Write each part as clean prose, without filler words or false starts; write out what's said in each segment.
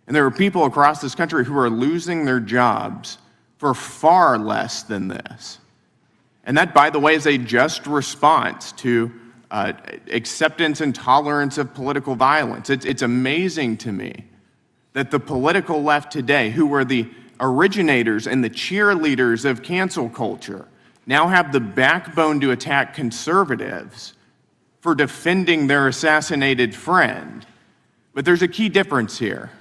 And there are people across this country who are losing their jobs for far less than this. And that, by the way, is a just response to acceptance and tolerance of political violence. It's amazing to me that the political left today, who were the originators and the cheerleaders of cancel culture, now have the backbone to attack conservatives for defending their assassinated friend. But there's a key difference here.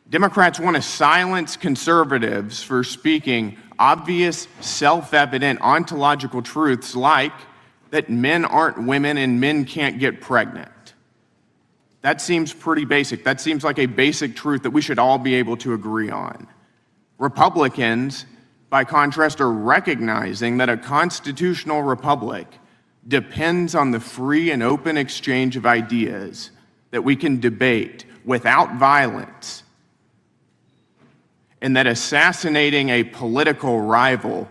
Democrats want to silence conservatives for speaking obvious, self-evident ontological truths like that men aren't women and men can't get pregnant. That seems pretty basic. That seems like a basic truth that we should all be able to agree on. Republicans, by contrast, are recognizing that a constitutional republic depends on the free and open exchange of ideas that we can debate without violence, and that assassinating a political rival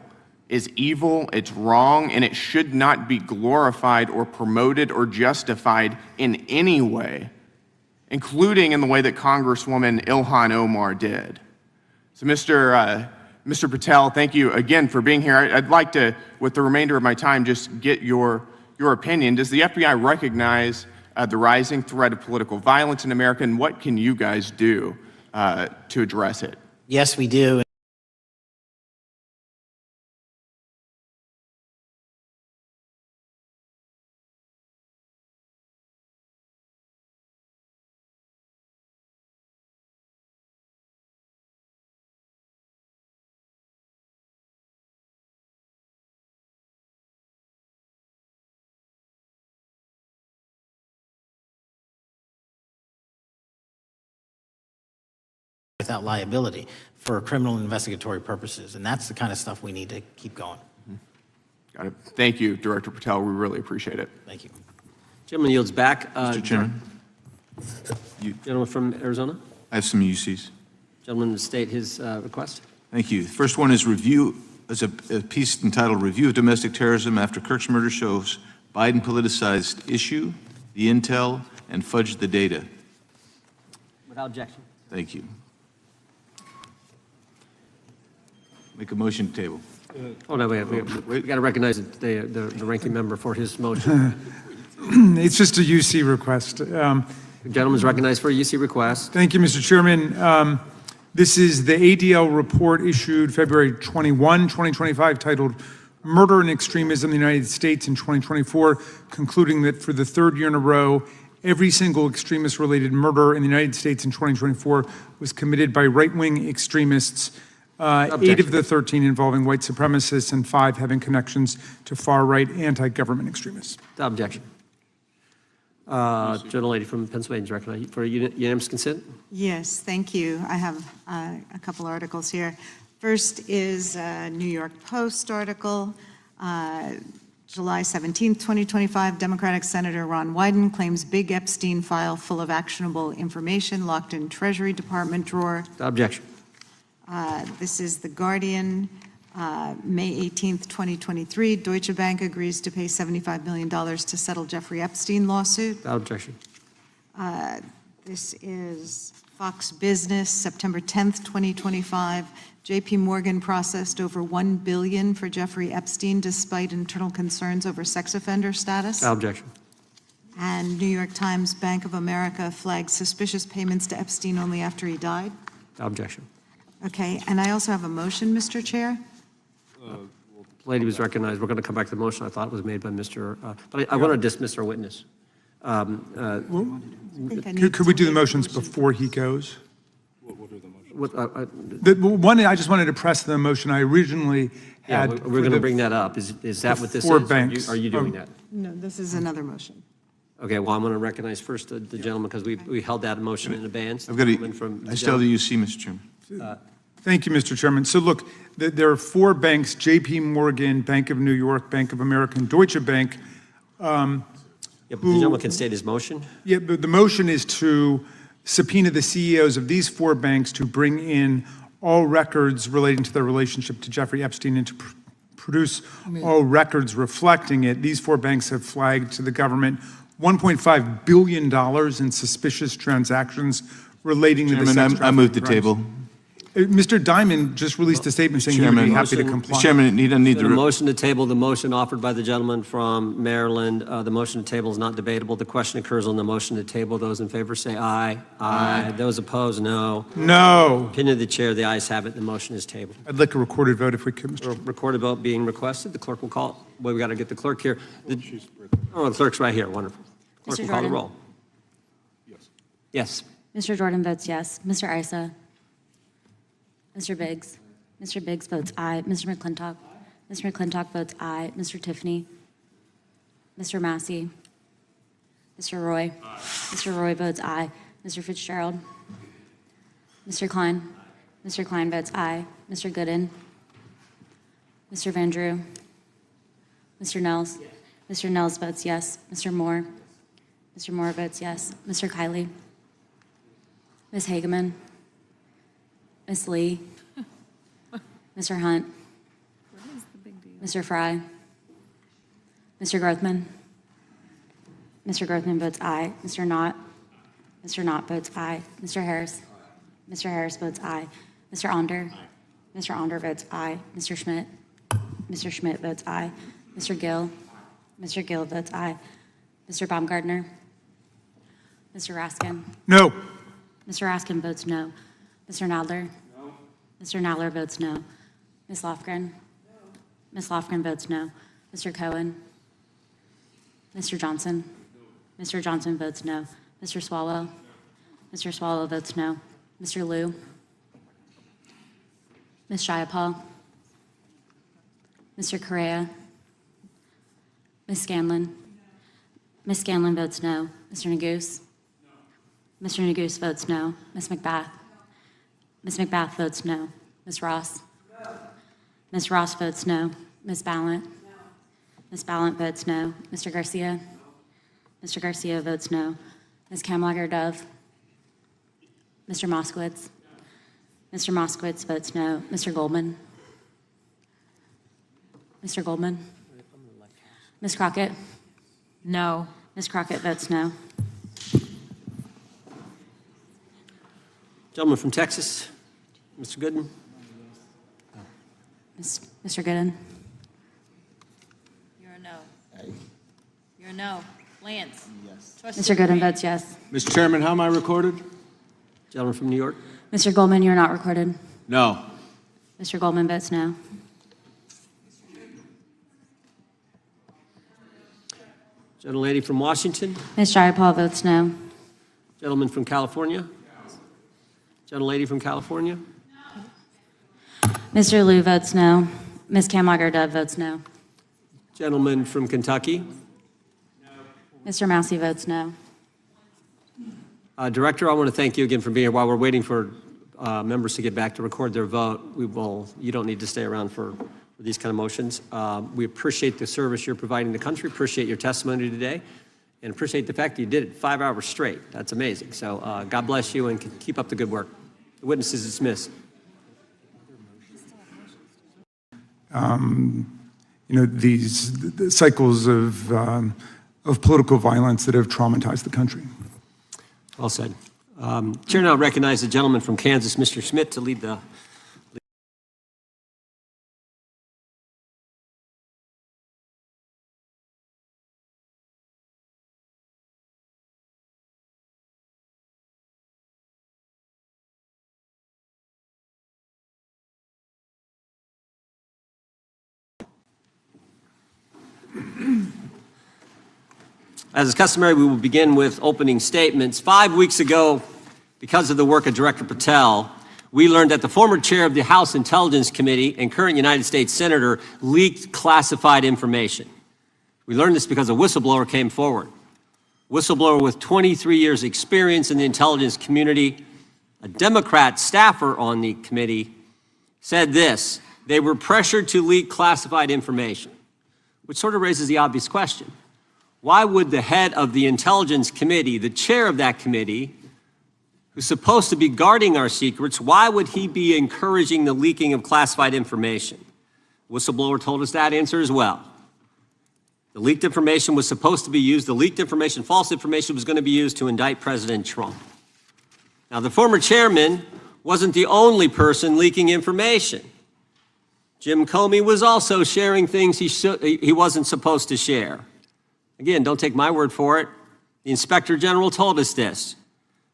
is evil, it's wrong, and it should not be glorified or promoted or justified in any way, including in the way that Congresswoman Ilhan Omar did. So Mr. Patel, thank you again for being here. I'd like to, with the remainder of my time, just get your opinion. Does the FBI recognize the rising threat of political violence in America, and what can you guys do to address it? Yes, we do. Without liability for criminal investigatory purposes. And that's the kind of stuff we need to keep going. Got it. Thank you, Director Patel. We really appreciate it. Thank you. Gentleman yields back. Mr. Chairman. Gentleman from Arizona. I have some UCs. Gentleman to state his request. Thank you. The first one is a piece entitled Review of Domestic Terrorism After Kirk's Murder Shows Biden Politicized Issue, the Intel, and Fudged the Data. Without objection. Thank you. Make a motion to table. Oh, no, we got to recognize the ranking member for his motion. It's just a UC request. The gentleman's recognized for a UC request. Thank you, Mr. Chairman. This is the ADL report issued February 21, 2025, titled Murder and Extremism in the United States in 2024, concluding that for the third year in a row, every single extremist-related murder in the United States in 2024 was committed by right-wing extremists. 8 of the 13 involving white supremacists and 5 having connections to far-right anti-government extremists. Without objection. Gentlelady from Pennsylvania is recognized for unanimous consent. Yes, thank you. I have a couple articles here. First is a New York Post article, July 17, 2025, Democratic Senator Ron Wyden claims big Epstein file full of actionable information locked in Treasury Department drawer. Without objection. This is The Guardian, May 18th, 2023. Deutsche Bank agrees to pay $75 million to settle Jeffrey Epstein lawsuit. Without objection. This is Fox Business, September 10th, 2025. JP Morgan processed over $1 billion for Jeffrey Epstein despite internal concerns over sex offender status. Without objection. And New York Times, Bank of America flagged suspicious payments to Epstein only after he died. Without objection. Okay, and I also have a motion, Mr. Chair. The lady was recognized. We're going to come back to the motion. I thought it was made by Mr. But I want to dismiss our witness. Could we do the motions before he goes? The one, I just wanted to press the motion I originally had. Yeah, we're going to bring that up. Is that what this is? Banks. Are you doing that? No, this is another motion. Okay, well, I'm going to recognize first the gentleman because we held that motion in advance. I still have the UC, Mr. Chairman. Thank you, Mr. Chairman. So look, there are 4 banks, JP Morgan, Bank of New York, Bank of America, and Deutsche Bank. Yeah, but the gentleman can state his motion. Yeah, but the motion is to subpoena the CEOs of these 4 banks to bring in all records relating to their relationship to Jeffrey Epstein and to produce all records reflecting it. These 4 banks have flagged to the government $1.5 billion in suspicious transactions relating to the Chairman, sex I move the trafficking crimes. table. Mr. Diamond just released a statement saying he would be Chairman, happy to motion- comply. Chairman, he doesn't need The to. motion to table, the motion offered by the gentleman from Maryland, the motion to table is not debatable. The question occurs on the motion to table. Those in favor say aye. Aye. Those opposed, no. No. Opinion of the chair, the ayes have it. The motion is tabled. I'd like a recorded vote if we could, Mr. Recorded vote being requested. The clerk will call. Well, we got to get the clerk here. Oh, the clerk's right here. Wonderful. Clerk Mr. will call the Jordan? roll. Yes. Mr. Jordan votes yes. Mr. Isa? Mr. Biggs? Mr. Biggs votes aye. Mr. McClintock? Mr. McClintock votes aye. Mr. Tiffany? Mr. Massey? Mr. Roy? Mr. Roy votes aye. Mr. Fitzgerald? Mr. Klein? Mr. Klein votes aye. Mr. Gooden? Mr. Van Drew? Mr. Nels? Mr. Nels votes yes. Mr. Moore? Mr. Moore votes yes. Mr. Kiley? Ms. Hageman? Ms. Lee? Mr. Hunt? Mr. Fry? Mr. Grothman? Mr. Grothman votes aye. Mr. Knott? Mr. Knott votes aye. Mr. Harris? Mr. Harris votes aye. Mr. Onder? Mr. Onder votes aye. Mr. Schmidt? Mr. Schmidt votes aye. Mr. Gill? Mr. Gill votes aye. Mr. Baumgartner? Mr. Raskin? No. Mr. Raskin votes no. Mr. Nadler? No. Mr. Nadler votes no. Ms. Lofgren? Ms. Lofgren votes no. Mr. Cohen? Mr. Johnson? Mr. Johnson votes no. Mr. Swallow? Mr. Swallow votes no. Mr. Liu? Ms. Jayapal? Mr. Correa? Ms. Scanlon? Ms. Scanlon votes no. Mr. Neguse? Mr. Neguse votes no. Ms. McBath? Ms. McBath votes no. Ms. Ross? Ms. Ross votes no. Ms. Ballant? Ms. Ballant votes no. Mr. Garcia? Mr. Garcia votes no. Ms. Kamlager-Dove? Mr. Moskowitz? Mr. Moskowitz votes no. Mr. Goldman? Mr. Goldman? Ms. Crockett? No. Ms. Crockett votes no. Gentleman from Texas, Mr. Gooden. Mr. Gooden? You're a no. You're a no. Lance? Yes. Mr. Gooden votes yes. Mr. Chairman, how am I recorded? Gentleman from New York. Mr. Goldman, you're not recorded. No. Mr. Goldman votes no. Gentlelady from Washington. Ms. Jayapal votes no. Gentleman from California. Gentlelady from California. Mr. Liu votes no. Ms. Kamlager-Dove votes no. Gentleman from Kentucky. Mr. Massey votes no. Director, I want to thank you again for being here. While we're waiting for members to get back to record their vote, you don't need to stay around for these kind of motions. We appreciate the service you're providing the country, appreciate your testimony today, and appreciate the fact that you did it 5 hours straight. That's amazing. So God bless you and keep up the good work. The witness is dismissed. These cycles of political violence that have traumatized the country. Well said. Chair now recognizes the gentleman from Kansas, Mr. Schmidt, to lead the As is customary, we will begin with opening statements. 5 weeks ago, because of the work of Director Patel, we learned that the former chair of the House Intelligence Committee and current United States Senator leaked classified information. We learned this because a whistleblower came forward. Whistleblower with 23 years experience in the intelligence community, a Democrat staffer on the committee, said this: they were pressured to leak classified information, which sort of raises the obvious question. Why would the head of the Intelligence Committee, the chair of that committee, who's supposed to be guarding our secrets, why would he be encouraging the leaking of classified information? Whistleblower told us that answer as well. The leaked information was supposed to be used, the leaked information, false information, was going to be used to indict President Trump. Now, the former chairman wasn't the only person leaking information. Jim Comey was also sharing things he wasn't supposed to share. Again, don't take my word for it. The Inspector General told us this.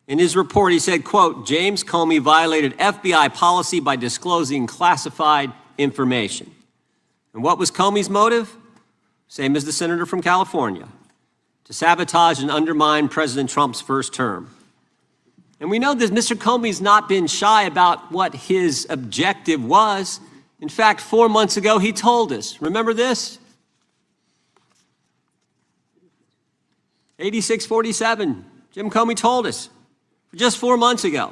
In his report, he said, quote, James Comey violated FBI policy by disclosing classified information. And what was Comey's motive? Same as the senator from California, to sabotage and undermine President Trump's first term. And we know that Mr. Comey's not been shy about what his objective was. In fact, 4 months ago, he told us. Remember this? 8647, Jim Comey told us just 4 months ago.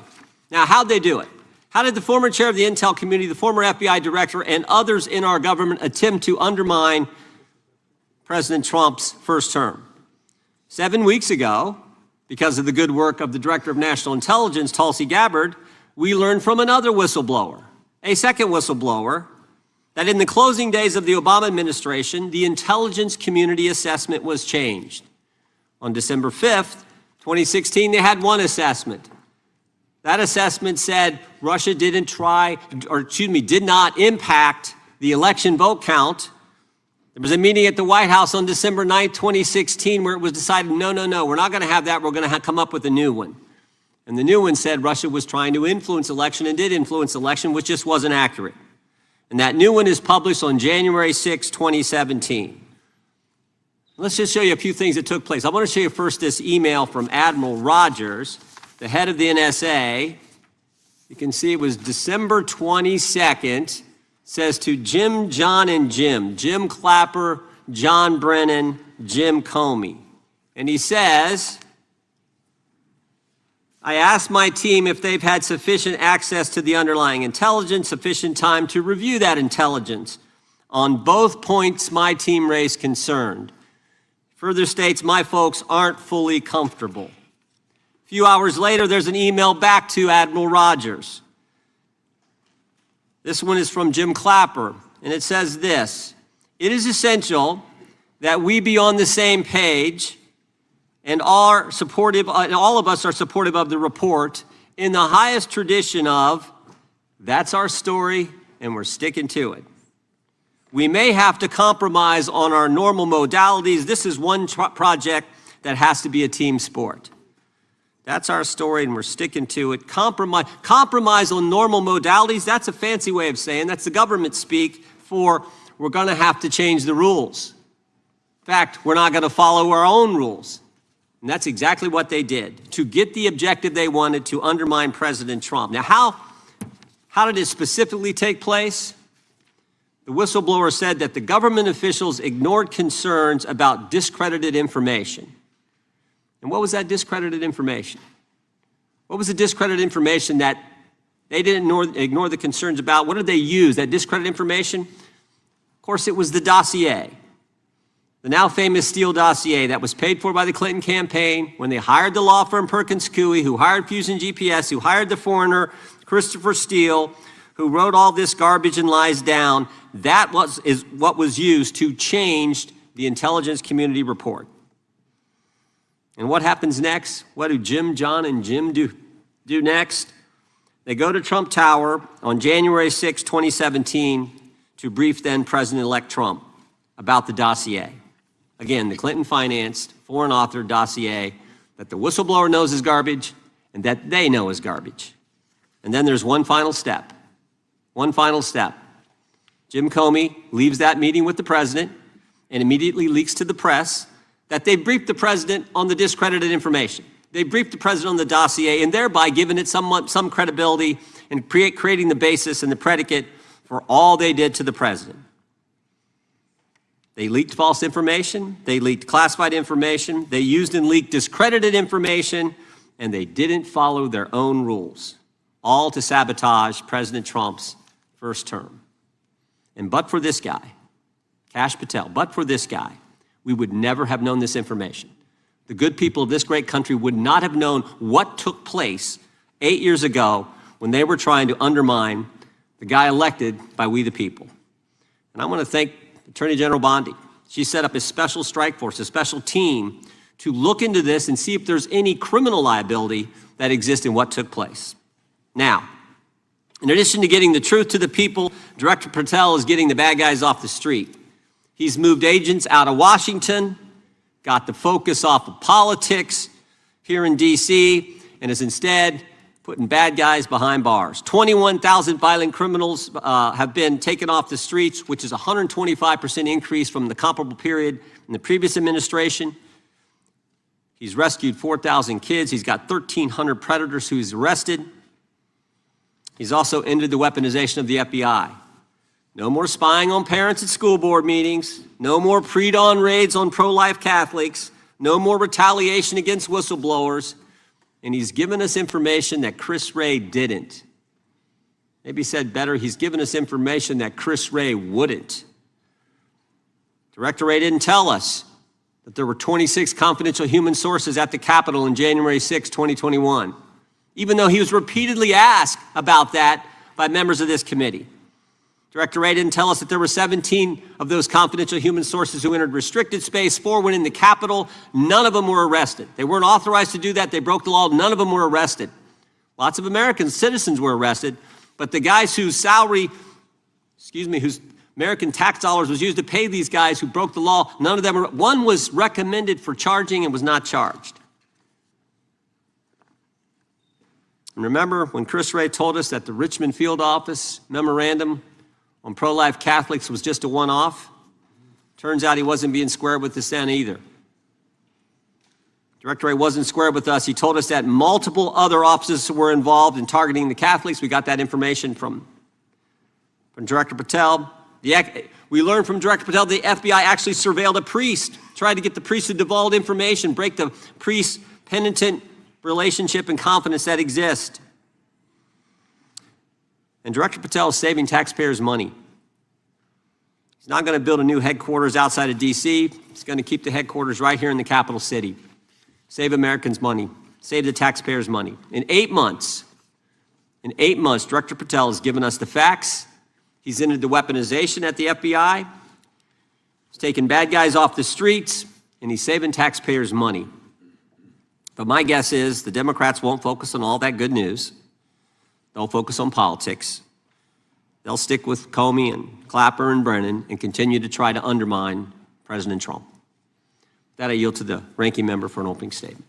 Now, how'd they do it? How did the former chair of the Intel community, the former FBI director, and others in our government attempt to undermine President Trump's first term? 7 weeks ago, because of the good work of the Director of National Intelligence, Tulsi Gabbard, we learned from another whistleblower, a second whistleblower, that in the closing days of the Obama administration, the intelligence community assessment was changed. On December 5th, 2016, they had one assessment. That assessment said Russia did not impact the election vote count. There was a meeting at the White House on December 9th, 2016, where it was decided, no, we're not going to have that. We're going to come up with a new one. And the new one said Russia was trying to influence election and did influence election, which just wasn't accurate. And that new one is published on January 6, 2017. Let's just show you a few things that took place. I want to show you first this email from Admiral Rogers, the head of the NSA. You can see it was December 22nd. Says to Jim, John, and Jim Clapper, John Brennan, Jim Comey. And he says, I asked my team if they've had sufficient access to the underlying intelligence, sufficient time to review that intelligence. On both points, my team raised concern. Further states, my folks aren't fully comfortable. A few hours later, there's an email back to Admiral Rogers. This one is from Jim Clapper, and it says this: it is essential that we be on the same page and all of us are supportive of the report in the highest tradition of, that's our story and we're sticking to it. We may have to compromise on our normal modalities. This is one project that has to be a team sport. That's our story, and we're sticking to it. Compromise on normal modalities, that's a fancy way of saying, that's the government speak for we're going to have to change the rules. In fact, we're not going to follow our own rules. And that's exactly what they did, to get the objective they wanted, to undermine President Trump. Now, how did it specifically take place? The whistleblower said that the government officials ignored concerns about discredited information. And what was that discredited information? What was the discredited information that they didn't ignore the concerns about? What did they use, that discredited information? Of course, it was the dossier, the now famous Steele dossier that was paid for by the Clinton campaign when they hired the law firm Perkins Coie, who hired Fusion GPS, who hired the foreigner Christopher Steele, who wrote all this garbage and lies down. That is what was used to change the intelligence community report. And what happens next? What do Jim, John, and Jim do next? They go to Trump Tower on January 6, 2017, to brief then President-elect Trump about the dossier. Again, the Clinton-financed, foreign-authored dossier that the whistleblower knows is garbage and that they know is garbage. And then there's one final step. One final step. Jim Comey leaves that meeting with the president and immediately leaks to the press that they briefed the president on the discredited information. They briefed the president on the dossier and thereby giving it some credibility and creating the basis and the predicate for all they did to the president. They leaked false information, they leaked classified information, they used and leaked discredited information, and they didn't follow their own rules, all to sabotage President Trump's first term. And but for this guy, Kash Patel, but for this guy, we would never have known this information. The good people of this great country would not have known what took place 8 years ago when they were trying to undermine the guy elected by we the people. And I want to thank Attorney General Bondi. She set up a special strike force, a special team to look into this and see if there's any criminal liability that exists in what took place. Now, in addition to getting the truth to the people, Director Patel is getting the bad guys off the street. He's moved agents out of Washington, got the focus off of politics here in D.C., and is instead putting bad guys behind bars. 21,000 violent criminals have been taken off the streets, which is a 125% increase from the comparable period in the previous administration. He's rescued 4,000 kids. He's got 1,300 predators who he's arrested. He's also ended the weaponization of the FBI. No more spying on parents at school board meetings. No more pre-dawn raids on pro-life Catholics. No more retaliation against whistleblowers. And he's given us information that Chris Wray didn't. Maybe said better, he's given us information that Chris Wray wouldn't. Director Wray didn't tell us that there were 26 confidential human sources at the Capitol on January 6, 2021, even though he was repeatedly asked about that by members of this committee. Director Wray didn't tell us that there were 17 of those confidential human sources who entered restricted space, 4 went in the Capitol. None of them were arrested. They weren't authorized to do that. They broke the law. None of them were arrested. Lots of American citizens were arrested, but the guys whose whose American tax dollars was used to pay these guys who broke the law, none of them were. One was recommended for charging and was not charged. And remember when Chris Wray told us that the Richmond field office memorandum on pro-life Catholics was just a one-off? Turns out he wasn't being square with the Senate either. Director Wray wasn't square with us. He told us that multiple other offices were involved in targeting the Catholics. We got that information from Director Patel. We learned from Director Patel the FBI actually surveilled a priest, tried to get the priest to divulge information, break the priest-penitent relationship and confidence that exists. And Director Patel is saving taxpayers' money. He's not going to build a new headquarters outside of D.C. He's going to keep the headquarters right here in the capital city. Save Americans money. Save the taxpayers' money. In 8 months, Director Patel has given us the facts. He's ended the weaponization at the FBI. He's taken bad guys off the streets, and he's saving taxpayers' money. But my guess is the Democrats won't focus on all that good news. They'll focus on politics. They'll stick with Comey and Clapper and Brennan and continue to try to undermine President Trump. With that, I yield to the ranking member for an opening statement.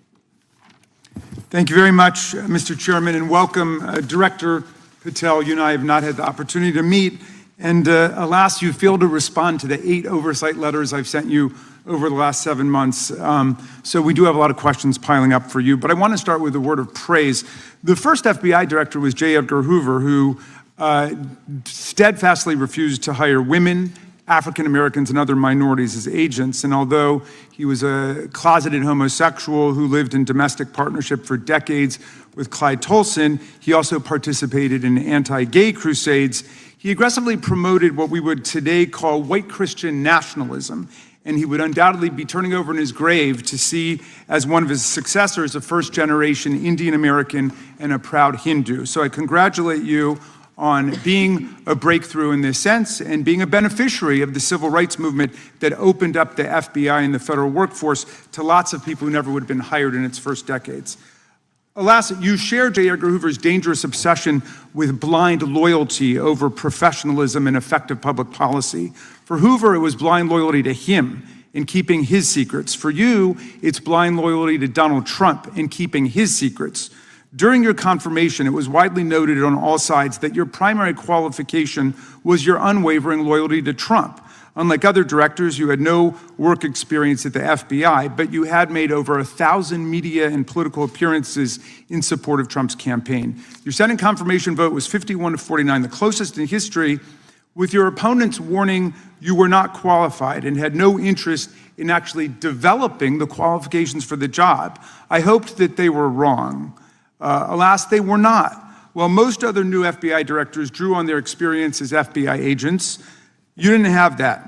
Thank you very much, Mr. Chairman, and welcome, Director Patel. You and I have not had the opportunity to meet, and alas, you failed to respond to the 8 oversight letters I've sent you over the last 7 months. So we do have a lot of questions piling up for you, but I want to start with a word of praise. The first FBI director was J. Edgar Hoover, who steadfastly refused to hire women, African Americans, and other minorities as agents. And although he was a closeted homosexual who lived in domestic partnership for decades with Clyde Tolson, he also participated in anti-gay crusades. He aggressively promoted what we would today call white Christian nationalism, and he would undoubtedly be turning over in his grave to see as one of his successors a first-generation Indian American and a proud Hindu. So I congratulate you on being a breakthrough in this sense and being a beneficiary of the civil rights movement that opened up the FBI and the federal workforce to lots of people who never would have been hired in its first decades. Alas, you share J. Edgar Hoover's dangerous obsession with blind loyalty over professionalism and effective public policy. For Hoover, it was blind loyalty to him in keeping his secrets. For you, it's blind loyalty to Donald Trump in keeping his secrets. During your confirmation, it was widely noted on all sides that your primary qualification was your unwavering loyalty to Trump. Unlike other directors, you had no work experience at the FBI, but you had made over 1,000 media and political appearances in support of Trump's campaign. Your Senate confirmation vote was 51-49, the closest in history, with your opponents warning you were not qualified and had no interest in actually developing the qualifications for the job. I hoped that they were wrong. Alas, they were not. While most other new FBI directors drew on their experience as FBI agents, you didn't have that.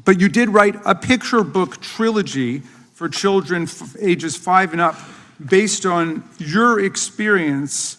But you did write a picture book trilogy for children ages 5 and up based on your experience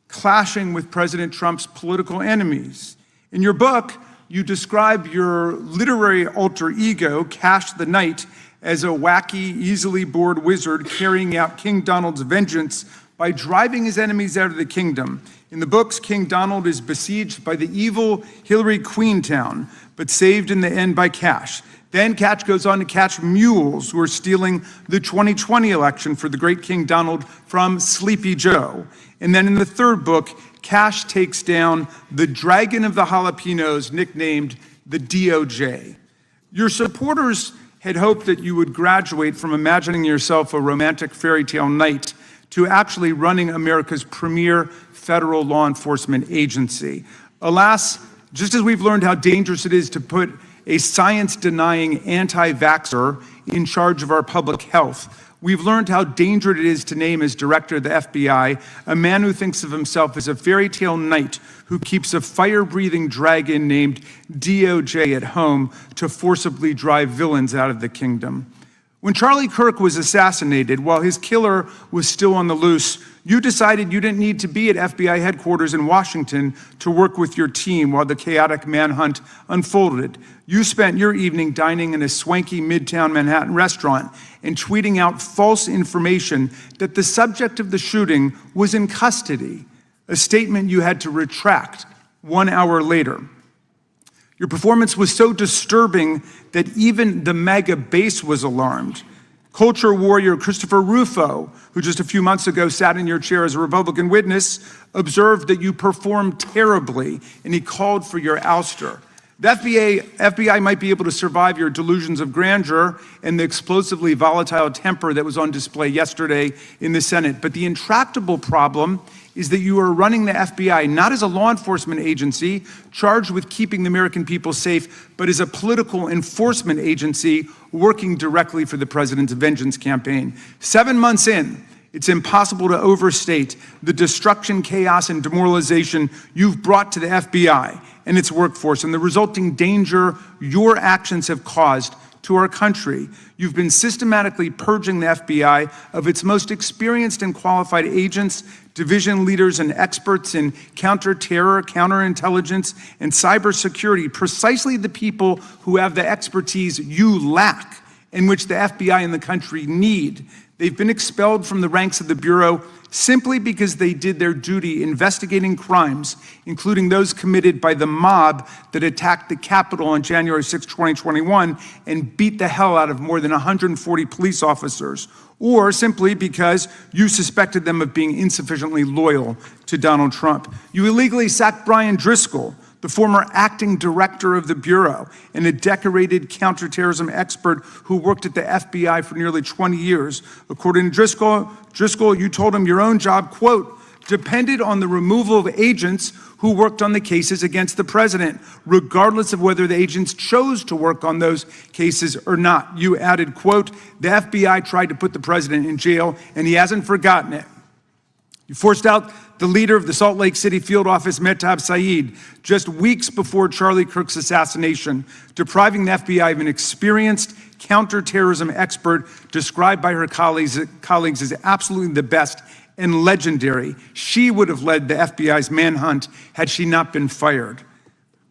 clashing with President Trump's political enemies. In your book, you describe your literary alter ego, Kash the Knight, as a wacky, easily bored wizard carrying out King Donald's vengeance by driving his enemies out of the kingdom. In the books, King Donald is besieged by the evil Hillary Queentown, but saved in the end by Kash. Then Kash goes on to catch mules who are stealing the 2020 election for the great King Donald from Sleepy Joe. And then in the third book, Kash takes down the dragon of the jalapenos, nicknamed the DOJ. Your supporters had hoped that you would graduate from imagining yourself a romantic fairy tale knight to actually running America's premier federal law enforcement agency. Alas, just as we've learned how dangerous it is to put a science-denying anti-vaxxer in charge of our public health, we've learned how dangerous it is to name as director of the FBI a man who thinks of himself as a fairy tale knight who keeps a fire-breathing dragon named DOJ at home to forcibly drive villains out of the kingdom. When Charlie Kirk was assassinated, while his killer was still on the loose, you decided you didn't need to be at FBI headquarters in Washington to work with your team while the chaotic manhunt unfolded. You spent your evening dining in a swanky Midtown Manhattan restaurant and tweeting out false information that the subject of the shooting was in custody, a statement you had to retract 1 hour later. Your performance was so disturbing that even the MAGA base was alarmed. Culture warrior Christopher Rufo, who just a few months ago sat in your chair as a Republican witness, observed that you performed terribly, and he called for your ouster. The FBI might be able to survive your delusions of grandeur and the explosively volatile temper that was on display yesterday in the Senate, but the intractable problem is that you are running the FBI not as a law enforcement agency charged with keeping the American people safe, but as a political enforcement agency working directly for the president's vengeance campaign. 7 months in, it's impossible to overstate the destruction, chaos, and demoralization you've brought to the FBI and its workforce and the resulting danger your actions have caused to our country. You've been systematically purging the FBI of its most experienced and qualified agents, division leaders, and experts in counterterror, counterintelligence, and cybersecurity, precisely the people who have the expertise you lack and which the FBI and the country need. They've been expelled from the ranks of the Bureau simply because they did their duty investigating crimes, including those committed by the mob that attacked the Capitol on January 6, 2021, and beat the hell out of more than 140 police officers, or simply because you suspected them of being insufficiently loyal to Donald Trump. You illegally sacked Brian Driscoll, the former acting director of the Bureau and a decorated counterterrorism expert who worked at the FBI for nearly 20 years. According to Driscoll, you told him your own job, quote, depended on the removal of agents who worked on the cases against the president, regardless of whether the agents chose to work on those cases or not. You added, quote, the FBI tried to put the president in jail and he hasn't forgotten it. You forced out the leader of the Salt Lake City field office, Mehtab Saeed, just weeks before Charlie Kirk's assassination, depriving the FBI of an experienced counterterrorism expert described by her colleagues as absolutely the best and legendary. She would have led the FBI's manhunt had she not been fired.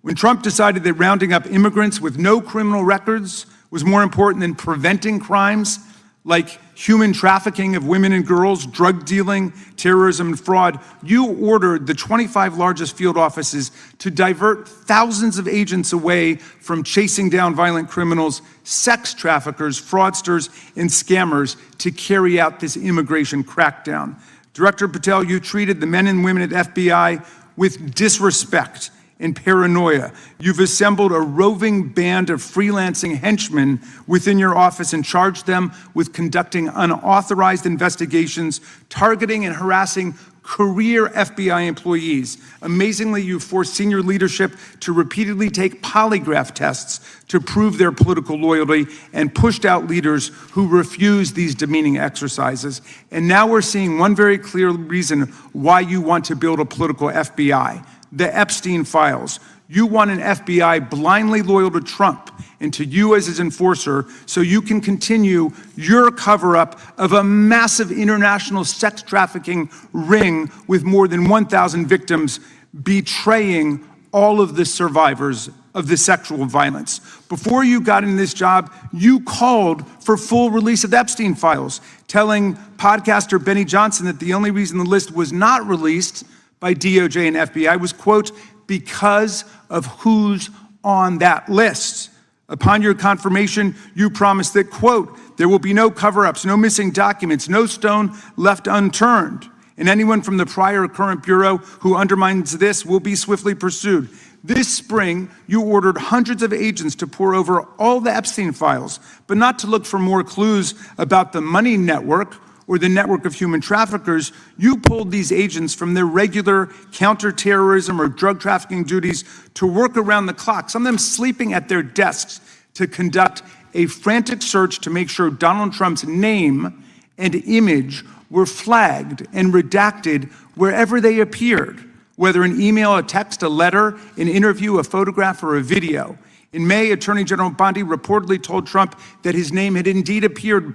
When Trump decided that rounding up immigrants with no criminal records was more important than preventing crimes like human trafficking of women and girls, drug dealing, terrorism, and fraud, you ordered the 25 largest field offices to divert thousands of agents away from chasing down violent criminals, sex traffickers, fraudsters, and scammers to carry out this immigration crackdown. Director Patel, you treated the men and women at FBI with disrespect and paranoia. You've assembled a roving band of freelancing henchmen within your office and charged them with conducting unauthorized investigations, targeting and harassing career FBI employees. Amazingly, you forced senior leadership to repeatedly take polygraph tests to prove their political loyalty and pushed out leaders who refused these demeaning exercises. And now we're seeing one very clear reason why you want to build a political FBI. The Epstein Files. You want an FBI blindly loyal to Trump and to you as his enforcer so you can continue your cover-up of a massive international sex trafficking ring with more than 1,000 victims betraying all of the survivors of the sexual violence. Before you got in this job, you called for full release of the Epstein Files, telling podcaster Benny Johnson that the only reason the list was not released by DOJ and FBI was, quote, because of who's on that list. Upon your confirmation, you promised that, quote, there will be no cover-ups, no missing documents, no stone left unturned. And anyone from the prior or current Bureau who undermines this will be swiftly pursued. This spring, you ordered hundreds of agents to pore over all the Epstein files, but not to look for more clues about the money network or the network of human traffickers. You pulled these agents from their regular counterterrorism or drug trafficking duties to work around the clock, some of them sleeping at their desks, to conduct a frantic search to make sure Donald Trump's name and image were flagged and redacted wherever they appeared, whether an email, a text, a letter, an interview, a photograph, or a video. In May, Attorney General Bondi reportedly told Trump that his name had indeed appeared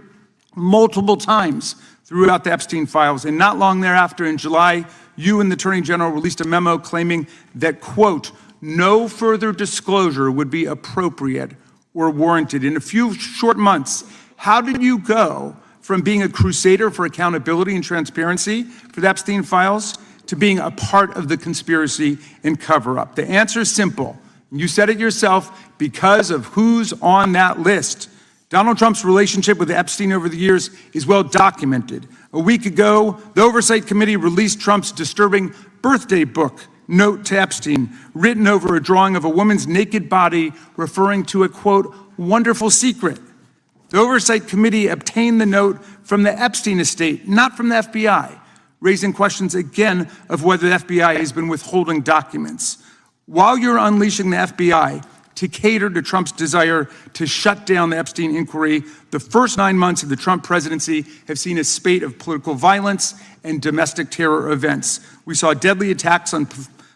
multiple times throughout the Epstein files. And not long thereafter, in July, you and the Attorney General released a memo claiming that, quote, no further disclosure would be appropriate or warranted. In a few short months, how did you go from being a crusader for accountability and transparency for the Epstein files to being a part of the conspiracy and cover-up? The answer is simple. You said it yourself, because of who's on that list. Donald Trump's relationship with Epstein over the years is well documented. A week ago, the Oversight Committee released Trump's disturbing birthday book, Note to Epstein, written over a drawing of a woman's naked body, referring to a, quote, wonderful secret. The Oversight Committee obtained the note from the Epstein estate, not from the FBI, raising questions again of whether the FBI has been withholding documents. While you're unleashing the FBI to cater to Trump's desire to shut down the Epstein inquiry, the first 9 months of the Trump presidency have seen a spate of political violence and domestic terror events. We saw deadly attacks on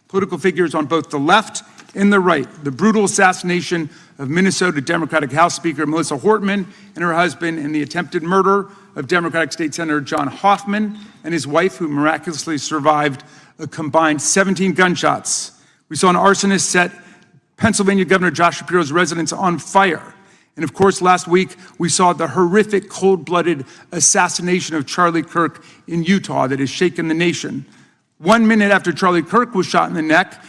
political figures on both the left and the right. The brutal assassination of Minnesota Democratic House Speaker Melissa Hortman and her husband, and the attempted murder of Democratic State Senator John Hoffman and his wife, who miraculously survived a combined 17 gunshots. We saw an arsonist set Pennsylvania Governor Josh Shapiro's residence on fire. And of course, last week, we saw the horrific, cold-blooded assassination of Charlie Kirk in Utah that has shaken the nation. 1 minute after Charlie Kirk was shot in the neck,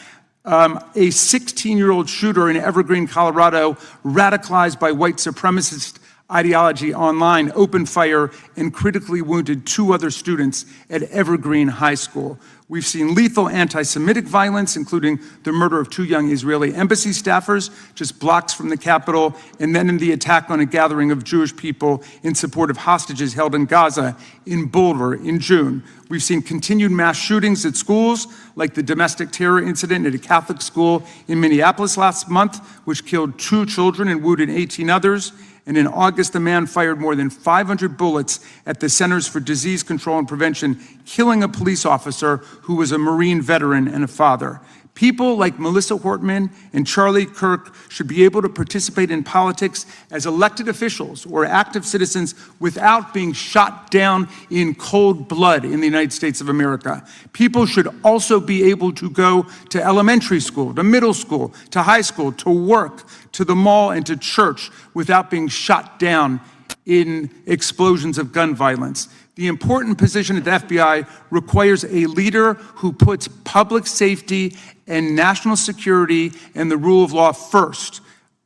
a 16-year-old shooter in Evergreen, Colorado, radicalized by white supremacist ideology online, opened fire and critically wounded 2 other students at Evergreen High School. We've seen lethal anti-Semitic violence, including the murder of 2 young Israeli embassy staffers just blocks from the Capitol, and then in the attack on a gathering of Jewish people in support of hostages held in Gaza in Boulder in June. We've seen continued mass shootings at schools, like the domestic terror incident at a Catholic school in Minneapolis last month, which killed 2 children and wounded 18 others. And in August, a man fired more than 500 bullets at the Centers for Disease Control and Prevention, killing a police officer who was a Marine veteran and a father. People like Melissa Hortman and Charlie Kirk should be able to participate in politics as elected officials or active citizens without being shot down in cold blood in the United States of America. People should also be able to go to elementary school, to middle school, to high school, to work, to the mall, and to church without being shot down in explosions of gun violence. The important position at the FBI requires a leader who puts public safety and national security and the rule of law first.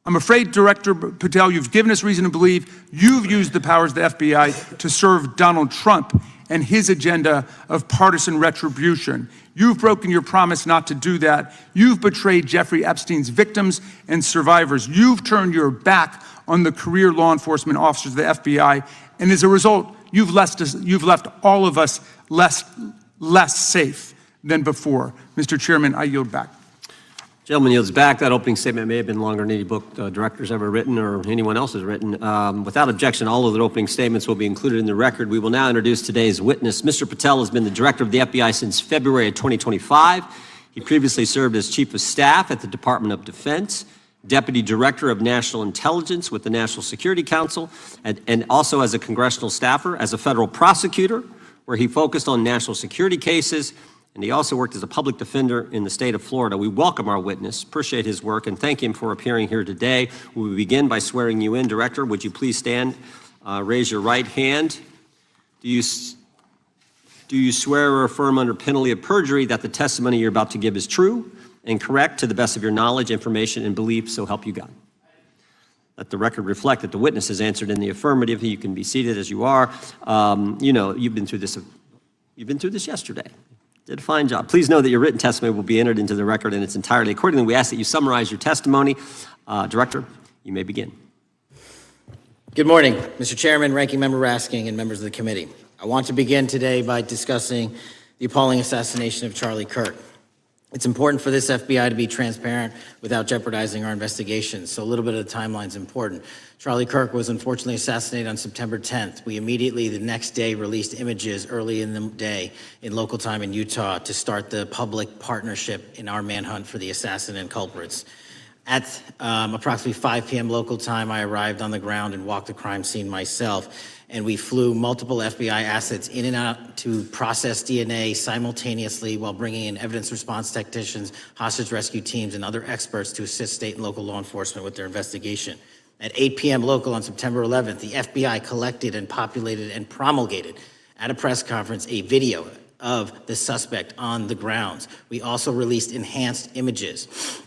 I'm afraid, Director Patel, you've given us reason to believe you've used the powers of the FBI to serve Donald Trump and his agenda of partisan retribution. You've broken your promise not to do that. You've betrayed Jeffrey Epstein's victims and survivors. You've turned your back on the career law enforcement officers of the FBI, and as a result, you've left all of us less safe than before. Mr. Chairman, I yield back. Gentleman yields back. That opening statement may have been longer than any book director's ever written or anyone else has written. Without objection, all of the opening statements will be included in the record. We will now introduce today's witness. Mr. Patel has been the director of the FBI since February of 2025. He previously served as chief of staff at the Department of Defense, deputy director of national intelligence with the National Security Council, and also as a congressional staffer, as a federal prosecutor, where he focused on national security cases, and he also worked as a public defender in the state of Florida. We welcome our witness, appreciate his work, and thank him for appearing here today. We will begin by swearing you in. Director, would you please stand, raise your right hand. Do you swear or affirm under penalty of perjury that the testimony you're about to give is true and correct to the best of your knowledge, information, and belief, so help you God? Let the record reflect that the witness has answered in the affirmative. You can be seated as you are. You know, you've been through this yesterday. Did a fine job. Please know that your written testimony will be entered into the record in its entirety. Accordingly, we ask that you summarize your testimony. Director, you may begin. Good morning, Mr. Chairman, Ranking Member Raskin, and members of the committee. I want to begin today by discussing the appalling assassination of Charlie Kirk. It's important for this FBI to be transparent without jeopardizing our investigations, so a little bit of the timeline is important. Charlie Kirk was unfortunately assassinated on September 10th. We immediately, the next day, released images early in the day in local time in Utah to start the public partnership in our manhunt for the assassin and culprits. At approximately 5 p.m. local time, I arrived on the ground and walked the crime scene myself. And we flew multiple FBI assets in and out to process DNA simultaneously while bringing in evidence response technicians, hostage rescue teams, and other experts to assist state and local law enforcement with their investigation. At 8 p.m. local on September 11th, the FBI collected and populated and promulgated at a press conference a video of the suspect on the grounds. We also released enhanced images.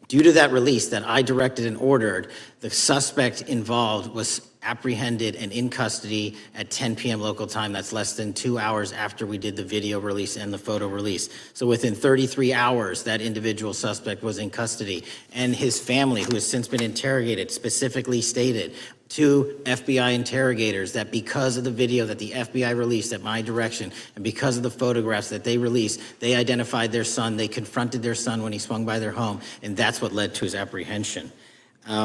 Due to that release that I directed and ordered, the suspect involved was apprehended and in custody at 10 p.m. local time. That's less than 2 hours after we did the video release and the photo release. So within 33 hours, that individual suspect was in custody. And his family, who has since been interrogated, specifically stated to FBI interrogators that because of the video that the FBI released at my direction and because of the photographs that they released, they identified their son, they confronted their son when he swung by their home, and that's what led to his apprehension.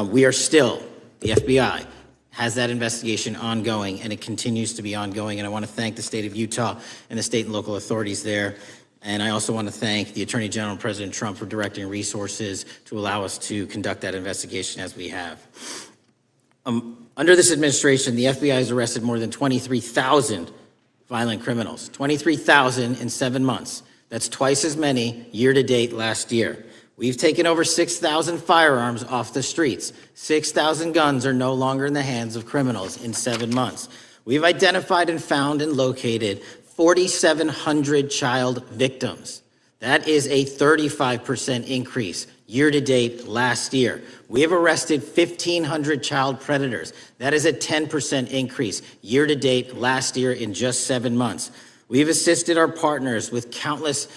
We are still, the FBI has that investigation ongoing, and it continues to be ongoing, and I want to thank the state of Utah and the state and local authorities there. And I also want to thank the Attorney General and President Trump for directing resources to allow us to conduct that investigation as we have. Under this administration, the FBI has arrested more than 23,000 violent criminals. 23,000 in 7 months. That's twice as many year to date last year. We've taken over 6,000 firearms off the streets. 6,000 guns are no longer in the hands of criminals in 7 months. We've identified and found and located 4,700 child victims. That is a 35% increase year to date last year. We have arrested 1,500 child predators. That is a 10% increase year to date last year in just 7 months. We've assisted our partners with countless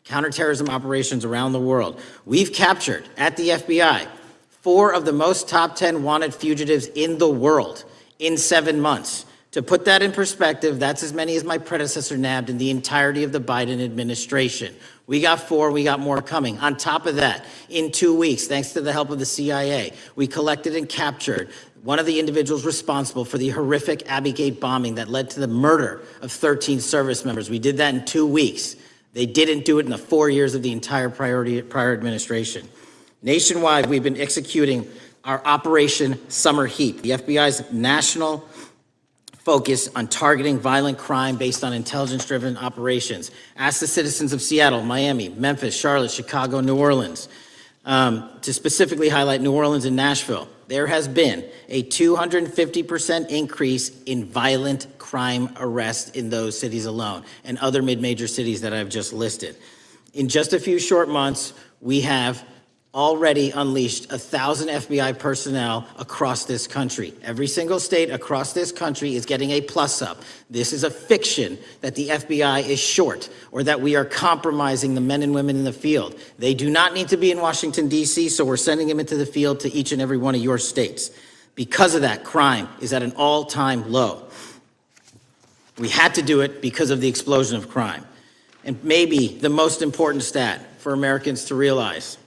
counterterrorism operations around the world. We've captured, at the FBI, 4 of the most top 10 wanted fugitives in the world in 7 months. To put that in perspective, that's as many as my predecessor nabbed in the entirety of the Biden administration. We got 4, we got more coming. On top of that, in 2 weeks, thanks to the help of the CIA, we collected and captured one of the individuals responsible for the horrific Abbey Gate bombing that led to the murder of 13 service members. We did that in 2 weeks. They didn't do it in the 4 years of the entire prior administration. Nationwide, we've been executing our Operation Summer Heat, the FBI's national focus on targeting violent crime based on intelligence-driven operations. Ask the citizens of Seattle, Miami, Memphis, Charlotte, Chicago, New Orleans. To specifically highlight New Orleans and Nashville, there has been a 250% increase in violent crime arrests in those cities alone and other mid-major cities that I've just listed. In just a few short months, we have already unleashed 1,000 FBI personnel across this country. Every single state across this country is getting a plus up. This is a fiction that the FBI is short or that we are compromising the men and women in the field. They do not need to be in Washington, D.C., so we're sending them into the field to each and every one of your states. Because of that, crime is at an all-time low. We had to do it because of the explosion of crime. And maybe the most important stat for Americans to realize,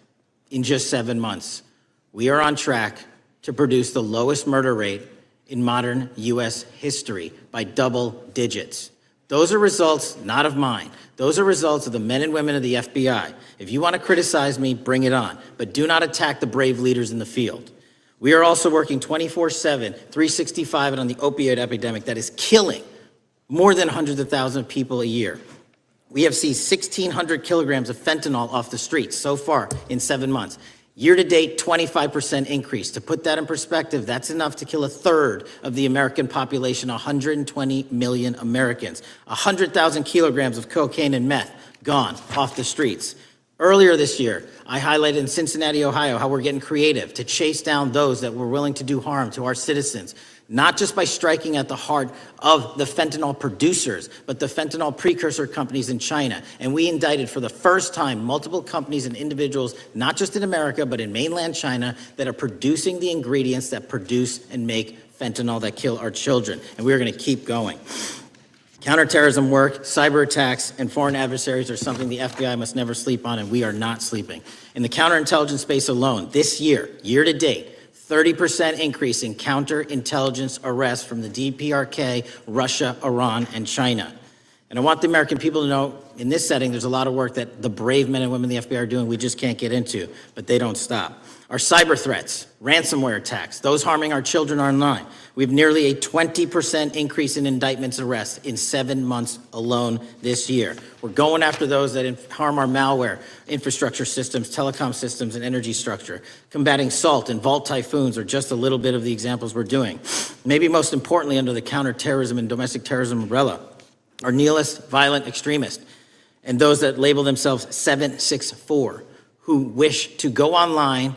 in just 7 months, we are on track to produce the lowest murder rate in modern U.S. history by double digits. Those are results not of mine. Those are results of the men and women of the FBI. If you want to criticize me, bring it on, but do not attack the brave leaders in the field. We are also working 24/7, 365 on the opioid epidemic that is killing more than hundreds of thousands of people a year. We have seized 1,600 kilograms of fentanyl off the streets so far in 7 months. Year-to-date, 25% increase. To put that in perspective, that's enough to kill a third of the American population, 120 million Americans. 100,000 kilograms of cocaine and meth gone off the streets. Earlier this year, I highlighted in Cincinnati, Ohio, how we're getting creative to chase down those that were willing to do harm to our citizens, not just by striking at the heart of the fentanyl producers, but the fentanyl precursor companies in China. And we indicted for the first time multiple companies and individuals, not just in America, but in mainland China, that are producing the ingredients that produce and make fentanyl that kill our children. And we're going to keep going. Counterterrorism work, cyber attacks, and foreign adversaries are something the FBI must never sleep on, and we are not sleeping. In the counterintelligence space alone, this year, year to date, 30% increase in counterintelligence arrests from the DPRK, Russia, Iran, and China. And I want the American people to know, in this setting, there's a lot of work that the brave men and women of the FBI are doing we just can't get into, but they don't stop. Our cyber threats, ransomware attacks, those harming our children online. We have nearly a 20% increase in indictments and arrests in 7 months alone this year. We're going after those that harm our malware, infrastructure systems, telecom systems, and energy structure. Combating SALT and Vault typhoons are just a little bit of the examples we're doing. Maybe most importantly, under the counterterrorism and domestic terrorism umbrella, are nihilist, violent extremists, and those that label themselves 764, who wish to go online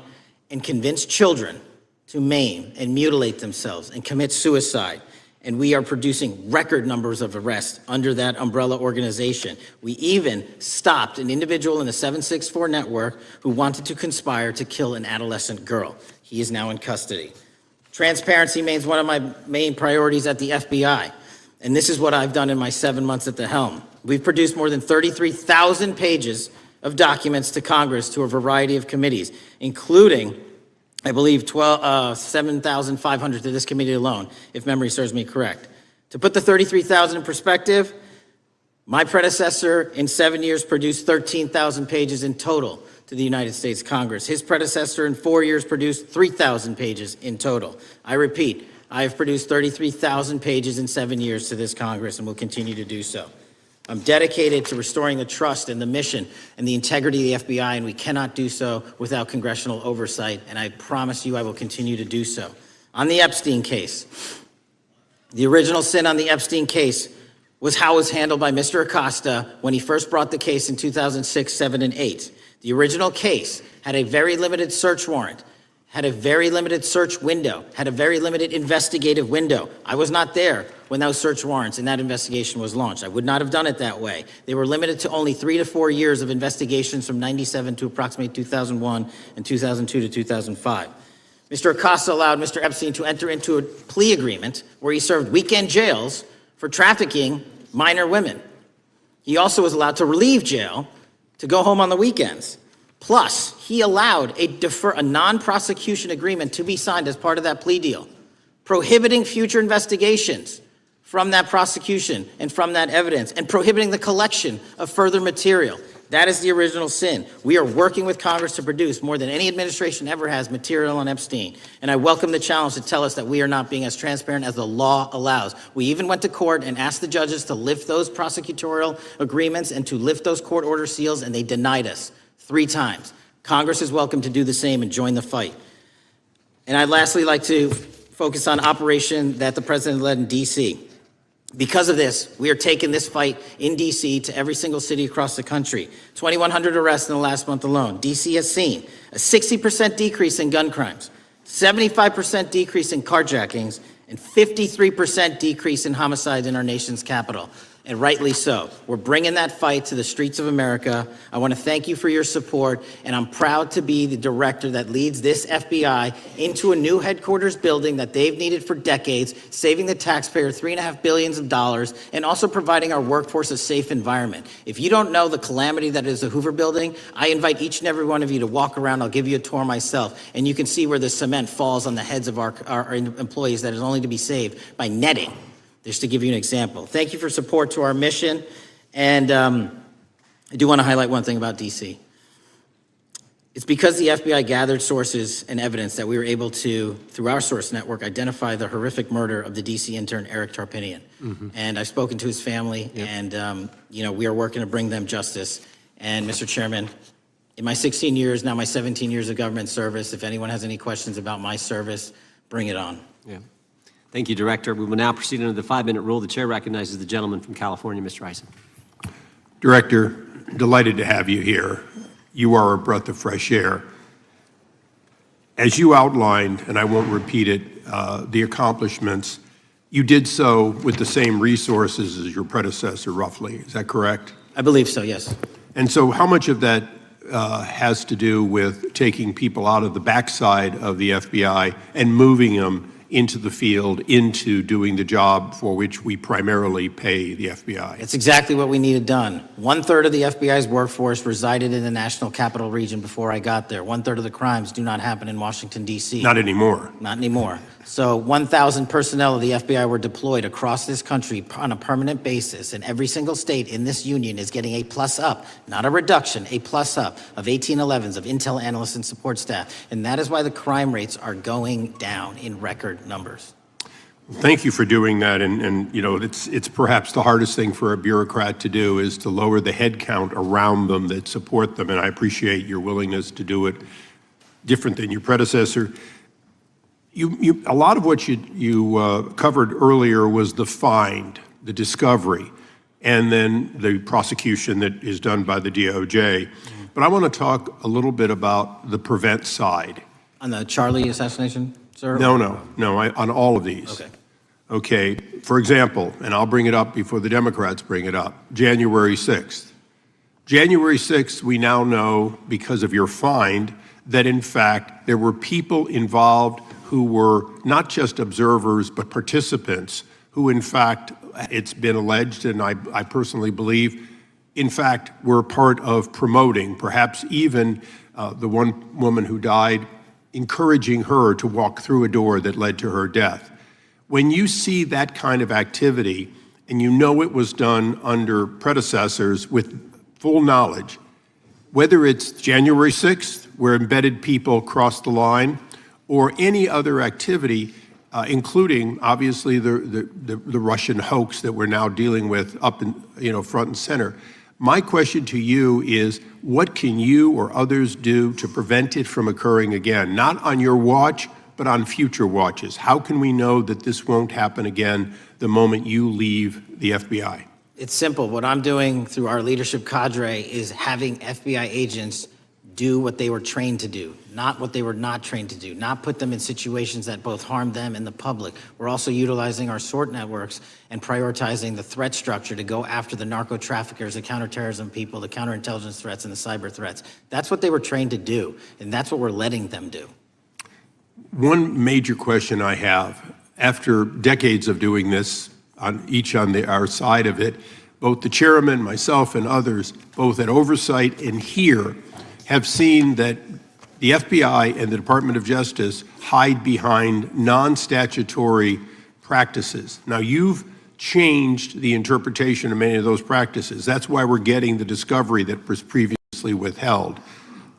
and convince children to maim and mutilate themselves and commit suicide. And we are producing record numbers of arrests under that umbrella organization. We even stopped an individual in the 764 network who wanted to conspire to kill an adolescent girl. He is now in custody. Transparency remains one of my main priorities at the FBI. And this is what I've done in my 7 months at the helm. We've produced more than 33,000 pages of documents to Congress to a variety of committees, including, I believe, 7,500 to this committee alone, if memory serves me correct. To put the 33,000 in perspective, my predecessor in 7 years produced 13,000 pages in total to the United States Congress. His predecessor in 4 years produced 3,000 pages in total. I repeat, I have produced 33,000 pages in 7 years to this Congress and will continue to do so. I'm dedicated to restoring the trust and the mission and the integrity of the FBI, and we cannot do so without congressional oversight, and I promise you I will continue to do so. On the Epstein case, the original sin on the Epstein case was how it was handled by Mr. Acosta when he first brought the case in 2006, 7, and 8. The original case had a very limited search warrant, had a very limited search window, had a very limited investigative window. I was not there when those search warrants and that investigation was launched. I would not have done it that way. They were limited to only 3 to 4 years of investigations from 97 to approximately 2001 and 2002 to 2005. Mr. Acosta allowed Mr. Epstein to enter into a plea agreement where he served weekend jails for trafficking minor women. He also was allowed to relieve jail to go home on the weekends. Plus, he allowed a non-prosecution agreement to be signed as part of that plea deal, prohibiting future investigations from that prosecution and from that evidence, and prohibiting the collection of further material. That is the original sin. We are working with Congress to produce more than any administration ever has material on Epstein. And I welcome the challenge to tell us that we are not being as transparent as the law allows. We even went to court and asked the judges to lift those prosecutorial agreements and to lift those court order seals, and they denied us 3 times. Congress is welcome to do the same and join the fight. And I'd lastly like to focus on operation that the president led in D.C. Because of this, we are taking this fight in D.C. to every single city across the country. 2,100 arrests in the last month alone. D.C. has seen a 60% decrease in gun crimes, 75% decrease in carjackings, and 53% decrease in homicides in our nation's capital. And rightly so. We're bringing that fight to the streets of America. I want to thank you for your support, and I'm proud to be the director that leads this FBI into a new headquarters building that they've needed for decades, saving the taxpayer $3.5 billion, and also providing our workforce a safe environment. If you don't know the calamity that is the Hoover Building, I invite each and every one of you to walk around. I'll give you a tour myself, and you can see where the cement falls on the heads of our employees that is only to be saved by netting. Just to give you an example. Thank you for support to our mission. And I do want to highlight one thing about D.C. It's because the FBI gathered sources and evidence that we were able to, through our source network, identify the horrific murder of the DC intern Eric Tarpinian. And I've spoken to his family, and we are working to bring them justice. And Mr. Chairman, in my 16 years, now my 17 years of government service, if anyone has any questions about my service, bring it on. Yeah. Thank you, Director. We will now proceed under the 5-minute rule. The chair recognizes the gentleman from California, Mr. Issa. Director, delighted to have you here. You are a breath of fresh air. As you outlined, and I won't repeat it, the accomplishments, you did so with the same resources as your predecessor, roughly. Is that correct? I believe so, yes. And so how much of that has to do with taking people out of the backside of the FBI and moving them into the field, into doing the job for which we primarily pay the FBI? It's exactly what we needed done. 1/3 of the FBI's workforce resided in the National Capital Region before I got there. 1/3 of the crimes do not happen in Washington, D.C. Not anymore. Not anymore. So 1,000 personnel of the FBI were deployed across this country on a permanent basis, and every single state in this union is getting a plus up, not a reduction, a plus up of 1811s of intel analysts and support staff. And that is why the crime rates are going down in record numbers. Thank you for doing that, and it's perhaps the hardest thing for a bureaucrat to do is to lower the head count around them that support them, and I appreciate your willingness to do it different than your predecessor. A lot of what you covered earlier was the find, the discovery, and then the prosecution that is done by the DOJ. But I want to talk a little bit about the prevent side. On the Charlie assassination, sir? No, on all of these. Okay. Okay, for example, and I'll bring it up before the Democrats bring it up, January 6th. January 6th, we now know, because of your find, that in fact there were people involved who were not just observers but participants who in fact, it's been alleged, and I personally believe, in fact, were part of promoting, perhaps even the one woman who died, encouraging her to walk through a door that led to her death. When you see that kind of activity, and you know it was done under predecessors with full knowledge, whether it's January 6th, where embedded people crossed the line, or any other activity, including obviously the Russian hoax that we're now dealing with up in front and center. My question to you is, what can you or others do to prevent it from occurring again? Not on your watch, but on future watches. How can we know that this won't happen again the moment you leave the FBI? It's simple. What I'm doing through our leadership cadre is having FBI agents do what they were trained to do, not what they were not trained to do, not put them in situations that both harm them and the public. We're also utilizing our SORT networks and prioritizing the threat structure to go after the narco traffickers, the counterterrorism people, the counterintelligence threats, and the cyber threats. That's what they were trained to do, and that's what we're letting them do. One major question I have, after decades of doing this, on our side of it, both the chairman, myself, and others, both at oversight and here, have seen that the FBI and the Department of Justice hide behind non-statutory practices. Now, you've changed the interpretation of many of those practices. That's why we're getting the discovery that was previously withheld.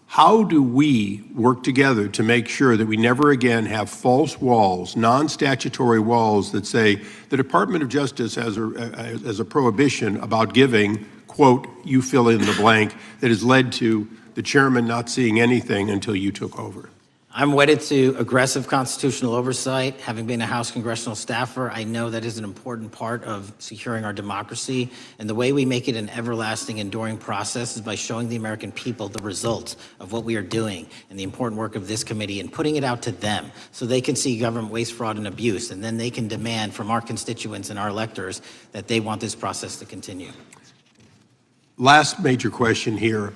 How do we work together to make sure that we never again have false walls, non-statutory walls that say the Department of Justice has a prohibition about giving, quote, you fill in the blank, that has led to the chairman not seeing anything until you took over? I'm wedded to aggressive constitutional oversight. Having been a House congressional staffer, I know that is an important part of securing our democracy. And the way we make it an everlasting, enduring process is by showing the American people the results of what we are doing and the important work of this committee and putting it out to them so they can see government waste, fraud, and abuse. And then they can demand from our constituents and our electors that they want this process to continue. Last major question here.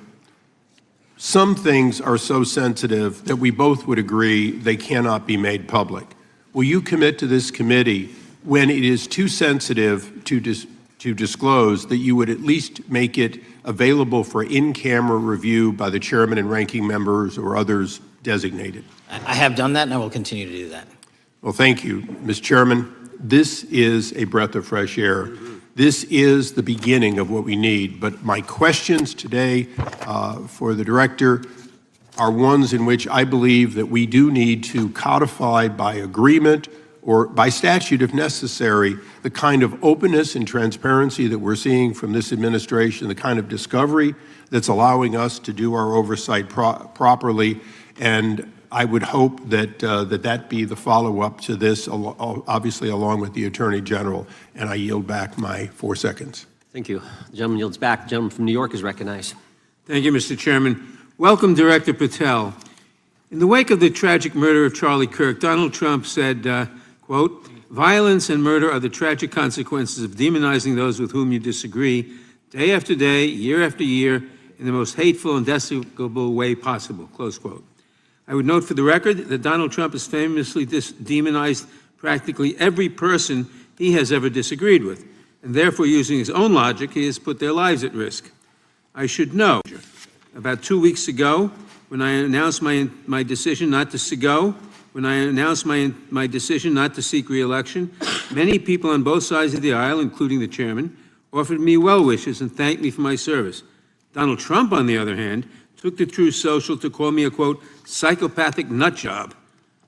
Some things are so sensitive that we both would agree they cannot be made public. Will you commit to this committee, when it is too sensitive to disclose, that you would at least make it available for in-camera review by the chairman and ranking members or others designated? I have done that, and I will continue to do that. Well, thank you, Mr. Chairman. This is a breath of fresh air. This is the beginning of what we need. But my questions today for the director are ones in which I believe that we do need to codify by agreement or by statute if necessary, the kind of openness and transparency that we're seeing from this administration, the kind of discovery that's allowing us to do our oversight properly. And I would hope that that be the follow-up to this, obviously along with the Attorney General. And I yield back my 4 seconds. Thank you. The gentleman yields back. The gentleman from New York is recognized. Thank you, Mr. Chairman. Welcome, Director Patel. In the wake of the tragic murder of Charlie Kirk, Donald Trump said, quote, "Violence and murder are the tragic consequences of demonizing those with whom you disagree, day after day, year after year, in the most hateful and despicable way possible," close quote. I would note for the record that Donald Trump has famously demonized practically every person he has ever disagreed with, and therefore, using his own logic, he has put their lives at risk. I should know, about 2 weeks ago, when I announced my decision not to my decision not to seek re-election, many people on both sides of the aisle, including the chairman, offered me well wishes and thanked me for my service. Donald Trump, on the other hand, took to Truth Social to call me a, quote, "psychopathic nutjob,"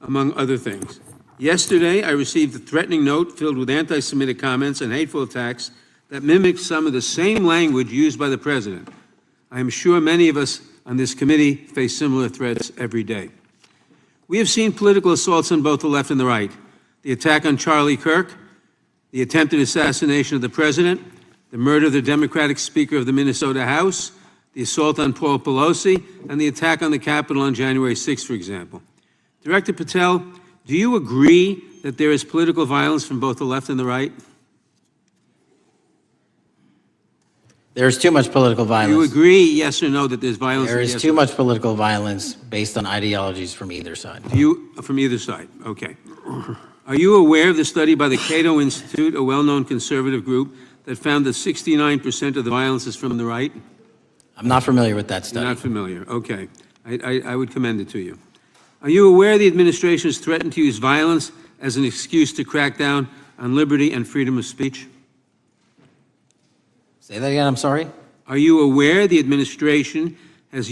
among other things. Yesterday, I received a threatening note filled with anti-Semitic comments and hateful attacks that mimicked some of the same language used by the president. I am sure many of us on this committee face similar threats every day. We have seen political assaults on both the left and the right. The attack on Charlie Kirk, the attempted assassination of the president, the murder of the Democratic Speaker of the Minnesota House, the assault on Paul Pelosi, and the attack on the Capitol on January 6th, for example. Director Patel, do you agree that there is political violence from both the left and the right? There is too much political Do violence. you agree, yes or no, that there's violence? There is too much political violence based on ideologies from either side. From either side, okay. Are you aware of the study by the Cato Institute, a well-known conservative group, that found that 69% of the violence is from the right? I'm not familiar with that You're study. not familiar, okay. I would commend it to you. Are you aware the administration has threatened to use violence as an excuse to crack down on liberty and freedom of speech? Say that again, I'm sorry? Are you aware the administration has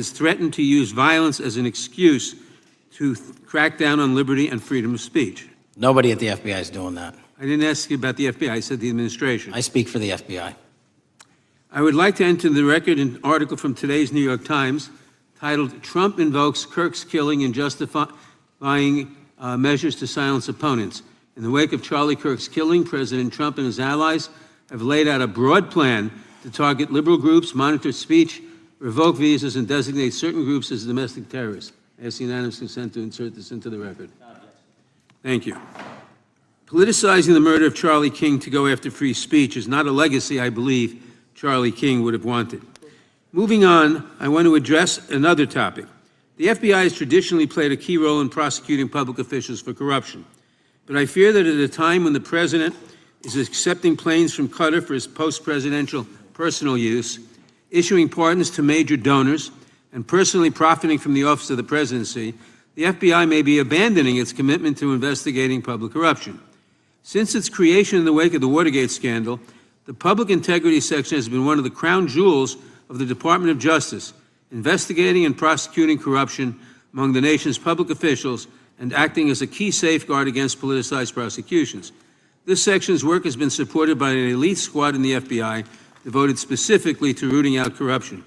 threatened to use violence as an excuse to crack down on liberty and freedom of speech? Nobody at the FBI is doing that. I didn't ask you about the FBI, I said the administration. I speak for the FBI. I would like to enter the record an article from today's New York Times titled, "Trump Invokes Kirk's Killing in Justifying Measures to Silence Opponents." In the wake of Charlie Kirk's killing, President Trump and his allies have laid out a broad plan to target liberal groups, monitor speech, revoke visas, and designate certain groups as domestic terrorists. I ask unanimous consent to insert this into the record. Thank you. Politicizing the murder of Charlie King to go after free speech is not a legacy I believe Charlie King would have wanted. Moving on, I want to address another topic. The FBI has traditionally played a key role in prosecuting public officials for corruption. But I fear that at a time when the president is accepting planes from Qatar for his post-presidential personal use, issuing pardons to major donors, and personally profiting from the office of the presidency, the FBI may be abandoning its commitment to investigating public corruption. Since its creation in the wake of the Watergate scandal, the Public Integrity Section has been one of the crown jewels of the Department of Justice, investigating and prosecuting corruption among the nation's public officials and acting as a key safeguard against politicized prosecutions. This section's work has been supported by an elite squad in the FBI devoted specifically to rooting out corruption.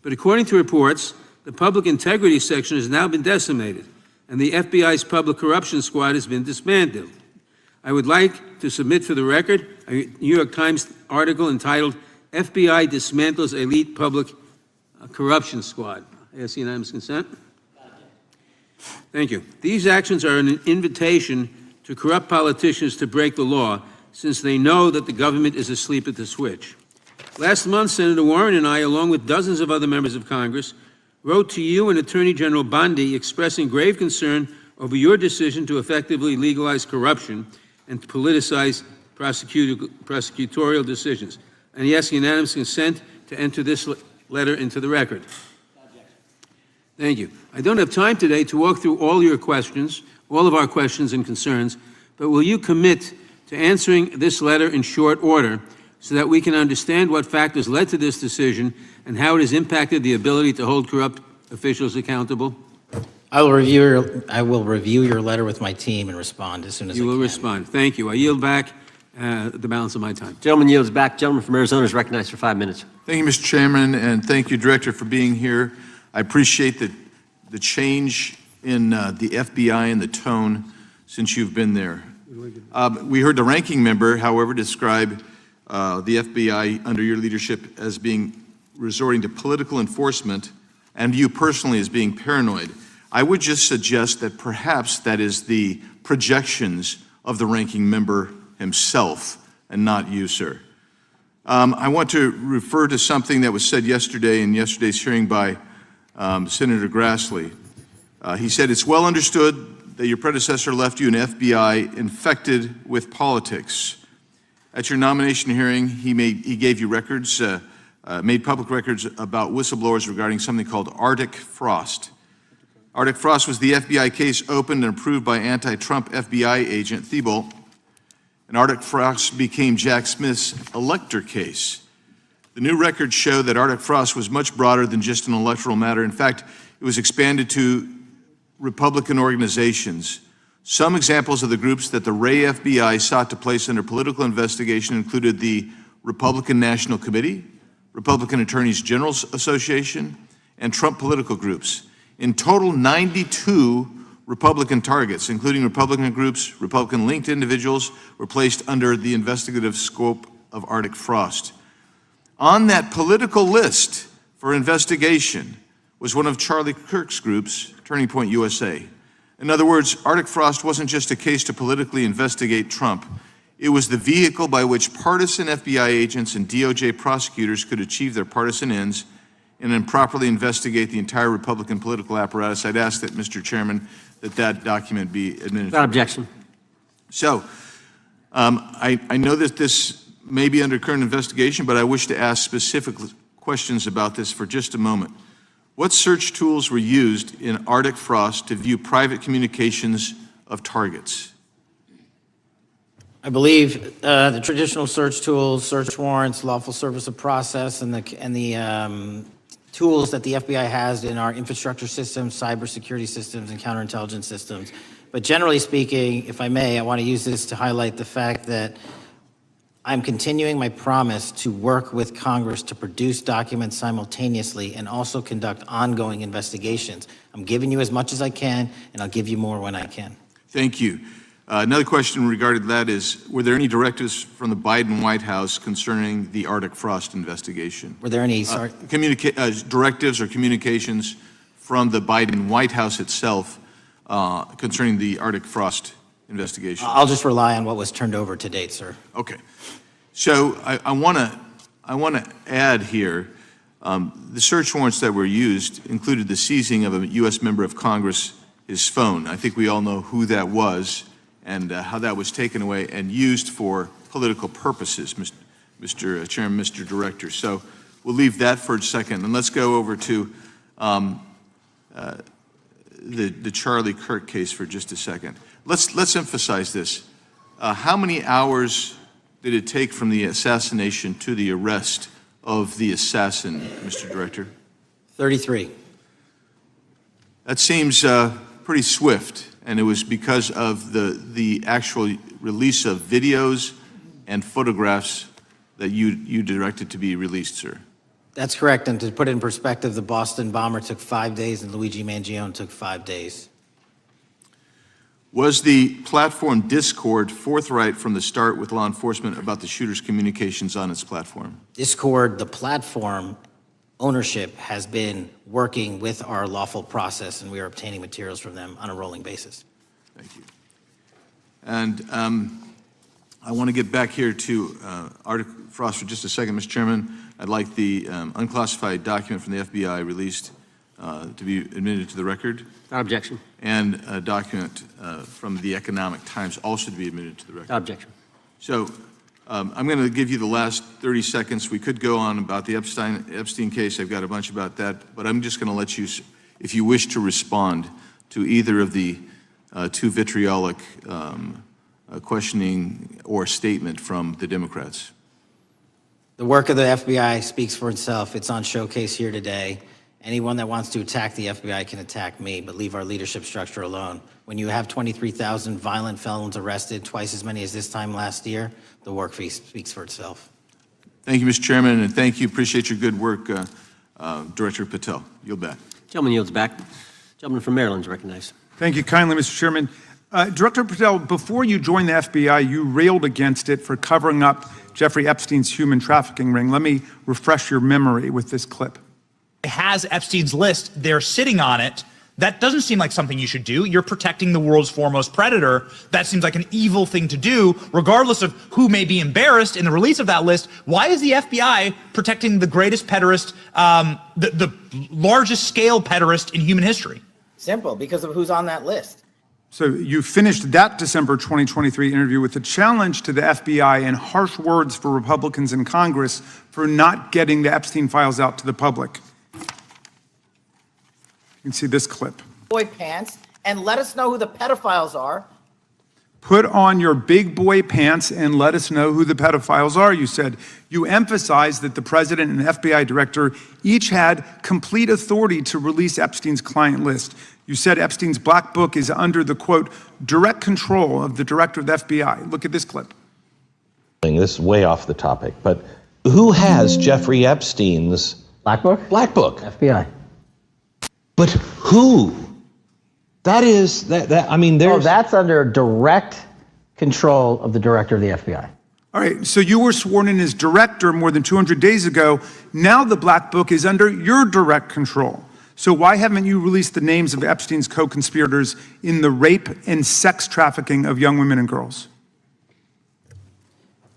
But according to reports, the Public Integrity Section has now been decimated, and the FBI's Public Corruption Squad has been disbanded. I would like to submit for the record a New York Times article entitled, "FBI Dismantles Elite Public Corruption Squad." I ask unanimous consent. Thank you. These actions are an invitation to corrupt politicians to break the law, since they know that the government is asleep at the switch. Last month, Senator Warren and I, along with dozens of other members of Congress, wrote to you and Attorney General Bondi expressing grave concern over your decision to effectively legalize corruption and to politicize prosecutorial decisions. And he asks unanimous consent to enter this letter into the record. Thank you. I don't have time today to walk through all your questions, all of our questions and concerns, but will you commit to answering this letter in short order so that we can understand what factors led to this decision and how it has impacted the ability to hold corrupt officials accountable? I will review your letter with my team and respond as soon as I You can. will respond. Thank you. I yield back the balance of my time. Gentleman yields back. Gentleman from Arizona is recognized for 5 minutes. Thank you, Mr. Chairman, and thank you, Director, for being here. I appreciate the change in the FBI and the tone since you've been there. We heard the ranking member, however, describe the FBI under your leadership as being resorting to political enforcement and you personally as being paranoid. I would just suggest that perhaps that is the projections of the ranking member himself and not you, sir. I want to refer to something that was said yesterday in yesterday's hearing by Senator Grassley. He said, it's well understood that your predecessor left you an FBI infected with politics. At your nomination hearing, he gave you records, made public records about whistleblowers regarding something called Arctic Frost. Arctic Frost was the FBI case opened and approved by anti-Trump FBI agent Thibault, and Arctic Frost became Jack Smith's elector case. The new records show that Arctic Frost was much broader than just an electoral matter. In fact, it was expanded to Republican organizations. Some examples of the groups that the Ray FBI sought to place under political investigation included the Republican National Committee, Republican Attorneys General Association, and Trump political groups. In total, 92 Republican targets, including Republican groups, Republican-linked individuals, were placed under the investigative scope of Arctic Frost. On that political list for investigation was one of Charlie Kirk's groups, Turning Point USA. In other words, Arctic Frost wasn't just a case to politically investigate Trump. It was the vehicle by which partisan FBI agents and DOJ prosecutors could achieve their partisan ends and improperly investigate the entire Republican political apparatus. I'd ask that, Mr. Chairman, that document be admitted. Without objection. So, I know that this may be under current investigation, but I wish to ask specific questions about this for just a moment. What search tools were used in Arctic Frost to view private communications of targets? I believe the traditional search tools, search warrants, lawful service of process, and the tools that the FBI has in our infrastructure systems, cybersecurity systems, and counterintelligence systems. But generally speaking, if I may, I want to use this to highlight the fact that I'm continuing my promise to work with Congress to produce documents simultaneously and also conduct ongoing investigations. I'm giving you as much as I can, and I'll give you more when I can. Thank you. Another question regarding that is, were there any directives from the Biden White House concerning the Arctic Frost investigation? Were there any directives or communications from the Biden White House itself concerning the Arctic Frost investigation? I'll just rely on what was turned over to date, sir. Okay. So I want to add here, the search warrants that were used included the seizing of a U.S. member of Congress, his phone. I think we all know who that was and how that was taken away and used for political purposes, Mr. Chairman, Mr. Director. So we'll leave that for a second, and let's go over to the Charlie Kirk case for just a second. Let's emphasize this. How many hours did it take from the assassination to the arrest of the assassin, Mr. Director? 33. That seems pretty swift, and it was because of the actual release of videos and photographs that you directed to be released, sir. That's correct, and to put it in perspective, the Boston bomber took 5 days and Luigi Mangione took 5 days. Was the platform Discord forthright from the start with law enforcement about the shooter's communications on its platform? Discord, the platform ownership, has been working with our lawful process, and we are obtaining materials from them on a rolling basis. Thank you. And I want to get back here to Arctic Frost for just a second, Mr. Chairman. I'd like the unclassified document from the FBI released to be admitted to the record. Without objection. And a document from the Economic Times also to be admitted to the record. Without objection. So I'm going to give you the last 30 seconds. We could go on about the Epstein case. I've got a bunch about that, but I'm just going to let you, if you wish to respond to either of the two vitriolic questioning or statement from the Democrats. The work of the FBI speaks for itself. It's on showcase here today, Anyone that wants to attack the FBI can attack me, but leave our leadership structure alone. When you have 23,000 violent felons arrested, twice as many as this time last year, the work speaks for itself. Thank you, Mr. Chairman, and thank you. Appreciate your good work, Director Patel. Yield back. Gentleman yields back. Gentleman from Maryland is recognized. Thank you kindly, Mr. Chairman. Director Patel, before you joined the FBI, you railed against it for covering up Jeffrey Epstein's human trafficking ring. Let me refresh your memory with this clip. It has Epstein's list. They're sitting on it. That doesn't seem like something you should do. You're protecting the world's foremost predator. That seems like an evil thing to do, regardless of who may be embarrassed in the release of that list. Why is the FBI protecting the greatest pederast, the largest scale pederast in human history? Simple, because of who's on that list. So you finished that December 2023 interview with a challenge to the FBI and harsh words for Republicans in Congress for not getting the Epstein files out to the public. You can see this clip. Boy pants, and let us know who the pedophiles are. Put on your big boy pants and let us know who the pedophiles are, you said. You emphasized that the president and FBI director each had complete authority to release Epstein's client list. You said Epstein's black book is under the, quote, direct control of the director of the FBI. Look at this clip. This is way off the topic, but who has Jeffrey Epstein's Black book? black book? FBI. But who? That is, I mean, there's... that's under direct control of the director of the FBI. All right, so you were sworn in as director more than 200 days ago. Now the black book is under your direct control. So why haven't you released the names of Epstein's co-conspirators in the rape and sex trafficking of young women and girls?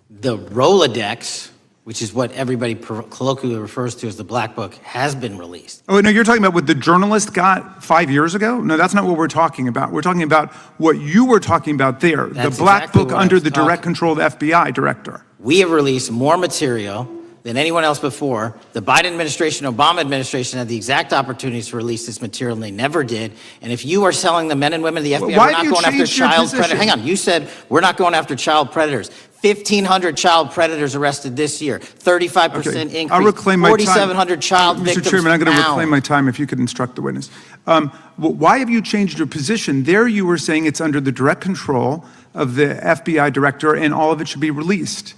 The Rolodex, which is what everybody colloquially refers to as the black book, has been released. Oh, no, you're talking about what the journalist got 5 years ago? No, that's not what we're talking about. We're talking about what you were talking about there, That's the black exactly book what I under was the direct talking. control of the FBI director. We have released more material than anyone else before. The Biden administration, Obama administration had the exact opportunities to release this material, and they never did. And if you are telling the men and women of the FBI, Why we're have not you going after changed your child predators. position? Hang on, you said we're not going after child predators. 1,500 child predators arrested this year, 35% Okay, increase, I'll reclaim my time. 4,700 child victims Mr. Chairman, I'm going to found. reclaim my time if you could instruct the witness. Why have you changed your position? There you were saying it's under the direct control of the FBI director and all of it should be released.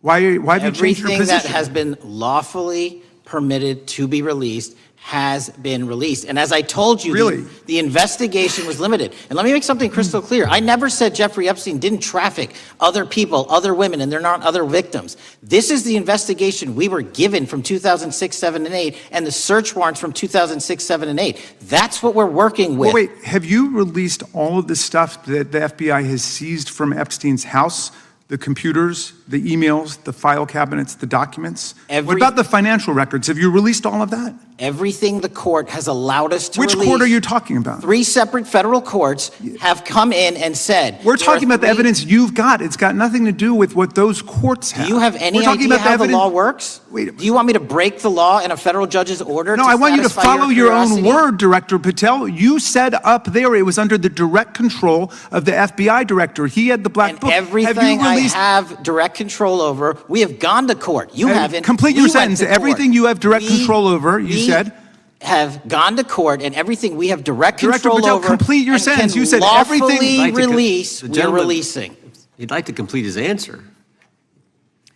Why have you changed your Everything position? that has been lawfully permitted to be released has been released. And as I told you, Really? the investigation was limited. And let me make something crystal clear. I never said Jeffrey Epstein didn't traffic other people, other women, and they're not other victims. This is the investigation we were given from 2006, 7, and 8, and the search warrants from 2006, 7, and 8. That's what we're working with. Well, wait, have you released all of the stuff that the FBI has seized from Epstein's house? The computers, the emails, the file cabinets, the documents? What about the financial records? Have you released all of that? Everything the court has allowed us to Which release. court are you talking about? 3 separate federal courts have come in and said. We're there are talking about the 3 evidence you've got. It's got nothing to do with what those courts have. Do you have any We're talking idea about the how the evidence- law works? Wait. Do you want me to break the law in a federal judge's order? No, I want you to satisfy follow your own curiosity? word, Director Patel. You said up there it was under the direct control of the FBI director. He had the black And book. everything I have direct control over, we have gone to court. You haven't. Complete We your went sentence. to court. Everything you have direct control over, you said. Have gone to court, and everything we have direct Director control Patel, over. complete your and sentence. can You said everything- lawfully Like to con- release. the We're gentleman- releasing. He'd like to complete his answer.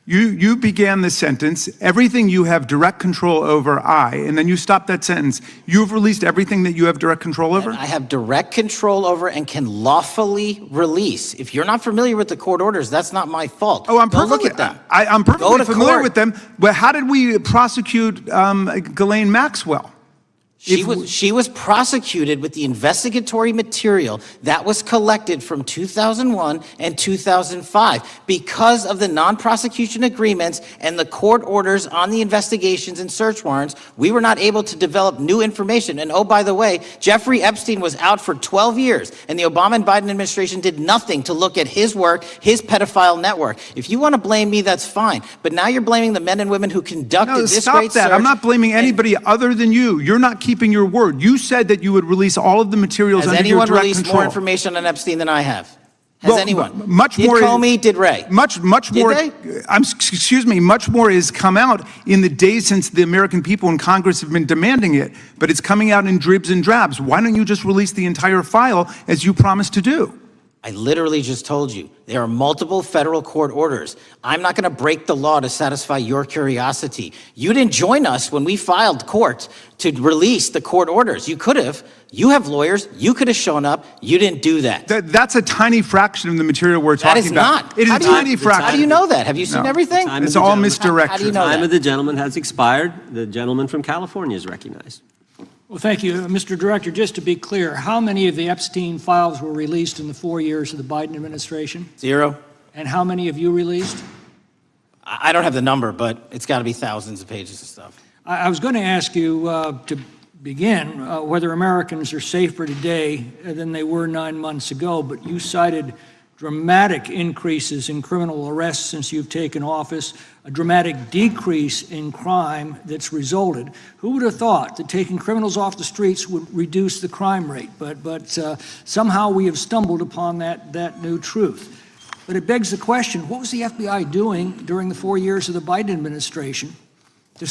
You began the sentence, everything you have direct control over, and then you stopped that sentence. You've released everything that you have direct control over? And I have direct control over and can lawfully release. If you're not familiar with the court orders, that's not my fault. Oh, I'm Go perfectly, look at them. I'm Go perfectly to familiar court. with them, but how did we prosecute Ghislaine Maxwell? She was prosecuted with the investigatory material that was collected from 2001 and 2005. Because of the non-prosecution agreements and the court orders on the investigations and search warrants, we were not able to develop new information. And oh, by the way, Jeffrey Epstein was out for 12 years, and the Obama and Biden administration did nothing to look at his work, his pedophile network. If you want to blame me, that's fine. But now you're blaming the men and women who conducted this Stop great that. search. I'm not blaming anybody other than you. You're not keeping your word. You said that you would release all of the materials Has under your anyone direct released control. more information on Epstein than I have? Has anyone? Much did more. Comey, did Wray? Much Did more. they? Excuse me. Much more has come out in the days since the American people in Congress have been demanding it, but it's coming out in dribs and drabs. Why don't you just release the entire file as you promised to do? I literally just told you, there are multiple federal court orders. I'm not going to break the law to satisfy your curiosity. You didn't join us when we filed court to release the court orders. You could have. You have lawyers. You could have shown up. You didn't do that. That's a tiny fraction of the material we're That talking is about. not. It is How a do you- tiny fraction. How do you know that? Have you seen No. everything? Time It's of the all gentleman. misdirection. How do you know Time that? of the gentleman has expired. The gentleman from California is recognized. Well, thank you. Mr. Director, just to be clear, how many of the Epstein files were released in the 4 years of the Biden administration? 0. And how many have you released? I don't have the number, but it's got to be thousands of pages of stuff. I was going to ask you to begin whether Americans are safer today than they were 9 months ago, but you cited dramatic increases in criminal arrests since you've taken office, a dramatic decrease in crime that's resulted. Who would have thought that taking criminals off the streets would reduce the crime rate? But somehow we have stumbled upon that new truth. But it begs the question, what was the FBI doing during the 4 years of the Biden administration to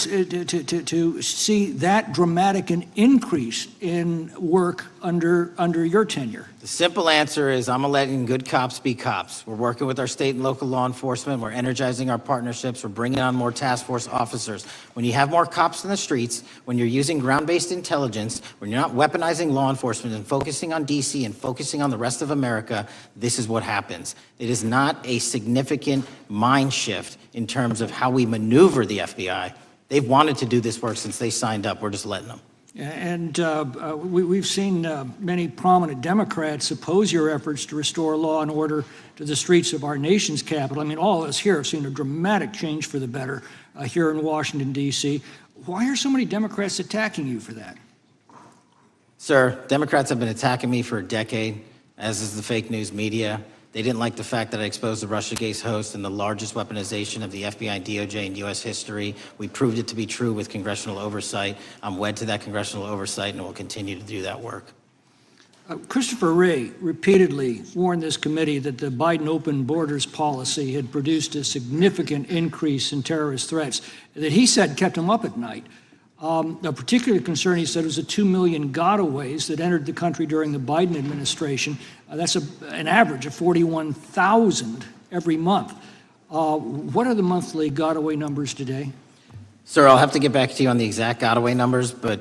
see that dramatic an increase in work under your tenure? The simple answer is I'm letting good cops be cops. We're working with our state and local law enforcement. We're energizing our partnerships. We're bringing on more task force officers. When you have more cops in the streets, when you're using ground-based intelligence, when you're not weaponizing law enforcement and focusing on DC and focusing on the rest of America, this is what happens. It is not a significant mind shift in terms of how we maneuver the FBI. They've wanted to do this work since they signed up. We're just letting them. And we've seen many prominent Democrats oppose your efforts to restore law and order to the streets of our nation's capital. I mean, all of us here have seen a dramatic change for the better here in Washington, D.C. Why are so many Democrats attacking you for that? Sir, Democrats have been attacking me for a decade, as is the fake news media. They didn't like the fact that I exposed the Russiagate host and the largest weaponization of the FBI and DOJ in U.S. history. We proved it to be true with congressional oversight. I'm wed to that congressional oversight and will continue to do that work. Christopher Wray repeatedly warned this committee that the Biden open borders policy had produced a significant increase in terrorist threats that he said kept him up at night. A particular concern, he said, was the 2 million gotaways that entered the country during the Biden administration. That's an average of 41,000 every month. What are the monthly gotaway numbers today? Sir, I'll have to get back to you on the exact gotaway numbers, but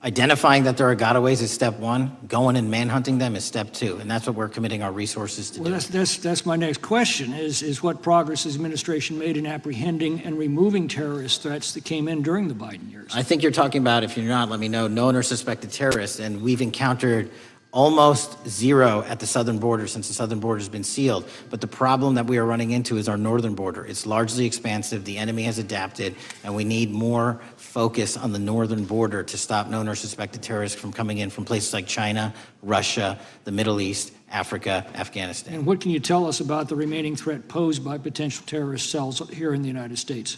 identifying that there are gotaways is step one. Going and manhunting them is step two, and that's what we're committing our resources to do. Well, that's my next question, is what progress has the administration made in apprehending and removing terrorist threats that came in during the Biden years? I think you're talking about, if you're not, let me know, known or suspected terrorists, and we've encountered almost zero at the southern border since the southern border has been sealed. But the problem that we are running into is our northern border. It's largely expansive. The enemy has adapted, and we need more focus on the northern border to stop known or suspected terrorists from coming in from places like China, Russia, the Middle East, Africa, Afghanistan. And what can you tell us about the remaining threat posed by potential terrorist cells here in the United States?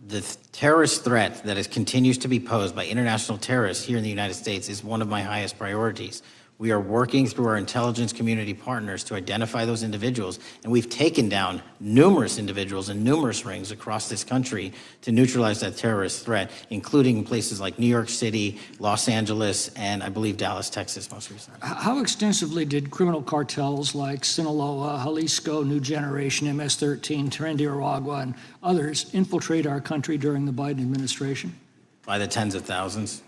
The terrorist threat that continues to be posed by international terrorists here in the United States is one of my highest priorities. We are working through our intelligence community partners to identify those individuals, and we've taken down numerous individuals in numerous rings across this country to neutralize that terrorist threat, including places like New York City, Los Angeles, and I believe Dallas, Texas most recently. How extensively did criminal cartels like Sinaloa, Jalisco, New Generation, MS-13, Trinidad and others infiltrate our country during the Biden administration? By the tens of thousands.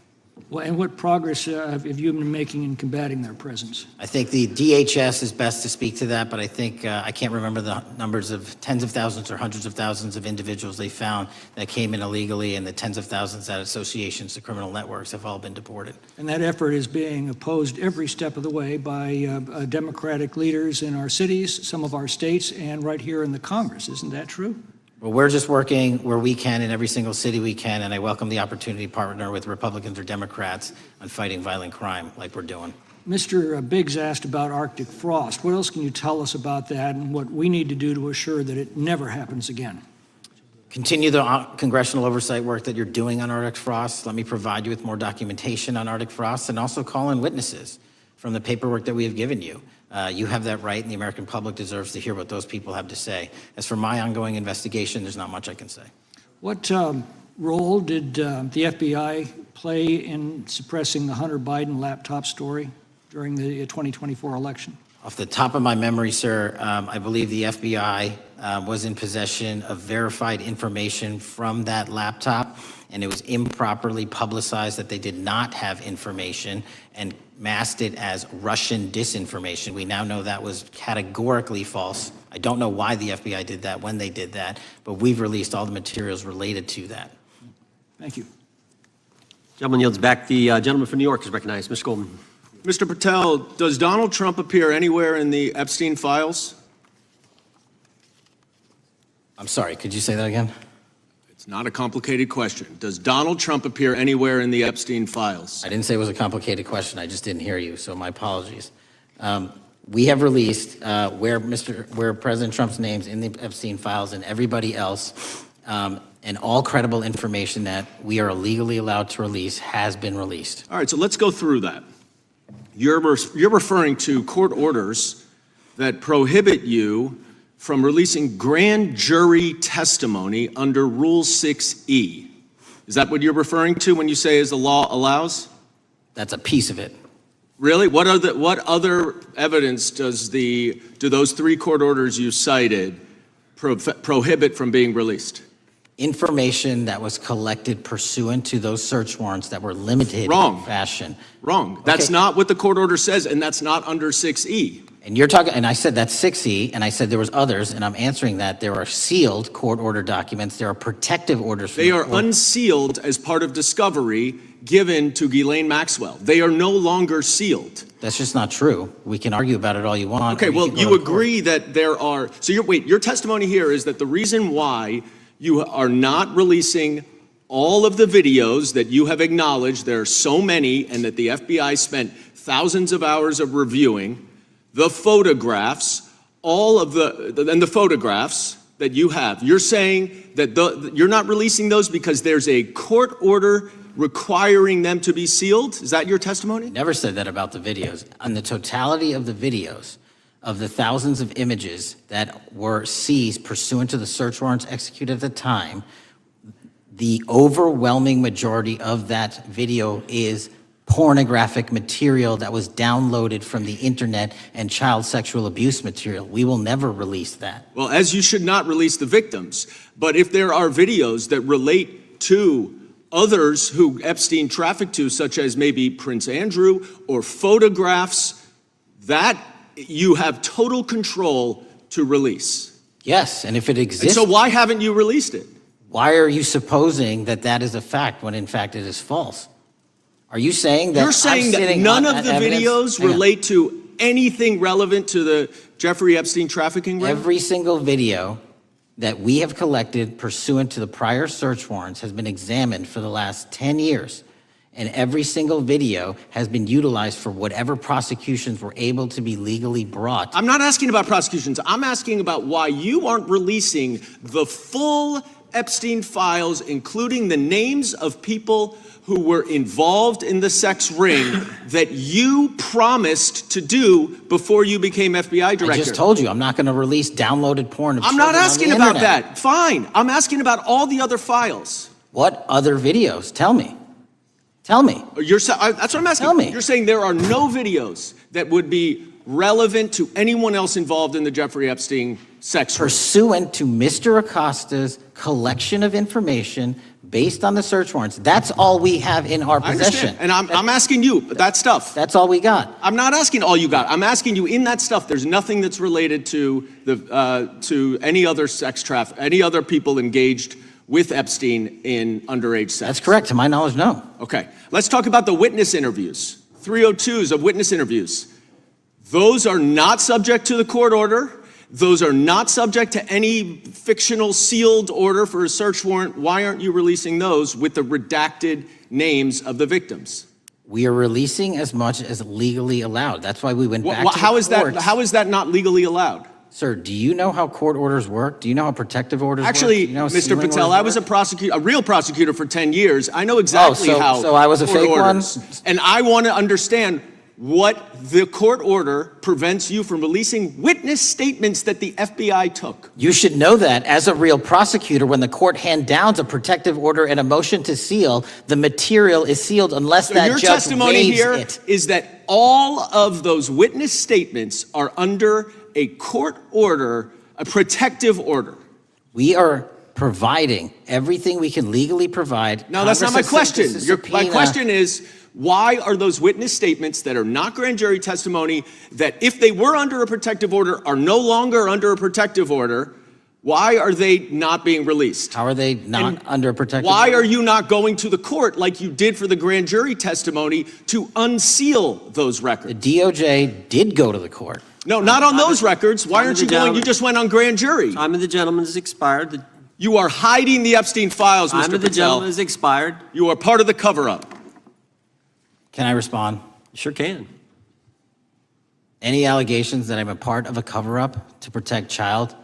Well, and what progress have you been making in combating their presence? I think the DHS is best to speak to that, but I think I can't remember the numbers of tens of thousands or hundreds of thousands of individuals they found that came in illegally, and the tens of thousands that associations to criminal networks have all been deported. And that effort is being opposed every step of the way by Democratic leaders in our cities, some of our states, and right here in the Congress. Isn't that true? Well, we're just working where we can in every single city we can, and I welcome the opportunity to partner with Republicans or Democrats on fighting violent crime like we're doing. Mr. Biggs asked about Arctic frost. What else can you tell us about that and what we need to do to assure that it never happens again? Continue the congressional oversight work that you're doing on Arctic frost. Let me provide you with more documentation on Arctic frost, and also call in witnesses from the paperwork that we have given you. You have that right, and the American public deserves to hear what those people have to say. As for my ongoing investigation, there's not much I can say. What role did the FBI play in suppressing the Hunter Biden laptop story during the 2024 election? Off the top of my memory, sir, I believe the FBI was in possession of verified information from that laptop, and it was improperly publicized that they did not have information and masked it as Russian disinformation. We now know that was categorically false. I don't know why the FBI did that, when they did that, but we've released all the materials related to that. Thank you. Gentleman yields back. The gentleman from New York is recognized. Mr. Goldman. Mr. Patel, does Donald Trump appear anywhere in the Epstein Files? I'm sorry, could you say that again? It's not a complicated question. Does Donald Trump appear anywhere in the Epstein Files? I didn't say it was a complicated question. I just didn't hear you, so my apologies. We have released where President Trump's name's in the Epstein Files and everybody else, and all credible information that we are legally allowed to release has been released. All right, so let's go through that. You're referring to court orders that prohibit you from releasing grand jury testimony under Rule 6E. Is that what you're referring to when you say as the law allows? That's a piece of it. Really? What other evidence do those three court orders you cited prohibit from being released? Information that was collected pursuant to those search warrants that were limited Wrong. in fashion. Wrong. That's not what the court order says, and that's not under 6E. And you're talking, and I said that's 6E, and I said there was others, and I'm answering that. There are sealed court order documents. There are protective orders. They are unsealed as part of discovery given to Ghislaine Maxwell. They are no longer sealed. That's just not true. We can argue about it all you want. Okay, well, you agree that there are, so your testimony here is that the reason why you are not releasing all of the videos that you have acknowledged, there are so many, and that the FBI spent thousands of hours of reviewing, the photographs, and the photographs that you have. You're saying that you're not releasing those because there's a court order requiring them to be sealed? Is that your testimony? Never said that about the videos. On the totality of the videos, of the thousands of images that were seized pursuant to the search warrants executed at the time, the overwhelming majority of that video is pornographic material that was downloaded from the internet and child sexual abuse material. We will never release that. Well, as you should not release the victims, but if there are videos that relate to others who Epstein trafficked to, such as maybe Prince Andrew, or photographs, that you have total control to release. Yes, and if it exists. And so why haven't you released it? Why are you supposing that that is a fact when in fact it is false? Are you saying that You're saying that none of the videos relate to anything relevant to the Jeffrey Epstein trafficking ring? Every single video that we have collected pursuant to the prior search warrants has been examined for the last 10 years. And every single video has been utilized for whatever prosecutions were able to be legally brought. I'm not asking about prosecutions. I'm asking about why you aren't releasing the full Epstein files, including the names of people who were involved in the sex ring that you promised to do before you became FBI director. I just told you, I'm not going to release downloaded porn of I'm children not asking on the about internet. that. Fine. I'm asking about all the other files. What other videos? Tell me. Tell me. That's what I'm asking. Tell me. You're saying there are no videos that would be relevant to anyone else involved in the Jeffrey Epstein sex ring. Pursuant to Mr. Acosta's collection of information based on the search warrants. That's all we have in our possession. And I'm asking you, that stuff. That's all we got. I'm not asking all you got. I'm asking you in that stuff, there's nothing that's related to to any other sex traffic, any other people engaged with Epstein in underage sex. That's correct. To my knowledge, no. Okay. Let's talk about the witness interviews. 302s of witness interviews. Those are not subject to the court order. Those are not subject to any fictional sealed order for a search warrant. Why aren't you releasing those with the redacted names of the victims? We are releasing as much as legally allowed. That's why we went back to the courts. How is that not legally allowed? Sir, do you know how court orders work? Do you know how protective orders Actually, work? Do you know how Mr. sealing Patel, orders I was work? a real prosecutor for 10 years. I know exactly how. So I was a court fake one? orders. And I want to understand what the court order prevents you from releasing witness statements that the FBI took. You should know that as a real prosecutor, when the court hand downs a protective order and a motion to seal, the material is sealed unless that Your judge testimony waives here it. is that all of those witness statements are under a court order, a protective order. We are providing everything we can legally provide. No, that's not my Congress has question. sent us a My subpoena. question is, why are those witness statements that are not grand jury testimony, that if they were under a protective order are no longer under a protective order, why are they not being released? How are they not under a protective Why order? are you not going to the court like you did for the grand jury testimony to unseal those records? The DOJ did go to the court. No, not on those records. Why Time aren't of you the going? You gentleman. just went on grand jury. Time of the gentleman has expired. You are hiding the Epstein Files, Time Mr. of the Patel. gentleman has expired. You are part of the cover-up. Can I respond? You sure can. Any allegations that I'm a part of a cover-up to protect child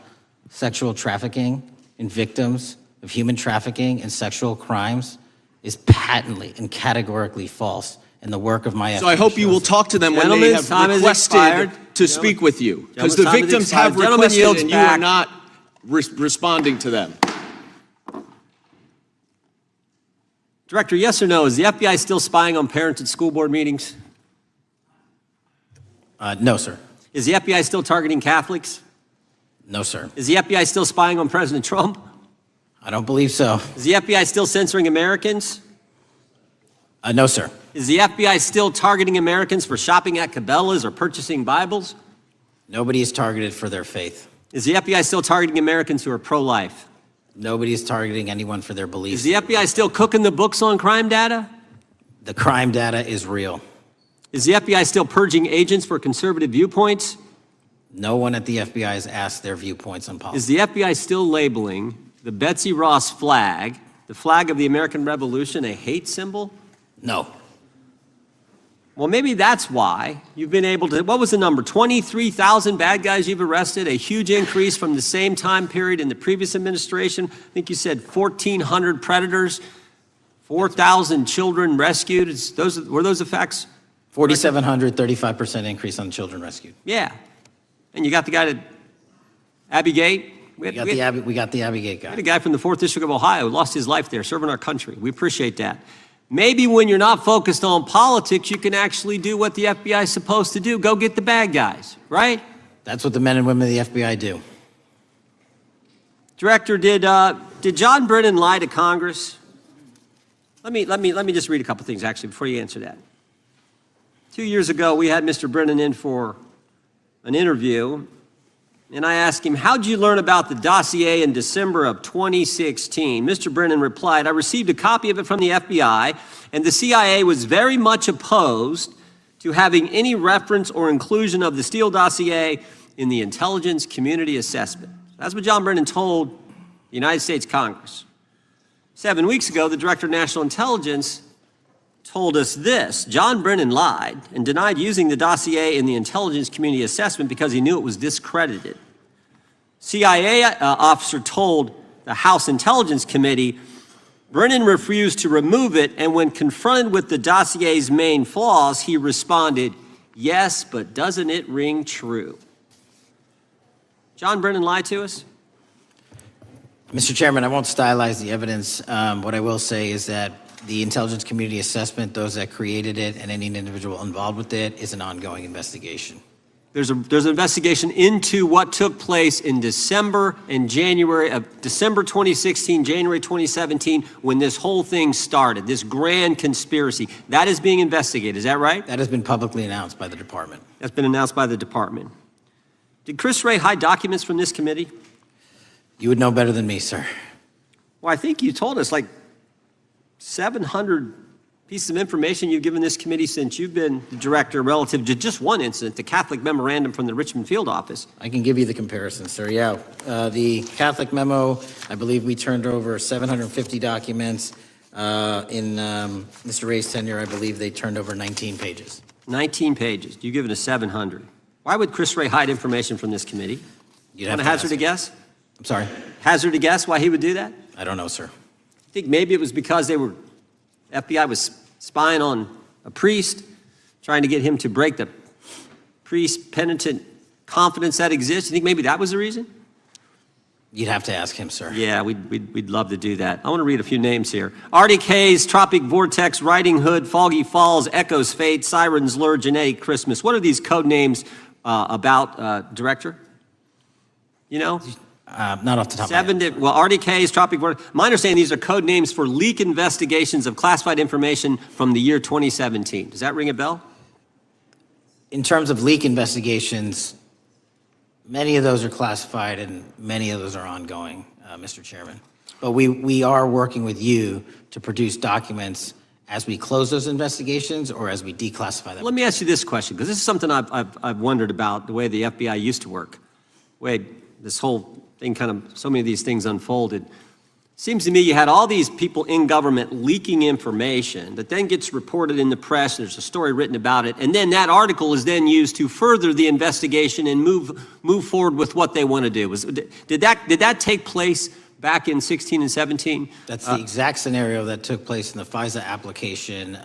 sexual trafficking and victims of human trafficking and sexual crimes is patently and categorically false in the work of my So I hope you will talk to them when they Gentlemen's time have has requested expired. to speak with you. Because the Gentlemen's time has victims have expired. Gentleman requested yields and you are back. not responding to them. Director, yes or no, is the FBI still spying on parents at school board meetings? No, sir. Is the FBI still targeting Catholics? No, sir. Is the FBI still spying on President Trump? I don't believe so. Is the FBI still censoring Americans? No, sir. Is the FBI still targeting Americans for shopping at Cabela's or purchasing Bibles? Nobody is targeted for their faith. Is the FBI still targeting Americans who are pro-life? Nobody is targeting anyone for their beliefs. Is the FBI still cooking the books on crime data? The crime data is real. Is the FBI still purging agents for conservative viewpoints? No one at the FBI has asked their viewpoints on politics. Is the FBI still labeling the Betsy Ross flag, the flag of the American Revolution, a hate symbol? No. Well, maybe that's why you've been able to, what was the number? 23,000 bad guys you've arrested, a huge increase from the same time period in the previous administration. I think you said 1,400 predators, 4,000 children rescued. Were those the facts? 4,700, 35% increase on children rescued. Yeah. And you got the guy that, Abbey Gate? We got the Abbey Gate We guy. had a guy from the 4th District of Ohio who lost his life there serving our country. We appreciate that. Maybe when you're not focused on politics, you can actually do what the FBI is supposed to do. Go get the bad guys, right? That's what the men and women of the FBI do. Director, did John Brennan lie to Congress? Let me just read a couple things, actually, before you answer that. 2 years ago, we had Mr. Brennan in for an interview, and I asked him, how'd you learn about the dossier in December of 2016? Mr. Brennan replied, I received a copy of it from the FBI, and the CIA was very much opposed to having any reference or inclusion of the Steele dossier in the intelligence community assessment. That's what John Brennan told the United States Congress. 7 weeks ago, the Director of National Intelligence told us this: John Brennan lied and denied using the dossier in the intelligence community assessment because he knew it was discredited. CIA officer told the House Intelligence Committee Brennan refused to remove it, and when confronted with the dossier's main flaws, he responded, yes, but doesn't it ring true? John Brennan lied to us? Mr. Chairman, I won't stylize the evidence. What I will say is that the intelligence community assessment, those that created it and any individual involved with it, is an ongoing investigation. There's an investigation into what took place in December and January of December 2016, January 2017, when this whole thing started, this grand conspiracy. That is being investigated, is that right? That has been publicly announced by the department. That's been announced by the department. Did Chris Wray hide documents from this committee? You would know better than me, sir. Well, I think you told us like 700 pieces of information you've given this committee since you've been the director relative to just one incident, the Catholic memorandum from the Richmond field office. I can give you the comparison, sir. Yeah, the Catholic memo, I believe we turned over 750 documents. In Mr. Ray's tenure, I believe they turned over 19 pages. 19 pages. You've given us 700. Why would Chris Wray hide information from this committee? You'd Want have to to hazard ask. a guess? I'm sorry? Hazard a guess why he would do that? I don't know, sir. I think maybe it was because FBI was spying on a priest. trying to get him to break the priest-penitent confidence that exists? You think maybe that was the reason? You'd have to ask him, sir. Yeah, we'd love to do that. I want to read a few names here. Arctic Haze, Tropic Vortex, Riding Hood, Foggy Falls, Echoes Fate, Sirens Lure, Genetic Christmas. What are these code names about, Director? You know? Not off the top of my head. Well, Arctic Haze, Tropic Vortex. My understanding, these are code names for leak investigations of classified information from the year 2017. Does that ring a bell? In terms of leak investigations, many of those are classified and many of those are ongoing, Mr. Chairman. But we are working with you to produce documents as we close those investigations or as we declassify them. Let me ask you this question, because this is something I've wondered about, the way the FBI used to work. The way this whole thing so many of these things unfolded. Seems to me you had all these people in government leaking information that then gets reported in the press, and there's a story written about it, and then that article is then used to further the investigation and move forward with what they want to do. Did that take place back in 16 and 17? That's the exact scenario that took place in the FISA application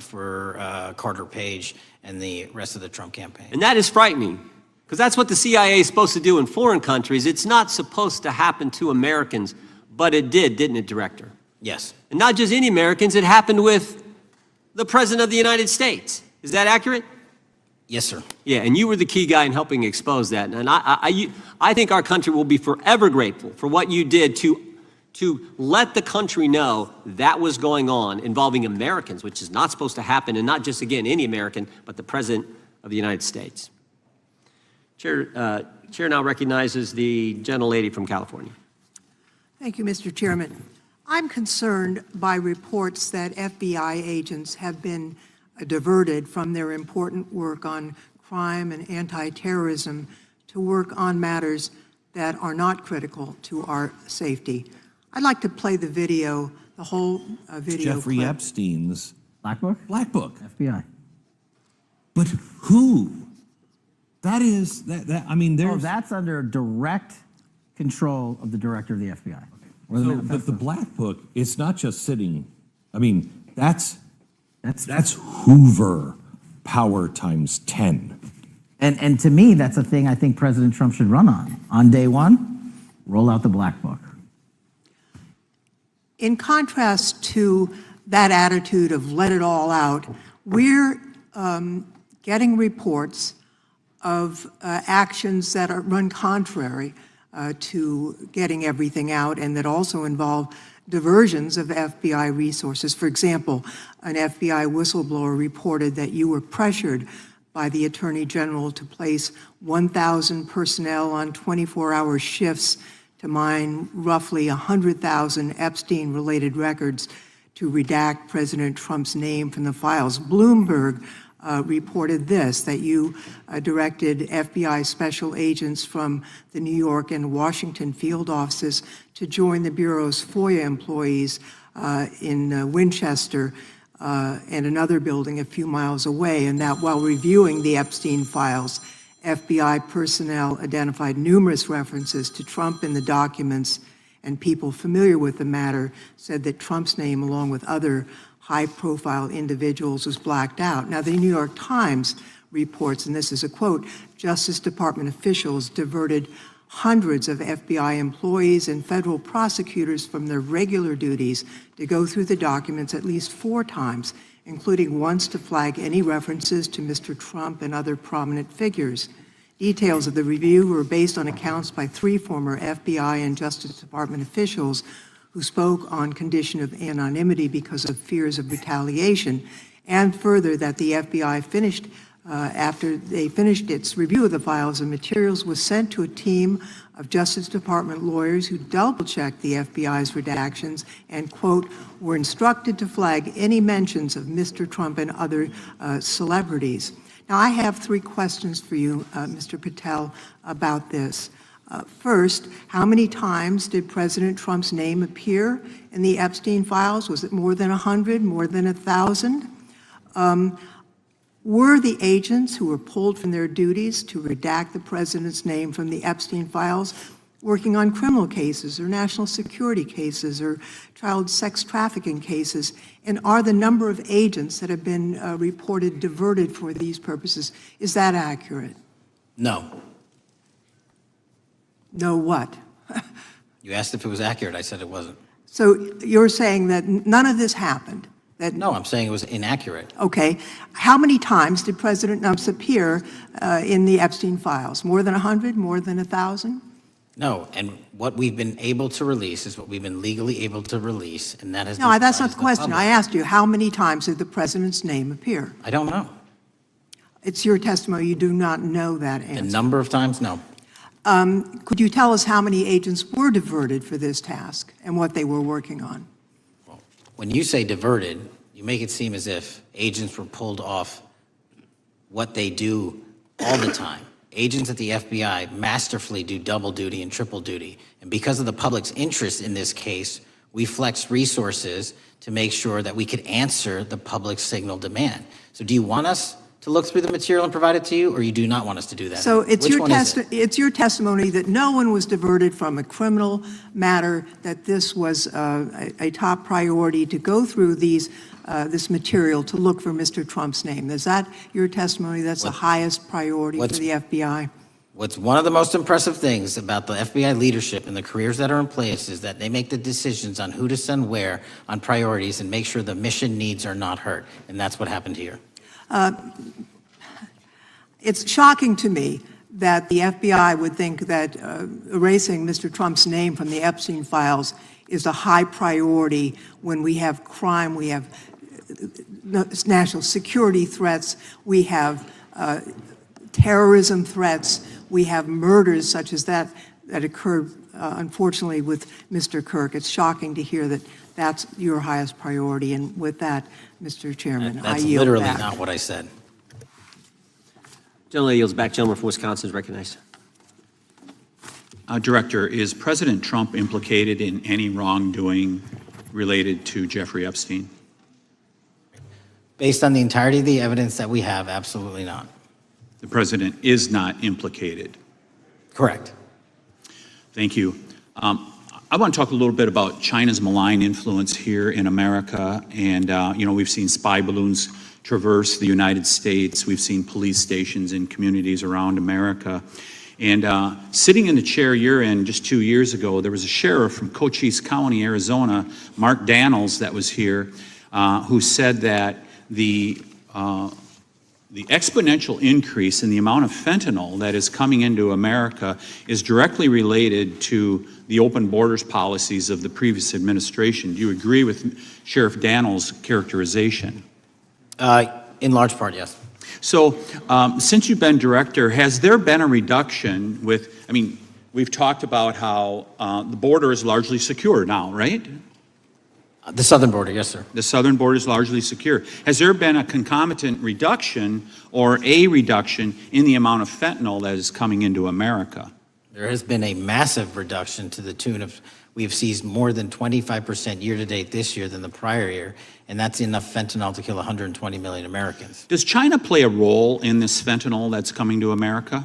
for Carter Page and the rest of the Trump campaign. And that is frightening, because that's what the CIA is supposed to do in foreign countries. It's not supposed to happen to Americans. But it did, didn't it, Director? Yes. And not just any Americans, it happened with the President of the United States. Is that accurate? Yes, sir. Yeah, and you were the key guy in helping expose that. And I think our country will be forever grateful for what you did to let the country know that was going on involving Americans, which is not supposed to happen, and not just, again, any American, but the President of the United States. Chair now recognizes the gentlelady from California. Thank you, Mr. Chairman. I'm concerned by reports that FBI agents have been diverted from their important work on crime and anti-terrorism to work on matters that are not critical to our safety. I'd like to play the video, the whole video. Jeffrey clip. Epstein's Black Book? Black Book. FBI. But who? That is, I mean, there's... Oh, that's under direct control of the director of the FBI. But the Black Book, it's not just sitting, I mean, that's Hoover power times 10. And to me, that's a thing I think President Trump should run on. On day one, roll out the Black Book. In contrast to that attitude of let it all out, we're getting reports of actions that run contrary to getting everything out and that also involve diversions of FBI resources. For example, an FBI whistleblower reported that you were pressured by the Attorney General to place 1,000 personnel on 24-hour shifts to mine roughly 100,000 Epstein-related records to redact President Trump's name from the files. Bloomberg reported this, that you directed FBI special agents from the New York and Washington field offices to join the Bureau's FOIA employees in Winchester and another building a few miles away, and that while reviewing the Epstein files, FBI personnel identified numerous references to Trump in the documents, and people familiar with the matter said that Trump's name, along with other high-profile individuals, was blacked out. Now, the New York Times reports, and this is a quote, Justice Department officials diverted hundreds of FBI employees and federal prosecutors from their regular duties to go through the documents at least 4 times, including once to flag any references to Mr. Trump and other prominent figures. Details of the review were based on accounts by 3 former FBI and Justice Department officials who spoke on condition of anonymity because of fears of retaliation, and further that the FBI finished, after they finished its review of the files and materials, was sent to a team of Justice Department lawyers who double-checked the FBI's redactions and, quote, were instructed to flag any mentions of Mr. Trump and other celebrities. Now, I have 3 questions for you, Mr. Patel, about this. First, how many times did President Trump's name appear in the Epstein files? Was it more than 100, more than 1,000? Were the agents who were pulled from their duties to redact the president's name from the Epstein files, working on criminal cases or national security cases or child sex trafficking cases? And are the number of agents that have been reported diverted for these purposes, is that accurate? No. No what? You asked if it was accurate. I said it wasn't. So you're saying that none of this happened? No, I'm saying it was inaccurate. Okay. How many times did President Nupps appear in the Epstein Files? More than 100? More than 1,000? No, and what we've been able to release is what we've been legally able to release, and that has No, been that's not the provided to question. public. I asked you, how many times did the president's name appear? I don't know. It's your testimony. You do not know that answer. The number of times, no. Could you tell us how many agents were diverted for this task and what they were working on? When you say diverted, you make it seem as if agents were pulled off what they do all the time. Agents at the FBI masterfully do double duty and triple duty. And because of the public's interest in this case, we flexed resources to make sure that we could answer the public signal demand. So do you want us to look through the material and provide it to you, or you do not want us to do that? So it's Which one is it? it's your testimony that no one was diverted from a criminal matter, that this was a top priority to go through this material to look for Mr. Trump's name. Is that your testimony? That's the highest priority for the FBI? What's one of the most impressive things about the FBI leadership and the careers that are in place is that they make the decisions on who to send where on priorities and make sure the mission needs are not hurt. And that's what happened here. It's shocking to me that the FBI would think that erasing Mr. Trump's name from the Epstein Files is a high priority when we have crime, we have national security threats, we have terrorism threats, we have murders such as that occurred, unfortunately, with Mr. Kirk. It's shocking to hear that that's your highest priority. And with that, Mr. Chairman, I yield literally back. not what I said. Gentleman yields back. Gentleman from Wisconsin is recognized. Director, is President Trump implicated in any wrongdoing related to Jeffrey Epstein? Based on the entirety of the evidence that we have, absolutely not. The president is not implicated? Correct. Thank you. I want to talk a little bit about China's malign influence here in America. And, we've seen spy balloons traverse the United States. We've seen police stations in communities around America. And sitting in the chair you're in just 2 years ago, there was a sheriff from Cochise County, Arizona, Mark Daniels, that was here, who said that the exponential increase in the amount of fentanyl that is coming into America is directly related to the open borders policies of the previous administration. Do you agree with Sheriff Daniels' characterization? In large part, yes. So since you've been director, has there been a reduction we've talked about how the border is largely secure now, right? The southern border, yes, sir. The southern border is largely secure. Has there been a concomitant reduction or a reduction in the amount of fentanyl that is coming into America? There has been a massive reduction to the tune of, we've seized more than 25% year-to-date this year than the prior year, and that's enough fentanyl to kill 120 million Americans. Does China play a role in this fentanyl that's coming to America?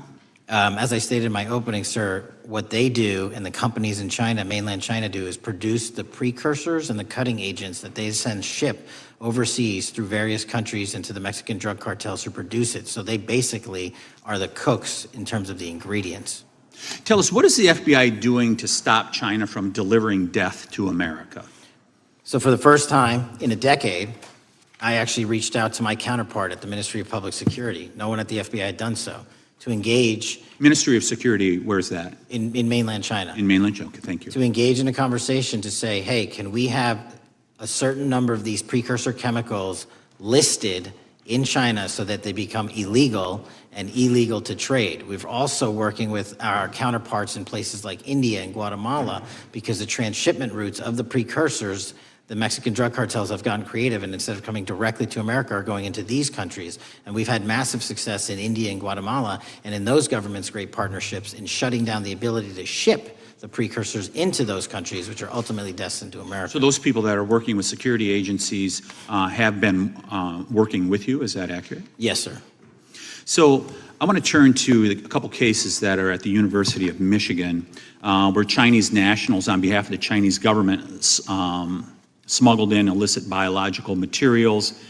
As I stated in my opening, sir, what they do and the companies in China, mainland China, do is produce the precursors and the cutting agents that they ship overseas through various countries into the Mexican drug cartels who produce it. So they basically are the cooks in terms of the ingredients. Tell us, what is the FBI doing to stop China from delivering death to America? So for the first time in a decade, I actually reached out to my counterpart at the Ministry of Public Security. No one at the FBI had done so. To engage. Ministry of Security, where's that? In mainland China. In mainland China, okay, thank you. To engage in a conversation to say, hey, can we have a certain number of these precursor chemicals listed in China so that they become illegal and illegal to trade. We're also working with our counterparts in places like India and Guatemala because the transshipment routes of the precursors, the Mexican drug cartels have gotten creative, and instead of coming directly to America are going into these countries. And we've had massive success in India and Guatemala, and in those governments, great partnerships in shutting down the ability to ship the precursors into those countries, which are ultimately destined to America. So those people that are working with security agencies have been working with you, is that accurate? Yes, sir. So I want to turn to a couple cases that are at the University of Michigan, where Chinese nationals, on behalf of the Chinese government, smuggled in illicit biological materials,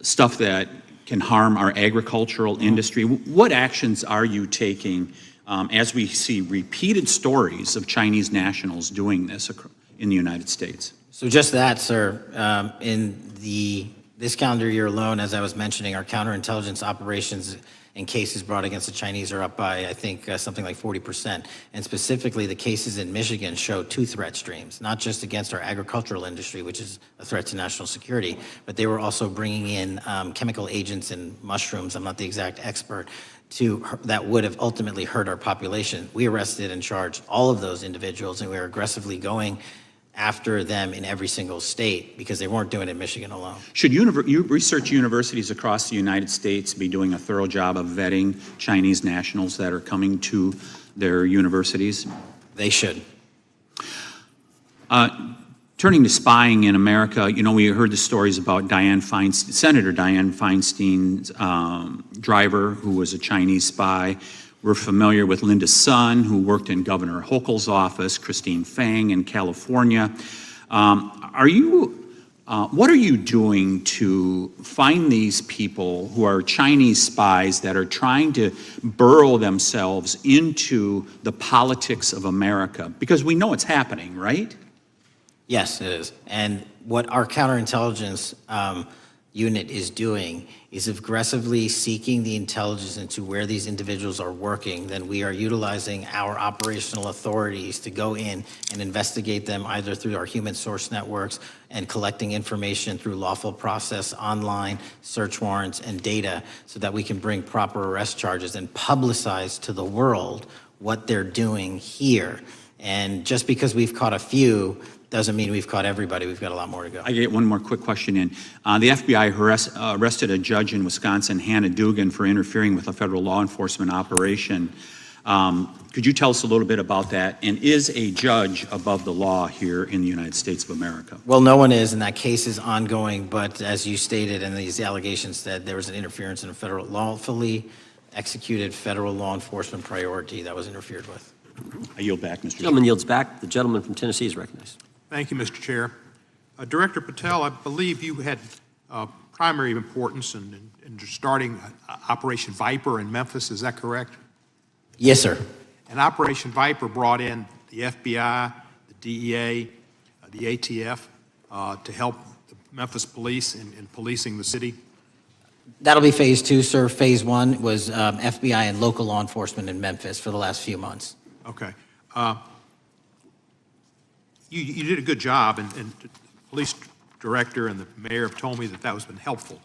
stuff that can harm our agricultural industry. What actions are you taking as we see repeated stories of Chinese nationals doing this in the United States? So just that, sir. This calendar year alone, as I was mentioning, our counterintelligence operations and cases brought against the Chinese are up by, I think, something like 40%. And specifically, the cases in Michigan show two threat streams, not just against our agricultural industry, which is a threat to national security, but they were also bringing in chemical agents and mushrooms, I'm not the exact expert, that would have ultimately hurt our population. We arrested and charged all of those individuals, and we are aggressively going after them in every single state because they weren't doing it in Michigan alone. Should research universities across the United States be doing a thorough job of vetting Chinese nationals that are coming to their universities? They should. Turning to spying in America, you know, we heard the stories about Senator Dianne Feinstein's driver, who was a Chinese spy. We're familiar with Linda Sun, who worked in Governor Hochul's office, Christine Fang in California. What are you doing to find these people who are Chinese spies that are trying to burrow themselves into the politics of America? Because we know it's happening, right? Yes, it is. And what our counterintelligence unit is doing is aggressively seeking the intelligence into where these individuals are working. Then we are utilizing our operational authorities to go in and investigate them either through our human source networks and collecting information through lawful process, online search warrants and data so that we can bring proper arrest charges and publicize to the world what they're doing here. And just because we've caught a few doesn't mean we've caught everybody. We've got a lot more to go. I get one more quick question in. The FBI arrested a judge in Wisconsin, Hannah Dugan, for interfering with a federal law enforcement operation. Could you tell us a little bit about that? And is a judge above the law here in the United States of America? Well, no one is, and that case is ongoing. But as you stated, and these allegations said there was an interference in a federal lawfully executed federal law enforcement priority that was interfered with. I yield back, Mr. Gentleman yields back. The gentleman from Tennessee is recognized. Thank you, Mr. Chair. Director Patel, I believe you had primary importance in starting Operation Viper in Memphis. Is that correct? Yes, sir. And Operation Viper brought in the FBI, the DEA, the ATF to help the Memphis police in policing the city. That'll be phase two, sir. Phase one was FBI and local law enforcement in Memphis for the last few months. Okay. You did a good job, and the police director and the mayor have told me that has been helpful,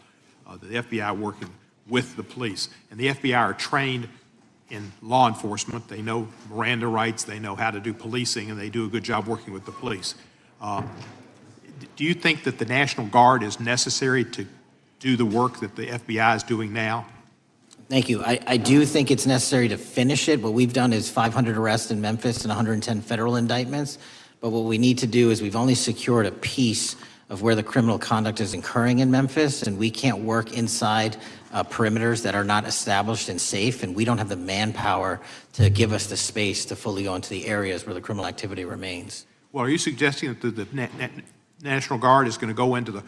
the FBI working with the police. And the FBI are trained in law enforcement. They know Miranda rights, they know how to do policing, and they do a good job working with the police. Do you think that the National Guard is necessary to do the work that the FBI is doing now? Thank you. I do think it's necessary to finish it. What we've done is 500 arrests in Memphis and 110 federal indictments. But what we need to do is we've only secured a piece of where the criminal conduct is occurring in Memphis, and we can't work inside perimeters that are not established and safe, and we don't have the manpower to give us the space to fully go into the areas where the criminal activity remains. Well, are you suggesting that the National Guard is going to go into the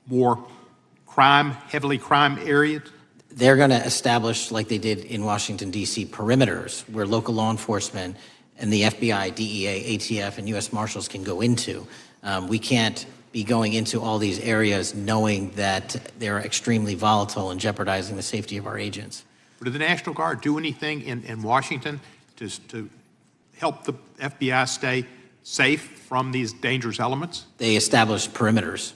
more heavily crime areas? They're going to establish, like they did in Washington, D.C., perimeters where local law enforcement and the FBI, DEA, ATF, and U.S. Marshals can go into. We can't be going into all these areas knowing that they're extremely volatile and jeopardizing the safety of our agents. Did the National Guard do anything in Washington to help the FBI stay safe from these dangerous elements? They established perimeters.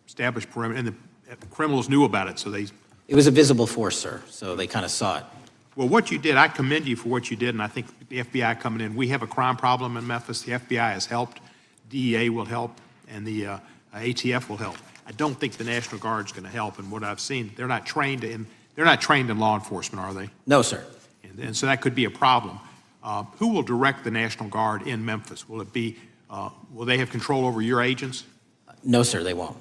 Established perimeter, and the criminals knew about it, so they... It was a visible force, sir, so they kind of saw it. Well, what you did, I commend you for what you did, and I think the FBI coming in, we have a crime problem in Memphis. The FBI has helped, DEA will help, and the ATF will help. I don't think the National Guard is going to help, and what I've seen, they're not trained in law enforcement, are they? No, sir. And so that could be a problem. Who will direct the National Guard in Memphis? Will it be? Will they have control over your agents? No, sir, they won't.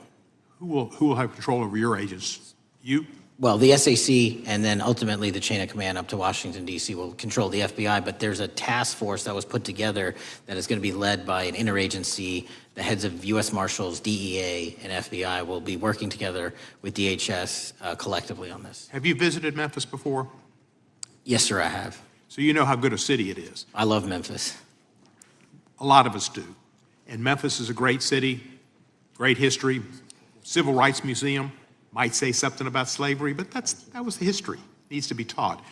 Who will have control over your agents? You? Well, the SAC and then ultimately the chain of command up to Washington, D.C. will control the FBI, but there's a task force that was put together that is going to be led by an interagency. The heads of U.S. Marshals, DEA, and FBI will be working together with DHS collectively on this. Have you visited Memphis before? Yes, sir, I have. So you know how good a city it is. I love Memphis. A lot of us do. And Memphis is a great city, great history, civil rights museum. Might say something about slavery, but that was the history. Needs to be taught.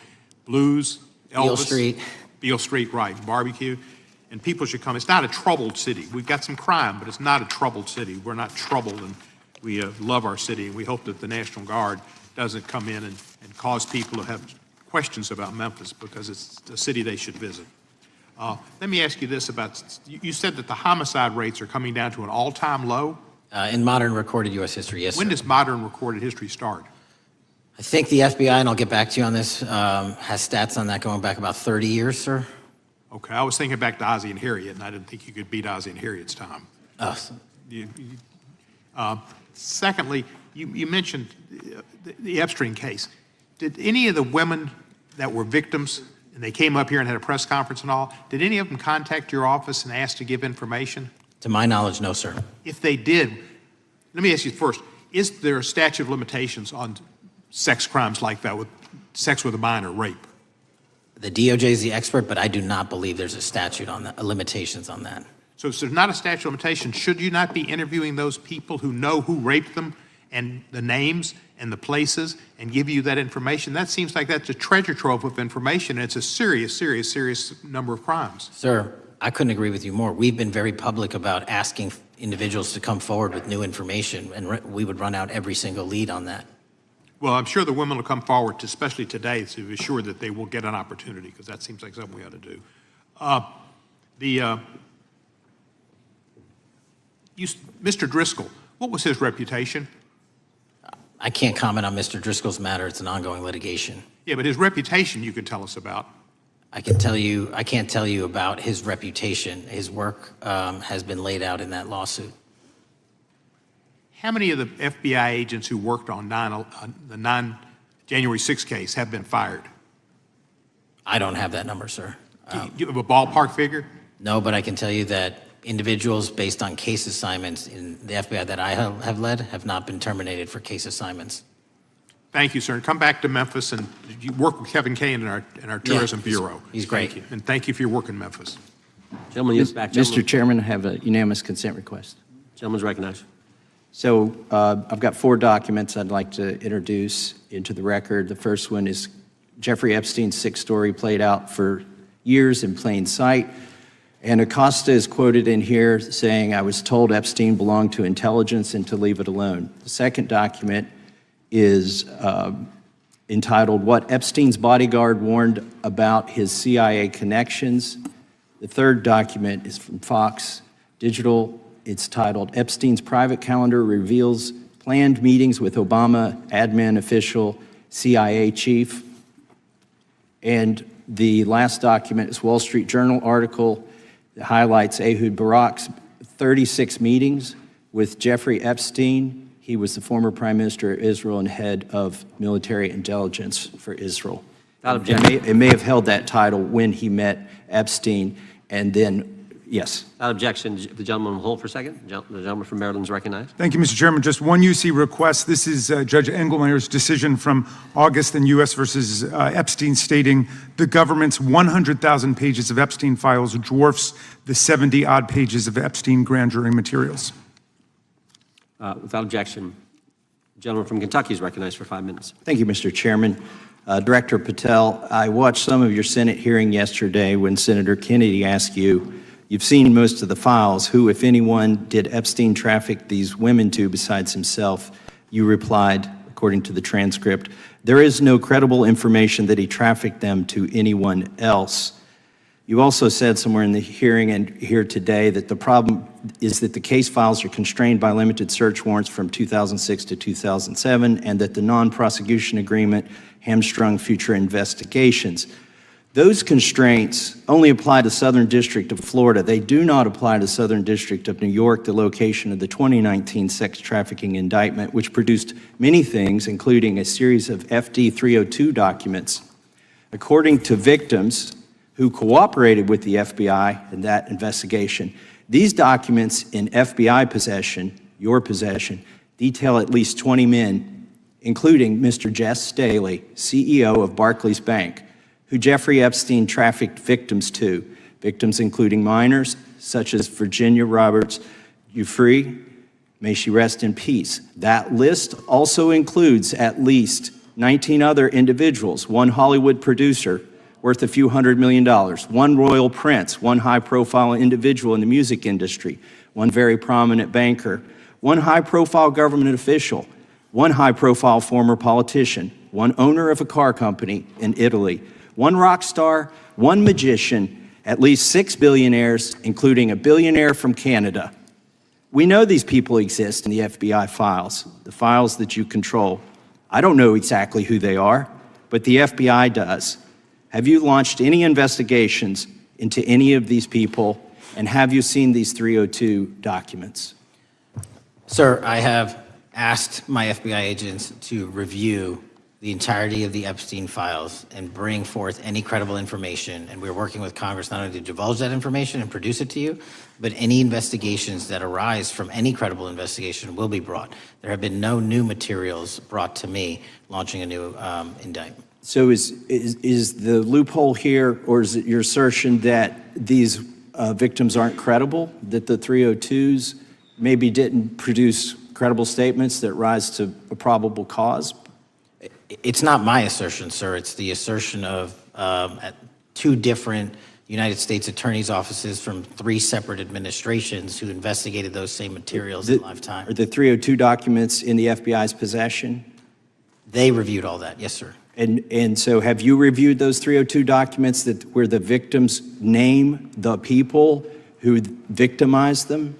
Blues, Elvis. Beale Street. Beale Street, right. Barbecue. And people should come. It's not a troubled city. We've got some crime, but it's not a troubled city. We're not troubled, and we love our city, and we hope that the National Guard doesn't come in and cause people to have questions about Memphis, because it's a city they should visit. Let me ask you this about, you said that the homicide rates are coming down to an all-time low? In modern recorded U.S. history, yes, When sir. does modern recorded history start? I think the FBI, and I'll get back to you on this, has stats on that going back about 30 years, sir. Okay, I was thinking back to Ozzie and Harriet, and I didn't think you could beat Ozzie and Harriet's time. Secondly, you mentioned the Epstein case. Did any of the women that were victims, and they came up here and had a press conference and all, did any of them contact your office and ask to give information? To my knowledge, no, sir. If they did, let me ask you first, is there a statute of limitations on sex crimes like that, with sex with a minor, rape? The DOJ is the expert, but I do not believe there's a statute on that, limitations on that. So if there's not a statute of limitations, should you not be interviewing those people who know who raped them and the names and the places and give you that information? That seems like that's a treasure trove of information, and it's a serious, serious, serious number of crimes. Sir, I couldn't agree with you more. We've been very public about asking individuals to come forward with new information, and we would run out every single lead on that. Well, I'm sure the women will come forward, especially today, to be sure that they will get an opportunity, because that seems like something we ought to do. Mr. Driscoll, what was his reputation? I can't comment on Mr. Driscoll's matter. It's an ongoing litigation. Yeah, but his reputation you could tell us about. I can't tell you about his reputation. His work has been laid out in that lawsuit. How many of the FBI agents who worked on the January 6th case have been fired? I don't have that number, sir. Do you have a ballpark figure? No, but I can tell you that individuals based on case assignments in the FBI that I have led have not been terminated for case assignments. Thank you, sir. And come back to Memphis, and you work with Kevin Kane in our Tourism Bureau. He's great. Thank you. And thank you for your work in Memphis. Gentleman, yes, back. Mr. Chairman, I have a unanimous consent request. Gentleman's recognized. So I've got 4 documents I'd like to introduce into the record. The first one is Jeffrey Epstein's 6th story played out for years in plain sight. And Acosta is quoted in here saying, "I was told Epstein belonged to intelligence and to leave it alone." The second document is entitled, "What Epstein's Bodyguard Warned About His CIA Connections." The third document is from Fox Digital. It's titled, "Epstein's Private Calendar Reveals Planned Meetings with Obama Admin Official CIA Chief." And the last document is Wall Street Journal article that highlights Ehud Barak's 36 meetings with Jeffrey Epstein. He was the former Prime Minister of Israel and head of military intelligence for Israel. It may have held that title when he met Epstein, and then, yes. Without objection, the gentleman will hold for a second. The gentleman from Maryland is recognized. Thank you, Mr. Chairman. Just one UC request. This is Judge Engelmeyer's decision from August in U.S. versus Epstein, stating the government's 100,000 pages of Epstein files dwarfs the 70-odd pages of Epstein grand jury materials. Without objection, the gentleman from Kentucky is recognized for 5 minutes. Thank you, Mr. Chairman. Director Patel, I watched some of your Senate hearing yesterday when Senator Kennedy asked you, "You've seen most of the files. Who, if anyone, did Epstein traffic these women to besides himself?" You replied, according to the transcript, "There is no credible information that he trafficked them to anyone else." You also said somewhere in the hearing and here today that the problem is that the case files are constrained by limited search warrants from 2006 to 2007, and that the non-prosecution agreement hamstrung future investigations. Those constraints only apply to Southern District of Florida. They do not apply to Southern District of New York, the location of the 2019 sex trafficking indictment, which produced many things, including a series of FD 302 documents. According to victims who cooperated with the FBI in that investigation, these documents in FBI possession, your possession, detail at least 20 men, including Mr. Jess Staley, CEO of Barclays Bank, who Jeffrey Epstein trafficked victims to, victims including minors such as Virginia Roberts Giuffre, may she rest in peace. That list also includes at least 19 other individuals, one Hollywood producer worth a few $100 million, one royal prince, one high-profile individual in the music industry, one very prominent banker, one high-profile government official, one high-profile former politician, one owner of a car company in Italy, one rock star, one magician, at least 6 billionaires, including a billionaire from Canada. We know these people exist in the FBI files, the files that you control. I don't know exactly who they are, but the FBI does. Have you launched any investigations into any of these people, and have you seen these 302 documents? Sir, I have asked my FBI agents to review the entirety of the Epstein files and bring forth any credible information. And we're working with Congress not only to divulge that information and produce it to you, but any investigations that arise from any credible investigation will be brought. There have been no new materials brought to me launching a new indictment. So is the loophole here, or is it your assertion that these victims aren't credible, that the 302s maybe didn't produce credible statements that rise to a probable cause? It's not my assertion, sir. It's the assertion of two different United States attorneys' offices from 3 separate administrations who investigated those same materials in live time. Are the 302 documents in the FBI's possession? They reviewed all that, yes, sir. And so have you reviewed those 302 documents where the victims name the people who victimized them?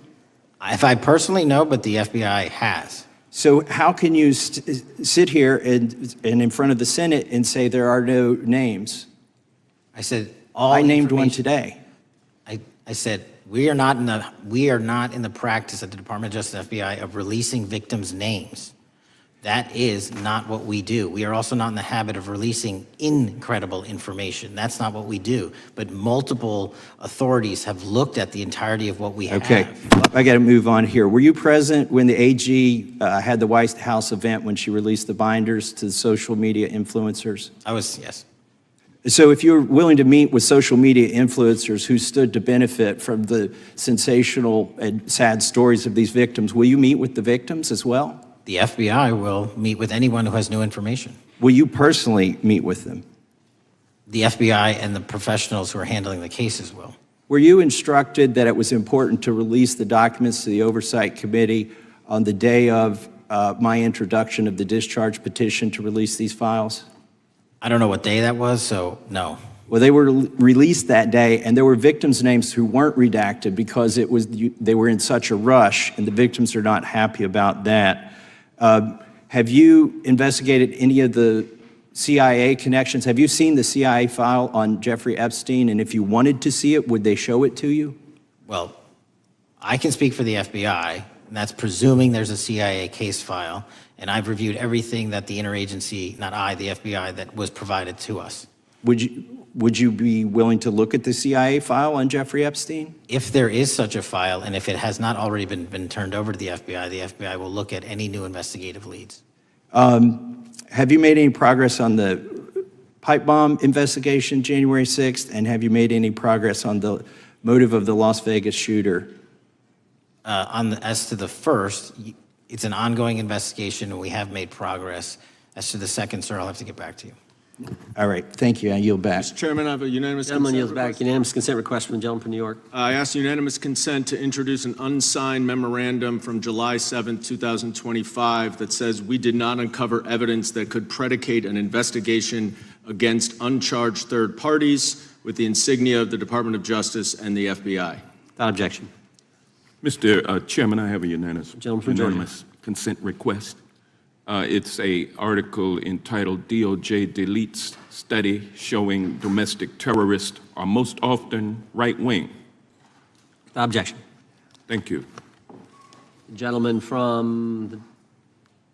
If I personally know, but the FBI has. So how can you sit here and in front of the Senate and say there are no names? I said I named one today. I said we are not in the practice at the Department of Justice FBI of releasing victims' names. That is not what we do. We are also not in the habit of releasing incredible information. That's not what we do. But multiple authorities have looked at the entirety of what we have. Okay, I got to move on here. Were you present when the AG had the White House event when she released the binders to the social media influencers? I was, yes. So if you're willing to meet with social media influencers who stood to benefit from the sensational and sad stories of these victims, will you meet with the victims as well? The FBI will meet with anyone who has new information. Will you personally meet with them? The FBI and the professionals who are handling the cases will. Were you instructed that it was important to release the documents to the Oversight Committee on the day of my introduction of the discharge petition to release these files? I don't know what day that was, so no. Well, they were released that day, and there were victims' names who weren't redacted because they were in such a rush, and the victims are not happy about that. Have you investigated any of the CIA connections? Have you seen the CIA file on Jeffrey Epstein? And if you wanted to see it, would they show it to you? Well, I can speak for the FBI, and that's presuming there's a CIA case file. And I've reviewed everything that the interagency, not I, the FBI, that was provided to us. Would you be willing to look at the CIA file on Jeffrey Epstein? If there is such a file, and if it has not already been turned over to the FBI will look at any new investigative leads. Have you made any progress on the pipe bomb investigation January 6th? And have you made any progress on the motive of the Las Vegas shooter? As to the first, it's an ongoing investigation, and we have made progress. As to the second, sir, I'll have to get back to you. All right, thank you. I yield back. Mr. Chairman, I have a unanimous Gentleman consent yields back. request. Unanimous consent request from the gentleman from New York. I ask unanimous consent to introduce an unsigned memorandum from July 7, 2025 that says we did not uncover evidence that could predicate an investigation against uncharged third parties with the insignia of the Department of Justice and the FBI. Without objection. Mr. Chairman, I have a unanimous Gentleman from Georgia. consent request It's a article entitled DOJ Deletes Study Showing Domestic Terrorists Are Most Often Right-Wing. Objection. Thank you. The gentleman from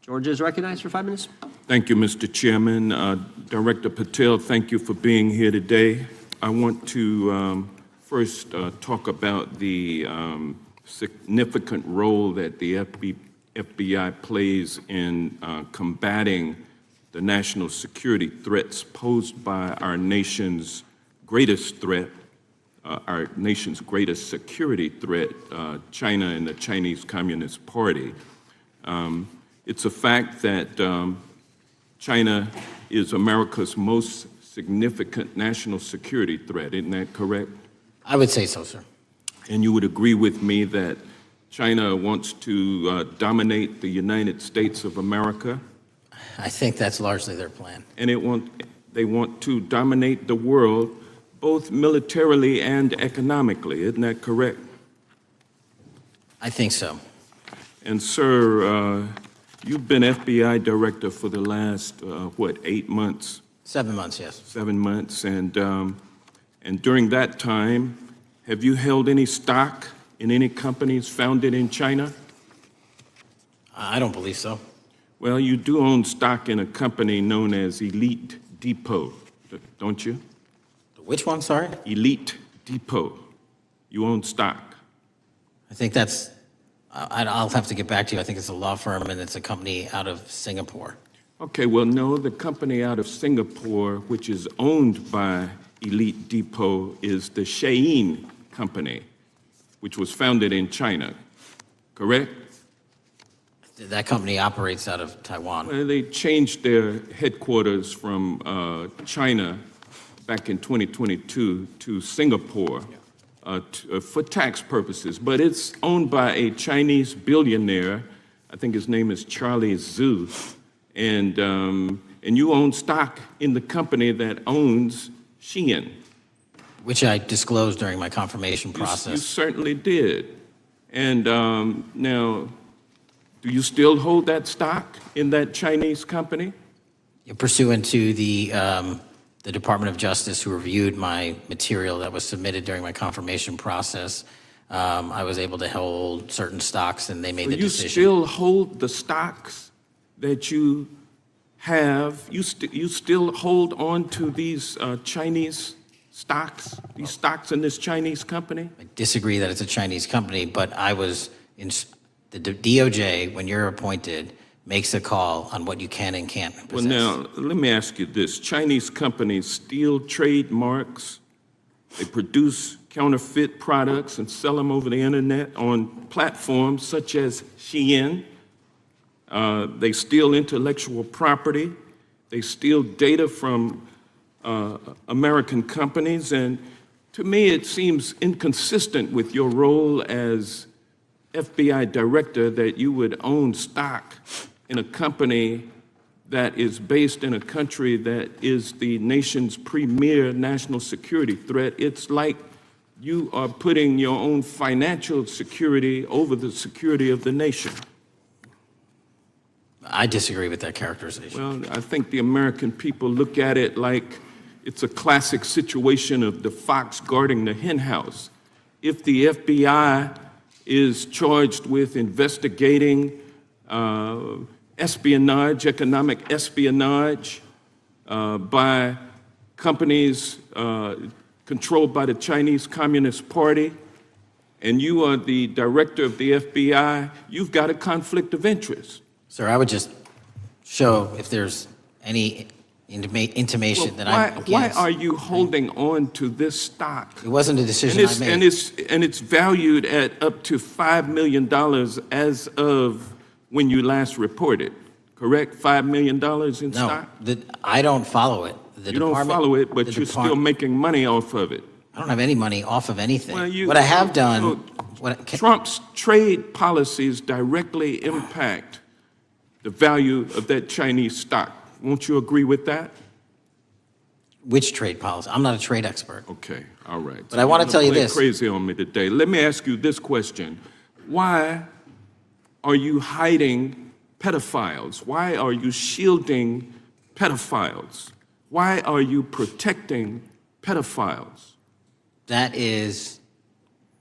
Georgia is recognized for 5 minutes. Thank you, Mr. Chairman. Director Patel, thank you for being here today. I want to first talk about the significant role that the FBI plays in combating the national security threats posed by our nation's greatest threat, our nation's greatest security threat, China and the Chinese Communist Party. It's a fact that China is America's most significant national security threat, isn't that correct? I would say so, sir. And you would agree with me that China wants to dominate the United States of America? I think that's largely their plan. And they want to dominate the world, both militarily and economically, isn't that correct? I think so. And sir, you've been FBI director for the last, 8 months? 7 months, yes. 7 months, and during that time, have you held any stock in any companies founded in China? I don't believe so. Well, you do own stock in a company known as Elite Depot, don't you? Which one, sorry? Elite Depot. You own stock. I think that's, I'll have to get back to you. I think it's a law firm and it's a company out of Singapore. Okay, well, no, the company out of Singapore, which is owned by Elite Depot, is the Shein Company, which was founded in China, correct? That company operates out of Taiwan. Well, they changed their headquarters from China back in 2022 to Singapore for tax purposes, but it's owned by a Chinese billionaire. I think his name is Charlie Zhu, and you own stock in the company that owns Shein. Which I disclosed during my confirmation process. You certainly did. And now, do you still hold that stock in that Chinese company? Pursuant to the Department of Justice, who reviewed my material that was submitted during my confirmation process, I was able to hold certain stocks, and they made the decision. You still hold the stocks that you have? You still hold on to these Chinese stocks, these stocks in this Chinese company? I disagree that it's a Chinese company, but I was in the DOJ, when you're appointed, makes a call on what you can and can't possess. Well, now, let me ask you this. Chinese companies steal trademarks, they produce counterfeit products and sell them over the internet on platforms such as Shein. They steal intellectual property. They steal data from American companies. And to me, it seems inconsistent with your role as FBI director that you would own stock in a company that is based in a country that is the nation's premier national security threat. It's like you are putting your own financial security over the security of the nation. I disagree with that characterization. Well, I think the American people look at it like it's a classic situation of the fox guarding the hen house. If the FBI is charged with investigating espionage, economic espionage by companies controlled by the Chinese Communist Party, and you are the director of the FBI, you've got a conflict of interest. Sir, I would just show if there's any intimation that I'm against. Why are you holding on to this stock? It wasn't a decision I made. And it's valued at up to $5 million as of when you last reported, correct? $5 million in stock? No, I don't follow it. You don't follow it, but you're still making money off of it. I don't have any money off of anything. Well, what I have done... Trump's trade policies directly impact the value of that Chinese stock. Won't you agree with that? Which trade policy? I'm not a trade expert. Okay, all right. But I want to tell you this. Crazy on me today. Let me ask you this question. Why are you hiding pedophiles? Why are you shielding pedophiles? Why are you protecting pedophiles? That is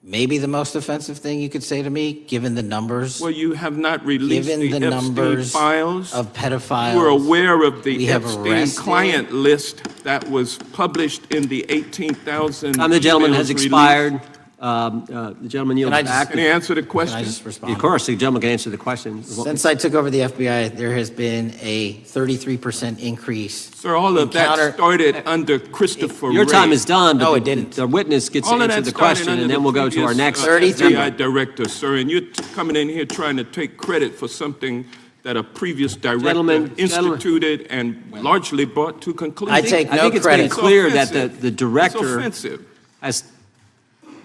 maybe the most offensive thing you could say to me, given the numbers. Well, you have not released Given the the Epstein numbers Files. of pedophiles. You are aware of we the have Epstein arrested- client list that was published in the 18,000 The gentleman has emails released? expired. The gentleman yields back. Can he answer the question? Can I just respond? Of course, the gentleman can answer the question. Since I took over the FBI, there has been a 33% increase. Sir, all of that started under Christopher Your Wray. time is done, but No, it didn't. the witness gets All to of answer that the started question, under and then the we'll go to our previous, next. 33. FBI director, sir, and you're coming in here trying to take credit for something that a previous director Gentlemen, instituted and largely brought to conclusion. I take I no think it's credit. been clear that offensive. the director It's offensive. has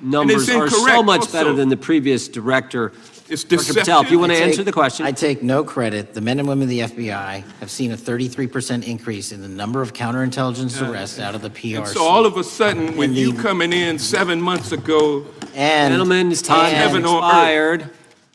numbers are so incorrect much also. better than the previous director. It's Dr. Patel, if you want to I take- answer the question. I take no credit. The men and women of the FBI have seen a 33% increase in the number of counterintelligence arrests out of the PRC. And so all of a sudden, when And you the- coming in 7 months ago, and Gentlemen's time has Heaven on earth. expired.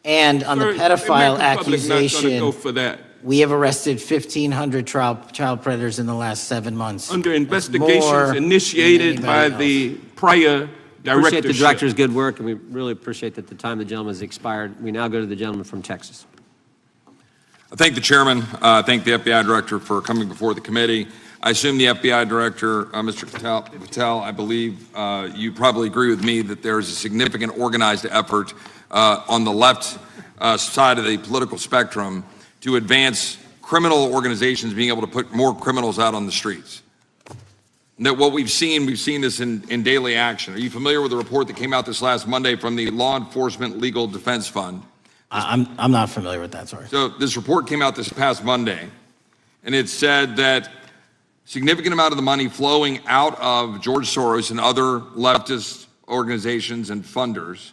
And on sir, the pedophile the American public not gonna accusation, go for that. we have arrested 1,500 child predators in the last 7 months. Under That's more investigations than initiated by anybody the prior Appreciate the directorship. director's good work, and we really appreciate that the time of the gentleman has expired. We now go to the gentleman from Texas. I thank the chairman. I thank the FBI director for coming before the committee. I assume the FBI director, Mr. Patel, I believe you probably agree with me that there is a significant organized effort on the left side of the political spectrum to advance criminal organizations being able to put more criminals out on the streets. And that what we've seen this in daily action. Are you familiar with the report that came out this last Monday from the Law Enforcement Legal Defense Fund? I'm not familiar with that, sorry. So this report came out this past Monday, and it said that significant amount of the money flowing out of George Soros and other leftist organizations and funders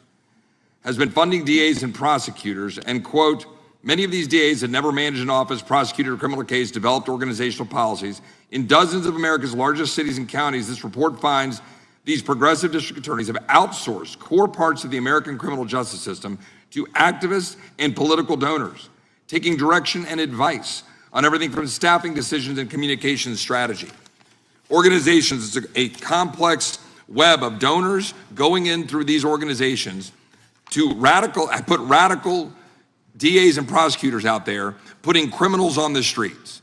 has been funding DAs and prosecutors, and quote, many of these DAs had never managed an office, prosecuted a criminal case, developed organizational policies. In dozens of America's largest cities and counties, this report finds these progressive district attorneys have outsourced core parts of the American criminal justice system to activists and political donors, taking direction and advice on everything from staffing decisions and communication strategy. Organizations, it's a complex web of donors going in through these organizations to put radical DAs and prosecutors out there, putting criminals on the streets.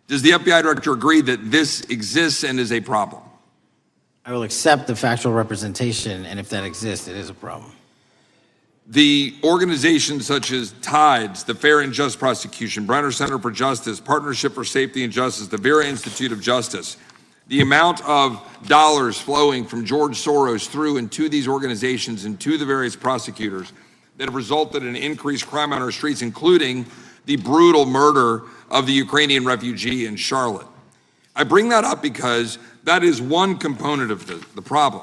Does the FBI director agree that this exists and is a problem? I will accept the factual representation, and if that exists, it is a problem. The organizations such as TIDES, the Fair and Just Prosecution, Brenner Center for Justice, Partnership for Safety and Justice, the Vera Institute of Justice, the amount of dollars flowing from George Soros through and to these organizations and to the various prosecutors that have resulted in increased crime on our streets, including the brutal murder of the Ukrainian refugee in Charlotte. I bring that up because that is one component of the problem.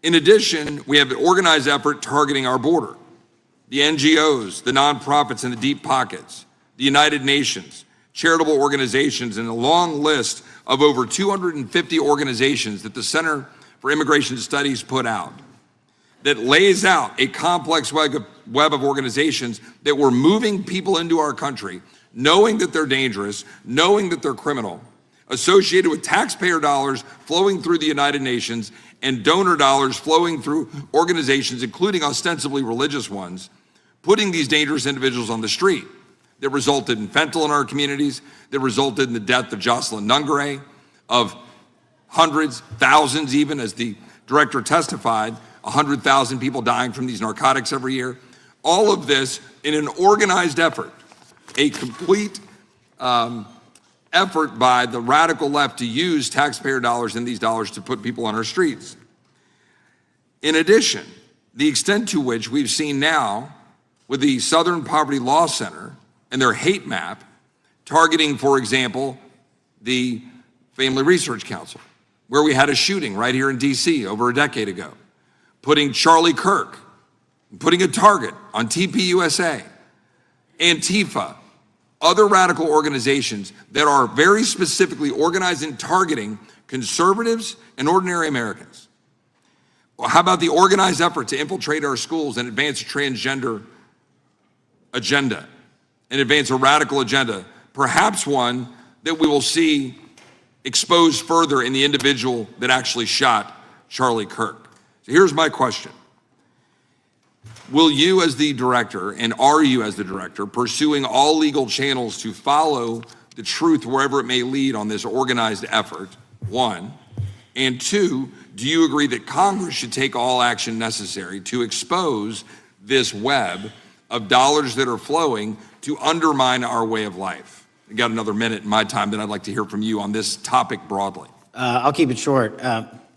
In addition, we have an organized effort targeting our border. The NGOs, the nonprofits and the deep pockets, the United Nations, charitable organizations, and a long list of over 250 organizations that the Center for Immigration Studies put out that lays out a complex web of organizations that were moving people into our country, knowing that they're dangerous, knowing that they're criminal, associated with taxpayer dollars flowing through the United Nations and donor dollars flowing through organizations, including ostensibly religious ones, putting these dangerous individuals on the street that resulted in fentanyl in our communities, that resulted in the death of Jocelyn Nungare, of hundreds, thousands even, as the director testified, 100,000 people dying from these narcotics every year. All of this in an organized effort, a complete effort by the radical left to use taxpayer dollars and these dollars to put people on our streets. In addition, the extent to which we've seen now with the Southern Poverty Law Center and their hate map targeting, for example, the Family Research Council, where we had a shooting right here in DC over a decade ago, putting Charlie Kirk, putting a target on TPUSA, Antifa, other radical organizations that are very specifically organized in targeting conservatives and ordinary Americans. Well, how about the organized effort to infiltrate our schools and advance a transgender agenda? and advance a radical agenda, perhaps one that we will see exposed further in the individual that actually shot Charlie Kirk. So here's my question. Will you as the director, and are you as the director, pursuing all legal channels to follow the truth wherever it may lead on this organized effort, one? And two, do you agree that Congress should take all action necessary to expose this web of dollars that are flowing to undermine our way of life? I got another minute in my time, then I'd like to hear from you on this topic broadly. I'll keep it short.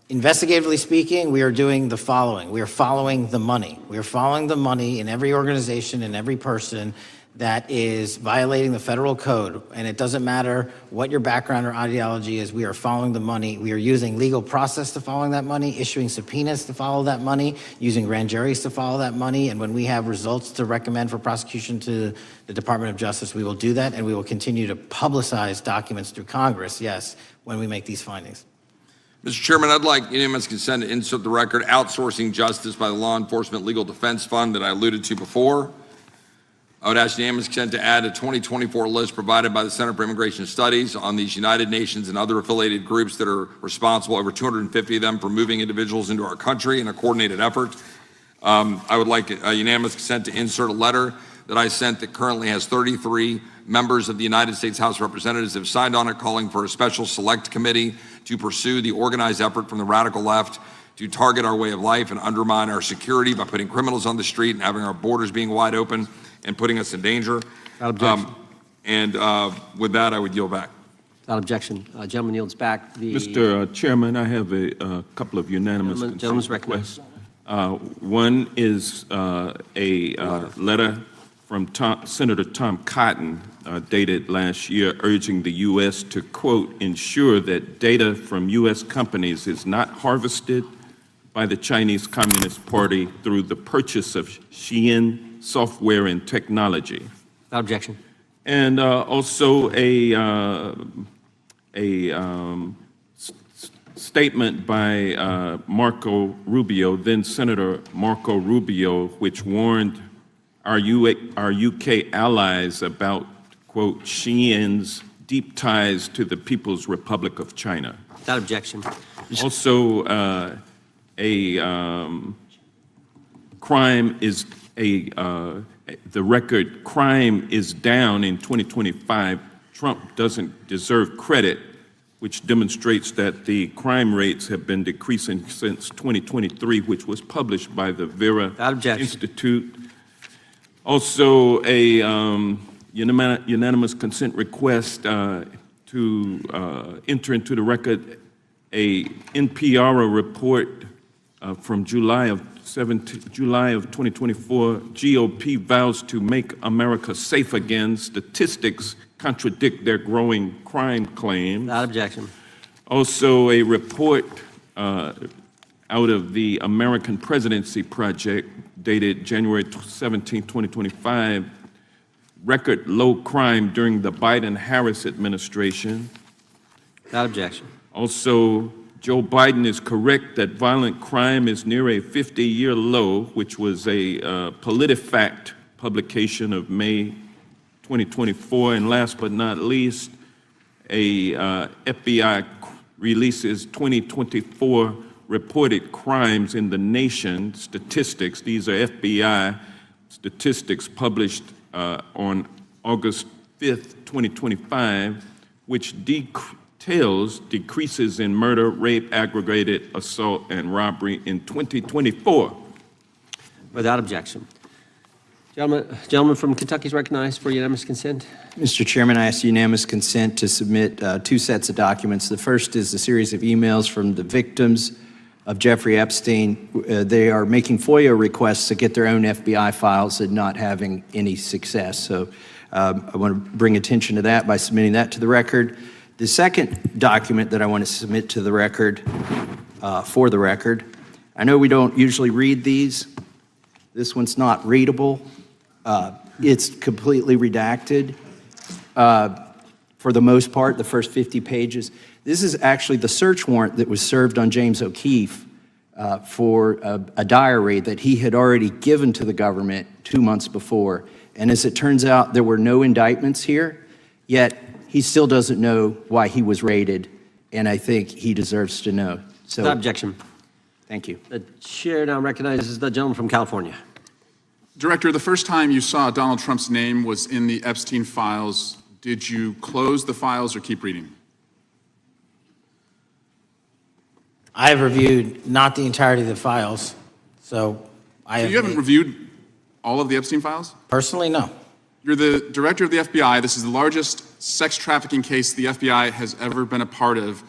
Investigatively speaking, we are doing the following. We are following the money. We are following the money in every organization and every person that is violating the federal code. And it doesn't matter what your background or ideology is, we are following the money. We are using legal process to follow that money, issuing subpoenas to follow that money, using grand juries to follow that money. And when we have results to recommend for prosecution to the Department of Justice, we will do that. And we will continue to publicize documents through Congress, yes, when we make these findings. Mr. Chairman, I'd like unanimous consent to insert the record outsourcing justice by the Law Enforcement Legal Defense Fund that I alluded to before. I would ask unanimous consent to add a 2024 list provided by the Center for Immigration Studies on these United Nations and other affiliated groups that are responsible, over 250 of them, for moving individuals into our country in a coordinated effort. I would like a unanimous consent to insert a letter that I sent that currently has 33 members of the United States House of Representatives have signed on it, calling for a special select committee to pursue the organized effort from the radical left to target our way of life and undermine our security by putting criminals on the street and having our borders being wide open and putting us in danger. With that, I would yield back. Without objection. Gentleman yields back. Mr. Chairman, I have a couple of unanimous Gentleman's requests. One is a letter from Senator Tom Cotton, dated last year, urging the U.S. to, quote, ensure that data from U.S. companies is not harvested by the Chinese Communist Party through the purchase of Xi'an software and technology. Without objection. And also a statement by Marco Rubio, then Senator Marco Rubio, which warned our UK allies about, quote, Xi'an's deep ties to the People's Republic of China. Without objection. Also, crime is the record crime is down in 2025. Trump doesn't deserve credit, which demonstrates that the crime rates have been decreasing since 2023, which was published by the Vera Institute. Also, a unanimous consent request to enter into the record a NPR report from July of 2024. GOP vows to make America safe again. Statistics contradict their growing crime claims. Without objection. Also, a report out of the American Presidency Project, dated January 17, 2025, record low crime during the Biden-Harris administration. Without objection. Also, Joe Biden is correct that violent crime is near a 50-year low, which was a PolitiFact publication of May 2024. And last but not least, a FBI releases 2024 reported crimes in the nation statistics. These are FBI statistics published on August 5th, 2025, which details decreases in murder, rape, aggravated assault, and robbery in 2024. Without objection. Gentleman from Kentucky is recognized for unanimous consent. Mr. Chairman, I ask unanimous consent to submit two sets of documents. The first is a series of emails from the victims of Jeffrey Epstein. They are making FOIA requests to get their own FBI files and not having any success. So I want to bring attention to that by submitting that to the record. The second document that I want to submit to the record, for the record, I know we don't usually read these. This one's not readable. It's completely redacted. For the most part, the first 50 pages. This is actually the search warrant that was served on James O'Keefe for a diary that he had already given to the government 2 months before. And as it turns out, there were no indictments here, yet he still doesn't know why he was raided, and I think he deserves to know. So, Without objection. Thank you. The chair now recognizes the gentleman from California. Director, the first time you saw Donald Trump's name was in the Epstein Files. Did you close the files or keep reading? I have reviewed not the entirety of the files, so I have. You haven't reviewed all of the Epstein Files? Personally, no. You're the director of the FBI. This is the largest sex trafficking case the FBI has ever been a part of.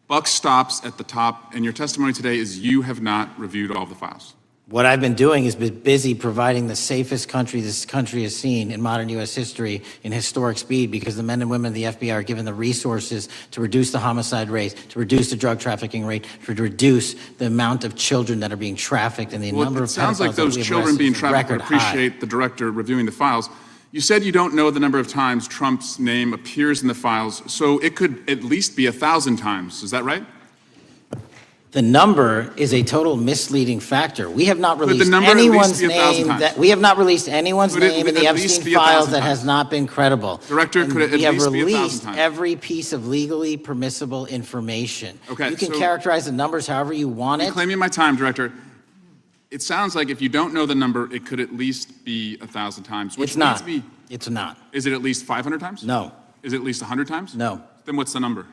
Buck stops at the top, and your testimony today is you have not reviewed all of the files. What I've been doing is been busy providing the safest country this country has seen in modern U.S. history in historic speed, because the men and women of the FBI are given the resources to reduce the homicide rate, to reduce the drug trafficking rate, to reduce the amount of children that are being trafficked, and the number of pedophiles. It sounds like those children being trafficked. I appreciate the director reviewing the files. You said you don't know the number of times Trump's name appears in the files, so it could at least be 1,000 times. Is that right? The number is a total misleading factor. We have not released number at least anyone's be 1,000 name times? we have not released anyone's Could it name in at the least Epstein be files 1,000 that times? has not been credible. Director, And could it at we have least be 1,000 released times? every piece of legally permissible information. Okay, you can so- characterize the numbers however you want it. Reclaiming my time, Director. It sounds like if you don't know the number, it could at least be 1,000 times. Which It's not. means It's not. Is it at least 500 times? No. Is it at least 100 times? No. Then what's the number?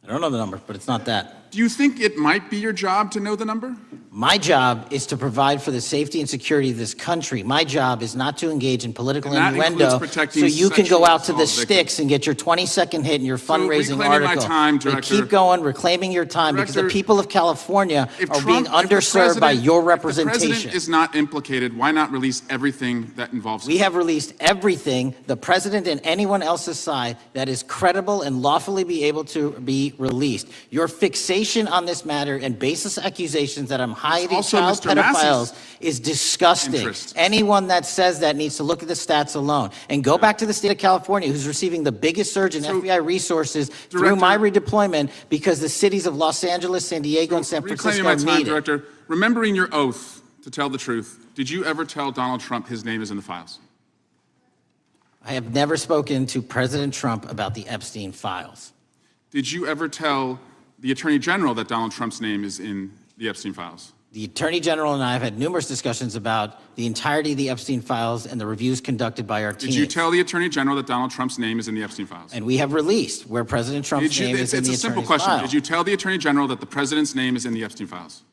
I don't know the number, but it's not that. Do you think it might be your job to know the number? My job is to provide for the safety and security of this country. My job is not to engage in political And that innuendo includes protecting so you can go sexual out to the assault sticks and get your 20-second hit in your fundraising reclaiming my article. time, But Director. keep going, reclaiming your time, because the Director, people of California If are being Trump- if the underserved by president- your If the representation. president is not implicated, why not release everything that involves him? We have released everything, the president and anyone else's side, that is credible and lawfully be able to be released. Your fixation on this matter and baseless accusations that I'm hiding also child Mr. Massey's pedophiles is disgusting. interest. Anyone that says that needs to look at the stats alone. And go back to the state of California, who's receiving the biggest surge in FBI resources through my redeployment, because the cities of Los Angeles, San Diego, and San Reclaiming Francisco my time, need it. Director. Remembering your oath to tell the truth, did you ever tell Donald Trump his name is in the files? I have never spoken to President Trump about the Epstein files. Did you ever tell the Attorney General that Donald Trump's name is in the Epstein files? The Attorney General and I have had numerous discussions about the entirety of the Epstein files and the reviews conducted by our team. Did you tell the Attorney General that Donald Trump's name is in the Epstein files? And we have released where President Trump's name is in It's the a simple attorney's question. file. Did you tell the Attorney General that the President's name is in the Epstein files?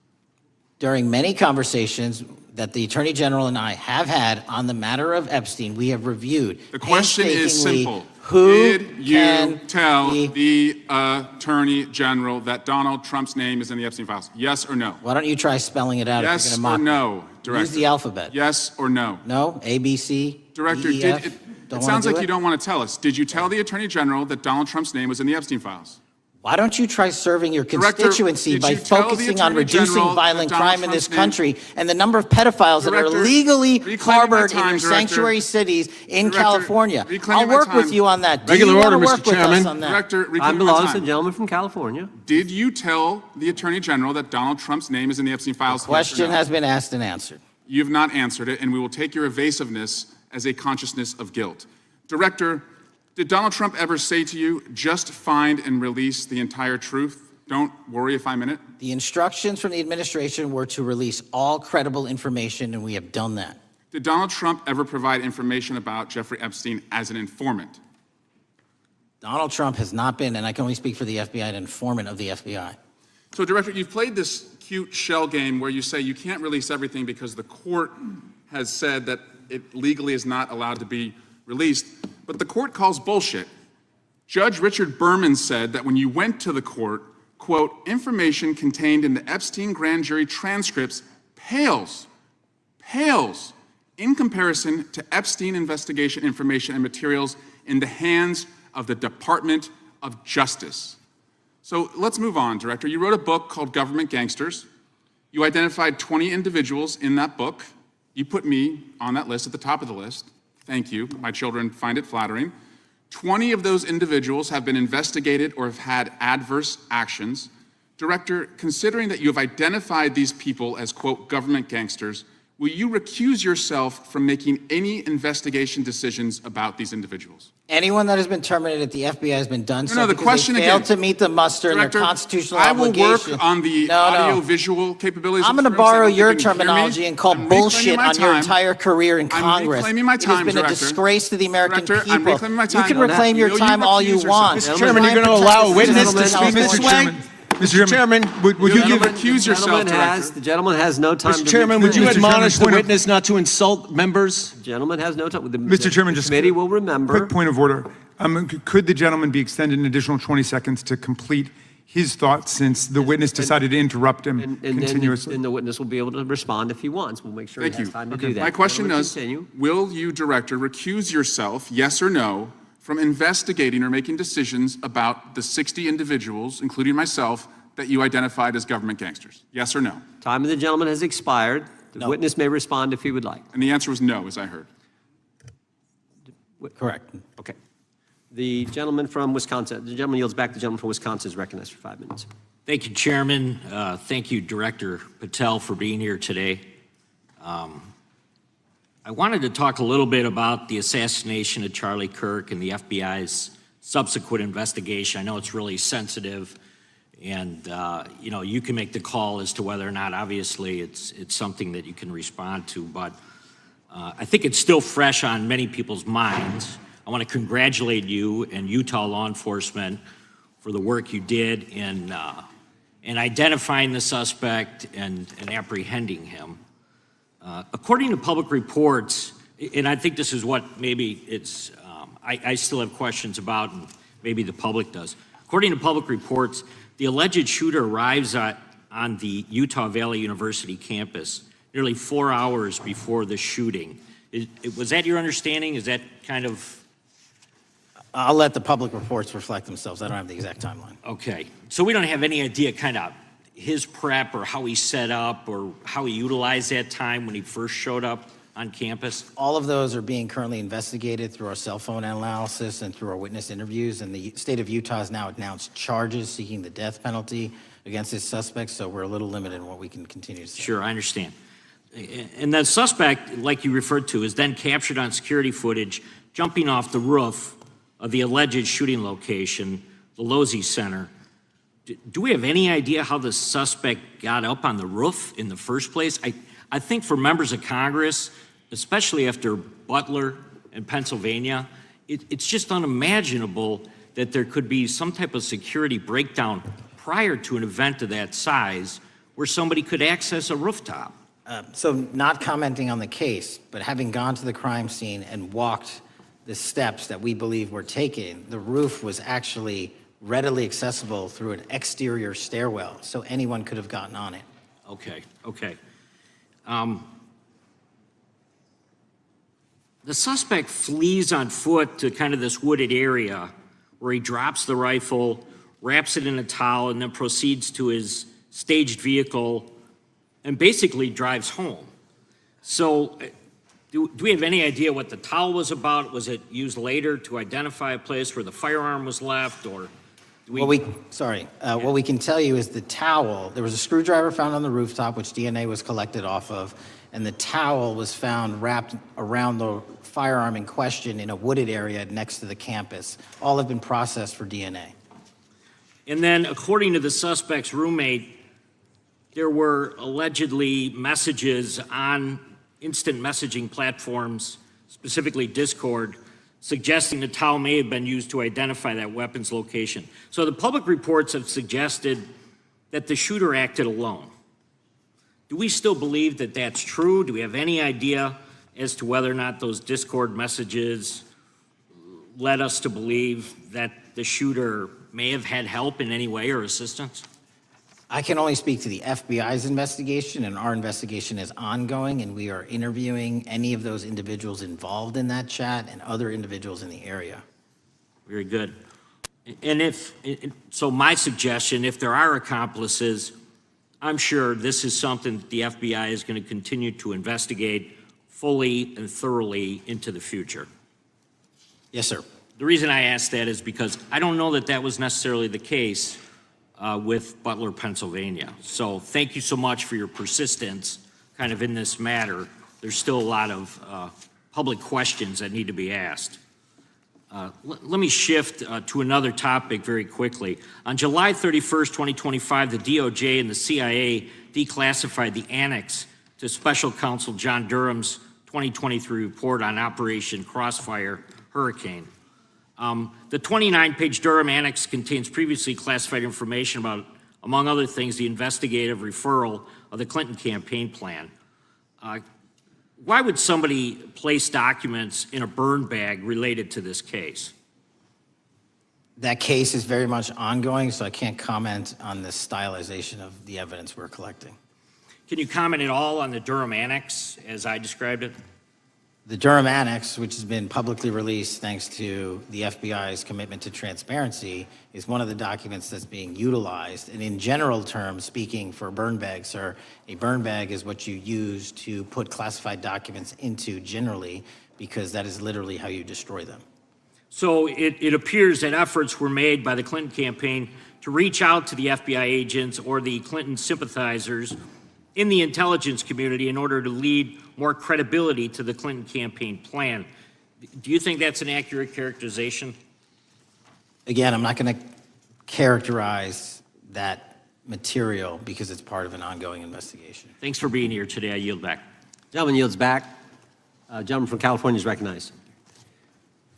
During many conversations that the Attorney General and I have had on the matter of Epstein, we have reviewed. The question is painstakingly simple. Who Did you can tell the Attorney General that Donald Trump's name is in the Epstein files? Yes or no? Why don't you try spelling it out Yes if you're or going to mock me? no, Director? Use the alphabet. Yes or no? No? A, B, C, Director, D, E, F? Don't it wanna sounds do like it? you don't want to tell us. Did you tell the Attorney General that Donald Trump's name was in the Epstein files? Why don't you try serving your Director, constituency did by you tell the focusing on Attorney reducing General that violent Donald crime in this Trump's name- country and the number of pedophiles that Director, are legally reclaiming my harbored in time, your Director. sanctuary cities in Director, California? reclaiming I'll my work with time. you on that. Do Regular you order, wanna Mr. work with us Chairman. on that? Director, Time reclaiming my belongs to the time. gentleman from California. Did you tell the Attorney General that Donald Trump's name is in the Epstein files? Yes or Question no? has been asked and answered. You have not answered it, and we will take your evasiveness as a consciousness of guilt. Director, did Donald Trump ever say to you, just find and release the entire truth? Don't worry if I'm in it. The instructions from the administration were to release all credible information, and we have done that. Did Donald Trump ever provide information about Jeffrey Epstein as an informant? Donald Trump has not been, and I can only speak for the FBI, an informant of the FBI. So, Director, you've played this cute shell game where you say you can't release everything because the court has said that it legally is not allowed to be released, but the court calls bullshit. Judge Richard Berman said that when you went to the court, quote, information contained in the Epstein grand jury transcripts pales in comparison to Epstein investigation information and materials in the hands of the Department of Justice. So let's move on, Director. You wrote a book called Government Gangsters. You identified 20 individuals in that book. You put me on that list at the top of the list. Thank you. My children find it flattering. 20 of those individuals have been investigated or have had adverse actions. Director, considering that you have identified these people as, quote, government gangsters, will you recuse yourself from making any investigation decisions about these individuals? Anyone that has been terminated at the FBI has been done so No, the because question they failed again, to meet the muster in their Director, constitutional I will obligation. work on the audio-visual capabilities. I'm of going to this room, so borrow I don't your think you can hear me. terminology and call I'm reclaiming bullshit my on your time. entire career in I'm Congress. reclaiming my time, It has been Director. a disgrace to the American Director, I'm people. reclaiming my You time. can Will reclaim your you time all you recuse want. yourself? Mr. Chairman, you're going to allow a witness to speak this way? Mr. Chairman, would you give recuse yourself, The gentleman has no time Mr. to Chairman, would you Mr. Chairman, admonish the point of- witness not to insult members? The gentleman has no time. Mr. Chairman, the just committee will remember. quick point of order. Could the gentleman be extended an additional 20 seconds to complete his thoughts since the witness decided to interrupt him continuously? And the witness will be able to respond if he wants. We'll make sure Thank he has you. time to do that. My question Gentlemen, is, continue. will you, Director, recuse yourself, yes or no, from investigating or making decisions about the 60 individuals, including myself, that you identified as government gangsters? Yes or no? Time of the gentleman has expired. The No. witness may respond if he would like. And the answer was no, as I heard. Correct. Okay. The gentleman from Wisconsin, the gentleman yields back. The gentleman from Wisconsin is recognized for 5 minutes. Thank you, Chairman. Thank you, Director Patel, for being here today. I wanted to talk a little bit about the assassination of Charlie Kirk and the FBI's subsequent investigation. I know it's really sensitive, and you know, you can make the call as to whether or not, obviously, it's something that you can respond to, but I think it's still fresh on many people's minds. I want to congratulate you and Utah law enforcement for the work you did in identifying the suspect and apprehending him. According to public reports, and I think this is what maybe it's, I still have questions about, and maybe the public does. According to public reports, the alleged shooter arrives on the Utah Valley University campus nearly 4 hours before the shooting. Was that your understanding? Is that kind of? I'll let the public reports reflect themselves. I don't have the exact timeline. Okay, so we don't have any idea kind of his prep or how he set up or how he utilized that time when he first showed up on campus? All of those are being currently investigated through our cell phone analysis and through our witness interviews, and the state of Utah has now announced charges seeking the death penalty against its suspects, so we're a little limited in what we can continue to say. Sure, I understand. And the suspect, like you referred to, is then captured on security footage jumping off the roof of the alleged shooting location, the Losey Center. Do we have any idea how the suspect got up on the roof in the first place? I think for members of Congress, especially after Butler and Pennsylvania, it's just unimaginable that there could be some type of security breakdown prior to an event of that size where somebody could access a rooftop. So not commenting on the case, but having gone to the crime scene and walked the steps that we believe were taken, the roof was actually readily accessible through an exterior stairwell, so anyone could have gotten on it. Okay, okay. The suspect flees on foot to kind of this wooded area where he drops the rifle, wraps it in a towel, and then proceeds to his staged vehicle and basically drives home. So do we have any idea what the towel was about? Was it used later to identify a place where the firearm was left, or? What we can tell you is the towel, there was a screwdriver found on the rooftop, which DNA was collected off of, and the towel was found wrapped around the firearm in question in a wooded area next to the campus. All have been processed for DNA. And then, according to the suspect's roommate, there were allegedly messages on instant messaging platforms, specifically Discord, suggesting the towel may have been used to identify that weapon's location. So the public reports have suggested that the shooter acted alone. Do we still believe that that's true? Do we have any idea as to whether or not those Discord messages led us to believe that the shooter may have had help in any way or assistance? I can only speak to the FBI's investigation, and our investigation is ongoing, and we are interviewing any of those individuals involved in that chat and other individuals in the area. Very good. And so my suggestion, if there are accomplices, I'm sure this is something that the FBI is going to continue to investigate fully and thoroughly into the future. Yes, sir. The reason I ask that is because I don't know that that was necessarily the case with Butler, Pennsylvania. So thank you so much for your persistence kind of in this matter, there's still a lot of public questions that need to be asked. Let me shift to another topic very quickly. On July 31st, 2025, the DOJ and the CIA declassified the annex to Special Counsel John Durham's 2023 report on Operation Crossfire Hurricane. The 29-page Durham Annex contains previously classified information about, among other things, the investigative referral of the Clinton campaign plan. Why would somebody place documents in a burn bag related to this case? That case is very much ongoing, so I can't comment on the stylization of the evidence we're collecting. Can you comment at all on the Durham Annex as I described it? The Durham Annex, which has been publicly released thanks to the FBI's commitment to transparency, is one of the documents that's being utilized. And in general terms, speaking for a burn bag, sir, a burn bag is what you use to put classified documents into generally, because that is literally how you destroy them. So it appears that efforts were made by the Clinton campaign to reach out to the FBI agents or the Clinton sympathizers in the intelligence community in order to lead more credibility to the Clinton campaign plan. Do you think that's an accurate characterization? Again, I'm not going to characterize that material because it's part of an ongoing investigation. Thanks for being here today. I yield back. Gentleman yields back. Gentleman from California is recognized.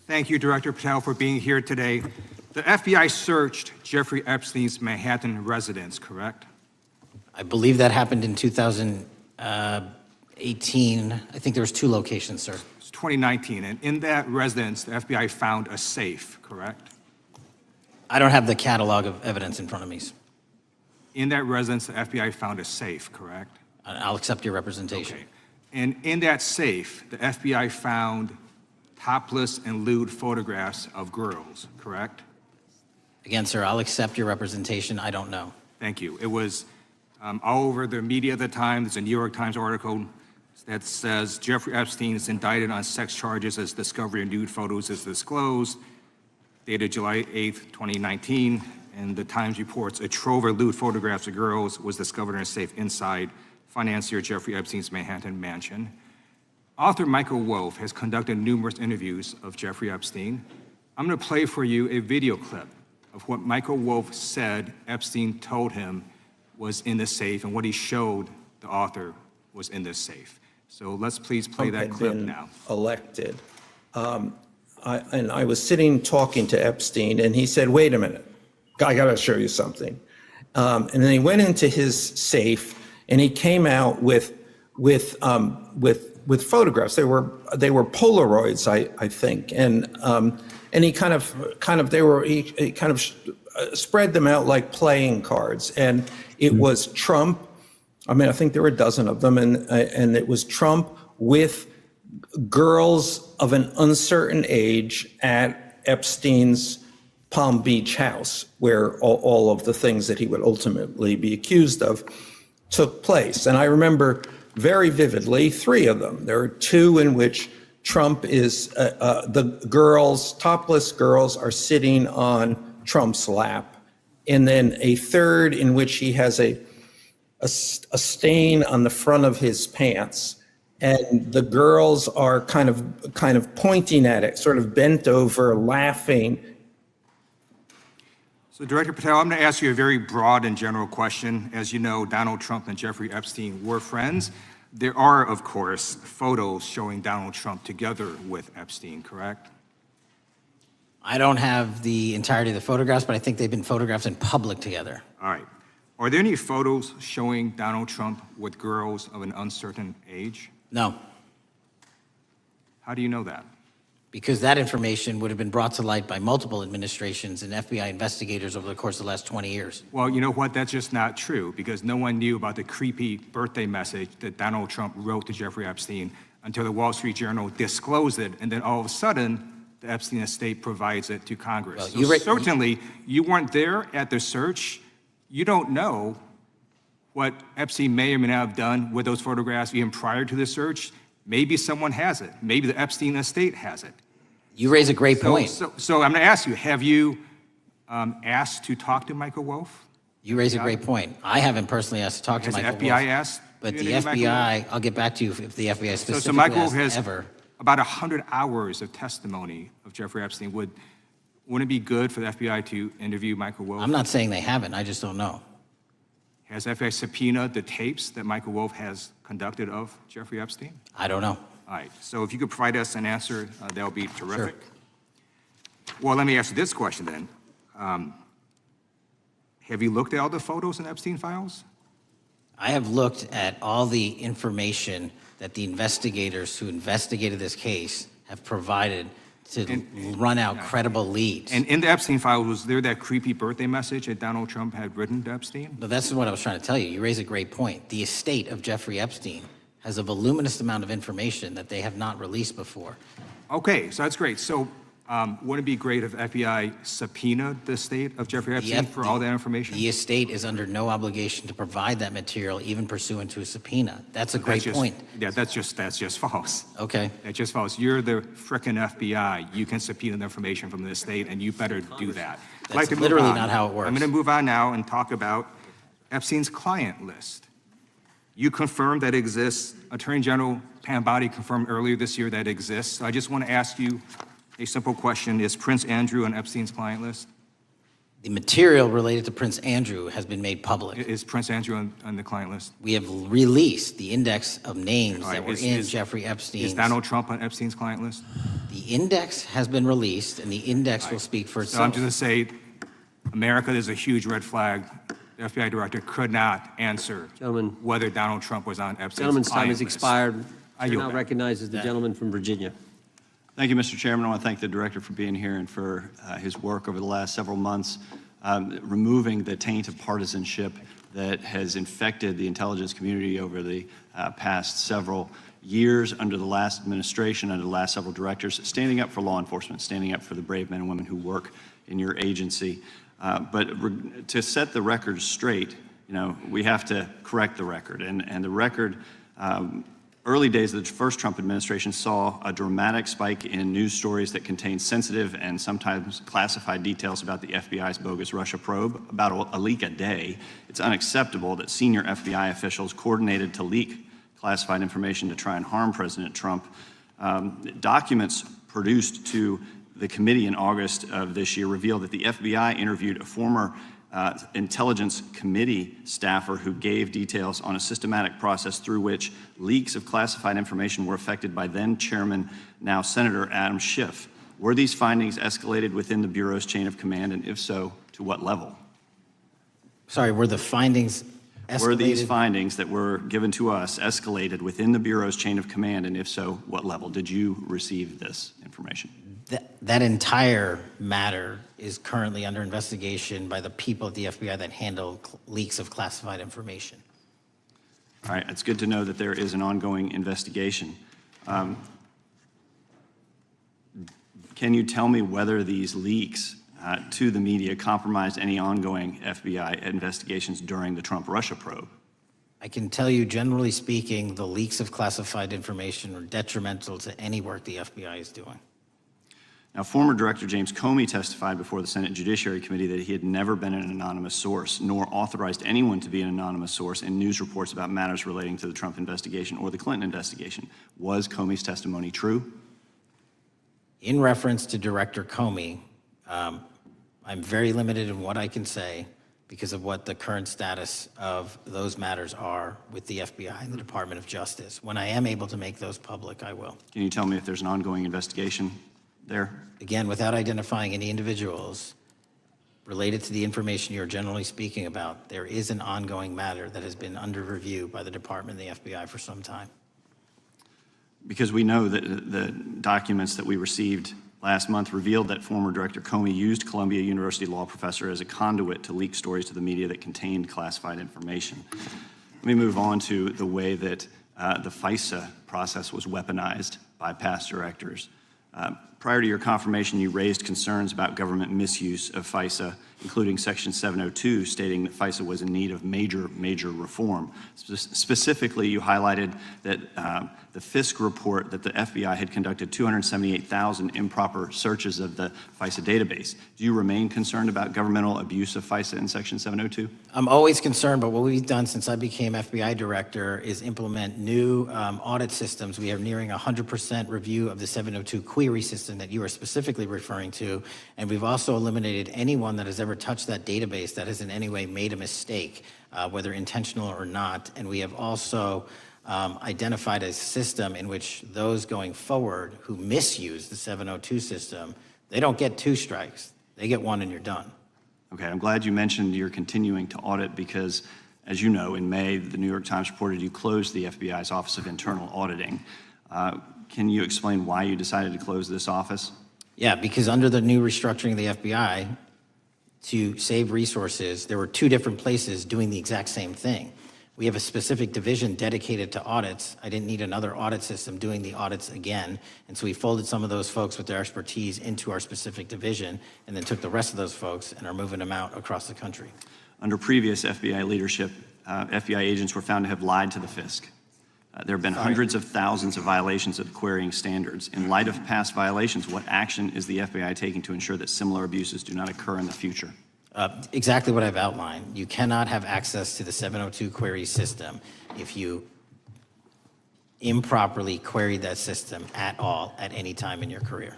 Thank you, Director Patel, for being here today. The FBI searched Jeffrey Epstein's Manhattan residence, correct? I believe that happened in 2018. I think there was 2 locations, sir. It's 2019, and in that residence, the FBI found a safe, correct? I don't have the catalog of evidence in front of me. In that residence, the FBI found a safe, correct? I'll accept your representation. Okay. And in that safe, the FBI found topless and lewd photographs of girls, correct? Again, sir, I'll accept your representation. I don't know. Thank you. It was all over the media at the time. There's a New York Times article that says Jeffrey Epstein is indicted on sex charges as discovery of nude photos is disclosed, dated July 8th, 2019. And the Times reports a trove of lewd photographs of girls was discovered in a safe inside financier Jeffrey Epstein's Manhattan mansion. Author Michael Wolff has conducted numerous interviews of Jeffrey Epstein. I'm going to play for you a video clip of what Michael Wolff said Epstein told him was in the safe and what he showed the author was in this safe. So let's please play that clip now. Elected. And I was sitting talking to Epstein, and he said, "Wait a minute, I got to show you something." And then he went into his safe, and he came out with photographs. They were Polaroids, I think, and he kind of spread them out like playing cards, and it was Trump. I mean, I think there were a dozen of them, and it was Trump with girls of an uncertain age at Epstein's Palm Beach house, where all of the things that he would ultimately be accused of took place. And I remember very vividly 3 of them. There are 2 in which Trump is, the girls, topless girls, are sitting on Trump's lap. And then a 3rd in which he has a stain on the front of his pants, and the girls are kind of pointing at it, sort of bent over, laughing. So Director Patel, I'm going to ask you a very broad and general question. As you know, Donald Trump and Jeffrey Epstein were friends. There are, of course, photos showing Donald Trump together with Epstein, correct? I don't have the entirety of the photographs, but I think they've been photographed in public together. All right. Are there any photos showing Donald Trump with girls of an uncertain age? No. How do you know that? Because that information would have been brought to light by multiple administrations and FBI investigators over the course of the last 20 years. Well, you know what? That's just not true, because no one knew about the creepy birthday message that Donald Trump wrote to Jeffrey Epstein until the Wall Street Journal disclosed it, and then all of a sudden, the Epstein estate provides it to Congress. Well, so certainly, you weren't there at the search. You don't know what Epstein may or may not have done with those photographs even prior to the search. Maybe someone has it. Maybe the Epstein estate has it. You raise a great point. So I'm going to ask you, have you asked to talk to Michael Wolff? You raise a great point. I haven't personally asked to talk to Michael Wolff. Has the FBI asked? But You the interview Michael Wolff? FBI, I'll get back to you if the FBI So specifically Michael Wolff has has ever. about 100 hours of testimony of Jeffrey Epstein. Wouldn't it be good for the FBI to interview Michael Wolff? I'm not saying they haven't, I just don't know. Has FBI subpoenaed the tapes that Michael Wolff has conducted of Jeffrey Epstein? I don't know. All right, so if you could provide us an answer, that would be terrific. Well, let me ask you this question then. Have you looked at all the photos in Epstein Files? I have looked at all the information that the investigators who investigated this case have provided to run out credible leads. And in the Epstein Files, was there that creepy birthday message that Donald Trump had written to Epstein? But that's what I was trying to tell you. You raise a great point. The estate of Jeffrey Epstein has a voluminous amount of information that they have not released before. Okay, so that's great. So wouldn't it be great if FBI subpoenaed the estate of Jeffrey Epstein for all that information? The estate is under no obligation to provide that material, even pursuant to a subpoena. That's a great point. Yeah, that's just false. Okay. That's just false. You're the frickin' FBI. You can subpoena the information from the estate, and you better do that. I'd like to move literally on. not how it works. I'm going to move on now and talk about Epstein's client list. You confirmed that it exists. Attorney General Pam Bondi confirmed earlier this year that it exists. So I just want to ask you a simple question. Is Prince Andrew on Epstein's client list? The material related to Prince Andrew has been made public. Is Prince Andrew on the client list? We have released the index of names All right, that were in Jeffrey Epstein's. Is Donald Trump on Epstein's client list? The index has been released, and the index will speak for So I'm itself. just going to say, America is a huge red flag. The FBI director could not answer whether Donald Trump was on Epstein's Gentleman's time client has list. expired. I Chair yield now back. recognizes the gentleman from Virginia. Thank you, Mr. Chairman. I want to thank the director for being here and for his work over the last several months, removing the taint of partisanship that has infected the intelligence community over the past several years under the last administration, under the last several directors, standing up for law enforcement, standing up for the brave men and women who work in your agency. But to set the record straight, we have to correct the record. And the record, early days of the first Trump administration saw a dramatic spike in news stories that contained sensitive and sometimes classified details about the FBI's bogus Russia probe, about a leak a day. It's unacceptable that senior FBI officials coordinated to leak classified information to try and harm President Trump. Documents produced to the committee in August of this year revealed that the FBI interviewed a former Intelligence Committee staffer who gave details on a systematic process through which leaks of classified information were affected by then Chairman, now Senator Adam Schiff. Were these findings escalated within the Bureau's chain of command, and if so, to what level? Sorry, were the findings escalated? Were these findings that were given to us escalated within the Bureau's chain of command, and if so, what level? Did you receive this information? That entire matter is currently under investigation by the people at the FBI that handle leaks of classified information. All right, it's good to know that there is an ongoing investigation. Can you tell me whether these leaks to the media compromised any ongoing FBI investigations during the Trump-Russia probe? I can tell you, generally speaking, the leaks of classified information are detrimental to any work the FBI is doing. Now, former Director James Comey testified before the Senate Judiciary Committee that he had never been an anonymous source, nor authorized anyone to be an anonymous source in news reports about matters relating to the Trump investigation or the Clinton investigation. Was Comey's testimony true? In reference to Director Comey, I'm very limited in what I can say because of what the current status of those matters are with the FBI and the Department of Justice. When I am able to make those public, I will. Can you tell me if there's an ongoing investigation there? Again, without identifying any individuals related to the information you're generally speaking about, there is an ongoing matter that has been under review by the Department and the FBI for some time. Because we know that the documents that we received last month revealed that former Director Comey used Columbia University law professor as a conduit to leak stories to the media that contained classified information. Let me move on to the way that the FISA process was weaponized by past directors. Prior to your confirmation, you raised concerns about government misuse of FISA, including Section 702, stating that FISA was in need of major reform. Specifically, you highlighted that the Fisk report that the FBI had conducted 278,000 improper searches of the FISA database. Do you remain concerned about governmental abuse of FISA in Section 702? I'm always concerned, but what we've done since I became FBI director is implement new audit systems. We are nearing 100% review of the 702 query system that you are specifically referring to, and we've also eliminated anyone that has ever touched that database that has in any way made a mistake, whether intentional or not. And we have also identified a system in which those going forward who misuse the 702 system, they don't get 2 strikes. They get 1 and you're done. Okay, I'm glad you mentioned you're continuing to audit because, as you know, in May, the New York Times reported you closed the FBI's Office of Internal Auditing. Can you explain why you decided to close this office? Yeah, because under the new restructuring of the FBI, to save resources, there were 2 different places doing the exact same thing. We have a specific division dedicated to audits. I didn't need another audit system doing the audits again. And so we folded some of those folks with their expertise into our specific division and then took the rest of those folks and are moving them out across the country. Under previous FBI leadership, FBI agents were found to have lied to the Fisk. There have been hundreds of thousands of violations of querying standards. In light of past violations, what action is the FBI taking to ensure that similar abuses do not occur in the future? Exactly what I've outlined. You cannot have access to the 702 query system if you improperly queried that system at all at any time in your career.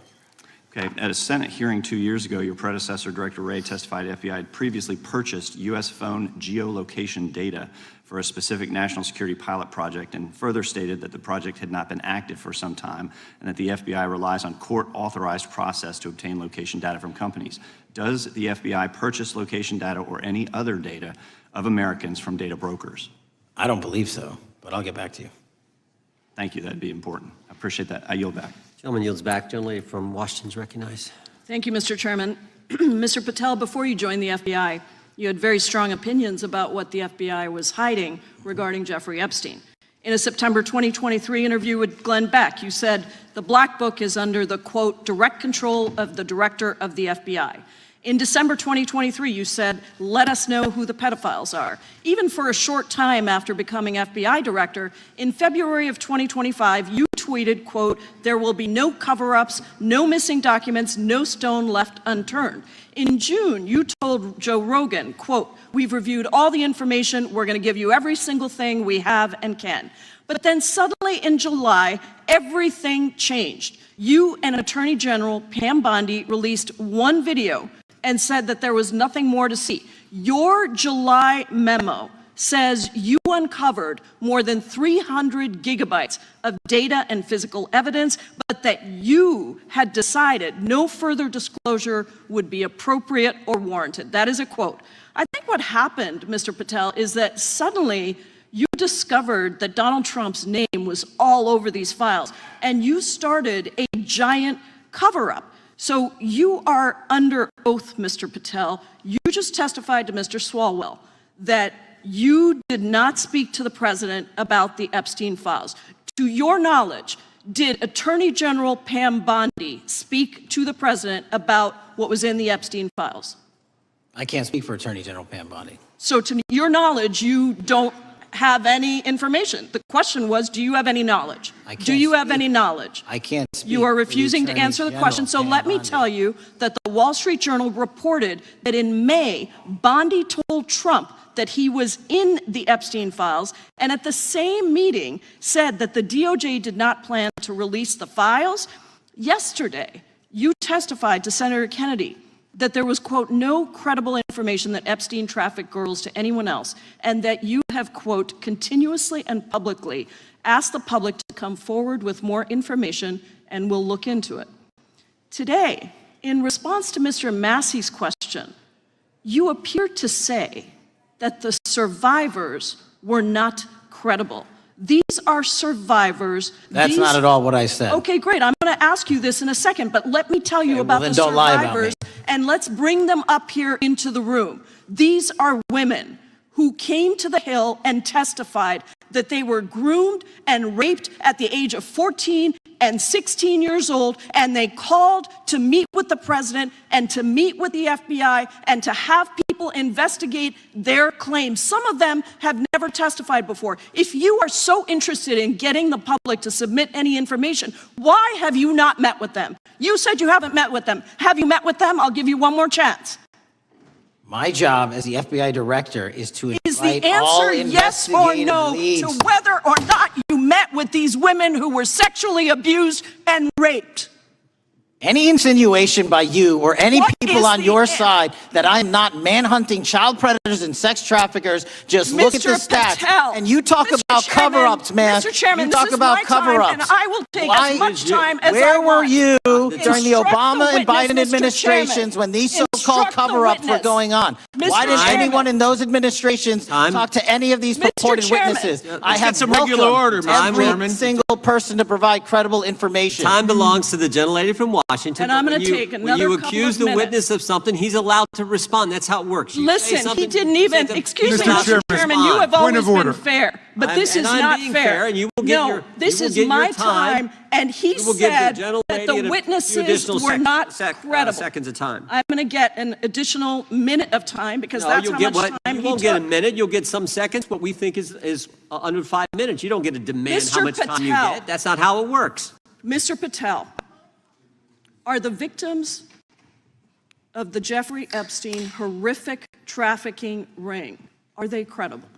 Okay, at a Senate hearing 2 years ago, your predecessor, Director Wray, testified FBI had previously purchased U.S. phone geolocation data for a specific national security pilot project and further stated that the project had not been active for some time and that the FBI relies on court-authorized process to obtain location data from companies. Does the FBI purchase location data or any other data of Americans from data brokers? I don't believe so, but I'll get back to you. Thank you, that'd be important. I appreciate that. I yield back. Gentleman yields back. Gentleman from Washington is recognized. Thank you, Mr. Chairman. Mr. Patel, before you joined the FBI, you had very strong opinions about what the FBI was hiding regarding Jeffrey Epstein. In a September 2023 interview with Glenn Beck, you said the Black Book is under the, quote, direct control of the director of the FBI. In December 2023, you said, let us know who the pedophiles are. Even for a short time after becoming FBI director, in February of 2025, you tweeted, quote, there will be no cover-ups, no missing documents, no stone left unturned. In June, you told Joe Rogan, quote, we've reviewed all the information, we're going to give you every single thing we have and can. But then suddenly in July, everything changed. You and Attorney General Pam Bondi released one video and said that there was nothing more to see. Your July memo says you uncovered more than 300 gigabytes of data and physical evidence, but that you had decided no further disclosure would be appropriate or warranted. That is a quote. I think what happened, Mr. Patel, is that suddenly you discovered that Donald Trump's name was all over these files, and you started a giant cover-up. So you are under oath, Mr. Patel. You just testified to Mr. Swalwell that you did not speak to the president about the Epstein files. To your knowledge, did Attorney General Pam Bondi speak to the president about what was in the Epstein files? I can't speak for Attorney General Pam Bondi. So to your knowledge, you don't have any information. The question was, do you have any knowledge? Do you have any knowledge? I can't speak. You are refusing to answer the question. So let me tell you that the Wall Street Journal reported that in May, Bondi told Trump that he was in the Epstein files, and at the same meeting said that the DOJ did not plan to release the files. Yesterday, you testified to Senator Kennedy that there was, quote, no credible information that Epstein trafficked girls to anyone else, and that you have, quote, continuously and publicly asked the public to come forward with more information and we'll look into it. Today, in response to Mr. Massey's question, you appear to say that the survivors were not credible. These are survivors. That's not at all what I said. Okay, great. I'm going to ask you this in a second, but let me tell you about the survivors, and let's bring them up here into the room. These are women who came to the Hill and testified that they were groomed and raped at the age of 14 and 16 years old, and they called to meet with the president and to meet with the FBI and to have people investigate their claims. Some of them have never testified before. If you are so interested in getting the public to submit any information, why have you not met with them? You said you haven't met with them. Have you met with them? I'll give you one more chance. My job as the FBI director is to invite Is the all answer yes or investigative no leads. to whether or not you met with these women who were sexually abused and raped? Any insinuation by you or any What people is on the your an- side that I'm not manhunting child predators and sex traffickers, just look at the Mr. stats. Patel, And you talk Mr. about Chairman, cover-ups, man. Mr. Chairman, you this talk is about my time, cover-ups. and I will take as much time as I Where were want. you during the Instruct Obama and witness, Biden Mr. administrations Chairman. when these so-called Instruct the cover-ups were witness. going on? Mr. Why didn't Chairman. anyone in those administrations talk to any of these Mr. purported Chairman. witnesses? Let's I get have some regular order, welcomed Mr. every Chairman. single person to provide credible information. Time belongs to the gentlelady from Washington. And I'm but gonna when you- take when another you couple accuse of the minutes. witness of something, he's allowed to respond. That's how it works. You say Listen, he something, didn't you say even, the- excuse me, You're allowed to Mr. Chairman, you respond. have Point always of been order. fair, but I'm- this and is I'm not being fair. fair, and you will get No, your- this you will is get your my time. time, and he You will give the said gentlelady that the a few witnesses additional were not seconds credible. of time. I'm going to get an additional minute of time because No, that's you'll how get much what? time You he won't get a took. minute. You'll get some seconds. What we think is under 5 minutes. You don't get to demand how Mr. much time you Patel. get. That's not how it works. Mr. Patel, are the victims of the Jeffrey Epstein horrific trafficking ring, are they credible?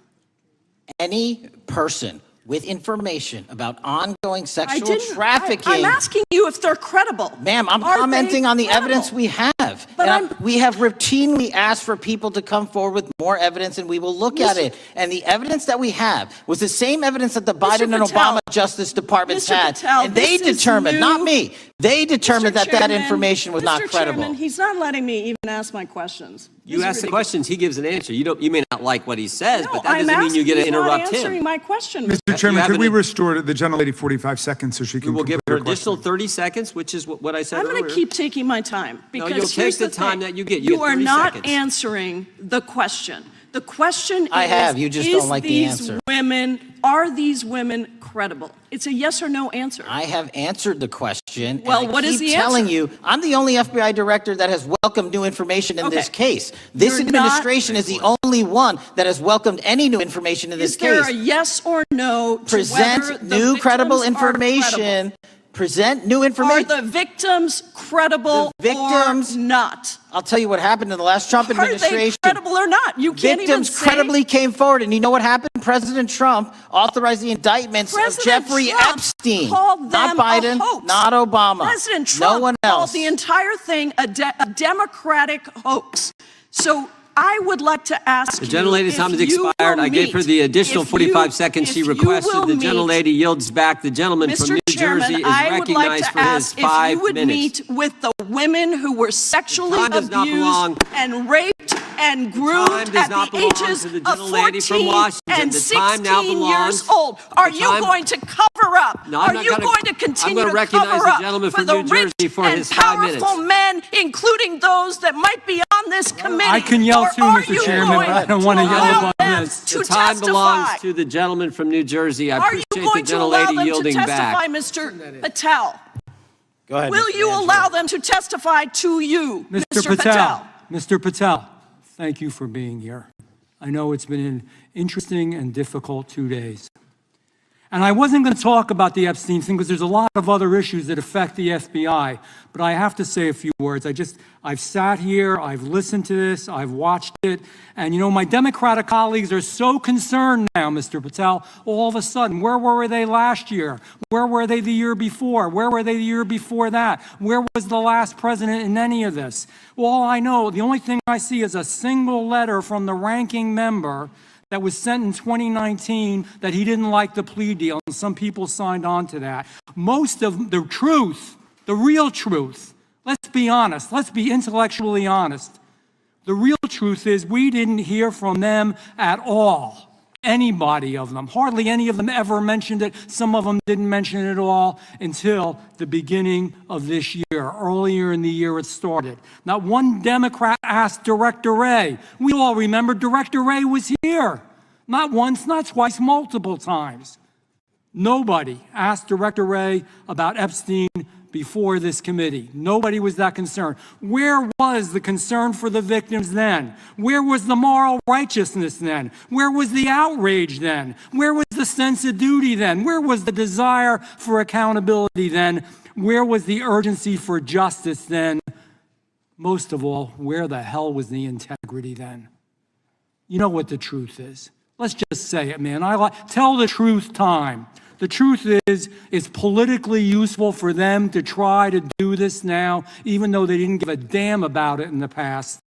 Any person with information about ongoing sexual I'm trafficking. asking you if they're credible. Ma'am, I'm Are they commenting on the credible? evidence we have. But And we have routinely asked for people to come forward with more evidence, and we will look at it. And the evidence that we have was the same evidence that the Biden and Patel. Obama Justice Departments Mr. had. Patel, And they this is determined, new. not me, they determined that that Chairman, information was not Mr. credible. Chairman, he's not letting me even ask my questions. You This is ask the ridiculous. questions, he gives an answer. You may not like what he says, No, but that I'm doesn't mean you get to asking, he's not interrupt answering him. my question. Mr. Chairman, have could we an- restore the gentlelady 45 seconds so she We can will give complete her her question? additional 30 seconds, which is what I said I'm earlier. going to keep taking my time because you'll take here's the time thing. that you get. You get are 30 not seconds. answering the question. The question I is, have, you just don't like the these answer. are these women credible? It's a yes or no answer. I have answered the question. Well, and I what is keep the telling answer? you, I'm the only FBI director that has welcomed new information in this Okay. case. This You're administration is the only one that has welcomed any new information in this Is there case. a yes or no to whether Present the new credible victims are information. credible? Present new Are information. the victims credible victims- or not? I'll tell you what happened in the last Trump Are they administration. credible or not? You can't even Victims say. credibly came forward, and you know what happened? President Trump authorized the indictments President of Jeffrey Trump Epstein, called not them a Biden, hoax. not Obama, President Trump no one called else. the entire thing a Democratic hoax. So I would like to ask The you gentlelady's if time has you expired. will I gave her meet- the additional if 45 you- seconds she if you requested. will The meet- gentlelady yields back. The gentleman from Mr. New Chairman, Jersey is I would like recognized to for his ask if 5 you would minutes. meet with the women who were sexually time does not belong- abused and raped and groomed time does at not the belong ages to the of gentlelady from 14 Washington. and The time now 16 belongs- years old. Are the you time- going to cover up? No, I'm Are not you gonna- going to I'm continue gonna to recognize cover the up gentleman for from the New Jersey rich for and his 5 minutes. powerful men, including those that might be on this committee? I can yell Or too, are Mr. you Chairman, but I don't going want to to yell allow about them this. to The time testify? belongs to the gentleman from New Jersey. I Are you appreciate the going to allow gentlelady them to yielding testify, back. Mr. Patel? Go ahead. Will Mr. you Angelo. allow them to testify to you, Mr. Patel? Mr. Patel, thank you for being here. I know it's been an interesting and difficult 2 days. And I wasn't going to talk about the Epstein thing because there's a lot of other issues that affect the FBI, but I have to say a few words. I've sat here, I've listened to this, I've watched it, and you know, my Democratic colleagues are so concerned now, Mr. Patel, all of a sudden. Where were they last year? Where were they the year before? Where were they the year before that? Where was the last president in any of this? All I know, the only thing I see is a single letter from the ranking member that was sent in 2019 that he didn't like the plea deal, and some people signed on to that. Most of the truth, the real truth, let's be honest, let's be intellectually honest. The real truth is we didn't hear from them at all. Anybody of them. Hardly any of them ever mentioned it. Some of them didn't mention it at all until the beginning of this year. Earlier in the year it started. Not one Democrat asked Director Wray. We all remember Director Wray was here. Not once, not twice, multiple times. Nobody asked Director Wray about Epstein before this committee. Nobody was that concerned. Where was the concern for the victims then? Where was the moral righteousness then? Where was the outrage then? Where was the sense of duty then? Where was the desire for accountability then? Where was the urgency for justice then? Most of all, where the hell was the integrity then? You know what the truth is. Let's just say it, man. Tell the truth time. The truth is, it's politically useful for them to try to do this now, even though they didn't give a damn about it in the past.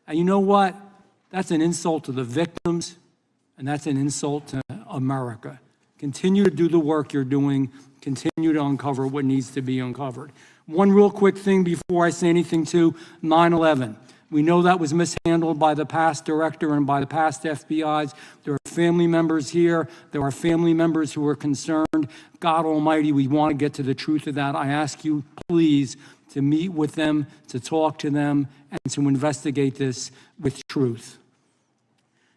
And you know what? That's an insult to the victims, and that's an insult to America. Continue to do the work you're doing. Continue to uncover what needs to be uncovered. One real quick thing before I say anything to 9/11. We know that was mishandled by the past director and by the past FBIs. There are family members here. There are family members who are concerned. God Almighty, we want to get to the truth of that. I ask you, please, to meet with them, to talk to them, and to investigate this with truth.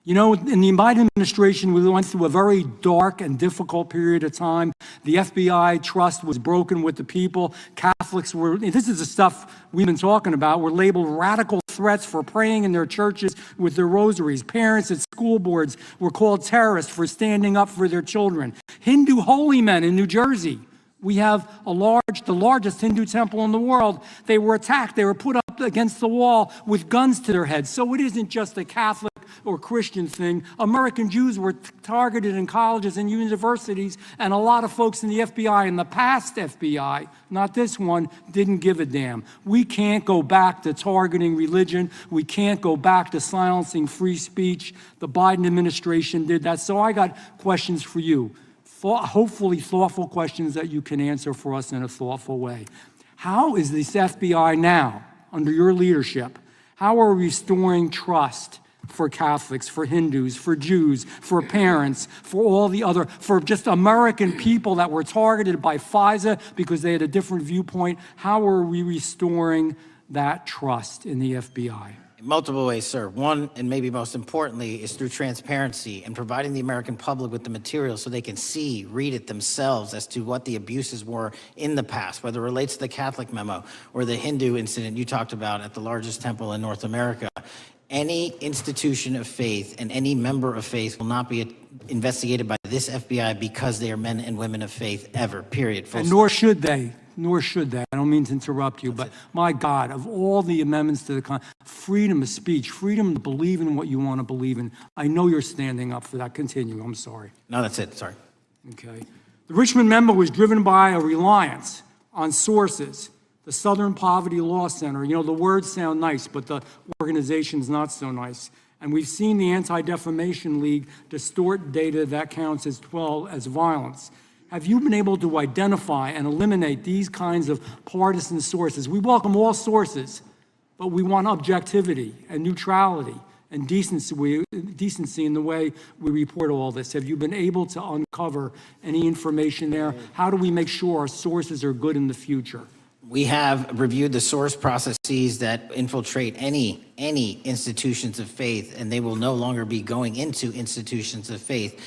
You know, in the Biden administration, we went through a very dark and difficult period of time. The FBI trust was broken with the people. Catholics were, this is the stuff we've been talking about, were labeled radical threats for praying in their churches with their rosaries. Parents at school boards were called terrorists for standing up for their children. Hindu holy men in New Jersey. We have the largest Hindu temple in the world. They were attacked. They were put up against the wall with guns to their heads. So it isn't just a Catholic or Christian thing. American Jews were targeted in colleges and universities, and a lot of folks in the FBI, in the past FBI, not this one, didn't give a damn. We can't go back to targeting religion. We can't go back to silencing free speech. The Biden administration did that. So I got questions for you. Hopefully thoughtful questions that you can answer for us in a thoughtful way. How is this FBI now, under your leadership, how are we restoring trust for Catholics, for Hindus, for Jews, for parents, for all the other, for just American people that were targeted by FISA because they had a different viewpoint? How are we restoring that trust in the FBI? In multiple ways, sir. One, and maybe most importantly, is through transparency and providing the American public with the material so they can see, read it themselves as to what the abuses were in the past, whether it relates to the Catholic memo or the Hindu incident you talked about at the largest temple in North America. Any institution of faith and any member of faith will not be investigated by this FBI because they are men and women of faith ever, period. And nor should they. Nor should they. I don't mean to interrupt you, but my God, of all the amendments to the freedom of speech, freedom to believe in what you want to believe in, I know you're standing up for that. Continue. I'm sorry. No, that's it. Sorry. Okay. The Richmond memo was driven by a reliance on sources. The Southern Poverty Law Center, you know, the words sound nice, but the organization's not so nice. And we've seen the Anti-Defamation League distort data that counts as violence. Have you been able to identify and eliminate these kinds of partisan sources? We welcome all sources, but we want objectivity and neutrality and decency in the way we report all this. Have you been able to uncover any information there? How do we make sure our sources are good in the future? We have reviewed the source processes that infiltrate any institutions of faith, and they will no longer be going into institutions of faith.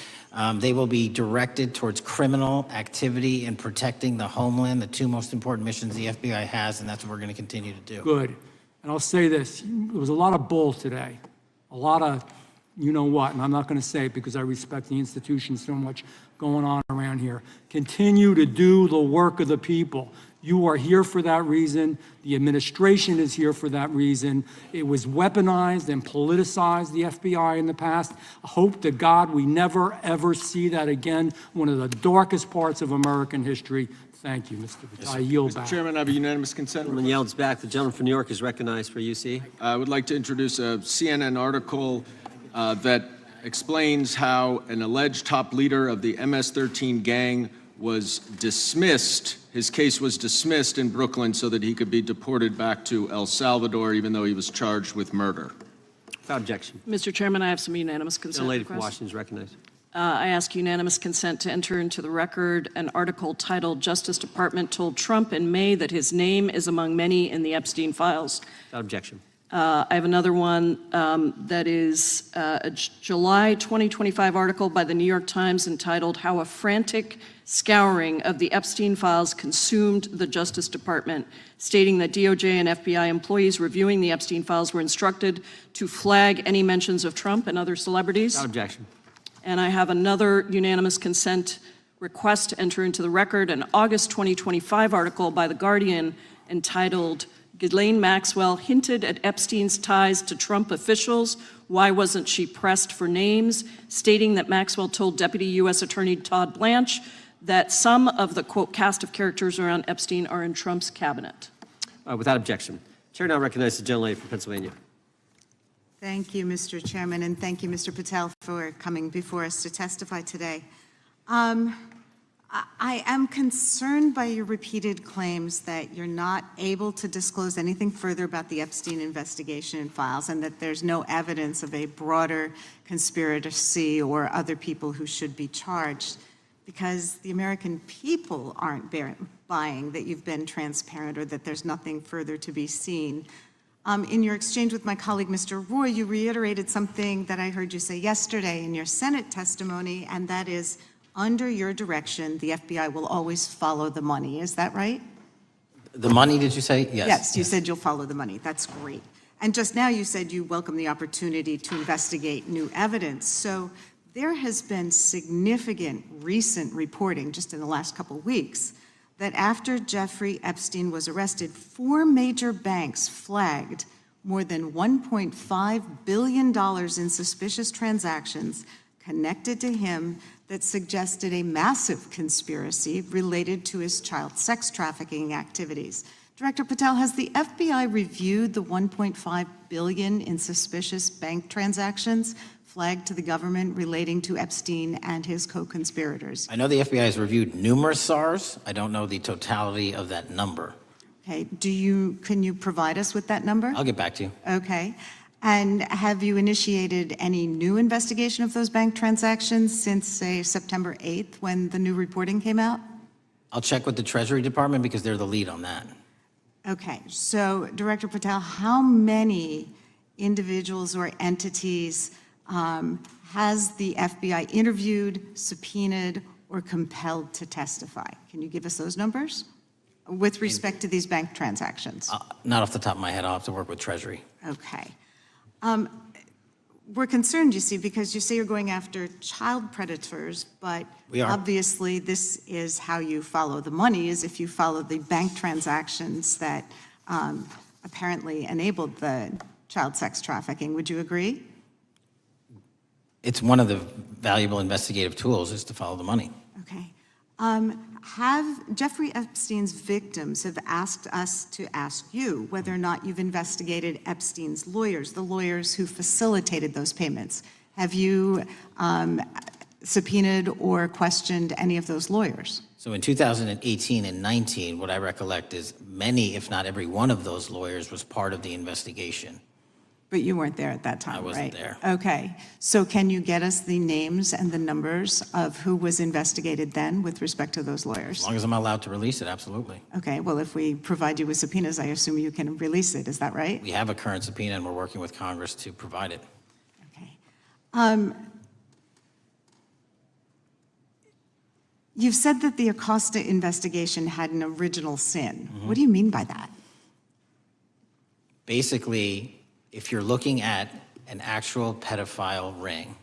They will be directed towards criminal activity and protecting the homeland, the two most important missions the FBI has, and that's what we're going to continue to do. Good. And I'll say this, there was a lot of bull today, a lot of you know what, and I'm not going to say it because I respect the institution so much going on around here. Continue to do the work of the people. You are here for that reason. The administration is here for that reason. It was weaponized and politicized, the FBI, in the past. I hope to God we never, ever see that again. One of the darkest parts of American history. Thank you, Mr. Patel. I yield back. Mr. Chairman, I have a unanimous consent. Gentleman yields back. The gentleman from New York is recognized for UC. I would like to introduce a CNN article that explains how an alleged top leader of the MS-13 gang was dismissed. His case was dismissed in Brooklyn so that he could be deported back to El Salvador, even though he was charged with murder. Without objection. Mr. Chairman, I have some unanimous consent. The lady from requests. Washington is recognized. I ask unanimous consent to enter into the record an article titled "Justice Department Told Trump in May that his name is among many in the Epstein Files." Without objection. I have another one that is a July 2025 article by the New York Times entitled "How a Frantic Scouring of the Epstein Files Consumed the Justice Department," stating that DOJ and FBI employees reviewing the Epstein Files were instructed to flag any mentions of Trump and other celebrities. Without objection. And I have another unanimous consent request to enter into the record an August 2025 article by The Guardian entitled "Ghislaine Maxwell hinted at Epstein's ties to Trump officials. Why wasn't she pressed for names?" stating that Maxwell told Deputy U.S. Attorney Todd Blanche that some of the, quote, cast of characters around Epstein are in Trump's cabinet. Without objection. Chair now recognizes the gentlelady from Pennsylvania. Thank you, Mr. Chairman, and thank you, Mr. Patel, for coming before us to testify today. I am concerned by your repeated claims that you're not able to disclose anything further about the Epstein investigation and files, and that there's no evidence of a broader conspiracy or other people who should be charged, because the American people aren't buying that you've been transparent or that there's nothing further to be seen. In your exchange with my colleague, Mr. Roy, you reiterated something that I heard you say yesterday in your Senate testimony, and that is, under your direction, the FBI will always follow the money. Is that right? The money, did you say? Yes. Yes, you said you'll follow the money. That's great. And just now you said you welcome the opportunity to investigate new evidence. So there has been significant recent reporting just in the last couple of weeks that after Jeffrey Epstein was arrested, 4 major banks flagged more than $1.5 billion in suspicious transactions connected to him that suggested a massive conspiracy related to his child sex trafficking activities. Director Patel, has the FBI reviewed the $1.5 billion in suspicious bank transactions flagged to the government relating to Epstein and his co-conspirators? I know the FBI has reviewed numerous SARs. I don't know the totality of that number. Okay, can you provide us with that number? I'll get back to you. Okay. And have you initiated any new investigation of those bank transactions since, say, September 8th, when the new reporting came out? I'll check with the Treasury Department because they're the lead on that. Okay, so Director Patel, how many individuals or entities has the FBI interviewed, subpoenaed, or compelled to testify? Can you give us those numbers with respect to these bank transactions? Not off the top of my head. I'll have to work with Treasury. Okay. We're concerned, you see, because you say you're going after child predators, but we are. Obviously this is how you follow the money, is if you follow the bank transactions that apparently enabled the child sex trafficking. Would you agree? It's one of the valuable investigative tools is to follow the money. Okay. Have Jeffrey Epstein's victims have asked us to ask you whether or not you've investigated Epstein's lawyers, the lawyers who facilitated those payments? Have you subpoenaed or questioned any of those lawyers? So in 2018 and 19, what I recollect is many, if not every one of those lawyers was part of the investigation. But you weren't there at that time, I wasn't right? there. Okay. So can you get us the names and the numbers of who was investigated then with respect to those lawyers? As long as I'm allowed to release it, absolutely. Okay. Well, if we provide you with subpoenas, I assume you can release it. Is that right? We have a current subpoena and we're working with Congress to provide it. Okay. You've said that the Acosta investigation had an original sin. Mm-hmm. What do you mean by that? Basically, if you're looking at an actual pedophile ring,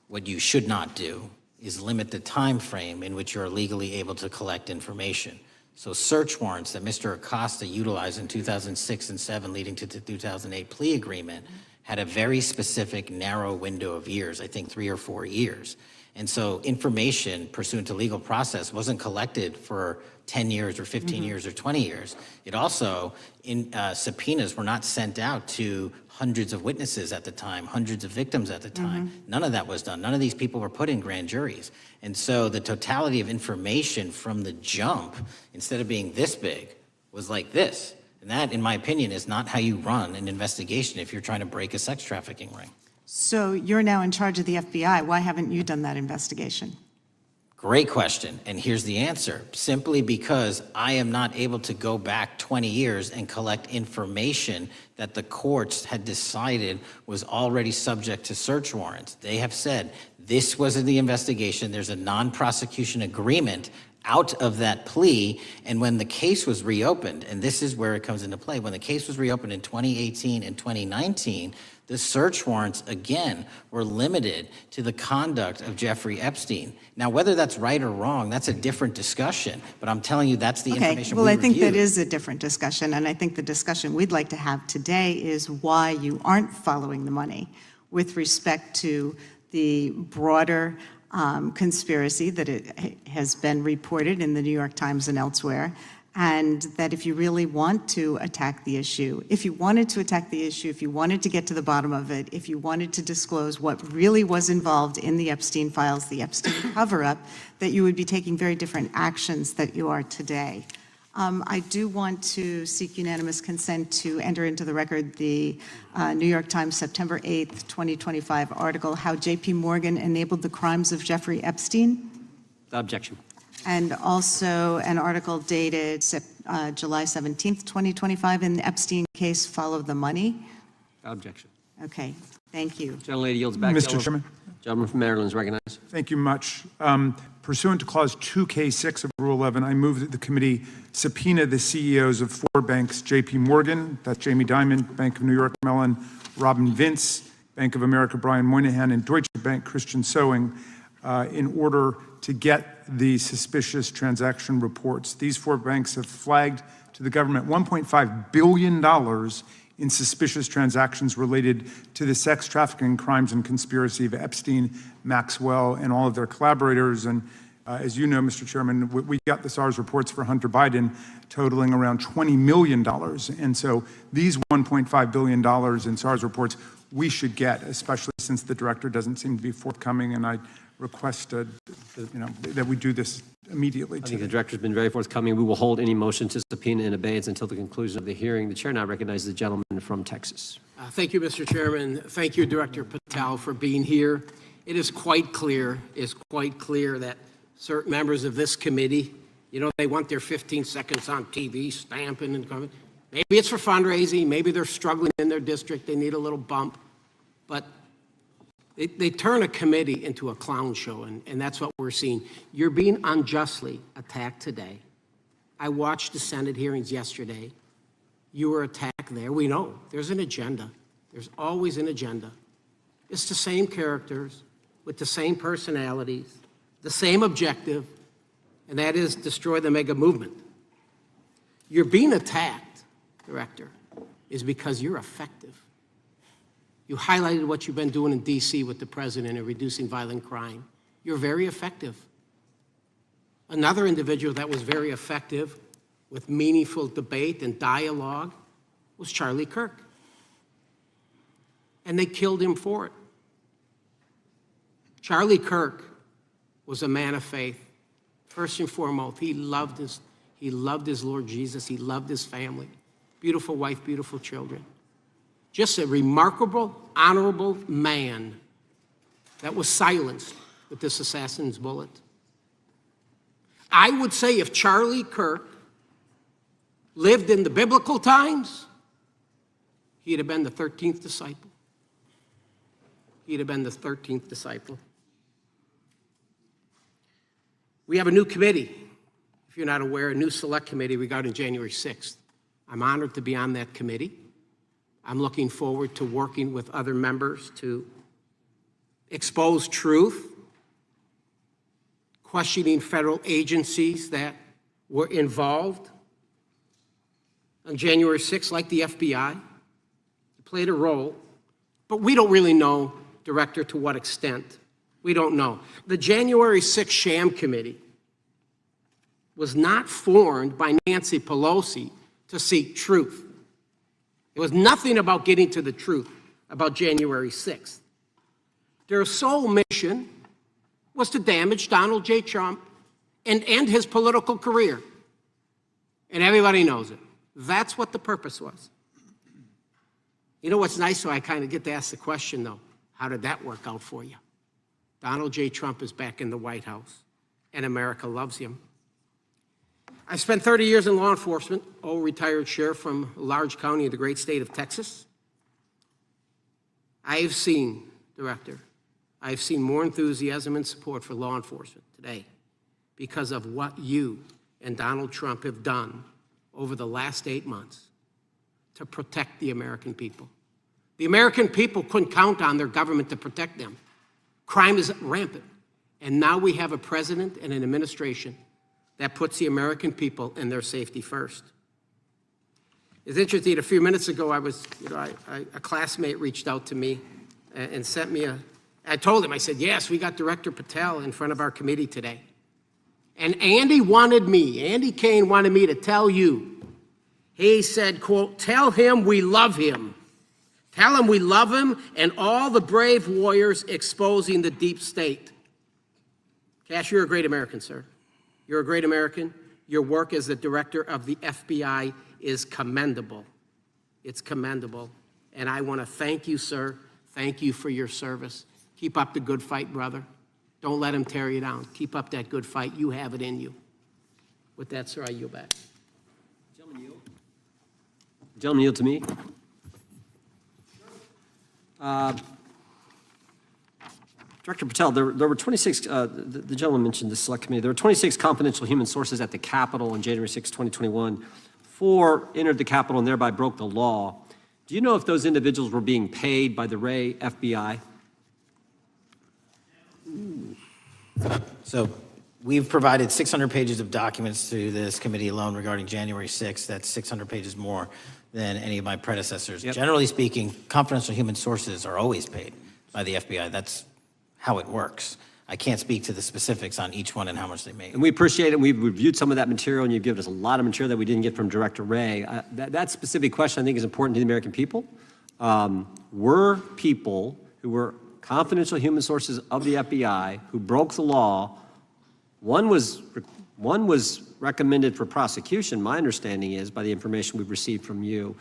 what you should not do is limit the time frame in which you're legally able to collect information. So search warrants that Mr. Acosta utilized in 2006 and 2007 leading to the 2008 plea agreement had a very specific narrow window of years, I think 3 or 4 years. And so information pursuant to legal process wasn't collected for 10 years or 15 years or 20 years. It also, subpoenas were not sent out to hundreds of witnesses at the time, hundreds of victims at the time. None of that was done. None of these people were put in grand juries. And so the totality of information from the jump, instead of being this big, was like this. And that, in my opinion, is not how you run an investigation if you're trying to break a sex trafficking ring. So you're now in charge of the FBI. Why haven't you done that investigation? Great question, and here's the answer. Simply because I am not able to go back 20 years and collect information that the courts had decided was already subject to search warrants. They have said, this was in the investigation, there's a non-prosecution agreement out of that plea, and when the case was reopened, and this is where it comes into play, when the case was reopened in 2018 and 2019, the search warrants, again, were limited to the conduct of Jeffrey Epstein. Now, whether that's right or wrong, that's a different discussion, but I'm telling you that's the information we Well, I think that reviewed. is a different discussion, and I think the discussion we'd like to have today is why you aren't following the money with respect to the broader conspiracy that it has been reported in the New York Times and elsewhere, and that if you really want to attack the issue, if you wanted to attack the issue, if you wanted to get to the bottom of it, if you wanted to disclose what really was involved in the Epstein Files, the Epstein cover-up, that you would be taking very different actions that you are today. I do want to seek unanimous consent to enter into the record the New York Times September 8th, 2025 article, How J.P. Morgan Enabled the Crimes of Jeffrey Epstein. Objection. And also an article dated July 17th, 2025, in the Epstein case, Follow the Money. Objection. Okay, thank you. Gentlelady yields back. Mr. Chairman. Gentleman from Maryland is recognized. Thank you much. Pursuant to Clause 2K6 of Rule 11, I move that the committee subpoena the CEOs of 4 banks, J.P. Morgan, that's Jamie Dimon, Bank of New York Mellon, Robin Vince, Bank of America, Brian Moynihan, and Deutsche Bank, Christian Sowing, in order to get the suspicious transaction reports. These 4 banks have flagged to the government $1.5 billion in suspicious transactions related to the sex trafficking crimes and conspiracy of Epstein, Maxwell, and all of their collaborators. And as you know, Mr. Chairman, we got the SARS reports for Hunter Biden totaling around $20 million. And so these $1.5 billion in SARS reports we should get, especially since the director doesn't seem to be forthcoming. And I request that we do this immediately. I think the director's been very forthcoming. We will hold any motion to subpoena in abeyance until the conclusion of the hearing. The chair now recognizes the gentleman from Texas. Thank you, Mr. Chairman. Thank you, Director Patel, for being here. It is quite clear that certain members of this committee, they want their 15 seconds on TV, stamping and coming. Maybe it's for fundraising. Maybe they're struggling in their district. They need a little bump. But they turn a committee into a clown show, and that's what we're seeing. You're being unjustly attacked today. I watched the Senate hearings yesterday. You were attacked there. We know there's an agenda. There's always an agenda. It's the same characters with the same personalities, the same objective, and that is destroy the mega movement. You're being attacked, Director, is because you're effective. You highlighted what you've been doing in D.C. with the president in reducing violent crime. You're very effective. Another individual that was very effective with meaningful debate and dialogue was Charlie Kirk. And they killed him for it. Charlie Kirk was a man of faith. First and foremost, he loved his Lord Jesus. He loved his family. Beautiful wife, beautiful children. Just a remarkable, honorable man that was silenced with this assassin's bullet. I would say if Charlie Kirk lived in the biblical times, he'd have been the 13th disciple. He'd have been the 13th disciple. We have a new committee, if you're not aware, a new select committee regarding January 6th. I'm honored to be on that committee. I'm looking forward to working with other members to expose truth, questioning federal agencies that were involved on January 6th, like the FBI, played a role, but we don't really know, Director, to what extent. We don't know. The January 6th sham committee was not formed by Nancy Pelosi to seek truth. It was nothing about getting to the truth about January 6th. Their sole mission was to damage Donald J. Trump and end his political career. And everybody knows it. That's what the purpose was. You know what's nice, so I kind of get to ask the question, though, how did that work out for you? Donald J. Trump is back in the White House. and America loves him. I spent 30 years in law enforcement, retired sheriff from a large county in the great state of Texas. I have seen, Director, I have seen more enthusiasm and support for law enforcement today because of what you and Donald Trump have done over the last 8 months to protect the American people. The American people couldn't count on their government to protect them. Crime is rampant. And now we have a president and an administration that puts the American people and their safety first. It's interesting, a few minutes ago, a classmate reached out to me and sent me I told him, I said, yes, we got Director Patel in front of our committee today. And Andy Kane wanted me to tell you, he said, quote, tell him we love him. Tell him we love him and all the brave warriors exposing the deep state. Kash, you're a great American, sir. You're a great American. Your work as the director of the FBI is commendable. It's commendable. And I want to thank you, sir. Thank you for your service. Keep up the good fight, brother. Don't let him tear you down. Keep up that good fight. You have it in you. With that, sir, I yield back. Gentleman, yield to me. Director Patel, there were 26, the gentleman mentioned the select committee, there were 26 confidential human sources at the Capitol on January 6, 2021. 4 entered the Capitol and thereby broke the law. Do you know if those individuals were being paid by the Ray FBI? So we've provided 600 pages of documents to this committee alone regarding January 6th. That's 600 pages more than any of my predecessors. Yep. Generally speaking, confidential human sources are always paid by the FBI. That's how it works. I can't speak to the specifics on each one and how much they make. And we appreciate it. We've reviewed some of that material, and you've given us a lot of material that we didn't get from Director Ray. That specific question, I think, is important to the American people. Were people who were confidential human sources of the FBI who broke the law, one was recommended for prosecution, my understanding is, by the information we've received from you.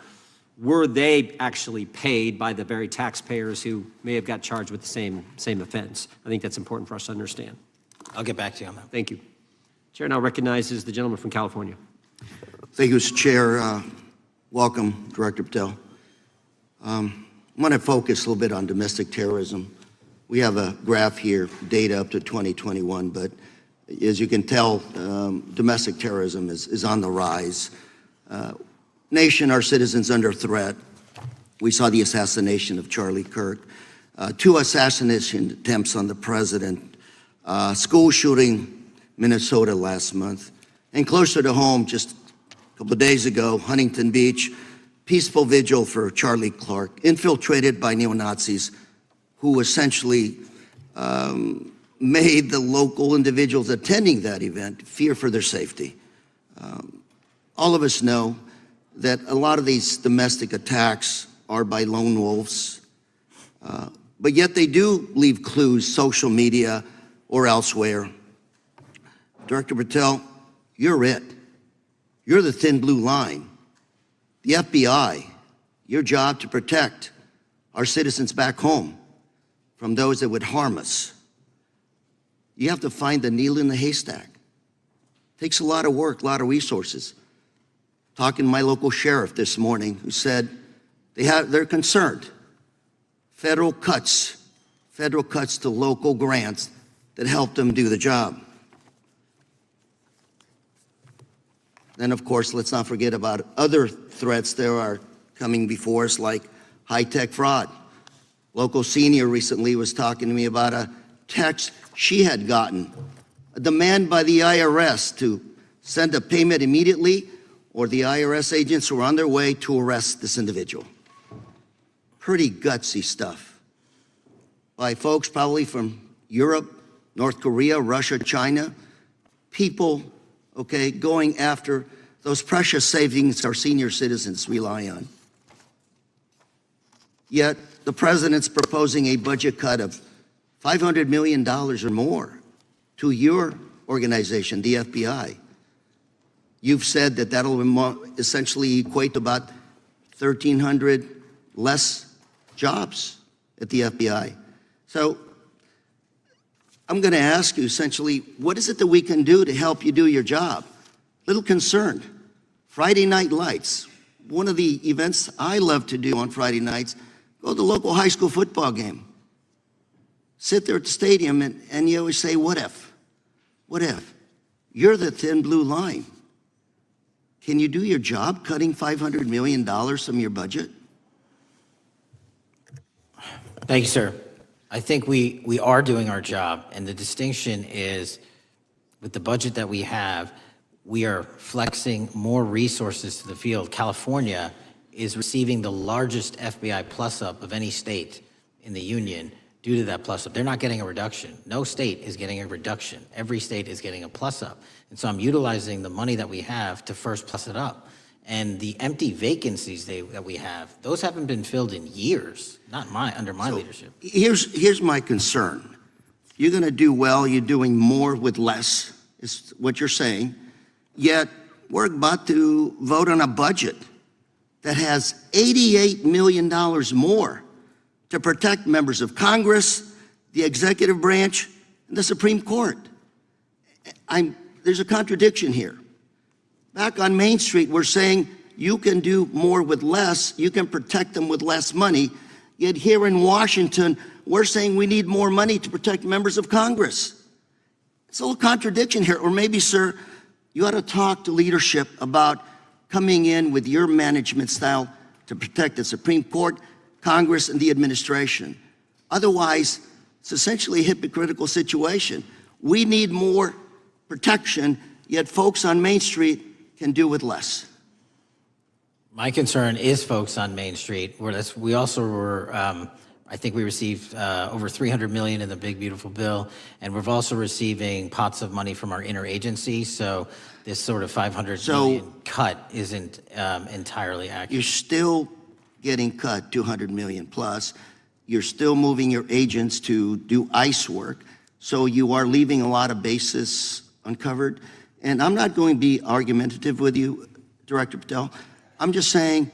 Were they actually paid by the very taxpayers who may have got charged with the same offense? I think that's important for us to understand. I'll get back to you on that. Thank you. Chair now recognizes the gentleman from California. Thank you, Mr. Chair. Welcome, Director Patel. I'm going to focus a little bit on domestic terrorism. We have a graph here, data up to 2021, but as you can tell, domestic terrorism is on the rise. Nation, our citizens under threat. We saw the assassination of Charlie Kirk, 2 assassination attempts on the president, school shooting, Minnesota last month, and closer to home, just a couple of days ago, Huntington Beach, peaceful vigil for Charlie Clark, infiltrated by neo-Nazis who essentially made the local individuals attending that event fear for their safety. All of us know that a lot of these domestic attacks are by lone wolves, but yet they do leave clues, social media or elsewhere. Director Patel, you're it. You're the thin blue line. The FBI, your job to protect our citizens back home from those that would harm us. You have to find the needle in the haystack. Takes a lot of work, a lot of resources. Talking to my local sheriff this morning, who said they're concerned. Federal cuts to local grants that help them do the job. Then, of course, let's not forget about other threats that are coming before us, like high-tech fraud. Local senior recently was talking to me about a text she had gotten, a demand by the IRS to send a payment immediately, or the IRS agents were on their way to arrest this individual. Pretty gutsy stuff by folks probably from Europe, North Korea, Russia, China, people, okay, going after those precious savings our senior citizens rely on. Yet the president's proposing a budget cut of $500 million or more to your organization, the FBI. You've said that that'll essentially equate to about 1,300 less jobs at the FBI. So I'm going to ask you essentially, what is it that we can do to help you do your job? Little concerned. Friday Night Lights. One of the events I love to do on Friday nights, go to the local high school football game. Sit there at the stadium and you always say, what if? What if? You're the thin blue line. Can you do your job cutting $500 million from your budget? Thank you, sir. I think we are doing our job, and the distinction is with the budget that we have, we are flexing more resources to the field. California is receiving the largest FBI plus-up of any state in the union due to that plus-up. They're not getting a reduction. No state is getting a reduction. Every state is getting a plus-up. And so I'm utilizing the money that we have to first plus it up. And the empty vacancies that we have, those haven't been filled in years, not under my leadership. Here's my concern. You're going to do well. You're doing more with less, is what you're saying. Yet we're about to vote on a budget that has $88 million more to protect members of Congress, the executive branch, and the Supreme Court. There's a contradiction here. Back on Main Street, we're saying you can do more with less, you can protect them with less money, yet here in Washington, we're saying we need more money to protect members of Congress. It's a little contradiction here, or maybe, sir, you ought to talk to leadership about coming in with your management style to protect the Supreme Court, Congress, and the administration. Otherwise, it's essentially a hypocritical situation. We need more protection, yet folks on Main Street can do with less. My concern is folks on Main Street. We also were, I think we received over $300 million in the big, beautiful bill, and we're also receiving pots of money from our interagency, so this sort of $500 million cut isn't entirely accurate. You're still getting cut $200 million plus. You're still moving your agents to do ICE work, so you are leaving a lot of bases uncovered. And I'm not going to be argumentative with you, Director Patel. I'm just saying,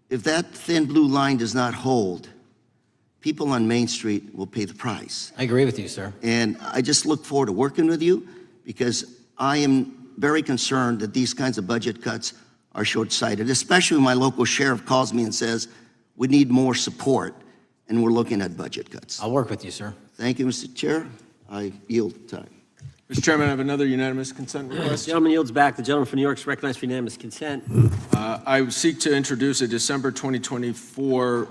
if that thin blue line does not hold, people on Main Street will pay the price. I agree with you, sir. And I just look forward to working with you because I am very concerned that these kinds of budget cuts are short-sighted, especially when my local sheriff calls me and says, we need more support, and we're looking at budget cuts. I'll work with you, sir. Thank you, Mr. Chair. I yield time. Mr. Chairman, I have another unanimous consent request. The gentleman yields back. The gentleman from New York is recognized for unanimous consent. I seek to introduce a December 2024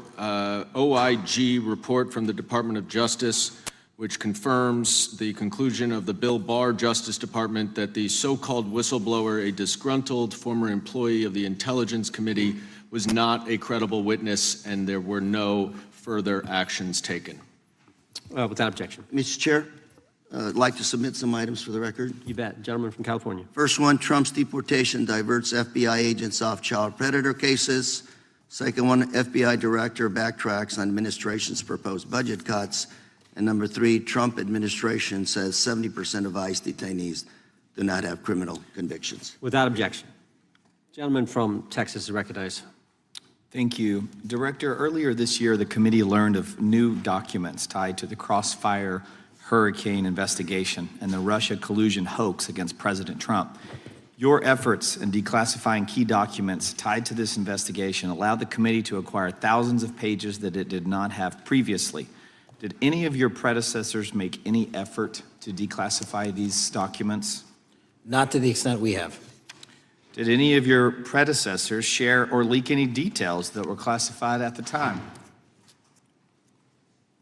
OIG report from the Department of Justice, which confirms the conclusion of the Bill Barr Justice Department that the so-called whistleblower, a disgruntled former employee of the Intelligence Committee, was not a credible witness and there were no further actions taken. Without objection. Mr. Chair, I'd like to submit some items for the record. You bet. Gentleman from California. First one, Trump's deportation diverts FBI agents off child predator cases. Second one, FBI director backtracks on administration's proposed budget cuts. And number three, Trump administration says 70% of ICE detainees do not have criminal convictions. Without objection. Gentleman from Texas is recognized. Thank you. Director, earlier this year, the committee learned of new documents tied to the Crossfire Hurricane investigation and the Russia collusion hoax against President Trump. Your efforts in declassifying key documents tied to this investigation allowed the committee to acquire thousands of pages that it did not have previously. Did any of your predecessors make any effort to declassify these documents? Not to the extent we have. Did any of your predecessors share or leak any details that were classified at the time?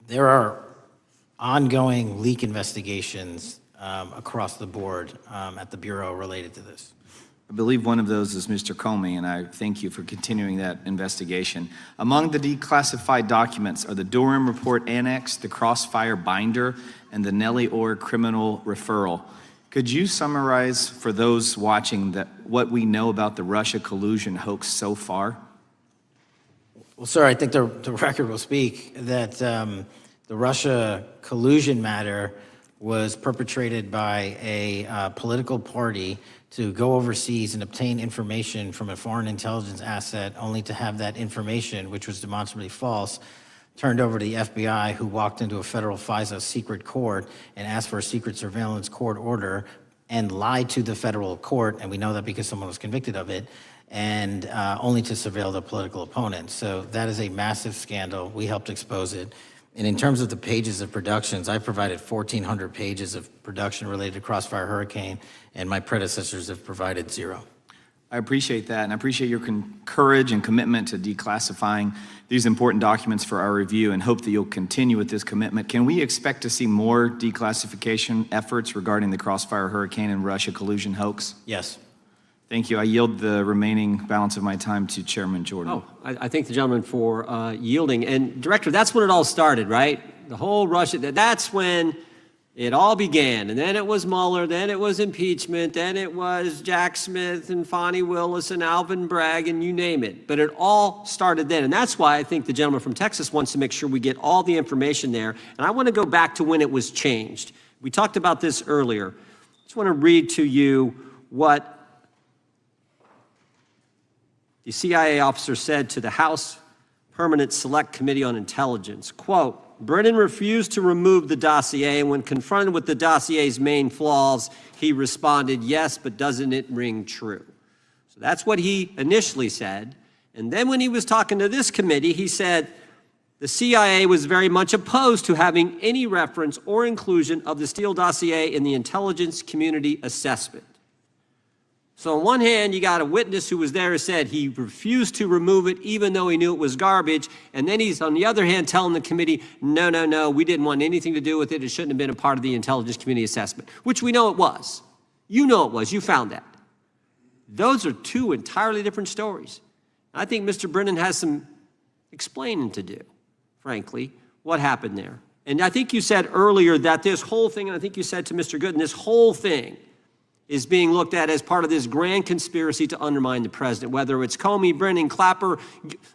There are ongoing leak investigations across the board at the Bureau related to this. I believe one of those is Mr. Comey, and I thank you for continuing that investigation. Among the declassified documents are the Durham Report Annex, the Crossfire Binder, and the Nellie Orr Criminal Referral. Could you summarize for those watching what we know about the Russia collusion hoax so far? Well, sir, I think the record will speak that the Russia collusion matter was perpetrated by a political party to go overseas and obtain information from a foreign intelligence asset only to have that information, which was demonstrably false, turned over to the FBI, who walked into a federal FISA secret court and asked for a secret surveillance court order and lied to the federal court, and we know that because someone was convicted of it, and only to surveil the political opponent. So that is a massive scandal. We helped expose it. And in terms of the pages of productions, I provided 1,400 pages of production related to Crossfire Hurricane, and my predecessors have provided 0. I appreciate that, and I appreciate your courage and commitment to declassifying these important documents for our review, and hope that you'll continue with this commitment. Can we expect to see more declassification efforts regarding the Crossfire Hurricane and Russia collusion hoax? Yes. Thank you. I yield the remaining balance of my time to Chairman Jordan. Oh, I thank the gentleman for yielding. And Director, that's when it all started, right? The whole Russia, that's when it all began. And then it was Mueller, then it was impeachment, then it was Jack Smith and Fonnie Willis and Alvin Bragg and you name it. But it all started then. And that's why I think the gentleman from Texas wants to make sure we get all the information there. And I want to go back to when it was changed. We talked about this earlier. I just want to read to you what the CIA officer said to the House Permanent Select Committee on Intelligence, quote, Brennan refused to remove the dossier, and when confronted with the dossier's main flaws, he responded, yes, but doesn't it ring true? So that's what he initially said. And then when he was talking to this committee, he said the CIA was very much opposed to having any reference or inclusion of the Steele dossier in the intelligence community assessment. So on one hand, you got a witness who was there who said he refused to remove it even though he knew it was garbage. And then he's, on the other hand, telling the committee, no, we didn't want anything to do with it. It shouldn't have been a part of the intelligence community assessment, which we know it was. You know it was. You found that. Those are two entirely different stories. I think Mr. Brennan has some explaining to do, frankly, what happened there. And I think you said earlier that this whole thing, and I think you said to Mr. Gooden, this whole thing is being looked at as part of this grand conspiracy to undermine the president, whether it's Comey, Brennan, Clapper,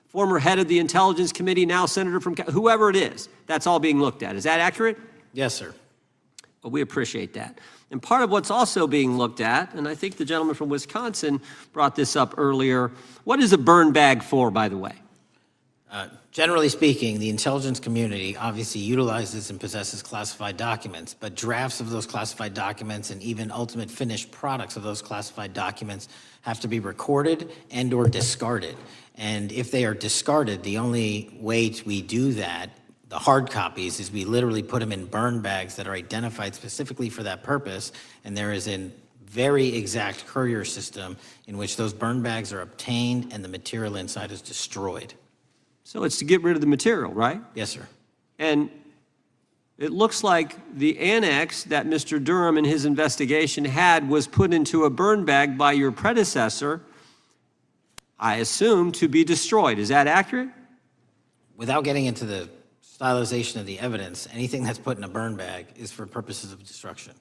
former head of the Intelligence Committee, now senator from, whoever it is, that's all being looked at. Is that accurate? Yes, sir. Well, we appreciate that. And part of what's also being looked at, and I think the gentleman from Wisconsin brought this up earlier, what is a burn bag for, by the way? Generally speaking, the intelligence community obviously utilizes and possesses classified documents, but drafts of those classified documents and even ultimate finished products of those classified documents have to be recorded and or discarded. And if they are discarded, the only way we do that, the hard copies, is we literally put them in burn bags that are identified specifically for that purpose, and there is a very exact courier system in which those burn bags are obtained and the material inside is destroyed. So it's to get rid of the material, right? Yes, sir. And it looks like the annex that Mr. Durham in his investigation had was put into a burn bag by your predecessor, I assume, to be destroyed. Is that accurate? Without getting into the stylization of the evidence, anything that's put in a burn bag is for purposes of destruction.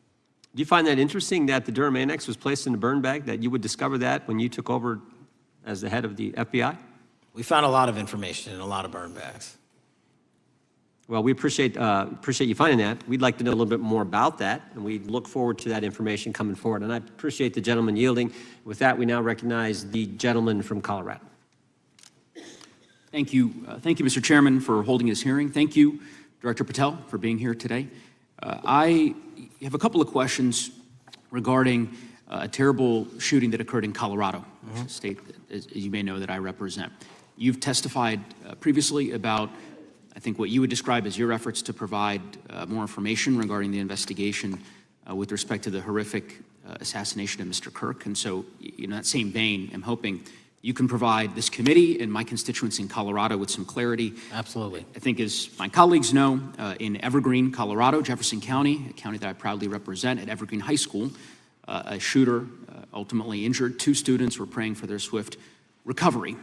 Do you find that interesting that the Durham annex was placed in a burn bag, that you would discover that when you took over as the head of the FBI? We found a lot of information in a lot of burn bags. Well, we appreciate you finding that. We'd like to know a little bit more about that, and we look forward to that information coming forward. And I appreciate the gentleman yielding. With that, we now recognize the gentleman from Colorado. Thank you, Mr. Chairman, for holding this hearing. Thank you, Director Patel, for being here today. I have a couple of questions regarding a terrible shooting that occurred in Colorado, a state, as you may know, that I represent. You've testified previously about, I think, what you would describe as your efforts to provide more information regarding the investigation with respect to the horrific assassination of Mr. Kirk. And so, in that same vein, I'm hoping you can provide this committee and my constituents in Colorado with some clarity. Absolutely. I think, as my colleagues know, in Evergreen, Colorado, Jefferson County, a county that I proudly represent, at Evergreen High School, a shooter ultimately injured. 2 students were praying for their swift recovery.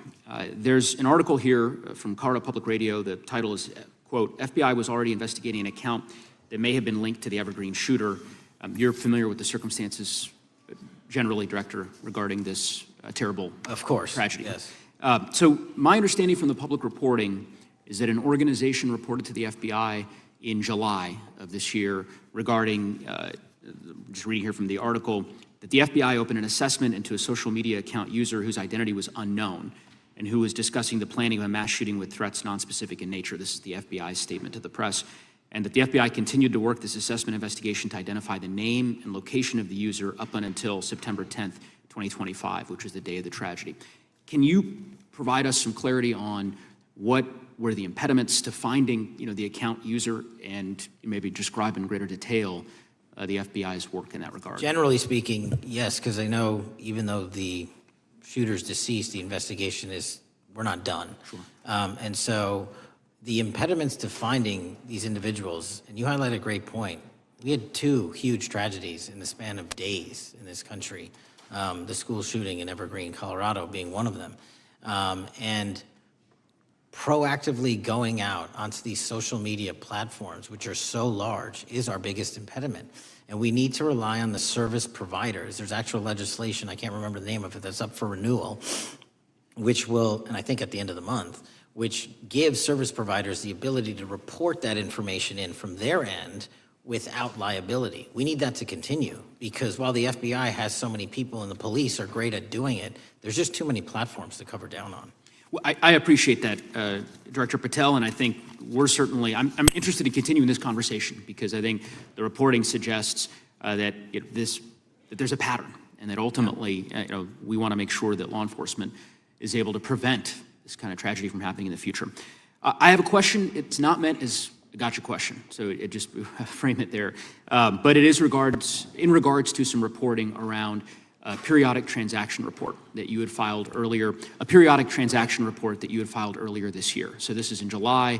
There's an article here from Colorado Public Radio. The title is, quote, FBI was already investigating an account that may have been linked to the Evergreen shooter. You're familiar with the circumstances generally, Director, regarding this terrible tragedy. Yes. So my understanding from the public reporting is that an organization reported to the FBI in July of this year regarding, just reading here from the article, that the FBI opened an assessment into a social media account user whose identity was unknown. and who was discussing the planning of a mass shooting with threats nonspecific in nature. This is the FBI's statement to the press. And that the FBI continued to work this assessment investigation to identify the name and location of the user up until September 10th, 2025, which was the day of the tragedy. Can you provide us some clarity on what were the impediments to finding, the account user, and maybe describe in greater detail the FBI's work in that regard? Generally speaking, yes, because I know even though the shooter's deceased, the investigation we're not done. Sure. And so the impediments to finding these individuals, and you highlight a great point. We had 2 huge tragedies in the span of days in this country. The school shooting in Evergreen, Colorado being one of them. And proactively going out onto these social media platforms, which are so large, is our biggest impediment. And we need to rely on the service providers. There's actual legislation, I can't remember the name of it, that's up for renewal, which will, and I think at the end of the month, which gives service providers the ability to report that information in from their end without liability. We need that to continue, because while the FBI has so many people and the police are great at doing it, there's just too many platforms to cover down on. Well, I appreciate that, Director Patel, and I think we're certainly, I'm interested in continuing this conversation, because I think the reporting suggests that there's a pattern, and that ultimately, we want to make sure that law enforcement is able to prevent this kind of tragedy from happening in the future. I have a question. It's not meant as a gotcha question, so it just frame it there. But it is in regards to some reporting around a periodic transaction report that you had filed earlier, this year. So this is in July,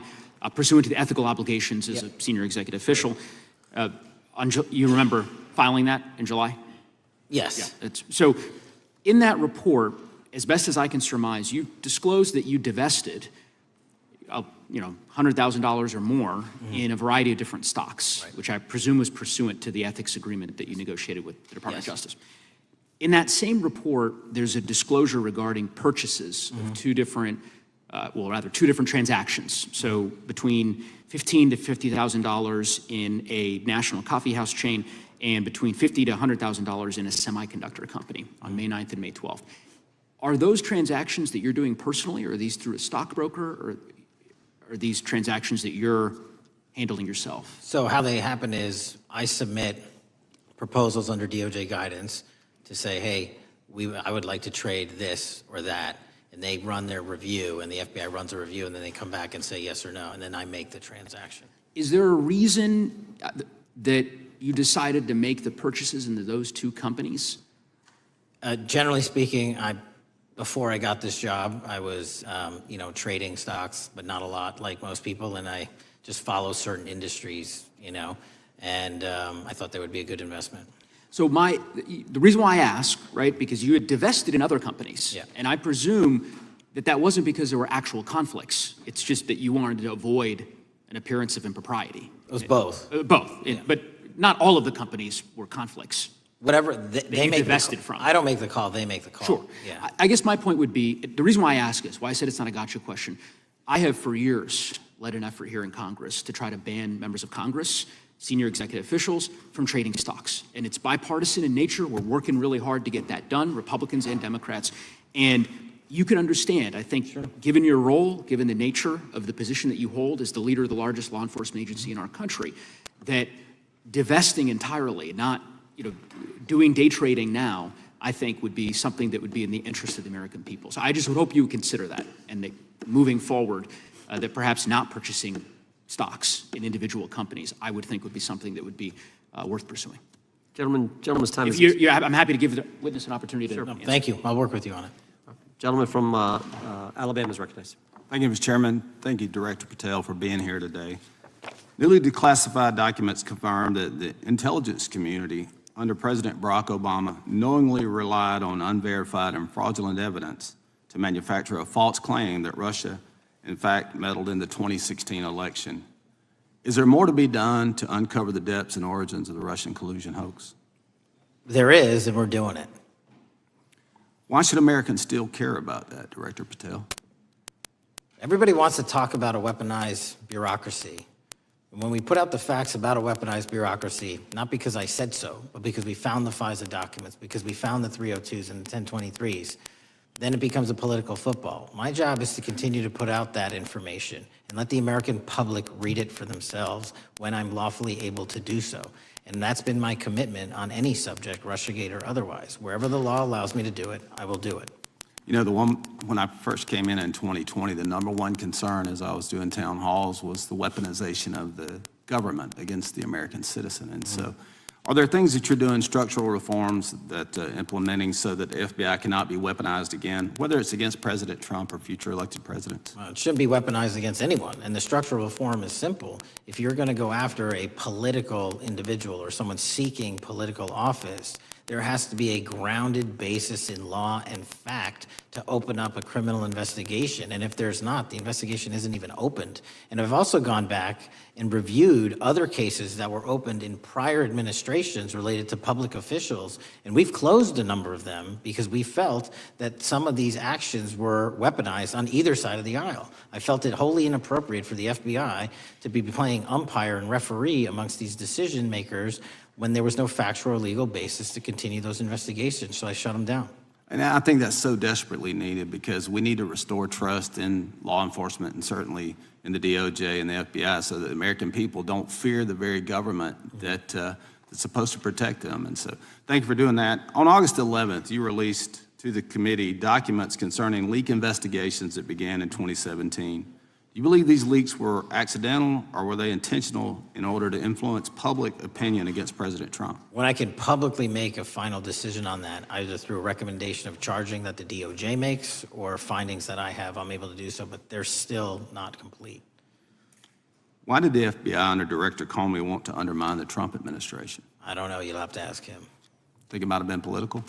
pursuant to the ethical obligations as a senior executive official. You remember filing that in July? Yes. Yeah, so in that report, as best as I can surmise, you disclosed that you divested $100,000 or more in a variety of different stocks, which I presume was pursuant to the ethics agreement that you negotiated with the Department of Justice. In that same report, there's a disclosure regarding purchases of two different transactions. So between $15,000 to $50,000 in a national coffee house chain, and between $50,000 to $100,000 in a semiconductor company on May 9th and May 12th. Are those transactions that you're doing personally, or are these through a stockbroker, or are these transactions that you're handling yourself? So how they happen is I submit proposals under DOJ guidance to say, hey, I would like to trade this or that, and they run their review, and the FBI runs a review, and then they come back and say yes or no, and then I make the transaction. Is there a reason that you decided to make the purchases into those two companies? Generally speaking, before I got this job, I was, trading stocks, but not a lot like most people, and I just follow certain industries, and I thought they would be a good investment. So the reason why I ask, right, because you had divested in other companies, and I presume that wasn't because there were actual conflicts. It's just that you wanted to avoid an appearance of impropriety. It was both. Both, but not all of the companies were conflicts. Whatever they make divested from. I don't make the call, they make the call. Sure. Yeah. I guess my point would be, the reason why I ask is, why I said it's not a gotcha question, I have for years led an effort here in Congress to try to ban members of Congress, senior executive officials, from trading stocks. And it's bipartisan in nature. We're working really hard to get that done, Republicans and Democrats. And you can understand, I think, given your role, given the nature of the position that you hold as the leader of the largest law enforcement agency in our country, that divesting entirely, not doing day trading now, I think would be something that would be in the interest of the American people. So I just would hope you would consider that, and that moving forward, that perhaps not purchasing stocks in individual companies, I would think would be something that would be worth pursuing. Gentleman's time is... I'm happy to give the witness an opportunity to... No, thank you. I'll work with you on it. Gentleman from Alabama is recognized. Thank you, Mr. Chairman. Thank you, Director Patel, for being here today. Newly declassified documents confirm that the intelligence community under President Barack Obama knowingly relied on unverified and fraudulent evidence to manufacture a false claim that Russia, in fact, meddled in the 2016 election. Is there more to be done to uncover the depths and origins of the Russian collusion hoax? There is, and we're doing it. Why should Americans still care about that, Director Patel? Everybody wants to talk about a weaponized bureaucracy. And when we put out the facts about a weaponized bureaucracy, not because I said so, but because we found the FISA documents, because we found the 302s and the 1023s, then it becomes a political football. My job is to continue to put out that information and let the American public read it for themselves when I'm lawfully able to do so. And that's been my commitment on any subject, Russiagate or otherwise. Wherever the law allows me to do it, I will do it. You know, when I first came in 2020, the number one concern as I was doing town halls was the weaponization of the government against the American citizen. And so, are there things that you're doing, structural reforms that implementing so that the FBI cannot be weaponized again, whether it's against President Trump or future elected presidents? It shouldn't be weaponized against anyone. And the structural reform is simple. If you're going to go after a political individual or someone seeking political office, there has to be a grounded basis in law and fact to open up a criminal investigation. And if there's not, the investigation isn't even opened. And I've also gone back and reviewed other cases that were opened in prior administrations related to public officials. And we've closed a number of them because we felt that some of these actions were weaponized on either side of the aisle. I felt it wholly inappropriate for the FBI to be playing umpire and referee amongst these decision makers when there was no factual or legal basis to continue those investigations, so I shut them down. And I think that's so desperately needed because we need to restore trust in law enforcement and certainly in the DOJ and the FBI so that the American people don't fear the very government that's supposed to protect them. And so thank you for doing that. On August 11th, you released to the committee documents concerning leak investigations that began in 2017. Do you believe these leaks were accidental or were they intentional in order to influence public opinion against President Trump? When I can publicly make a final decision on that, either through a recommendation of charging that the DOJ makes or findings that I have, I'm able to do so, but they're still not complete. Why did the FBI under Director Comey want to undermine the Trump administration? I don't know. You'll have to ask him. Think it might have been political?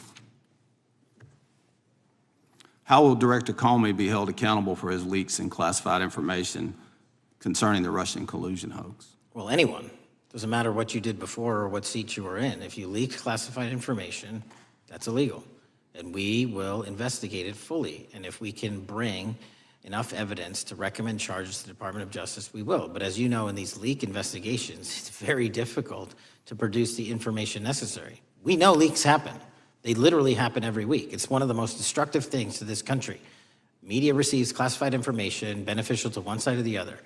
How will Director Comey be held accountable for his leaks and classified information concerning the Russian collusion hoax? Well, anyone. Doesn't matter what you did before or what seat you were in. If you leak classified information, that's illegal. And we will investigate it fully. And if we can bring enough evidence to recommend charges to the Department of Justice, we will. But as you know, in these leak investigations, it's very difficult to produce the information necessary. We know leaks happen. They literally happen every week. It's one of the most destructive things to this country. Media receives classified information beneficial to one side or the other.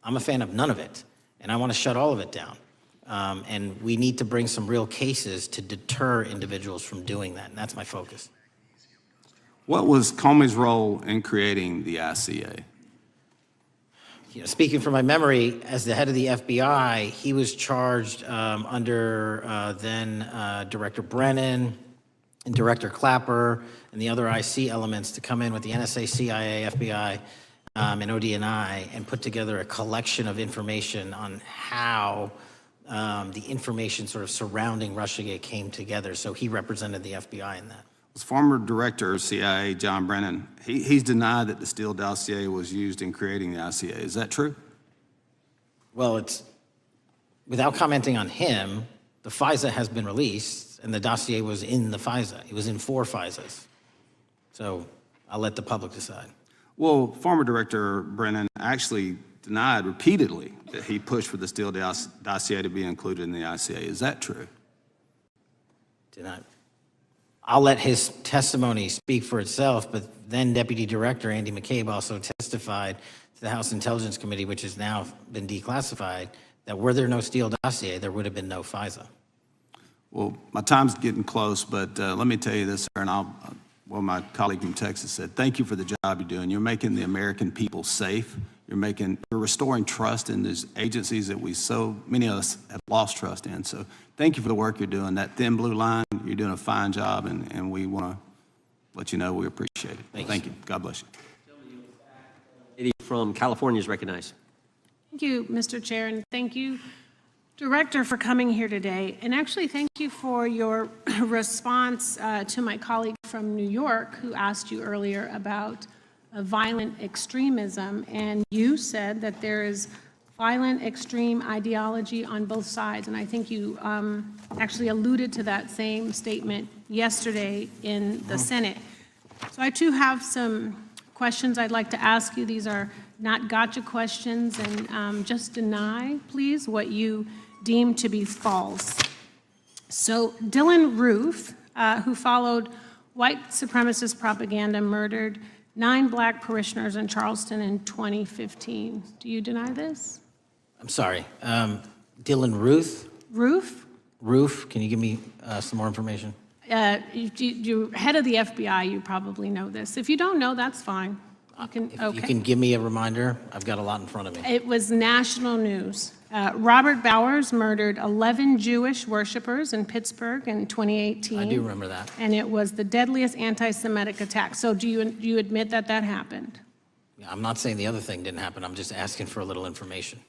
I'm a fan of none of it, and I want to shut all of it down. And we need to bring some real cases to deter individuals from doing that, and that's my focus. What was Comey's role in creating the ICA? You know, speaking from my memory, as the head of the FBI, he was charged under then Director Brennan, and Director Clapper and the other IC elements to come in with the NSA, CIA, FBI, and ODNI and put together a collection of information on how the information sort of surrounding Russiagate came together. So he represented the FBI in that. Was former Director of CIA, John Brennan, he's denied that the Steele dossier was used in creating the ICA. Is that true? Well, without commenting on him, the FISA has been released, and the dossier was in the FISA. It was in 4 FISAs. So I'll let the public decide. Well, former Director Brennan actually denied repeatedly that he pushed for the Steele dossier to be included in the ICA. Is that true? Denied. I'll let his testimony speak for itself, but then Deputy Director Andy McCabe also testified to the House Intelligence Committee, which has now been declassified, that were there no Steele dossier, there would have been no FISA. Well, my time's getting close, but let me tell you this, sir, and my colleague from Texas said, thank you for the job you're doing. You're making the American people safe. You're restoring trust in these agencies that so many of us have lost trust in. So thank you for the work you're doing. That thin blue line, you're doing a fine job, and we want to let you know we appreciate it. Thank you. God bless you. Lady from California is recognized. Thank you, Mr. Chair, and thank you, Director, for coming here today. And actually, thank you for your response to my colleague from New York who asked you earlier about violent extremism. And you said that there is violent extreme ideology on both sides. And I think you actually alluded to that same statement yesterday in the Senate. So I too have some questions I'd like to ask you. These are not gotcha questions, and just deny, please, what you deem to be false. So Dylan Roof, who followed white supremacist propaganda murdered 9 black parishioners in Charleston in 2015. Do you deny this? I'm sorry. Dylan Ruth? Roof? Can you give me some more information? You're head of the FBI, you probably know this. If you don't know, that's fine. You can give me a reminder. I've got a lot in front of me. It was national news. Robert Bowers murdered 11 Jewish worshipers in Pittsburgh in 2018. I do remember that. And it was the deadliest anti-Semitic attack. So do you admit that that happened? I'm not saying the other thing didn't happen. I'm just asking for a little information.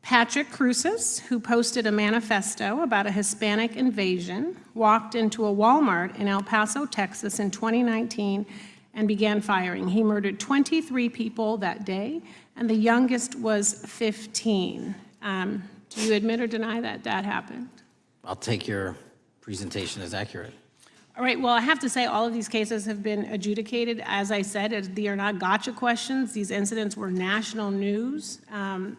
Patrick Cruces, who posted a manifesto about a Hispanic invasion, walked into a Walmart in El Paso, Texas in 2019 and began firing. He murdered 23 people that day, and the youngest was 15. Do you admit or deny that that happened? I'll take your presentation as accurate. All right, well, I have to say all of these cases have been adjudicated. As I said, they are not gotcha questions. These incidents were national news. And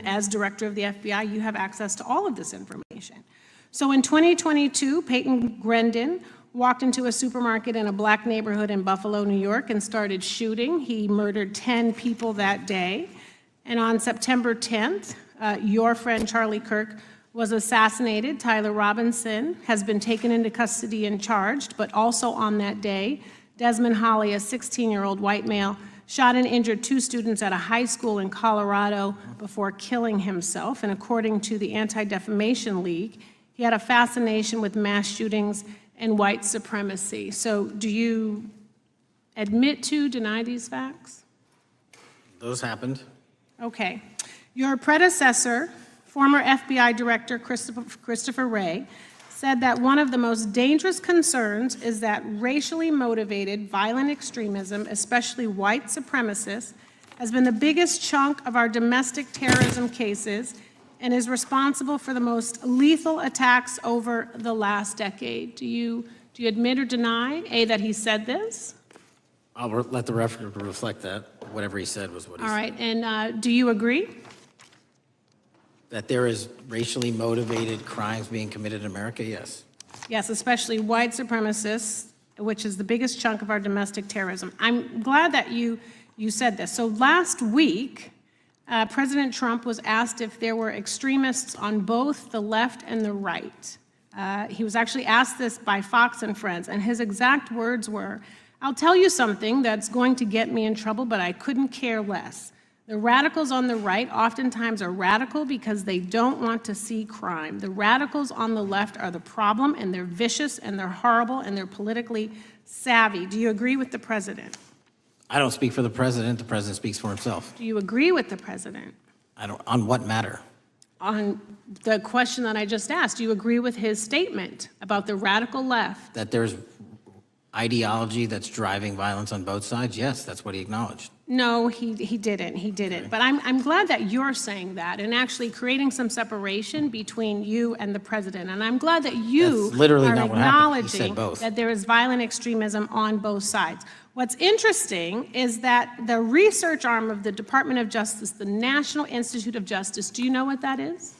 as director of the FBI, you have access to all of this information. So in 2022, Peyton Grendon walked into a supermarket in a black neighborhood in Buffalo, New York, and started shooting. He murdered 10 people that day. And on September 10th, your friend Charlie Kirk was assassinated. Tyler Robinson has been taken into custody and charged, but also on that day, Desmond Holley, a 16-year-old white male, shot and injured 2 students at a high school in Colorado before killing himself. And according to the Anti-Defamation League, he had a fascination with mass shootings and white supremacy. So do you admit to, deny these facts? Those happened. Okay. Your predecessor, former FBI Director Christopher Wray, said that one of the most dangerous concerns is that racially motivated violent extremism, especially white supremacists, has been the biggest chunk of our domestic terrorism cases and is responsible for the most lethal attacks over the last decade. Do you admit or deny, A, that he said this? I'll let the record reflect that. Whatever he said was what he said. All right, and do you agree? That there is racially motivated crimes being committed in America, yes. Yes, especially white supremacists, which is the biggest chunk of our domestic terrorism. I'm glad that you said this. So last week, President Trump was asked if there were extremists on both the left and the right. He was actually asked this by Fox and Friends, and his exact words were, "I'll tell you something that's going to get me in trouble, but I couldn't care less. The radicals on the right oftentimes are radical because they don't want to see crime. The radicals on the left are the problem, and they're vicious, and they're horrible, and they're politically savvy." Do you agree with the president? I don't speak for the president. The president speaks for himself. Do you agree with the president? On what matter? On the question that I just asked, do you agree with his statement about the radical left? That there's ideology that's driving violence on both sides? Yes, that's what he acknowledged. No, he didn't. He didn't. But I'm glad that you're saying that and actually creating some separation between you and the president. And I'm glad that you That's literally are not what happened. He said acknowledging both. that there is violent extremism on both sides. What's interesting is that the research arm of the Department of Justice, the National Institute of Justice, do you know what that is?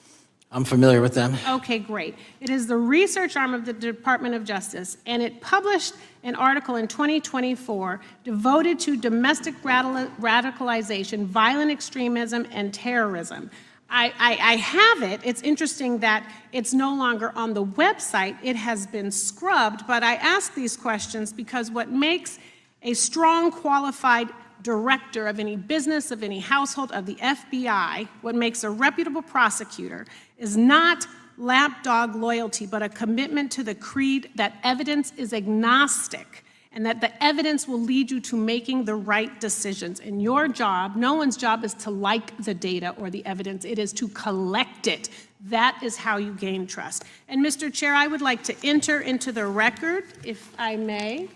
I'm familiar with them. Okay, great. It is the research arm of the Department of Justice, and it published an article in 2024 devoted to domestic radicalization, violent extremism, and terrorism. I have it. It's interesting that it's no longer on the website. It has been scrubbed, but I ask these questions because what makes a strong, qualified director of any business, of any household, of the FBI, what makes a reputable prosecutor is not lapdog loyalty, but a commitment to the creed that evidence is agnostic and that the evidence will lead you to making the right decisions. And your job, no one's job is to like the data or the evidence, it is to collect it. That is how you gain trust. And Mr. Chair, I would like to enter into the record, if I may.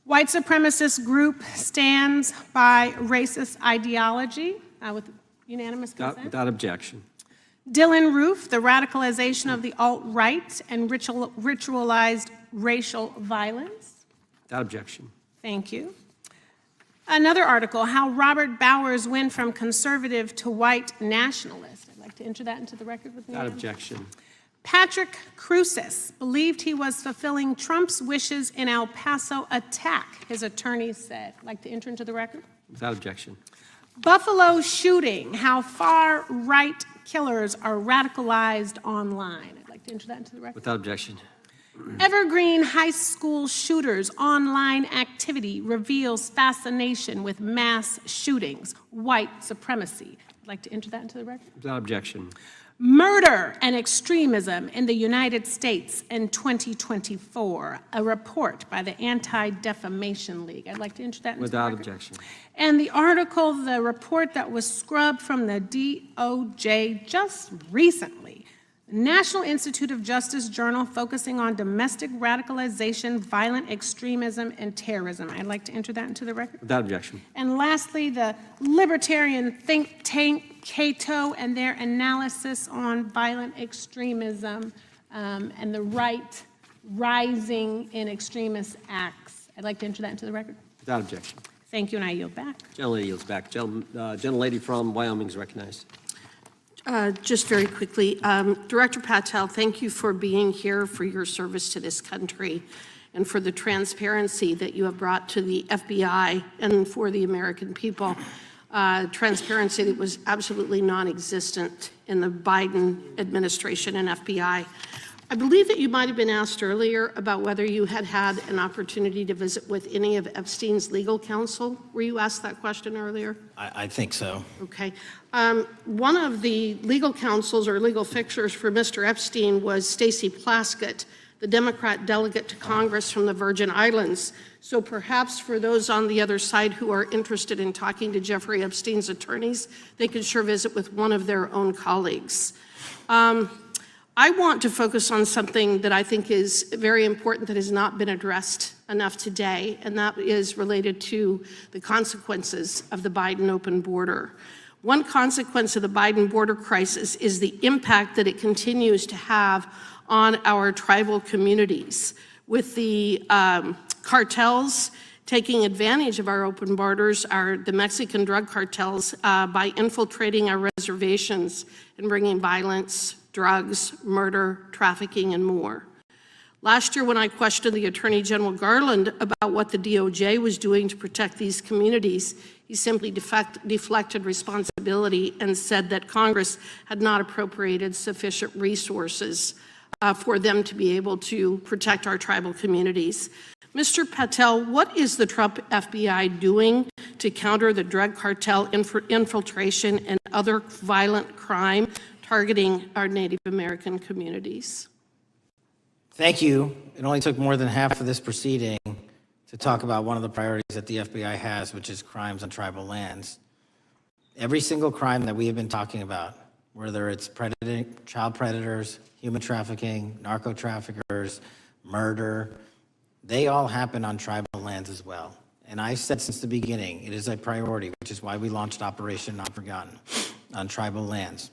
White supremacist group stands by racist ideology with unanimous consent. Without objection. Dylan Roof, the radicalization of the alt-right and ritualized racial violence. Without objection. Thank you. Another article, how Robert Bowers went from conservative to white nationalist. I'd like to enter that into the record with me. Without objection. Patrick Cruces believed he was fulfilling Trump's wishes in El Paso attack, his attorneys said. Like to enter into the record? Without objection. Buffalo shooting, how far-right killers are radicalized online. I'd like to enter that into the record. Without objection. Evergreen High School shooters' online activity reveals fascination with mass shootings, white supremacy. I'd like to enter that into the record. Without objection. Murder and extremism in the United States in 2024, a report by the Anti-Defamation League. I'd like to enter that into Without the record. objection. And the article, the report that was scrubbed from the DOJ just recently, National Institute of Justice Journal focusing on domestic radicalization, violent extremism, and terrorism. I'd like to enter that into the record. Without objection. And lastly, the libertarian think tank Cato and their analysis on violent extremism and the right rising in extremist acts. I'd like to enter that into the record. Without objection. Thank you, and I yield back. Gentlelady yields back. Gentlelady from Wyoming is recognized. Just very quickly, Director Patel, thank you for being here, for your service to this country, and for the transparency that you have brought to the FBI and for the American people. Transparency that was absolutely non-existent in the Biden administration and FBI. I believe that you might have been asked earlier about whether you had had an opportunity to visit with any of Epstein's legal counsel. Were you asked that question earlier? I think so. Okay. One of the legal counsels or legal fixers for Mr. Epstein was Stacey Plaskett, the Democrat delegate to Congress from the Virgin Islands. So perhaps for those on the other side who are interested in talking to Jeffrey Epstein's attorneys, they could sure visit with one of their own colleagues. I want to focus on something that I think is very important that has not been addressed enough today, and that is related to the consequences of the Biden open border. One consequence of the Biden border crisis is the impact that it continues to have on our tribal communities, with the cartels taking advantage of our open borders, the Mexican drug cartels, by infiltrating our reservations and bringing violence, drugs, murder, trafficking, and more. Last year, when I questioned the Attorney General Garland about what the DOJ was doing to protect these communities, he simply deflected responsibility and said that Congress had not appropriated sufficient resources for them to be able to protect our tribal communities. Mr. Patel, what is the Trump FBI doing to counter the drug cartel infiltration and other violent crime targeting our Native American communities? Thank you. It only took more than half of this proceeding to talk about one of the priorities that the FBI has, which is crimes on tribal lands. Every single crime that we have been talking about, whether it's child predators, human trafficking, narco traffickers, murder, they all happen on tribal lands as well. And I've said since the beginning, it is a priority, which is why we launched Operation Not Forgotten on tribal lands.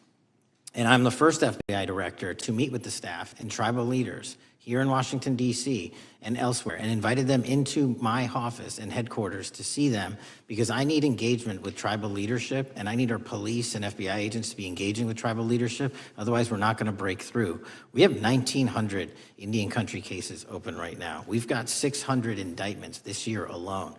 And I'm the first FBI director to meet with the staff and tribal leaders here in Washington, D.C. and elsewhere, and invited them into my office and headquarters to see them, because I need engagement with tribal leadership, and I need our police and FBI agents to be engaging with tribal leadership. Otherwise, we're not going to break through. We have 1,900 Indian country cases open right now. We've got 600 indictments this year alone.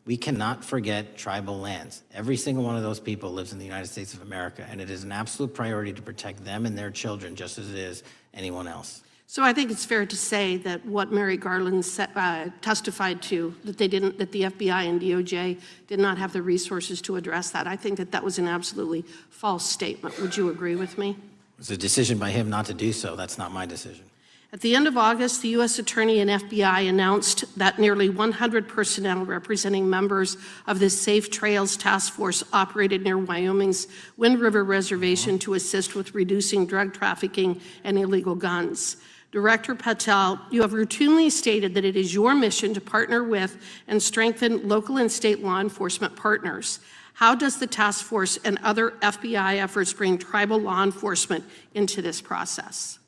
We cannot forget tribal lands. Every single one of those people lives in the United States of America, and it is an absolute priority to protect them and their children just as it is anyone else. So I think it's fair to say that what Mary Garland testified to, that the FBI and DOJ did not have the resources to address that. I think that was an absolutely false statement. Would you agree with me? It's a decision by him not to do so. That's not my decision. At the end of August, the U.S. Attorney and FBI announced that nearly 100 personnel representing members of the Safe Trails Task Force operated near Wyoming's Wind River Reservation to assist with reducing drug trafficking and illegal guns. Director Patel, you have routinely stated that it is your mission to partner with and strengthen local and state law enforcement partners. How does the task force and other FBI efforts bring tribal law enforcement into this process?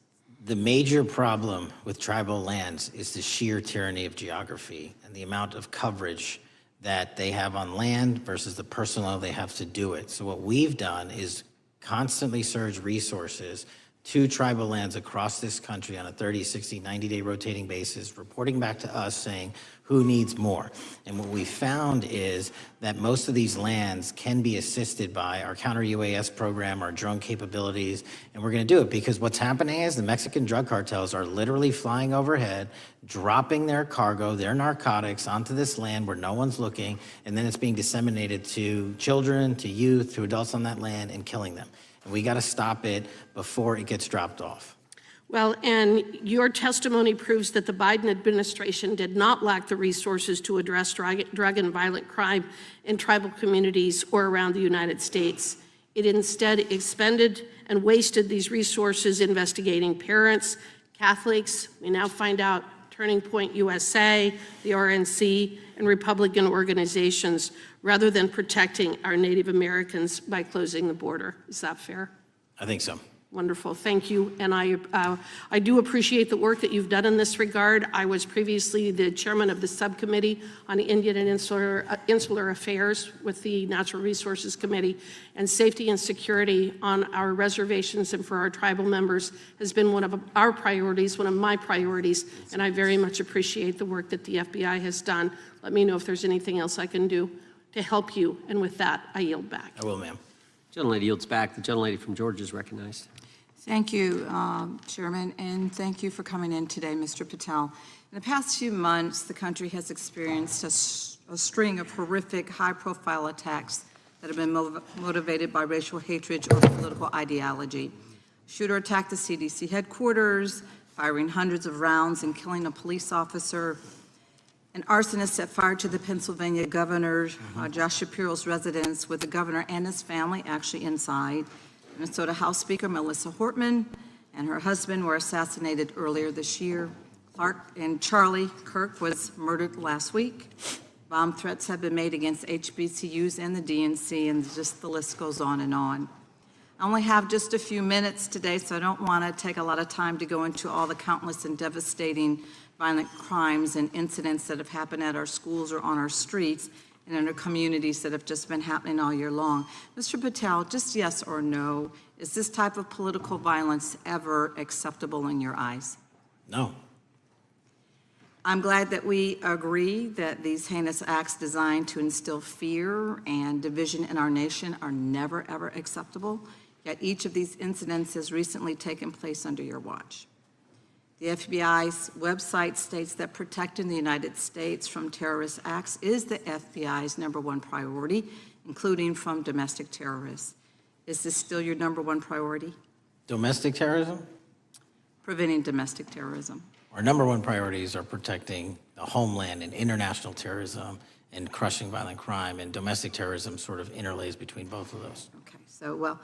The major problem with tribal lands is the sheer tyranny of geography and the amount of coverage that they have on land versus the personnel they have to do it. So what we've done is constantly surge resources to tribal lands across this country on a 30, 60, 90-day rotating basis, reporting back to us saying who needs more. And what we found is that most of these lands can be assisted by our counter-UAS program, our drone capabilities, and we're going to do it because what's happening is the Mexican drug cartels are literally flying overhead, dropping their cargo, their narcotics onto this land where no one's looking, and then it's being disseminated to children, to youth, to adults on that land and killing them. And we got to stop it before it gets dropped off. Well, and your testimony proves that the Biden administration did not lack the resources to address drug and violent crime in tribal communities or around the United States. It instead expended and wasted these resources investigating parents, Catholics, we now find out Turning Point USA, the RNC, and Republican organizations, rather than protecting our Native Americans by closing the border. Is that fair? I think so. Wonderful, thank you. And I do appreciate the work that you've done in this regard. I was previously the chairman of the subcommittee on Indian and Insular Affairs with the Natural Resources Committee, and safety and security on our reservations and for our tribal members has been one of our priorities, one of my priorities, and I very much appreciate the work that the FBI has done. Let me know if there's anything else I can do to help you, and with that, I yield back. I will, ma'am. Gentlelady yields back. The gentlelady from Georgia is recognized. Thank you, Chairman, and thank you for coming in today, Mr. Patel. In the past few months, the country has experienced a string of horrific, high-profile attacks that have been motivated by racial hatred or political ideology. Shooter attacked the CDC headquarters, firing hundreds of rounds and killing a police officer. An arsonist set fire to the Pennsylvania governor, Josh Shapiro's residence, with the governor and his family actually inside. Minnesota House Speaker Melissa Hortman and her husband were assassinated earlier this year. Clark and Charlie Kirk was murdered last week. Bomb threats have been made against HBCUs and the DNC, and just the list goes on and on. I only have just a few minutes today, so I don't want to take a lot of time to go into all the countless and devastating violent crimes and incidents that have happened at our schools or on our streets and in our communities that have just been happening all year long. Mr. Patel, just yes or no, is this type of political violence ever acceptable in your eyes? No. I'm glad that we agree that these heinous acts designed to instill fear and division in our nation are never, ever acceptable, yet each of these incidents has recently taken place under your watch. The FBI's website states that protecting the United States from terrorist acts is the FBI's #1 priority, including from domestic terrorists. Is this still your #1 priority? Domestic terrorism? Preventing domestic terrorism. Our #1 priorities are protecting the homeland and international terrorism and crushing violent crime, and domestic terrorism sort of interlays between both of those. Okay, so, well,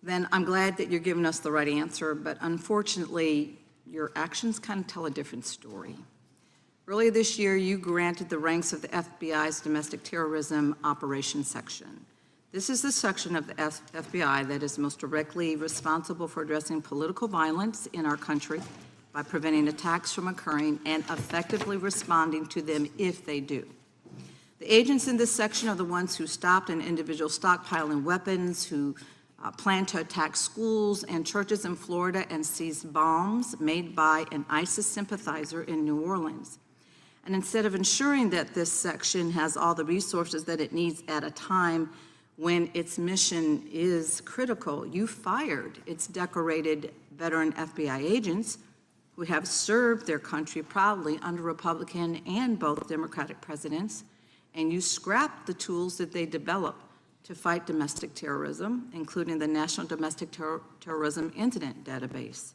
then I'm glad that you're giving us the right answer, but unfortunately, your actions kind of tell a different story. Earlier this year, you granted the ranks of the FBI's Domestic Terrorism Operations Section. This is the section of the FBI that is most directly responsible for addressing political violence in our country by preventing attacks from occurring and effectively responding to them if they do. The agents in this section are the ones who stopped an individual stockpiling weapons, who planned to attack schools and churches in Florida and seized bombs made by an ISIS sympathizer in New Orleans. And instead of ensuring that this section has all the resources that it needs at a time when its mission is critical, you fired its decorated veteran FBI agents who have served their country proudly under Republican and both Democratic presidents, and you scrapped the tools that they developed to fight domestic terrorism, including the National Domestic Terrorism Incident Database.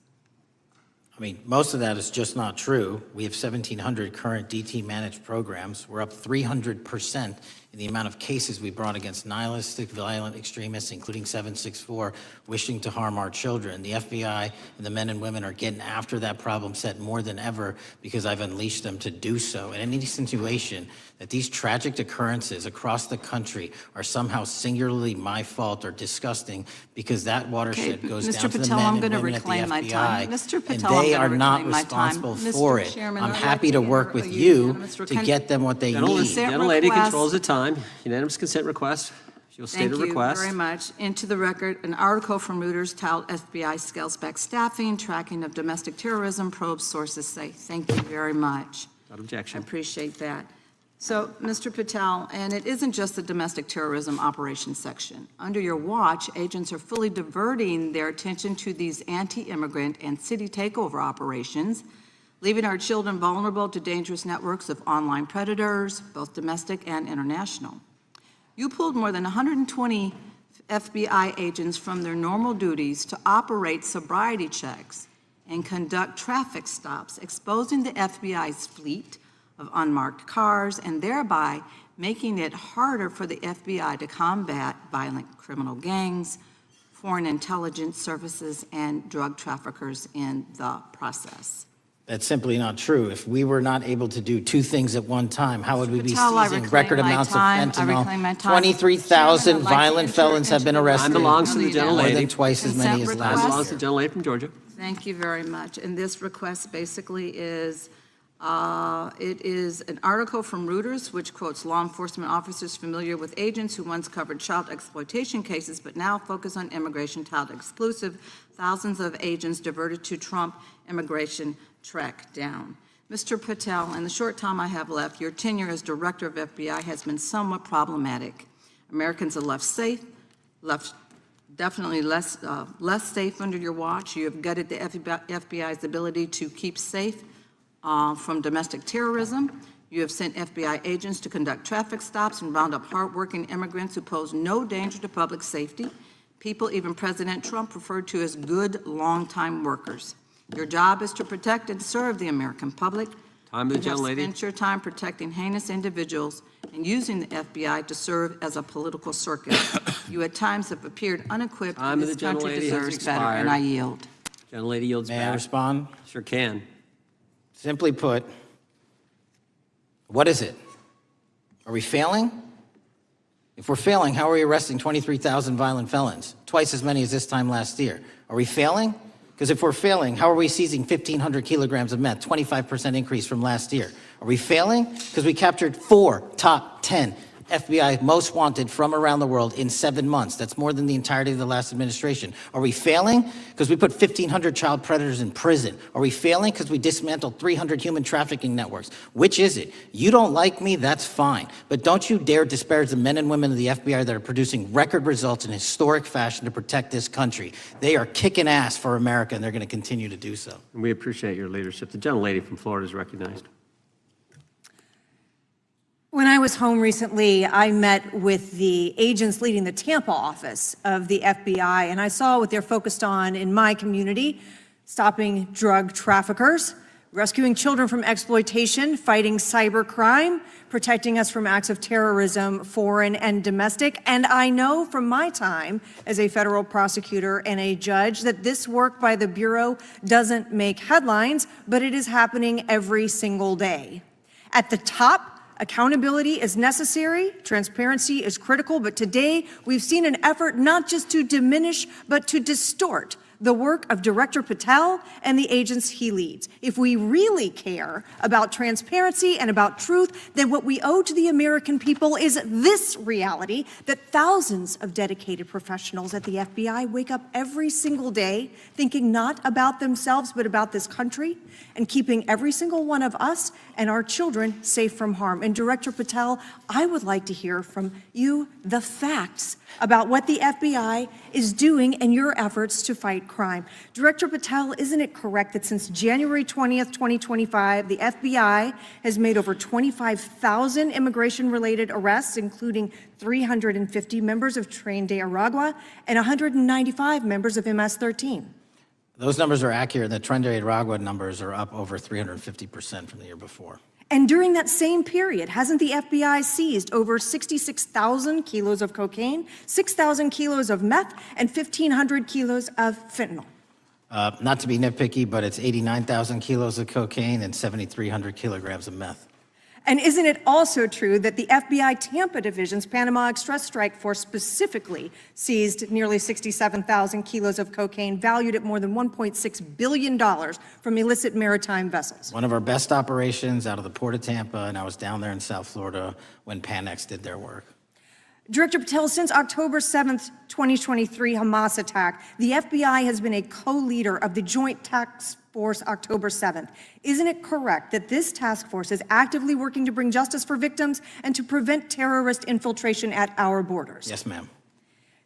I mean, most of that is just not true. We have 1,700 current DT-managed programs. We're up 300% in the amount of cases we brought against nihilistic, violent extremists, including 764, wishing to harm our children. The FBI and the men and women are getting after that problem set more than ever because I've unleashed them to do so. And any insinuation that these tragic occurrences across the country are somehow singularly my fault or disgusting because that watershed goes down to the men and women at the FBI, and they are not responsible for it. I'm happy to work with you to get them what they need. Gentlelady controls the time. Unanimous consent request. She'll state a request. Thank you very much. Into the record, an article from Reuters titled FBI Scales Back Staffing, Tracking of Domestic Terrorism, Probes Sources Say. Thank you very much. Without objection. I appreciate that. So, Mr. Patel, and it isn't just the domestic terrorism operations section. Under your watch, agents are fully diverting their attention to these anti-immigrant and city takeover operations, leaving our children vulnerable to dangerous networks of online predators, both domestic and international. You pulled more than 120 FBI agents from their normal duties to operate sobriety checks and conduct traffic stops, exposing the FBI's fleet of unmarked cars and thereby making it harder for the FBI to combat violent criminal gangs, foreign intelligence services, and drug traffickers in the process. That's simply not true. If we were not able to do two things at one time, how would we be Patel, I seizing reclaim record my amounts of time. I reclaim my fentanyl? time. 23,000 Chairman, I'd like to violent enter felons have been into the arrested. Time belongs to the Consent gentlelady. More than twice as many as request. last Time belongs year. to the gentlelady from Georgia. Thank you very much. And this request basically is, it is an article from Reuters which quotes law enforcement officers familiar with agents who once covered child exploitation cases but now focus on immigration child exclusive. Thousands of agents diverted to Trump immigration track down. Mr. Patel, in the short time I have left, your tenure as director of FBI has been somewhat problematic. Americans are left safe, definitely less safe under your watch. You have gutted the FBI's ability to keep safe from domestic terrorism. You have sent FBI agents to conduct traffic stops and round up hardworking immigrants who pose no danger to public safety. People even President Trump referred to as good, long-time workers. Your job is to protect and serve the American public. Time to the You have gentlelady. spent your time protecting heinous individuals and using the FBI to serve as a political circus. You at times have appeared unequipped, Time and to this the country gentlelady has deserves better, expired. and I yield. Gentlelady yields May back. I respond? Sure can. Simply put, what is it? Are we failing? If we're failing, how are we arresting 23,000 violent felons? Twice as many as this time last year. Are we failing? Because if we're failing, how are we seizing 1,500 kilograms of meth, 25% increase from last year? Are we failing? Because we captured 4 top 10 FBI most wanted from around the world in 7 months. That's more than the entirety of the last administration. Are we failing? Because we put 1,500 child predators in prison. Are we failing? Because we dismantled 300 human trafficking networks. Which is it? You don't like me, that's fine. But don't you dare disparage the men and women of the FBI that are producing record results in historic fashion to protect this country. They are kicking ass for America, and they're going to continue to do so. And we appreciate your leadership. The gentlelady from Florida is recognized. When I was home recently, I met with the agents leading the Tampa office of the FBI, and I saw what they're focused on in my community: stopping drug traffickers, rescuing children from exploitation, fighting cybercrime, protecting us from acts of terrorism, foreign and domestic. And I know from my time as a federal prosecutor and a judge that this work by the Bureau doesn't make headlines, but it is happening every single day. At the top, accountability is necessary, transparency is critical, but today we've seen an effort not just to diminish, but to distort the work of Director Patel and the agents he leads. If we really care about transparency and about truth, then what we owe to the American people is this reality: that thousands of dedicated professionals at the FBI wake up every single day thinking not about themselves, but about this country, and keeping every single one of us and our children safe from harm. And Director Patel, I would like to hear from you the facts about what the FBI is doing and your efforts to fight crime. Director Patel, isn't it correct that since January 20th, 2025, the FBI has made over 25,000 immigration-related arrests, including 350 members of Tren de Aragua and 195 members of MS-13? Those numbers are accurate. The Tren de Aragua numbers are up over 350% from the year before. And during that same period, hasn't the FBI seized over 66,000 kilos of cocaine, 6,000 kilos of meth, and 1,500 kilos of fentanyl? Not to be nitpicky, but it's 89,000 kilos of cocaine and 7,300 kilograms of meth. And isn't it also true that the FBI Tampa Division's Panama Express Strike Force specifically seized nearly 67,000 kilos of cocaine valued at more than $1.6 billion from illicit maritime vessels? One of our best operations out of the Port of Tampa, and I was down there in South Florida when Panex did their work. Director Patel, since October 7th, 2023 Hamas attack, the FBI has been a co-leader of the Joint Task Force October 7th. Isn't it correct that this task force is actively working to bring justice for victims and to prevent terrorist infiltration at our borders? Yes, ma'am.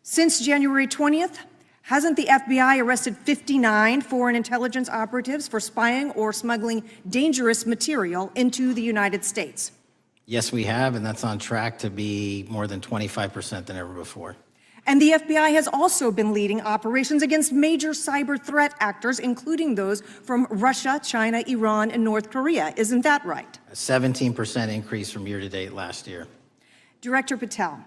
Since January 20th, hasn't the FBI arrested 59 foreign intelligence operatives for spying or smuggling dangerous material into the United States? Yes, we have, and that's on track to be more than 25% than ever before. And the FBI has also been leading operations against major cyber threat actors, including those from Russia, China, Iran, and North Korea. Isn't that right? A 17% increase from year to date last year. Director Patel,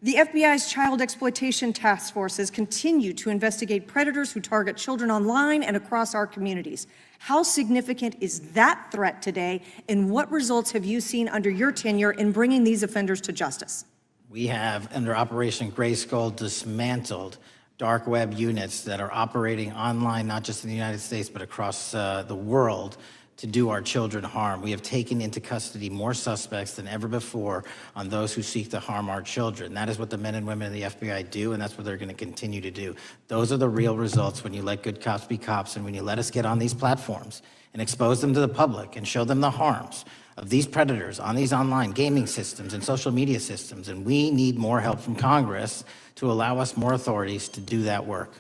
the FBI's child exploitation task forces continue to investigate predators who target children online and across our communities. How significant is that threat today, and what results have you seen under your tenure in bringing these offenders to justice? We have, under Operation Grayskull, dismantled dark web units that are operating online, not just in the United States, but across the world, to do our children harm. We have taken into custody more suspects than ever before on those who seek to harm our children. That is what the men and women of the FBI do, and that's what they're going to continue to do. Those are the real results when you let good cops be cops and when you let us get on these platforms and expose them to the public and show them the harms of these predators on these online gaming systems and social media systems. And we need more help from Congress to allow us more authorities to do that work.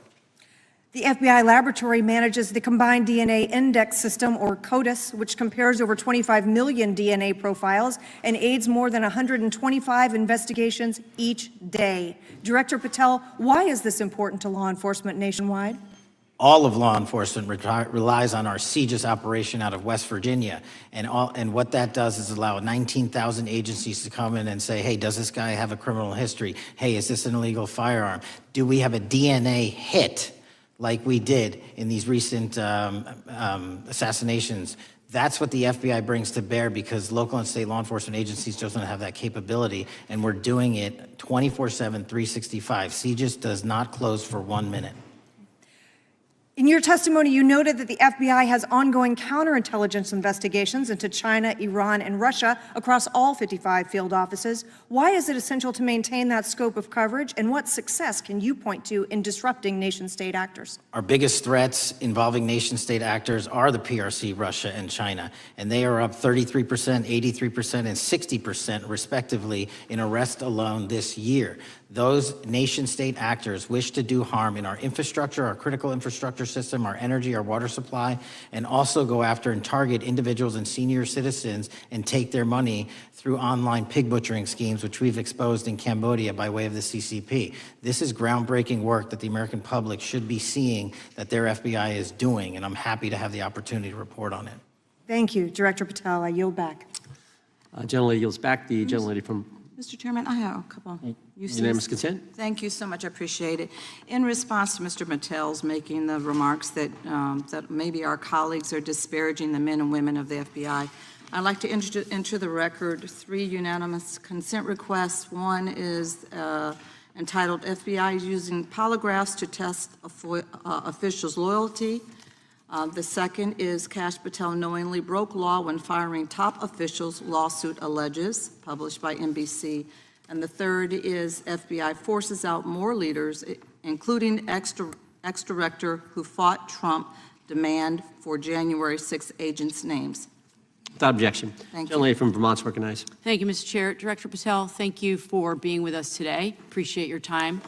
The FBI laboratory manages the Combined DNA Index System, or CODIS, which compares over 25 million DNA profiles and aids more than 125 investigations each day. Director Patel, why is this important to law enforcement nationwide? All of law enforcement relies on our CJIS operation out of West Virginia. And what that does is allow 19,000 agencies to come in and say, hey, does this guy have a criminal history? Hey, is this an illegal firearm? Do we have a DNA hit like we did in these recent assassinations? That's what the FBI brings to bear, because local and state law enforcement agencies just don't have that capability, and we're doing it 24/7, 365. CJIS does not close for 1 minute. In your testimony, you noted that the FBI has ongoing counterintelligence investigations into China, Iran, and Russia across all 55 field offices. Why is it essential to maintain that scope of coverage, and what success can you point to in disrupting nation-state actors? Our biggest threats involving nation-state actors are the PRC, Russia, and China, and they are up 33%, 83%, and 60% respectively in arrest alone this year. Those nation-state actors wish to do harm in our infrastructure, our critical infrastructure system, our energy, our water supply, and also go after and target individuals and senior citizens and take their money through online pig butchering schemes, which we've exposed in Cambodia by way of the CCP. This is groundbreaking work that the American public should be seeing that their FBI is doing, and I'm happy to have the opportunity to report on it. Thank you, Director Patel. I yield back. Gentlelady yields back. The gentlelady from Mr. Chairman, I have a couple. Unanimous consent. Thank you so much. I appreciate it. In response to Mr. Patel's making the remarks that that maybe our colleagues are disparaging the men and women of the FBI, I'd like to enter the record 3 unanimous consent requests. One is entitled FBI using polygraphs to test officials' loyalty. The second is Kash Patel knowingly broke law when firing top officials, lawsuit alleges, published by NBC. And the third is FBI forces out more leaders, including ex-director who fought Trump, demand for January 6 agents' names. Without objection. Thank you. Gentlelady from Vermont's recognized. Thank you, Mr. Chair. Director Patel, thank you for being with us today. Appreciate your time.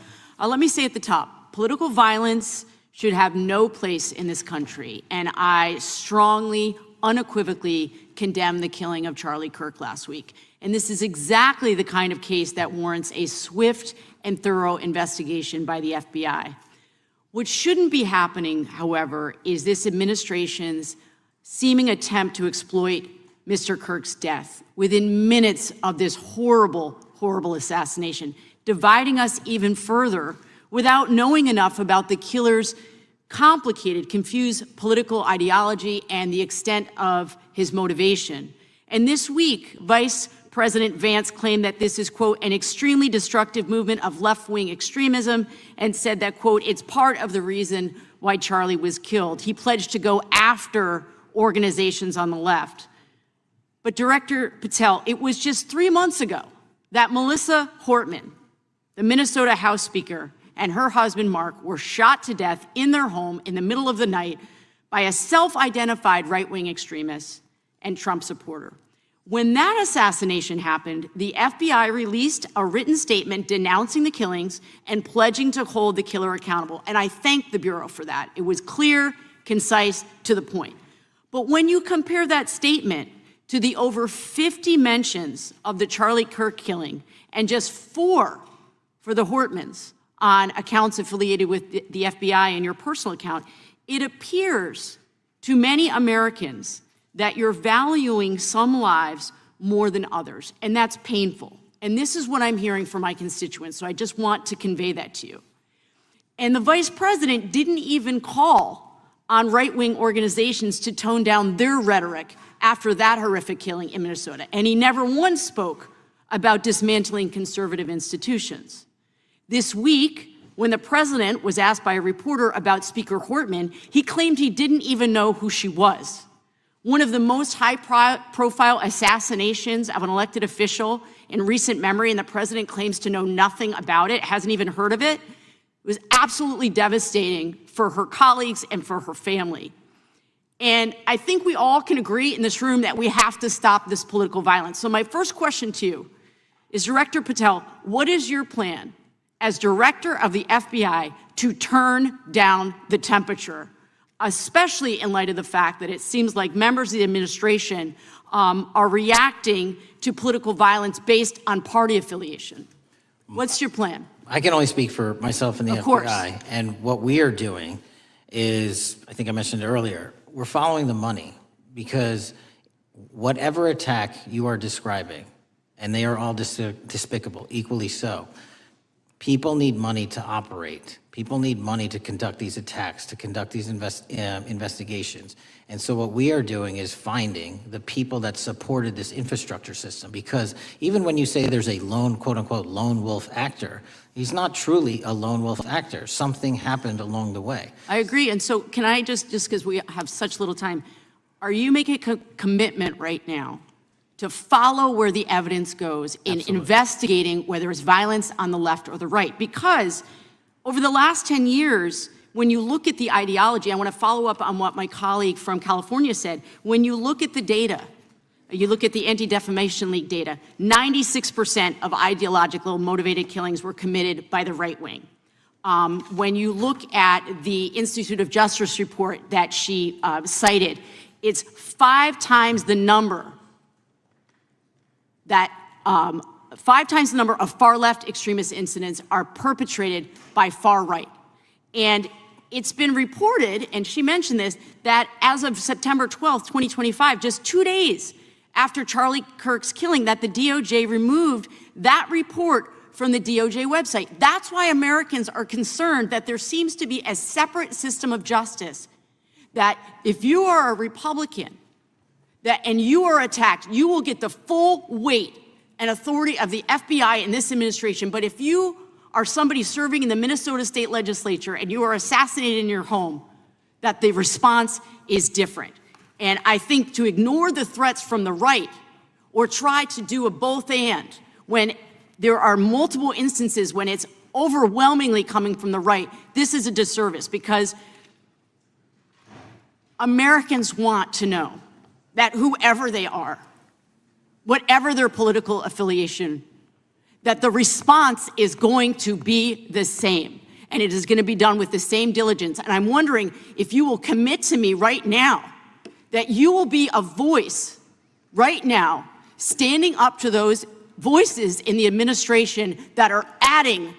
Let me say at the top, political violence should have no place in this country, and I strongly, unequivocally condemn the killing of Charlie Kirk last week. And this is exactly the kind of case that warrants a swift and thorough investigation by the FBI. What shouldn't be happening, however, is this administration's seeming attempt to exploit Mr. Kirk's death within minutes of this horrible, horrible assassination, dividing us even further without knowing enough about the killer's complicated, confused political ideology and the extent of his motivation. And this week, Vice President Vance claimed that this is, quote, an extremely destructive movement of left-wing extremism, and said that, quote, it's part of the reason why Charlie was killed. He pledged to go after organizations on the left. But Director Patel, it was just 3 months ago that Melissa Hortman, the Minnesota House Speaker, and her husband, Mark, were shot to death in their home in the middle of the night by a self-identified right-wing extremist and Trump supporter. When that assassination happened, the FBI released a written statement denouncing the killings and pledging to hold the killer accountable. And I thank the Bureau for that. It was clear, concise, to the point. But when you compare that statement to the over 50 mentions of the Charlie Kirk killing and just 4 for the Hortmans on accounts affiliated with the FBI and your personal account, it appears to many Americans that you're valuing some lives more than others, and that's painful. And this is what I'm hearing from my constituents, so I just want to convey that to you. And the vice president didn't even call on right-wing organizations to tone down their rhetoric after that horrific killing in Minnesota, and he never once spoke about dismantling conservative institutions. This week, when the president was asked by a reporter about Speaker Hortman, he claimed he didn't even know who she was. One of the most high-profile assassinations of an elected official in recent memory, and the president claims to know nothing about it, hasn't even heard of it. It was absolutely devastating for her colleagues and for her family. And I think we all can agree in this room that we have to stop this political violence. So my first question to you is, Director Patel, what is your plan as director of the FBI to turn down the temperature, especially in light of the fact that it seems like members of the administration are reacting to political violence based on party affiliation? What's your plan? I can only speak for myself and the Of course. FBI. And what we are doing is, I think I mentioned it earlier, we're following the money, because whatever attack you are describing, and they are all despicable, equally so, people need money to operate. People need money to conduct these attacks, to conduct these investigations. And so what we are doing is finding the people that supported this infrastructure system, because even when you say there's a lone, quote unquote, lone wolf actor, he's not truly a lone wolf actor. Something happened along the way. I agree. And so can I just because we have such little time, are you making a commitment right now to follow where the evidence goes in investigating whether it's violence on the left or the right? Because over the last 10 years, when you look at the ideology, I want to follow up on what my colleague from California said. When you look at the data, you look at the Anti-Defamation League data, 96% of ideological motivated killings were committed by the right wing. When you look at the Institute of Justice report that she cited, it's 5 times the number that 5 times the number of far-left extremist incidents are perpetrated by far right. And it's been reported, and she mentioned this, that as of September 12th, 2025, just 2 days after Charlie Kirk's killing, that the DOJ removed that report from the DOJ website. That's why Americans are concerned that there seems to be a separate system of justice, that if you are a Republican and you are attacked, you will get the full weight and authority of the FBI and this administration. But if you are somebody serving in the Minnesota State Legislature and you are assassinated in your home, that the response is different. And I think to ignore the threats from the right or try to do a both and when there are multiple instances when it's overwhelmingly coming from the right, this is a disservice, because Americans want to know that whoever they are, whatever their political affiliation, that the response is going to be the same, and it is going to be done with the same diligence. And I'm wondering if you will commit to me right now that you will be a voice right now standing up to those voices in the administration that are adding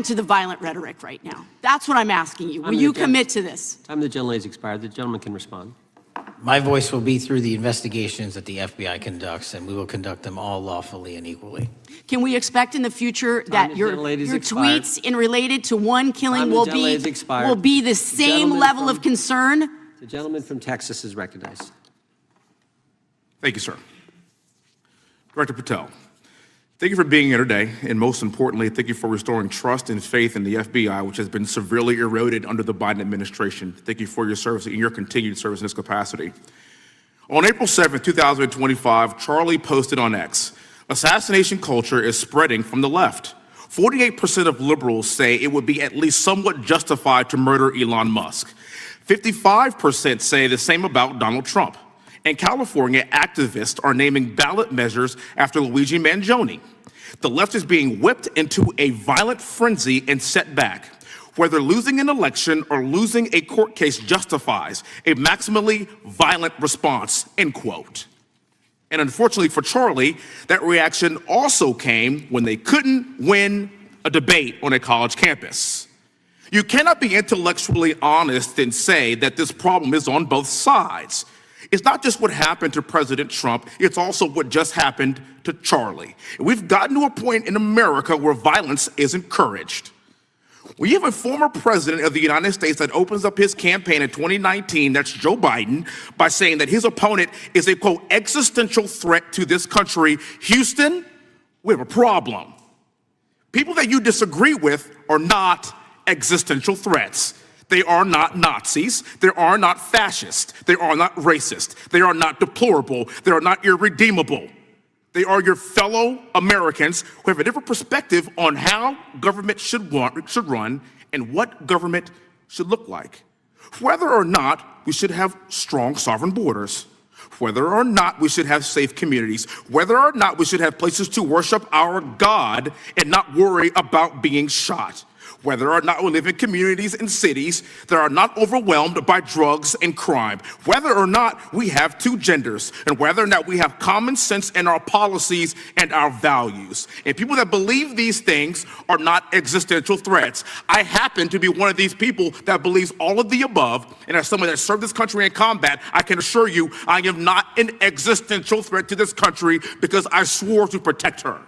to the violent rhetoric right now. That's what I'm asking you. Will you commit to this? Time the gentlelady has expired. The gentleman can respond. My voice will be through the investigations that the FBI conducts, and we will conduct them all lawfully and equally. Can we expect in the future that your tweets in related to one killing will be the same level of concern? The gentleman from Texas is recognized. Thank you, sir. Director Patel, thank you for being here today, and most importantly, thank you for restoring trust and faith in the FBI, which has been severely eroded under the Biden administration. Thank you for your service and your continued service in this capacity. On April 7th, 2025, Charlie posted on X, "Assassination culture is spreading from the left. 48% of liberals say it would be at least somewhat justified to murder Elon Musk. 55% say the same about Donald Trump. In California, activists are naming ballot measures after Luigi Mangione. The left is being whipped into a violent frenzy and set back. Whether losing an election or losing a court case justifies a maximally violent response, end quote. And unfortunately for Charlie, that reaction also came when they couldn't win a debate on a college campus. You cannot be intellectually honest and say that this problem is on both sides. It's not just what happened to President Trump, it's also what just happened to Charlie. We've gotten to a point in America where violence is encouraged. We have a former president of the United States that opens up his campaign in 2019, that's Joe Biden, by saying that his opponent is a, quote, existential threat to this country. Houston, we have a problem. People that you disagree with are not existential threats. They are not Nazis. They are not fascist. They are not racist. They are not deplorable. They are not irredeemable. They are your fellow Americans who have a different perspective on how government should run and what government should look like. Whether or not we should have strong sovereign borders, whether or not we should have safe communities, whether or not we should have places to worship our God and not worry about being shot, whether or not we live in communities and cities that are not overwhelmed by drugs and crime, whether or not we have two genders, and whether or not we have common sense in our policies and our values. And people that believe these things are not existential threats. I happen to be one of these people that believes all of the above, and as someone that served this country in combat, I can assure you I am not an existential threat to this country because I swore to protect her.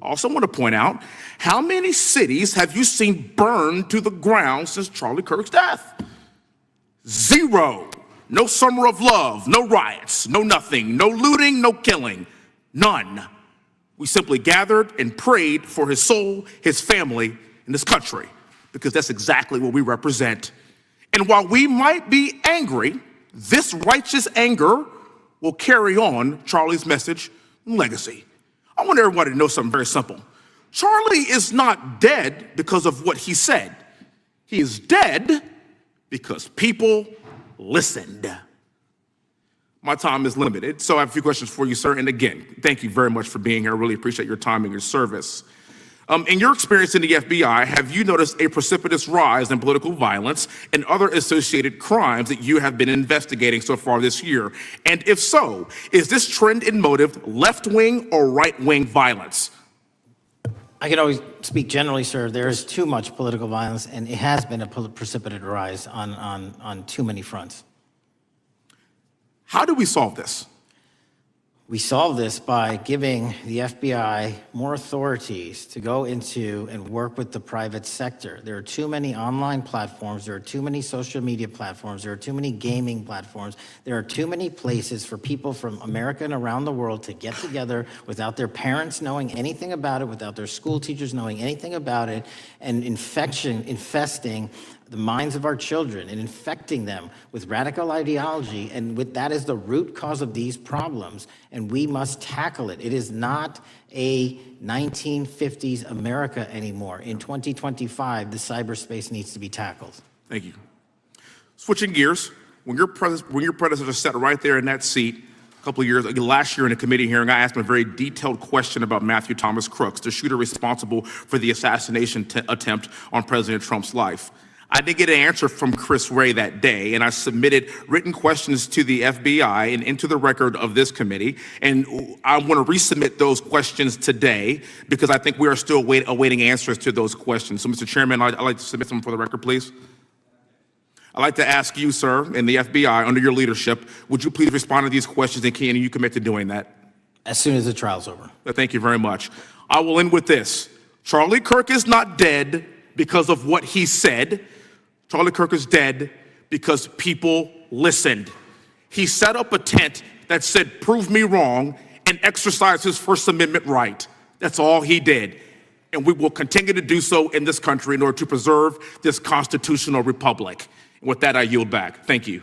I also want to point out, how many cities have you seen burned to the ground since Charlie Kirk's death? 0. No summer of love, no riots, no nothing, no looting, no killing, none. We simply gathered and prayed for his soul, his family, and this country, because that's exactly what we represent. And while we might be angry, this righteous anger will carry on Charlie's message and legacy. I want everybody to know something very simple. Charlie is not dead because of what he said. He is dead because people listened. My time is limited, so I have a few questions for you, sir. And again, thank you very much for being here. I really appreciate your time and your service. In your experience in the FBI, have you noticed a precipitous rise in political violence and other associated crimes that you have been investigating so far this year? And if so, is this trend in motive left-wing or right-wing violence? I can always speak generally, sir. There is too much political violence, and it has been a precipitous rise on too many fronts. How do we solve this? We solve this by giving the FBI more authorities to go into and work with the private sector. There are too many online platforms. There are too many social media platforms. There are too many gaming platforms. There are too many places for people from America and around the world to get together without their parents knowing anything about it, without their school teachers knowing anything about it, and infesting the minds of our children and infecting them with radical ideology, and that is the root cause of these problems, and we must tackle it. It is not a 1950s America anymore. In 2025, the cyberspace needs to be tackled. Thank you. Switching gears, when your predecessor sat right there in that seat a couple of years, last year in a committee hearing, I asked him a very detailed question about Matthew Thomas Crooks, the shooter responsible for the assassination attempt on President Trump's life. I did get an answer from Chris Wray that day, and I submitted written questions to the FBI and into the record of this committee, and I want to resubmit those questions today because I think we are still awaiting answers to those questions. So, Mr. Chairman, I'd like to submit them for the record, please. I'd like to ask you, sir, and the FBI, under your leadership, would you please respond to these questions, and can you commit to doing that? As soon as the trial's over. Thank you very much. I will end with this. Charlie Kirk is not dead because of what he said. Charlie Kirk is dead because people listened. He set up a tent that said, "Prove me wrong," and exercised his First Amendment right. That's all he did. And we will continue to do so in this country in order to preserve this constitutional republic. And with that, I yield back. Thank you.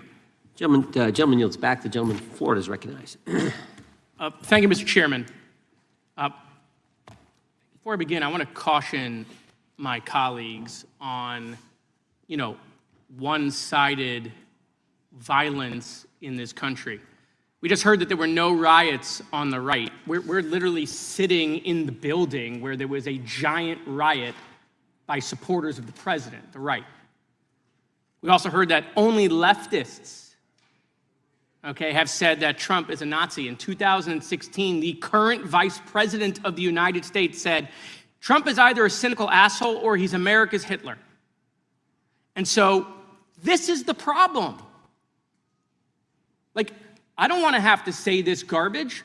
Gentleman yields back. The gentleman from Florida is recognized. Thank you, Mr. Chairman. Before I begin, I want to caution my colleagues on, one-sided violence in this country. We just heard that there were no riots on the right. We're literally sitting in the building where there was a giant riot by supporters of the president, the right. We also heard that only leftists, have said that Trump is a Nazi. In 2016, the current vice president of the United States said, Trump is either a cynical asshole or he's America's Hitler. And so this is the problem. I don't want to have to say this garbage,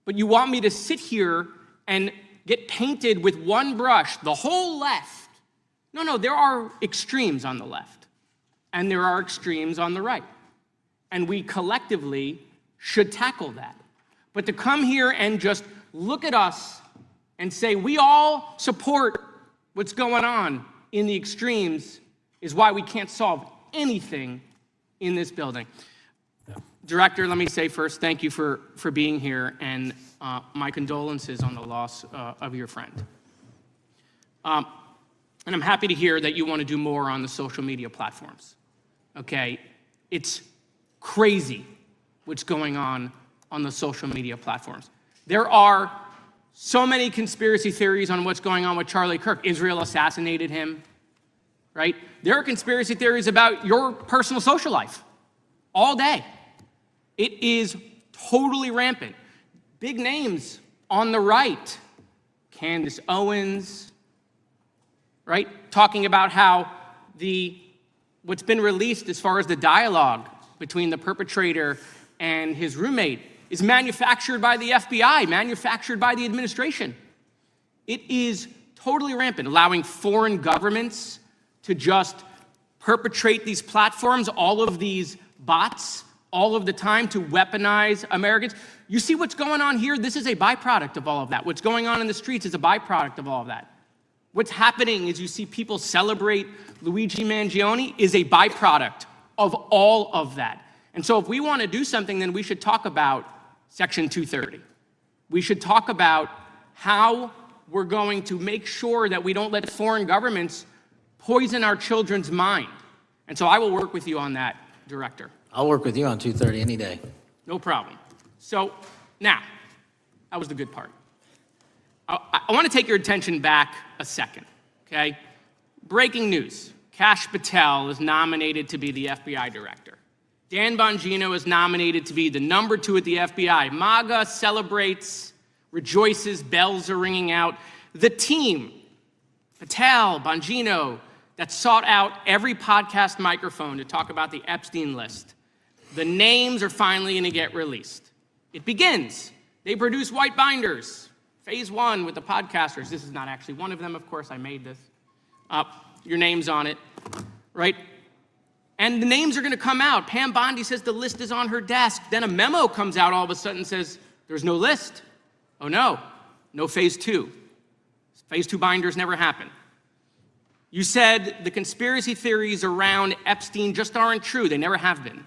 but you want me to sit here and get painted with one brush, the whole left. No, there are extremes on the left, and there are extremes on the right. And we collectively should tackle that. But to come here and just look at us and say we all support what's going on in the extremes is why we can't solve anything in this building. Director, let me say first, thank you for being here, and my condolences on the loss of your friend. And I'm happy to hear that you want to do more on the social media platforms. It's crazy what's going on the social media platforms. There are so many conspiracy theories on what's going on with Charlie Kirk. Israel assassinated him, right? There are conspiracy theories about your personal social life all day. It is totally rampant. Big names on the right, Candace Owens, right? Talking about how what's been released as far as the dialogue between the perpetrator and his roommate is manufactured by the FBI, manufactured by the administration. It is totally rampant, allowing foreign governments to just perpetrate these platforms, all of these bots, all of the time to weaponize Americans. You see what's going on here? This is a byproduct of all of that. What's going on in the streets is a byproduct of all of that. What's happening is you see people celebrate Luigi Mangione is a byproduct of all of that. And so if we want to do something, then we should talk about Section 230. We should talk about how we're going to make sure that we don't let foreign governments poison our children's mind. And so I will work with you on that, Director. I'll work with you on 230 any day. No problem. So now, that was the good part. I want to take your attention back a second, okay? Breaking news. Kash Patel is nominated to be the FBI director. Dan Bongino is nominated to be the number 2 at the FBI. MAGA celebrates, rejoices, bells are ringing out. The team, Patel, Bongino, that sought out every podcast microphone to talk about the Epstein list. The names are finally going to get released. It begins. They produce white binders. Phase 1 with the podcasters. This is not actually one of them, of course. I made this. Your name's on it, right? And the names are going to come out. Pam Bondi says the list is on her desk. Then a memo comes out all of a sudden and says, there's no list. Oh, no phase 2. Phase 2 binders never happen. You said the conspiracy theories around Epstein just aren't true. They never have been.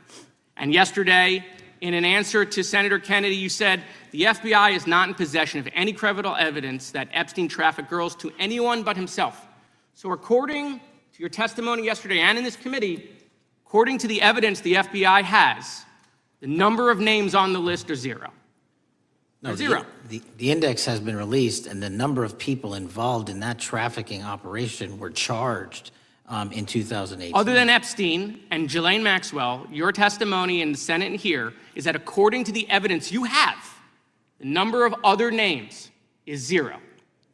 And yesterday, in an answer to Senator Kennedy, you said the FBI is not in possession of any credible evidence that Epstein trafficked girls to anyone but himself. So according to your testimony yesterday and in this committee, according to the evidence the FBI has, the number of names on the list are 0. No, zero. The index has been released, and the number of people involved in that trafficking operation were charged in 2018. Other than Epstein and Ghislaine Maxwell, your testimony in the Senate and here is that according to the evidence you have, the number of other names is 0.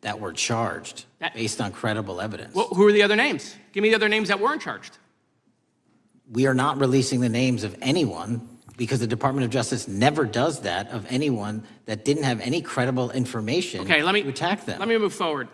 That were charged based on credible evidence. Well, who are the other names? Give me the other names that weren't charged. We are not releasing the names of anyone because the Department of Justice never does that of anyone that didn't have any credible information to attack them. Let me move forward.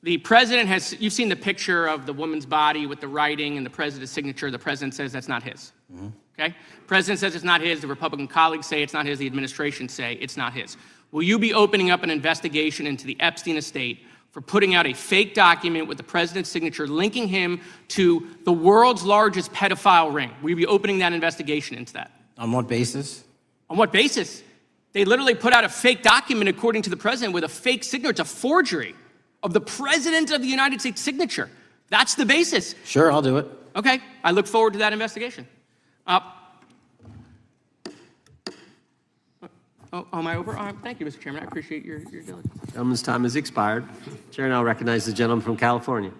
The president has, you've seen the picture of the woman's body with the writing and the president's signature. The president says that's not his. Mm-hmm. Okay? President says it's not his. The Republican colleagues say it's not his. The administration say it's not his. Will you be opening up an investigation into the Epstein estate for putting out a fake document with the president's signature linking him to the world's largest pedophile ring? Will you be opening that investigation into that? On what basis? On what basis? They literally put out a fake document, according to the president, with a fake signature. It's a forgery. of the President of the United States signature. That's the basis. Sure, I'll do it. Okay, I look forward to that investigation. Am I over? Thank you, Mr. Chairman. I appreciate your diligence. Gentleman's time has expired. Chair now recognizes the gentleman from California.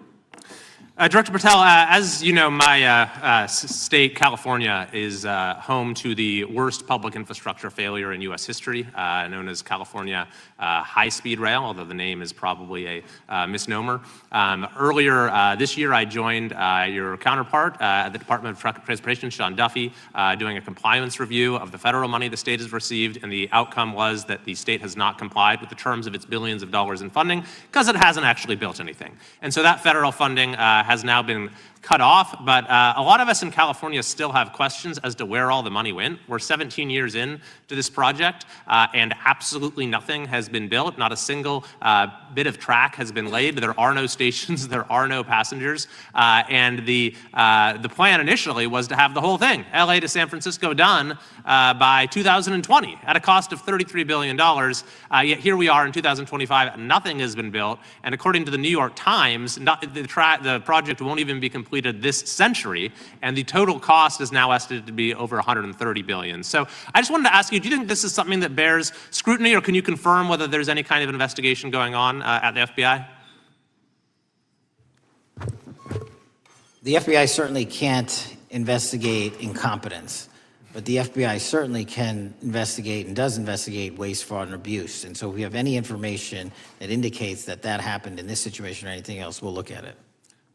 Director Patel, as you know, my state, California, is home to the worst public infrastructure failure in U.S. history, known as California High-Speed Rail, although the name is probably a misnomer. Earlier this year, I joined your counterpart at the Department of Transportation, Sean Duffy, doing a compliance review of the federal money the state has received, and the outcome was that the state has not complied with the terms of its billions of dollars in funding because it hasn't actually built anything. And so that federal funding has now been cut off, but a lot of us in California still have questions as to where all the money went. We're 17 years in to this project, and absolutely nothing has been built. Not a single bit of track has been laid. There are no stations. There are no passengers. And the plan initially was to have the whole thing, LA to San Francisco, done by 2020 at a cost of $33 billion. Yet here we are in 2025, nothing has been built. And according to the New York Times, the project won't even be completed this century, and the total cost is now estimated to be over $130 billion. So I just wanted to ask you, do you think this is something that bears scrutiny, or can you confirm whether there's any kind of investigation going on at the FBI? The FBI certainly can't investigate incompetence, but the FBI certainly can investigate and does investigate waste, fraud, and abuse. And so if we have any information that indicates that that happened in this situation or anything else, we'll look at it.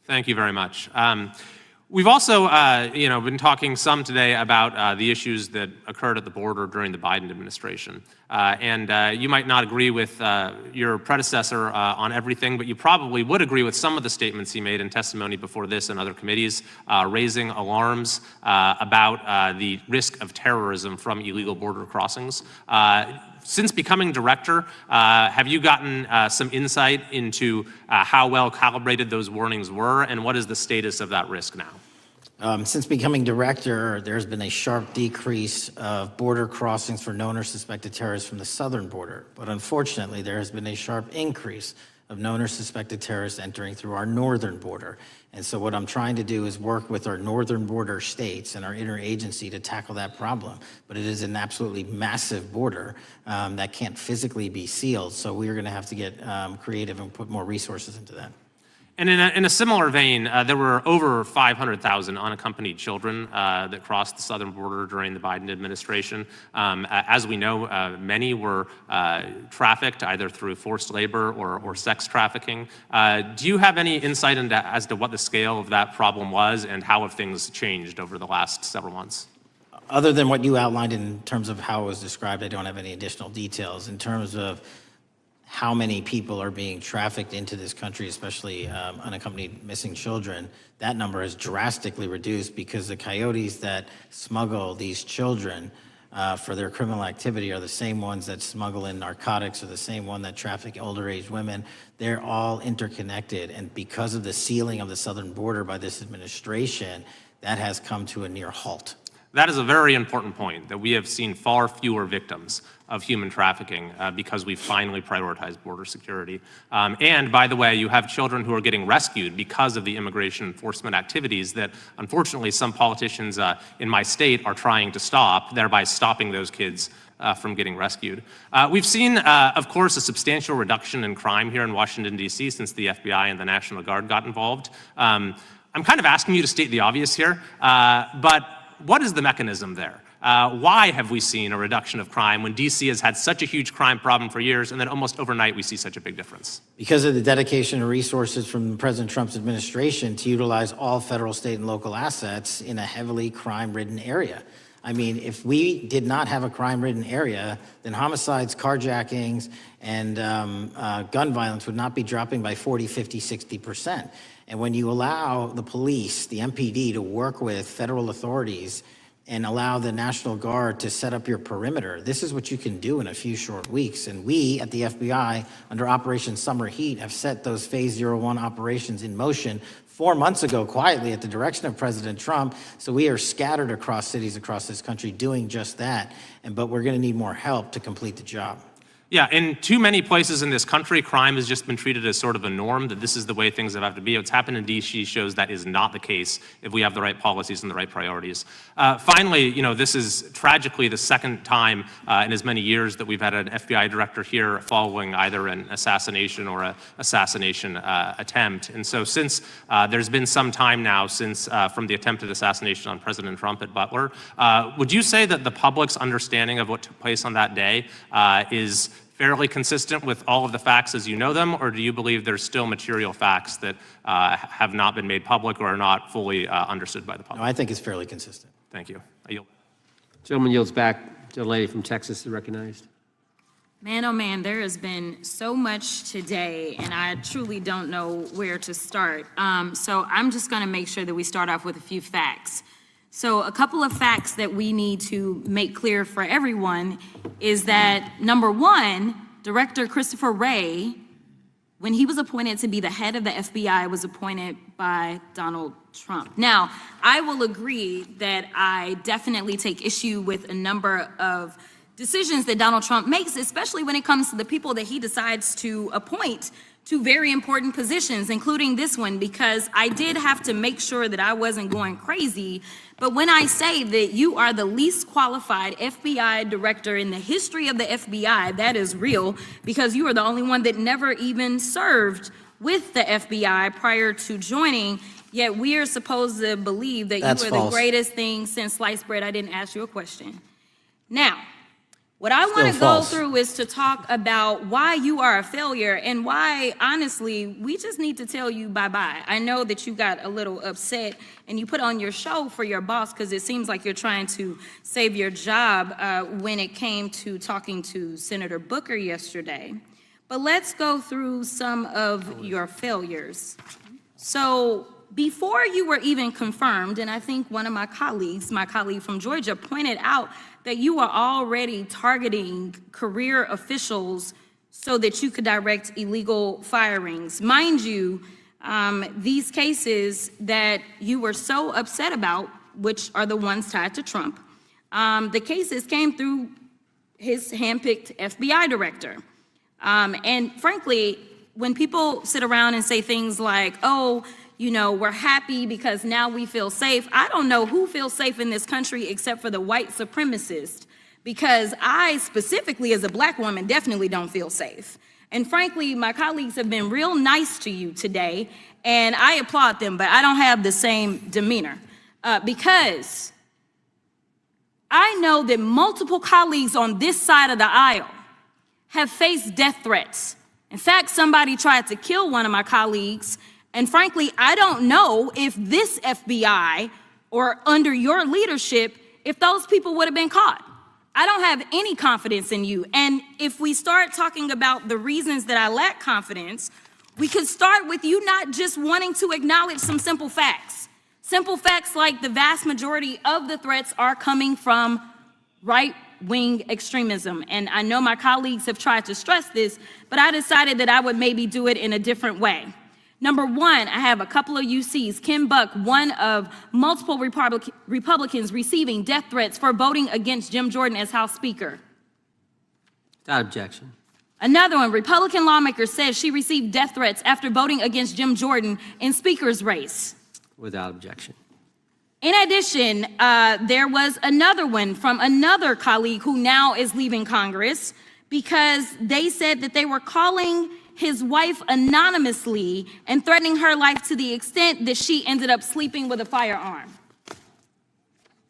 Thank you very much. We've also, been talking some today about the issues that occurred at the border during the Biden administration. And you might not agree with your predecessor on everything, but you probably would agree with some of the statements he made in testimony before this and other committees, raising alarms about the risk of terrorism from illegal border crossings. Since becoming director, have you gotten some insight into how well calibrated those warnings were, and what is the status of that risk now? Since becoming director, there's been a sharp decrease of border crossings for known or suspected terrorists from the southern border. But unfortunately, there has been a sharp increase of known or suspected terrorists entering through our northern border. And so what I'm trying to do is work with our northern border states and our interagency to tackle that problem. But it is an absolutely massive border that can't physically be sealed. So we're going to have to get creative and put more resources into that. And in a similar vein, there were over 500,000 unaccompanied children that crossed the southern border during the Biden administration. As we know, many were trafficked either through forced labor or sex trafficking. Do you have any insight as to what the scale of that problem was and how have things changed over the last several months? Other than what you outlined in terms of how it was described, I don't have any additional details. In terms of how many people are being trafficked into this country, especially unaccompanied missing children, that number has drastically reduced because the coyotes that smuggle these children for their criminal activity are the same ones that smuggle in narcotics, or the same one that traffic older age women. They're all interconnected, and because of the sealing of the southern border by this administration, that has come to a near halt. That is a very important point, that we have seen far fewer victims of human trafficking because we've finally prioritized border security. And by the way, you have children who are getting rescued because of the immigration enforcement activities that unfortunately some politicians in my state are trying to stop, thereby stopping those kids from getting rescued. We've seen, of course, a substantial reduction in crime here in Washington, D.C. since the FBI and the National Guard got involved. I'm kind of asking you to state the obvious here, but what is the mechanism there? Why have we seen a reduction of crime when D.C. has had such a huge crime problem for years, and then almost overnight we see such a big difference? Because of the dedication and resources from President Trump's administration to utilize all federal, state, and local assets in a heavily crime-ridden area. I mean, if we did not have a crime-ridden area, then homicides, carjackings, and gun violence would not be dropping by 40, 50, 60%. And when you allow the police, the MPD, to work with federal authorities and allow the National Guard to set up your perimeter, this is what you can do in a few short weeks. And we at the FBI, under Operation Summer Heat, have set those Phase 01 operations in motion 4 months ago, quietly at the direction of President Trump. So we are scattered across cities across this country doing just that. But we're going to need more help to complete the job. Yeah, in too many places in this country, crime has just been treated as sort of a norm, that this is the way things have to be. What's happened in D.C. shows that is not the case if we have the right policies and the right priorities. Finally, this is tragically the second time in as many years that we've had an FBI director here following either an assassination or an assassination attempt. And so since there's been some time now since from the attempted assassination on President Trump at Butler, would you say that the public's understanding of what took place on that day is fairly consistent with all of the facts as you know them, or do you believe there's still material facts that have not been made public or are not fully understood by the public? No, I think it's fairly consistent. Thank you. I yield. Gentleman yields back to the lady from Texas is recognized. Man, oh man, there has been so much today, and I truly don't know where to start. So I'm just going to make sure that we start off with a few facts. So a couple of facts that we need to make clear for everyone is that, number one, Director Christopher Wray, when he was appointed to be the head of the FBI, was appointed by Donald Trump. Now, I will agree that I definitely take issue with a number of decisions that Donald Trump makes, especially when it comes to the people that he decides to appoint to very important positions, including this one, because I did have to make sure that I wasn't going crazy. But when I say that you are the least qualified FBI director in the history of the FBI, that is real, because you are the only one that never even served with the FBI prior to joining, yet we are supposed to believe that That's you are false. the greatest thing since sliced bread. I didn't ask you a question. Now, what I want to go false. through is to talk about why you are a failure and why, honestly, we just need to tell you bye-bye. I know that you got a little upset and you put on your show for your boss because it seems like you're trying to save your job when it came to talking to Senator Booker yesterday. But let's go through some of your failures. So before you were even confirmed, and I think one of my colleague from Georgia, pointed out that you are already targeting career officials so that you could direct illegal firings. Mind you, these cases that you were so upset about, which are the ones tied to Trump, the cases came through his handpicked FBI director. And frankly, when people sit around and say things like, oh, we're happy because now we feel safe. I don't know who feels safe in this country except for the white supremacists, because I specifically as a black woman definitely don't feel safe. And frankly, my colleagues have been real nice to you today, and I applaud them, but I don't have the same demeanor because I know that multiple colleagues on this side of the aisle have faced death threats. In fact, somebody tried to kill one of my colleagues. And frankly, I don't know if this FBI or under your leadership, if those people would have been caught. I don't have any confidence in you. And if we start talking about the reasons that I lack confidence, we could start with you not just wanting to acknowledge some simple facts. Simple facts like the vast majority of the threats are coming from right-wing extremism. And I know my colleagues have tried to stress this, but I decided that I would maybe do it in a different way. Number one, I have a couple of UCs. Kim Buck, one of multiple Republicans receiving death threats for voting against Jim Jordan as House Speaker. Without objection. Another one, Republican lawmaker says she received death threats after voting against Jim Jordan in Speaker's race. Without objection. In addition, there was another one from another colleague who now is leaving Congress because they said that they were calling his wife anonymously and threatening her life to the extent that she ended up sleeping with a firearm.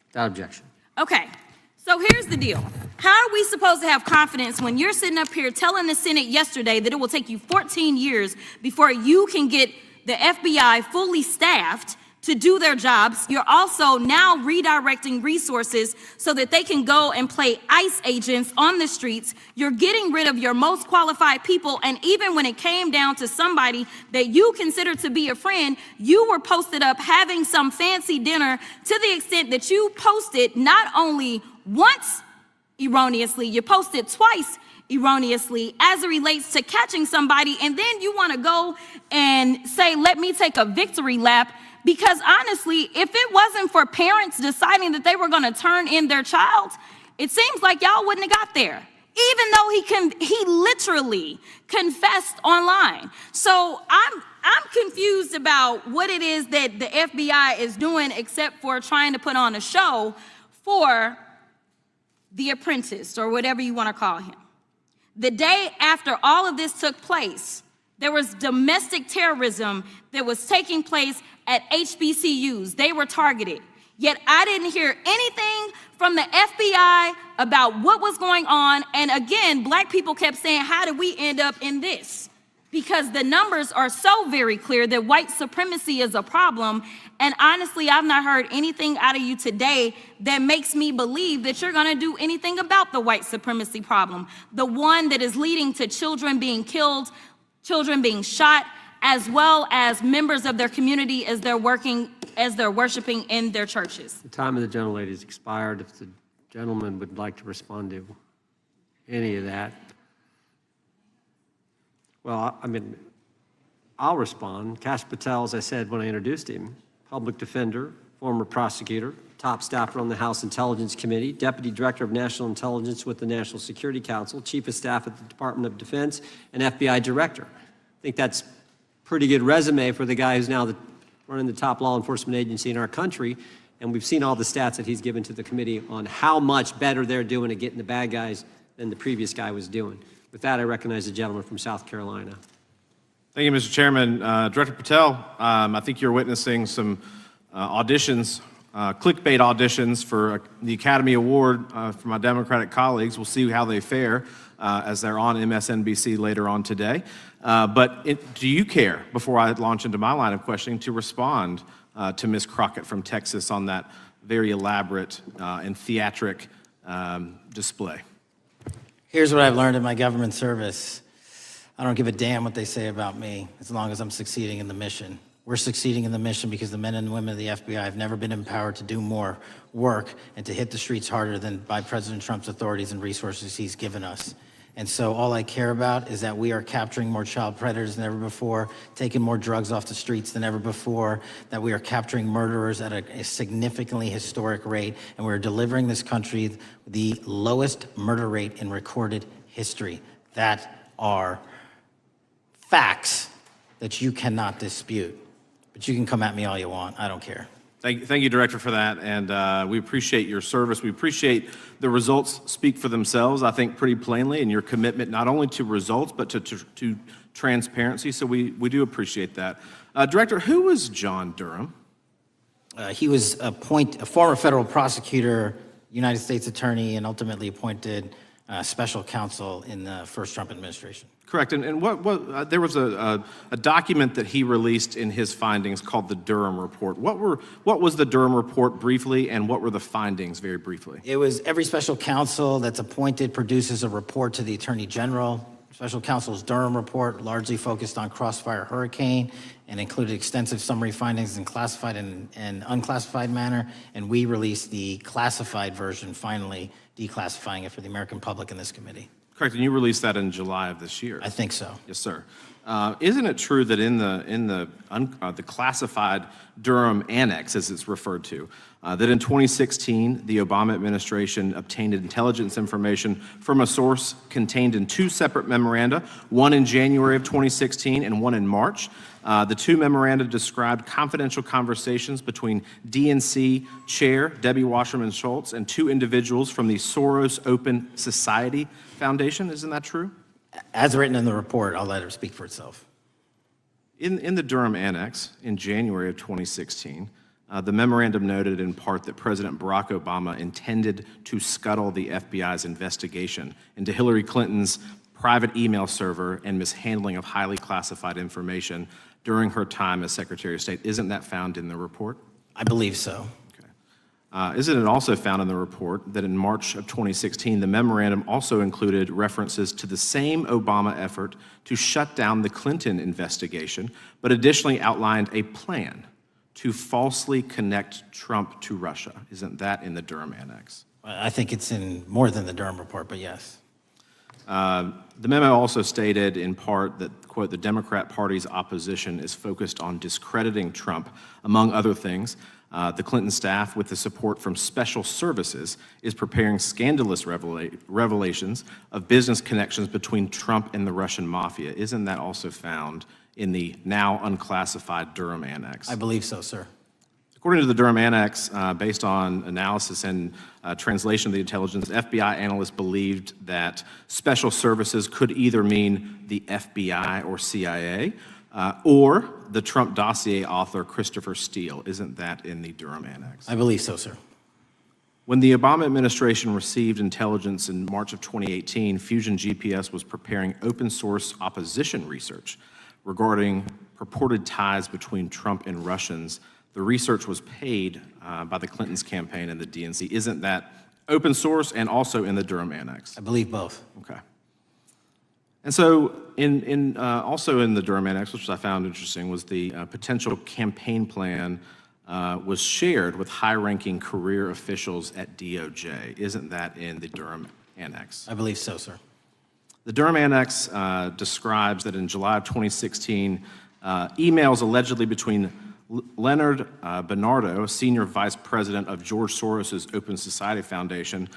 Without objection. Okay, so here's the deal. How are we supposed to have confidence when you're sitting up here telling the Senate yesterday that it will take you 14 years before you can get the FBI fully staffed to do their jobs? You're also now redirecting resources so that they can go and play ICE agents on the streets. You're getting rid of your most qualified people. And even when it came down to somebody that you consider to be a friend, you were posted up having some fancy dinner to the extent that you posted not only once erroneously, you posted twice erroneously as it relates to catching somebody. And then you want to go and say, let me take a victory lap. Because honestly, if it wasn't for parents deciding that they were going to turn in their child, it seems like y'all wouldn't have got there. even though he literally confessed online. So I'm confused about what it is that the FBI is doing except for trying to put on a show for the apprentice or whatever you want to call him. The day after all of this took place, there was domestic terrorism that was taking place at HBCUs. They were targeted. Yet I didn't hear anything from the FBI about what was going on. And again, black people kept saying, how did we end up in this? Because the numbers are so very clear that white supremacy is a problem. And honestly, I've not heard anything out of you today that makes me believe that you're gonna do anything about the white supremacy problem. The one that is leading to children being killed, children being shot, as well as members of their community as they're worshiping in their churches. The time of the gentlelady has expired. If the gentleman would like to respond to any of that. Well, I mean, I'll respond. Kash Patel, as I said when I introduced him, public defender, former prosecutor, top staffer on the House Intelligence Committee, Deputy Director of National Intelligence with the National Security Council, Chief of Staff at the Department of Defense, and FBI Director. I think that's a pretty good resume for the guy who's now running the top law enforcement agency in our country. And we've seen all the stats that he's given to the committee on how much better they're doing at getting the bad guys than the previous guy was doing. With that, I recognize the gentleman from South Carolina. Thank you, Mr. Chairman. Director Patel, I think you're witnessing some auditions, clickbait auditions for the Academy Award for my Democratic colleagues. We'll see how they fare as they're on MSNBC later on today. But do you care, before I launch into my line of questioning, to respond to Ms. Crockett from Texas on that very elaborate and theatric display? Here's what I've learned in my government service. I don't give a damn what they say about me as long as I'm succeeding in the mission. We're succeeding in the mission because the men and women of the FBI have never been empowered to do more work and to hit the streets harder than by President Trump's authorities and resources he's given us. And so all I care about is that we are capturing more child predators than ever before, taking more drugs off the streets than ever before, that we are capturing murderers at a significantly historic rate, and we're delivering this country the lowest murder rate in recorded history. That are facts that you cannot dispute. But you can come at me all you want. I don't care. Thank you, Director, for that, and we appreciate your service. We appreciate the results speak for themselves, I think, pretty plainly, and your commitment not only to results, but to transparency, so we do appreciate that. Director, who was John Durham? He was a former federal prosecutor, United States attorney, and ultimately appointed special counsel in the first Trump administration. Correct, and there was a document that he released in his findings called the Durham Report. What was the Durham Report briefly, and what were the findings very briefly? It was every special counsel that's appointed produces a report to the Attorney General. Special counsel's Durham Report largely focused on Crossfire Hurricane and included extensive summary findings in classified and unclassified manner, and we released the classified version, finally declassifying it for the American public in this committee. Correct, and you released that in July of this year. I think so. Yes, sir. Isn't it true that in the classified Durham Annex, as it's referred to, that in 2016 the Obama administration obtained intelligence information from a source contained in two separate memoranda, one in January of 2016 and one in March? The two memoranda described confidential conversations between DNC Chair Debbie Wasserman Schultz and two individuals from the Soros Open Society Foundation. Isn't that true? As written in the report, I'll let it speak for itself. In the Durham Annex in January of 2016, the memorandum noted in part that President Barack Obama intended to scuttle the FBI's investigation into Hillary Clinton's private email server and mishandling of highly classified information during her time as Secretary of State. Isn't that found in the report? I believe so. Isn't it also found in the report that in March of 2016, the memorandum also included references to the same Obama effort to shut down the Clinton investigation, but additionally outlined a plan to falsely connect Trump to Russia? Isn't that in the Durham Annex? I think it's in more than the Durham Report, but yes. The memo also stated in part that, quote, the Democrat Party's opposition is focused on discrediting Trump, among other things. The Clinton staff, with the support from special services, is preparing scandalous revelations of business connections between Trump and the Russian mafia. Isn't that also found in the now unclassified Durham Annex? I believe so, sir. According to the Durham Annex, based on analysis and translation of the intelligence, FBI analysts believed that special services could either mean the FBI or CIA, or the Trump dossier author Christopher Steele. Isn't that in the Durham Annex? I believe so, sir. When the Obama administration received intelligence in March of 2018, Fusion GPS was preparing open source opposition research regarding purported ties between Trump and Russians. The research was paid by the Clintons campaign and the DNC. Isn't that open source and also in the Durham Annex? I believe both. Okay. And so also in the Durham Annex, which I found interesting, was the potential campaign plan was shared with high-ranking career officials at DOJ. Isn't that in the Durham Annex? I believe so, sir. The Durham Annex describes that in July of 2016, emails allegedly between Leonard Bernardo, senior vice president of George Soros's Open Society Foundation,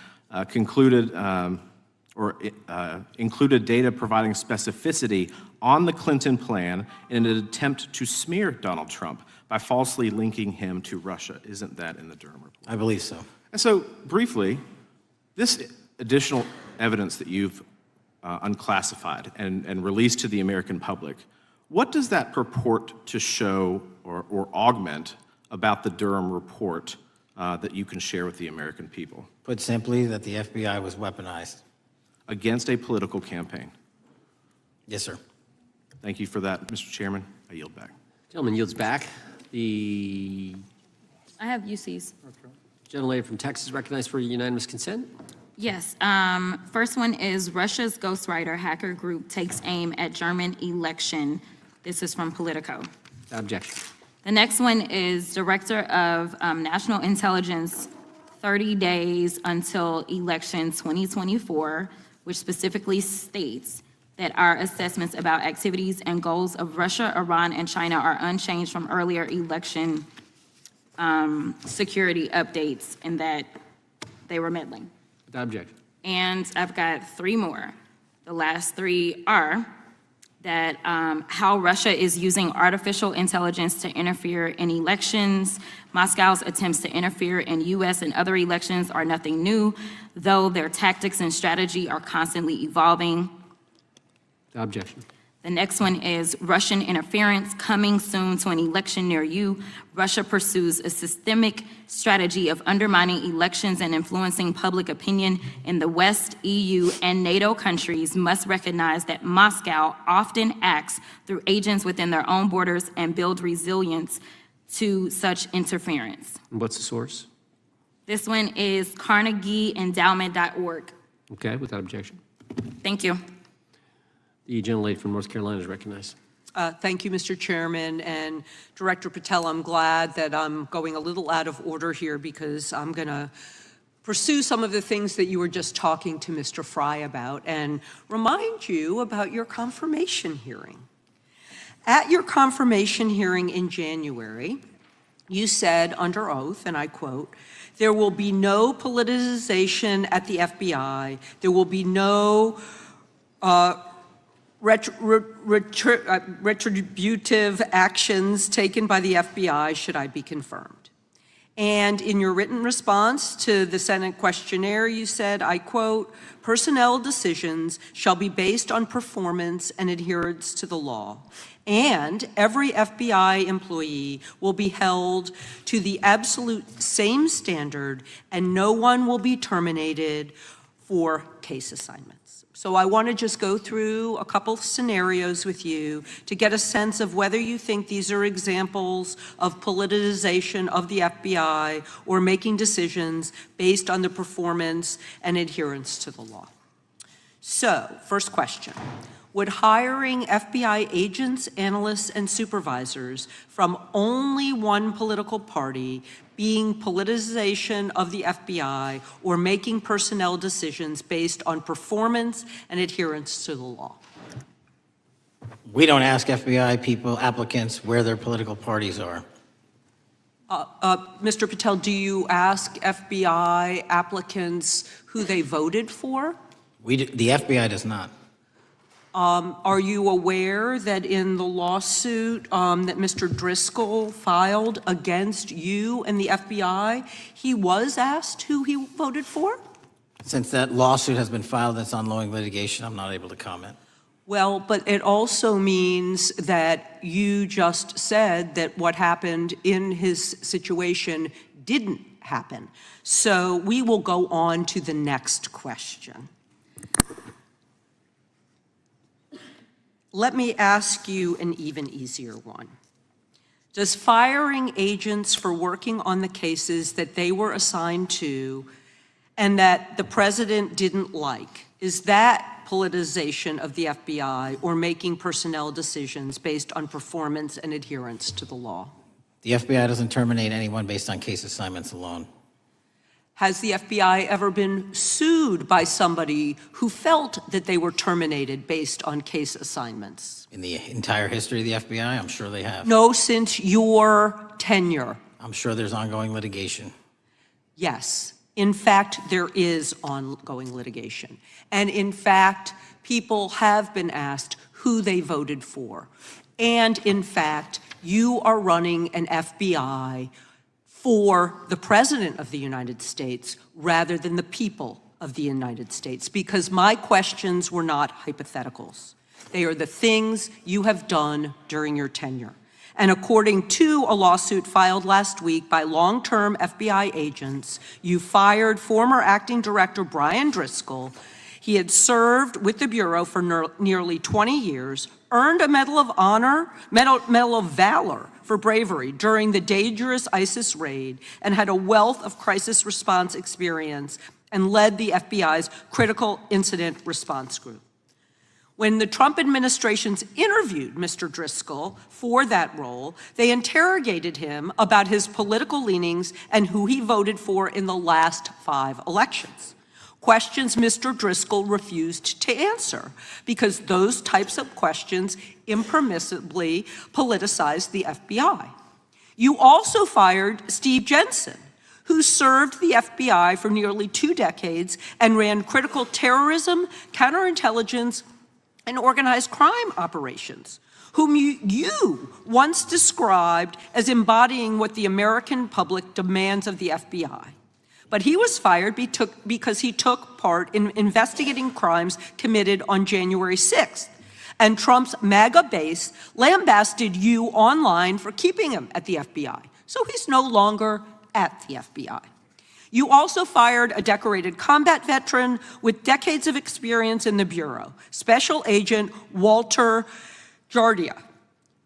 included data providing specificity on the Clinton plan in an attempt to smear Donald Trump by falsely linking him to Russia. Isn't that in the Durham report? I believe so. And so, briefly, this additional evidence that you've unclassified and released to the American public, what does that purport to show or augment about the Durham report that you can share with the American people? Put simply, that the FBI was weaponized. Against a political campaign. Yes, sir. Thank you for that, Mr. Chairman. I yield back. Gentleman yields back. I have UCs. Gentlelady from Texas recognized for unanimous consent. Yes. First one is Russia's ghostwriter hacker group takes aim at German election. This is from Politico. Objection. The next one is Director of National Intelligence, 30 days until election 2024, which specifically states that our assessments about activities and goals of Russia, Iran, and China are unchanged from earlier election security updates, and that they were meddling. Without objection. And I've got three more. The last three are that how Russia is using artificial intelligence to interfere in elections. Moscow's attempts to interfere in U.S. and other elections are nothing new, though their tactics and strategy are constantly evolving. Without objection. The next one is Russian interference coming soon to an election near you. Russia pursues a systemic strategy of undermining elections and influencing public opinion in the West. EU and NATO countries must recognize that Moscow often acts through agents within their own borders and build resilience to such interference. And what's the source? This one is CarnegieEndowment.org. Okay, without objection. Thank you. The gentlelady from North Carolina is recognized. Thank you, Mr. Chairman, and Director Patel, I'm glad that I'm going a little out of order here because I'm going to pursue some of the things that you were just talking to Mr. Fry about and remind you about your confirmation hearing. At your confirmation hearing in January, you said under oath, and I quote, "There will be no politicization at the FBI. There will be no retributive actions taken by the FBI should I be confirmed." And in your written response to the Senate questionnaire, you said, I quote, "Personnel decisions shall be based on performance and adherence to the law. And every FBI employee will be held to the absolute same standard and no one will be terminated for case assignments." So I want to just go through a couple of scenarios with you to get a sense of whether you think these are examples of politicization of the FBI or making decisions based on the performance and adherence to the law. So, first question. Would hiring FBI agents, analysts, and supervisors from only one political party being politicization of the FBI or making personnel decisions based on performance and adherence to the law? We don't ask FBI people, applicants, where their political parties are. Mr. Patel, do you ask FBI applicants who they voted for? The FBI does not. Are you aware that in the lawsuit that Mr. Driscoll filed against you and the FBI, he was asked who he voted for? Since that lawsuit has been filed and it's ongoing litigation, I'm not able to comment. Well, but it also means that you just said that what happened in his situation didn't happen. So we will go on to the next question. Let me ask you an even easier one. Does firing agents for working on the cases that they were assigned to and that the president didn't like, is that politicization of the FBI or making personnel decisions based on performance and adherence to the law? The FBI doesn't terminate anyone based on case assignments alone. Has the FBI ever been sued by somebody who felt that they were terminated based on case assignments? In the entire history of the FBI, I'm sure they have. No, since your tenure. I'm sure there's ongoing litigation. Yes. In fact, there is ongoing litigation. And in fact, people have been asked who they voted for. And in fact, you are running an FBI for the President of the United States rather than the people of the United States, because my questions were not hypotheticals. They are the things you have done during your tenure. And according to a lawsuit filed last week by long-term FBI agents, you fired former acting director Brian Driscoll. He had served with the Bureau for nearly 20 years, earned a Medal of Honor, Medal of Valor for bravery during the dangerous ISIS raid, and had a wealth of crisis response experience and led the FBI's critical incident response group. When the Trump administrations interviewed Mr. Driscoll for that role, they interrogated him about his political leanings and who he voted for in the last 5 elections. Questions Mr. Driscoll refused to answer because those types of questions impermissibly politicized the FBI. You also fired Steve Jensen, who served the FBI for nearly 2 decades and ran critical terrorism, counterintelligence, and organized crime operations, whom you once described as embodying what the American public demands of the FBI. But he was fired because he took part in investigating crimes committed on January 6th. And Trump's MAGA base lambasted you online for keeping him at the FBI. So he's no longer at the FBI. You also fired a decorated combat veteran with decades of experience in the Bureau, Special Agent Walter Jardia,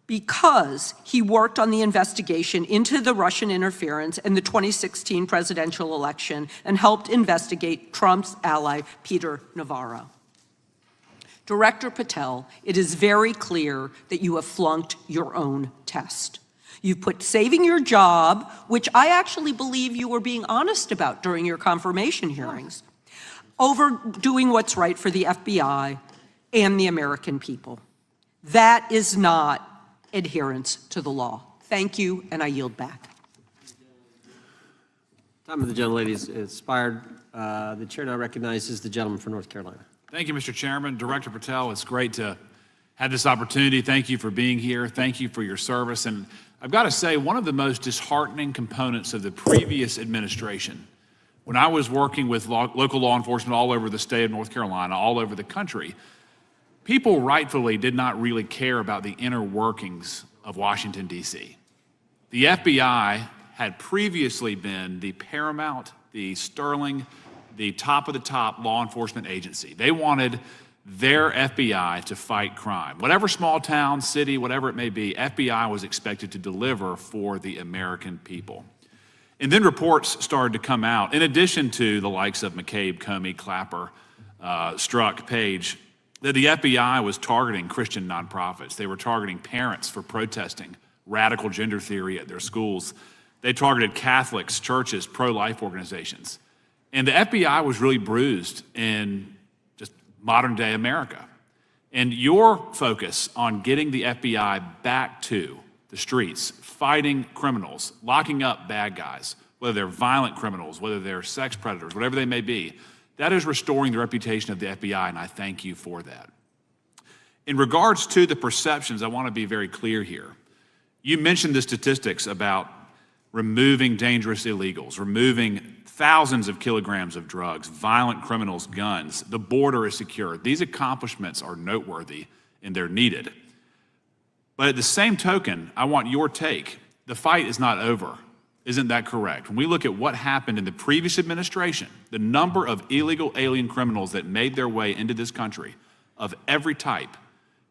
because he worked on the investigation into the Russian interference in the 2016 presidential election and helped investigate Trump's ally, Peter Navarro. Director Patel, it is very clear that you have flunked your own test. You've put saving your job, which I actually believe you were being honest about during your confirmation hearings, over doing what's right for the FBI and the American people. That is not adherence to the law. Thank you, and I yield back. Time of the gentlelady is expired. The chair now recognizes the gentleman from North Carolina. Thank you, Mr. Chairman. Director Patel, it's great to have this opportunity. Thank you for being here. Thank you for your service. And I've got to say, one of the most disheartening components of the previous administration, when I was working with local law enforcement all over the state of North Carolina, all over the country, people rightfully did not really care about the inner workings of Washington, D.C. The FBI had previously been the paramount, the sterling, the top of the top law enforcement agency. They wanted their FBI to fight crime. Whatever small town, city, whatever it may be, FBI was expected to deliver for the American people. And then reports started to come out, in addition to the likes of McCabe, Comey, Clapper, Strzok, Page, that the FBI was targeting Christian nonprofits. They were targeting parents for protesting radical gender theory at their schools. They targeted Catholics, churches, pro-life organizations. And the FBI was really bruised in just modern day America. And your focus on getting the FBI back to the streets, fighting criminals, locking up bad guys, whether they're violent criminals, whether they're sex predators, whatever they may be. That is restoring the reputation of the FBI, and I thank you for that. In regards to the perceptions, I want to be very clear here. You mentioned the statistics about removing dangerous illegals, removing thousands of kilograms of drugs, violent criminals, guns. The border is secure. These accomplishments are noteworthy and they're needed. But at the same token, I want your take. The fight is not over. Isn't that correct? When we look at what happened in the previous administration, the number of illegal alien criminals that made their way into this country of every type,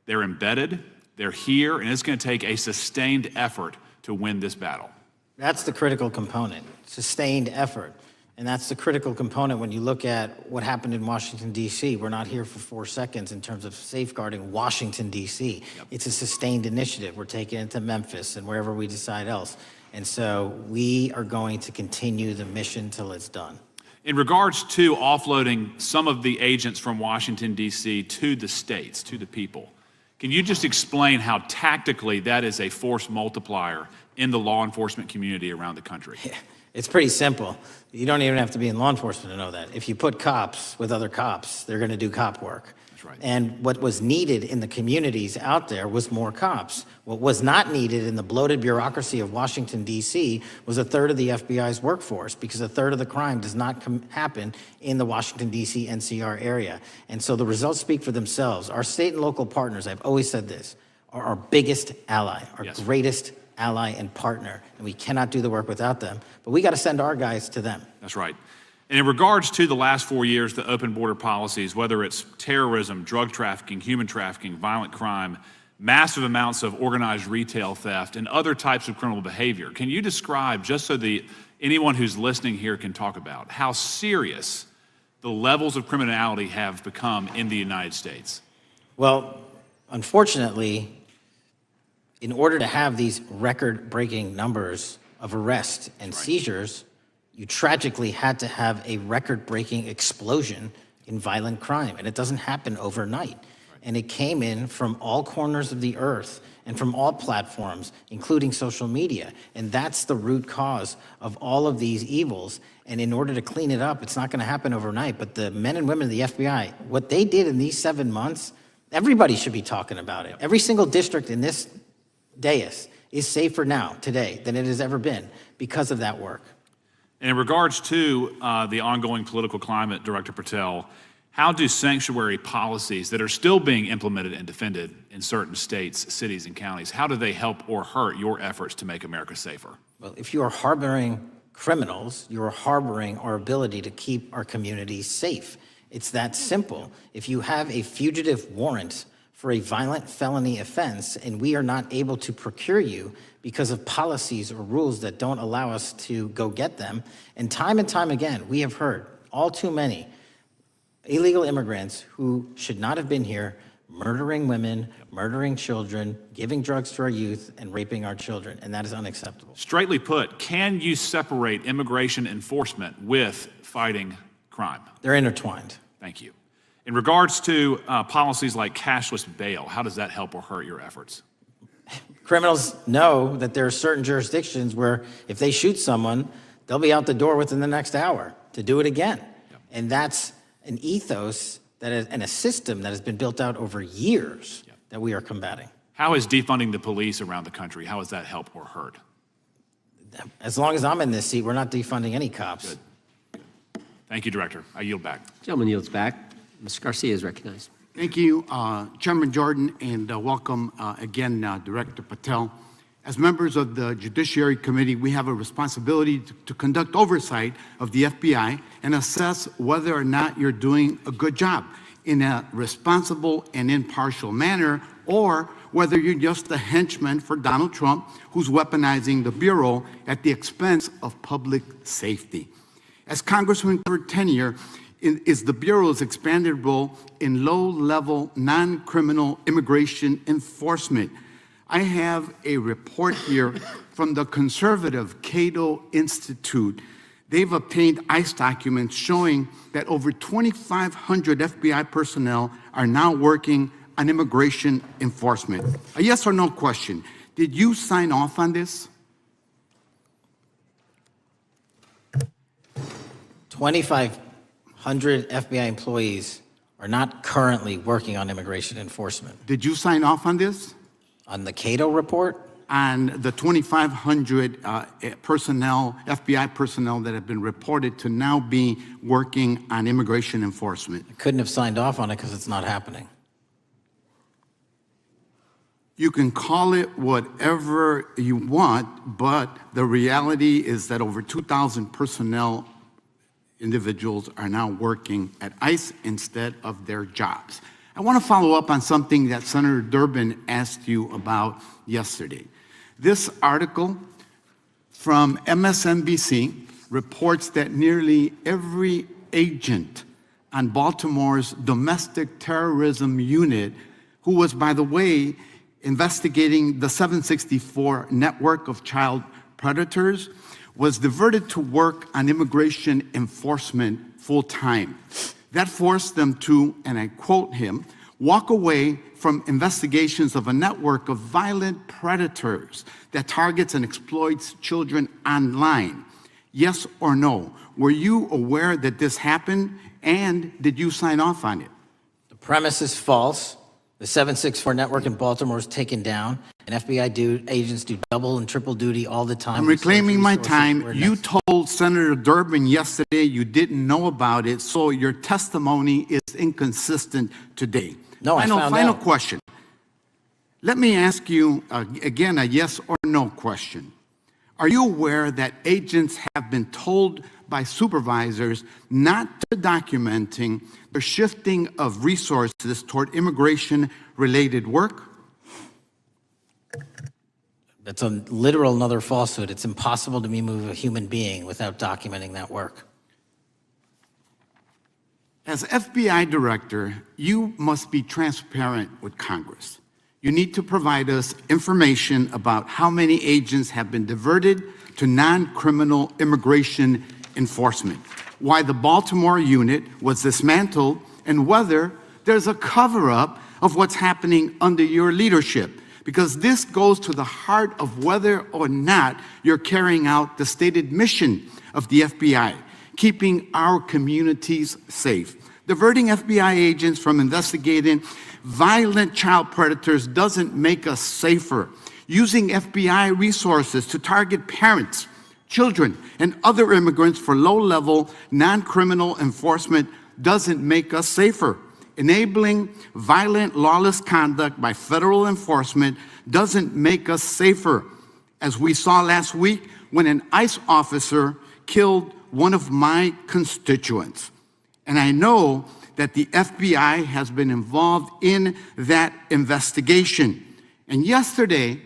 they're embedded, they're here, and it's going to take a sustained effort to win this battle. That's the critical component, sustained effort. And that's the critical component when you look at what happened in Washington, D.C. We're not here for 4 seconds in terms of safeguarding Washington, D.C. Yep. It's a sustained initiative. We're taking it to Memphis and wherever we decide else. And so we are going to continue the mission till it's done. In regards to offloading some of the agents from Washington, D.C. to the states, to the people, can you just explain how tactically that is a force multiplier in the law enforcement community around the country? Yeah, it's pretty simple. You don't even have to be in law enforcement to know that. If you put cops with other cops, they're going to do cop work. That's right. And what was needed in the communities out there was more cops. What was not needed in the bloated bureaucracy of Washington, D.C. was a third of the FBI's workforce, because a third of the crime does not happen in the Washington, D.C. NCR area. And so the results speak for themselves. Our state and local partners, I've always said this, are our biggest ally, our Yes. greatest ally and partner, and we cannot do the work without them. But we got to send our guys to them. That's right. And in regards to the last 4 years, the open border policies, whether it's terrorism, drug trafficking, human trafficking, violent crime, massive amounts of organized retail theft, and other types of criminal behavior, can you describe, just so anyone who's listening here can talk about, how serious the levels of criminality have become in the United States? Well, unfortunately, in order to have these record-breaking numbers of arrests and seizures, you tragically had to have a record-breaking explosion in violent crime, and it doesn't happen overnight. And it came in from all corners of the earth and from all platforms, including social media. And that's the root cause of all of these evils. And in order to clean it up, it's not going to happen overnight. But the men and women of the FBI, what they did in these 7 months, everybody should be talking about it. Every single district in this dais is safer now, today, than it has ever been because of that work. And in regards to the ongoing political climate, Director Patel, how do sanctuary policies that are still being implemented and defended in certain states, cities, and counties, how do they help or hurt your efforts to make America safer? Well, if you are harboring criminals, you are harboring our ability to keep our communities safe. It's that simple. If you have a fugitive warrant for a violent felony offense and we are not able to procure you because of policies or rules that don't allow us to go get them, and time again, we have heard all too many illegal immigrants who should not have been here, murdering women, murdering children, giving drugs to our youth, and raping our children, and that is unacceptable. Straightly put, can you separate immigration enforcement with fighting crime? They're intertwined. Thank you. In regards to policies like cashless bail, how does that help or hurt your efforts? Criminals know that there are certain jurisdictions where if they shoot someone, they'll be out the door within the next hour to do it again. Yep. And that's an ethos and a system that has been built out over years that we are combating. How is defunding the police around the country, how does that help or hurt? As long as I'm in this seat, we're not defunding any cops. Good. Thank you, Director. I yield back. Gentleman yields back. Mr. Garcia is recognized. Thank you, Chairman Jordan, and welcome again, Director Patel. As members of the Judiciary Committee, we have a responsibility to conduct oversight of the FBI and assess whether or not you're doing a good job in a responsible and impartial manner, or whether you're just a henchman for Donald Trump who's weaponizing the Bureau at the expense of public safety. As Congressman for tenure, is the Bureau's expanded role in low-level, non-criminal immigration enforcement. I have a report here from the conservative Cato Institute. They've obtained ICE documents showing that over 2,500 FBI personnel are now working on immigration enforcement. A yes or no question. Did you sign off on this? 2,500 FBI employees are not currently working on immigration enforcement. Did you sign off on this? On the Cato report? On the 2,500 personnel, FBI personnel that have been reported to now be working on immigration enforcement. I couldn't have signed off on it because it's not happening. You can call it whatever you want, but the reality is that over 2,000 personnel individuals are now working at ICE instead of their jobs. I want to follow up on something that Senator Durbin asked you about yesterday. This article from MSNBC reports that nearly every agent on Baltimore's domestic terrorism unit, who was, by the way, investigating the 764 network of child predators, was diverted to work on immigration enforcement full-time. That forced them to, and I quote him, walk away from investigations of a network of violent predators that targets and exploits children online. Yes or no? Were you aware that this happened, and did you sign off on it? The premise is false. The 764 network in Baltimore is taken down, and FBI agents do double and triple duty all the time. I'm reclaiming my time. You told Senator Durbin yesterday you didn't know about it, so your testimony is inconsistent today. No, I found Final out. question. Let me ask you, again, a yes or no question. Are you aware that agents have been told by supervisors not to documenting the shifting of resources toward immigration-related work? That's a literal another falsehood. It's impossible to move a human being without documenting that work. As FBI director, you must be transparent with Congress. You need to provide us information about how many agents have been diverted to non-criminal immigration enforcement, why the Baltimore unit was dismantled, and whether there's a cover-up of what's happening under your leadership, because this goes to the heart of whether or not you're carrying out the stated mission of the FBI, keeping our communities safe. Diverting FBI agents from investigating violent child predators doesn't make us safer. Using FBI resources to target parents, children, and other immigrants for low-level, non-criminal enforcement doesn't make us safer. Enabling violent, lawless conduct by federal enforcement doesn't make us safer. As we saw last week when an ICE officer killed one of my constituents. And I know that the FBI has been involved in that investigation. And yesterday,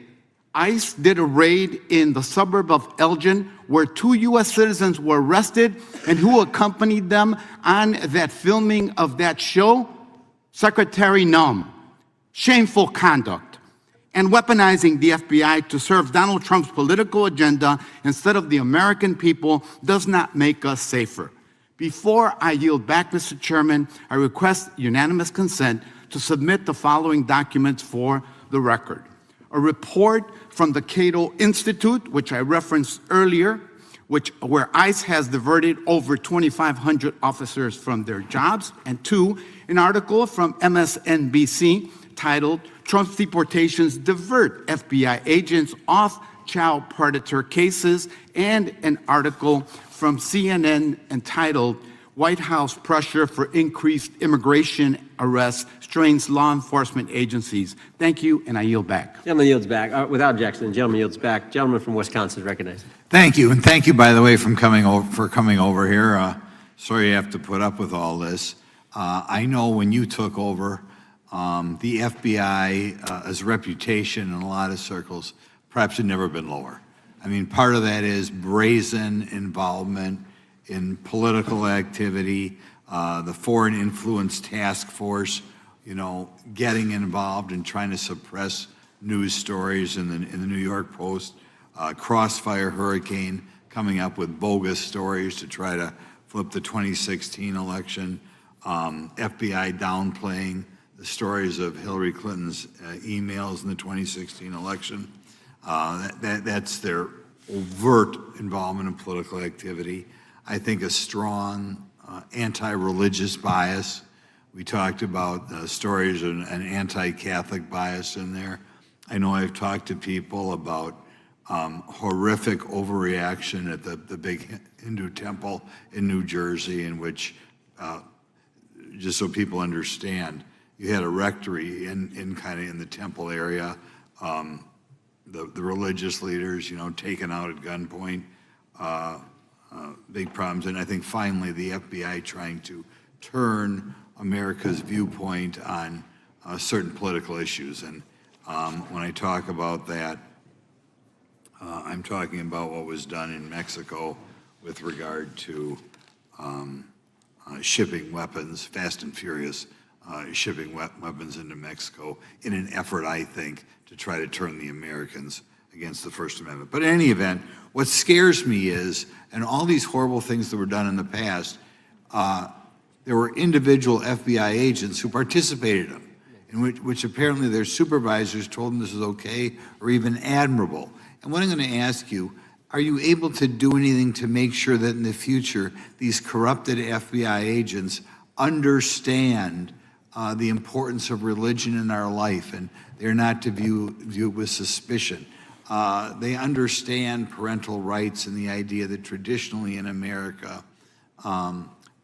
ICE did a raid in the suburb of Elgin where 2 U.S. citizens were arrested, and who accompanied them on that filming of that show? Secretary Nunn. Shameful conduct. And weaponizing the FBI to serve Donald Trump's political agenda instead of the American people does not make us safer. Before I yield back, Mr. Chairman, I request unanimous consent to submit the following documents for the record. A report from the Cato Institute, which I referenced earlier, where ICE has diverted over 2,500 officers from their jobs, and 2, an article from MSNBC titled, Trump's Deportations Divert FBI Agents Off Child Predator Cases, and an article from CNN entitled, White House Pressure for Increased Immigration Arrests Strains Law Enforcement Agencies. Thank you, and I yield back. Gentleman yields back. Without objection, the gentleman yields back. Gentleman from Wisconsin is recognized. Thank you, and thank you, by the way, for coming over here. Sorry you have to put up with all this. I know when you took over, the FBI's reputation in a lot of circles perhaps had never been lower. I mean, part of that is brazen involvement in political activity, the Foreign Influence Task Force, getting involved and trying to suppress news stories in the New York Post, Crossfire Hurricane coming up with bogus stories to try to flip the 2016 election, FBI downplaying the stories of Hillary Clinton's emails in the 2016 election. That's their overt involvement in political activity. I think a strong anti-religious bias. We talked about stories of an anti-Catholic bias in there. I know I've talked to people about horrific overreaction at the big Hindu temple in New Jersey, in which, just so people understand, you had a rectory in the temple area, the religious leaders, taken out at gunpoint, big problems. And I think finally the FBI trying to turn America's viewpoint on certain political issues. And when I talk about that, I'm talking about what was done in Mexico with regard to shipping weapons, fast and furious, shipping weapons into Mexico in an effort, I think, to try to turn the Americans against the First Amendment. But in any event, what scares me is, and all these horrible things that were done in the past, there were individual FBI agents who participated in them, in which apparently their supervisors told them this is okay or even admirable. And what I'm going to ask you, are you able to do anything to make sure that in the future these corrupted FBI agents understand the importance of religion in our life, and they're not to view it with suspicion? They understand parental rights and the idea that traditionally in America,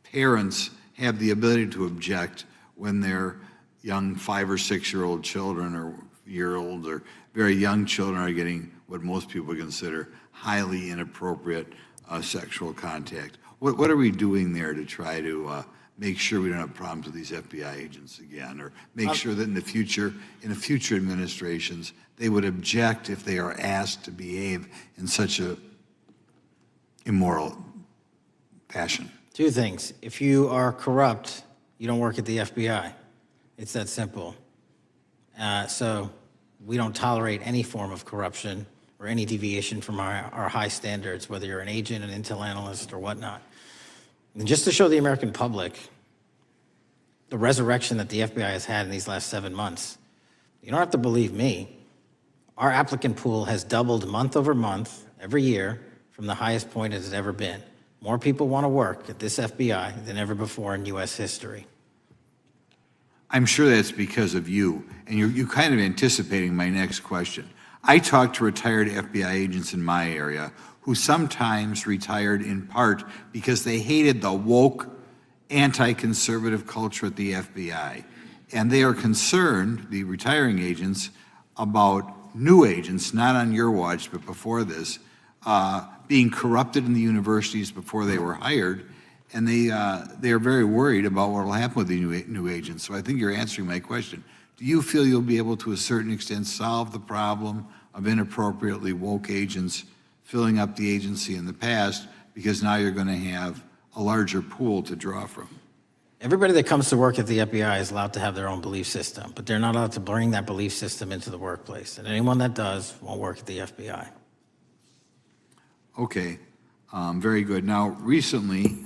parents have the ability to object when their young 5 or 6-year-old children or year-old or very young children are getting what most people consider highly inappropriate sexual contact. What are we doing there to try to make sure we don't have problems with these FBI agents again, or make sure that in the future administrations, they would object if they are asked to behave in such a immoral fashion? Two things. If you are corrupt, you don't work at the FBI. It's that simple. So we don't tolerate any form of corruption or any deviation from our high standards, whether you're an agent, an intel analyst, or whatnot. And just to show the American public the resurrection that the FBI has had in these last 7 months, you don't have to believe me. Our applicant pool has doubled month over month, every year, from the highest point it has ever been. More people want to work at this FBI than ever before in U.S. history. I'm sure that's because of you, and you're kind of anticipating my next question. I talk to retired FBI agents in my area who sometimes retired in part because they hated the woke, anti-conservative culture at the FBI. And they are concerned, the retiring agents, about new agents, not on your watch, but before this, being corrupted in the universities before they were hired. And they are very worried about what will happen with the new agents. So I think you're answering my question. Do you feel you'll be able to a certain extent solve the problem of inappropriately woke agents filling up the agency in the past, because now you're going to have a larger pool to draw from? Everybody that comes to work at the FBI is allowed to have their own belief system, but they're not allowed to bring that belief system into the workplace. And anyone that does won't work at the FBI. Okay, very good. Now, recently,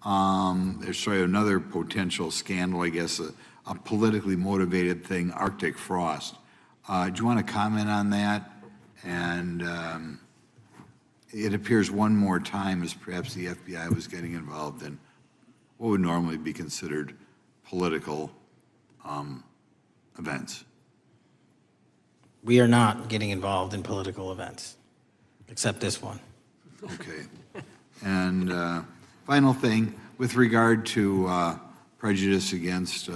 there's another potential scandal, I guess, a politically motivated thing, Arctic frost. Do you want to comment on that? And it appears one more time as perhaps the FBI was getting involved in what would normally be considered political events. We are not getting involved in political events, except this one. Okay. And final thing, with regard to prejudice against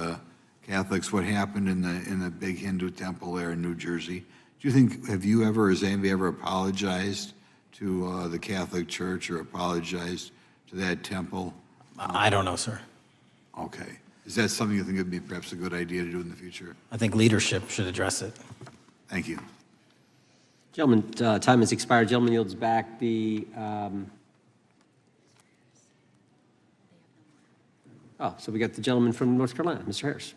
Catholics, what happened in the big Hindu temple there in New Jersey, do you think, has anybody ever apologized to the Catholic Church or apologized to that temple? I don't know, sir. Okay. Is that something you think would be perhaps a good idea to do in the future? I think leadership should address it. Thank you. Gentleman, time has expired. Gentleman yields back the, so we got the gentleman from North Carolina, Mr. Harris.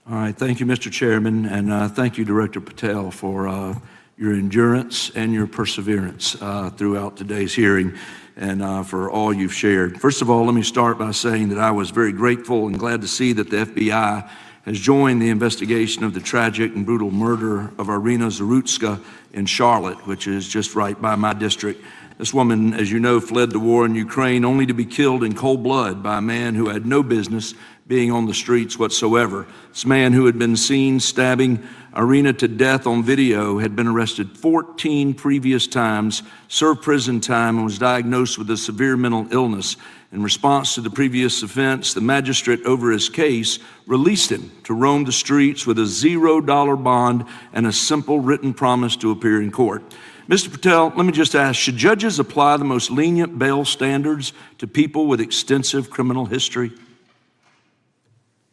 All right, thank you, Mr. Chairman, and thank you, Director Patel, for your endurance and your perseverance throughout today's hearing, and for all you've shared. First of all, let me start by saying that I was very grateful and glad to see that the FBI has joined the investigation of the tragic and brutal murder of Irina Zarutska in Charlotte, which is just right by my district. This woman, as you know, fled the war in Ukraine only to be killed in cold blood by a man who had no business being on the streets whatsoever. This man, who had been seen stabbing Irina to death on video, had been arrested 14 previous times, served prison time, and was diagnosed with a severe mental illness. In response to the previous offense, the magistrate over his case released him to roam the streets with a $0 bond and a simple written promise to appear in court. Mr. Patel, let me just ask, should judges apply the most lenient bail standards to people with extensive criminal history?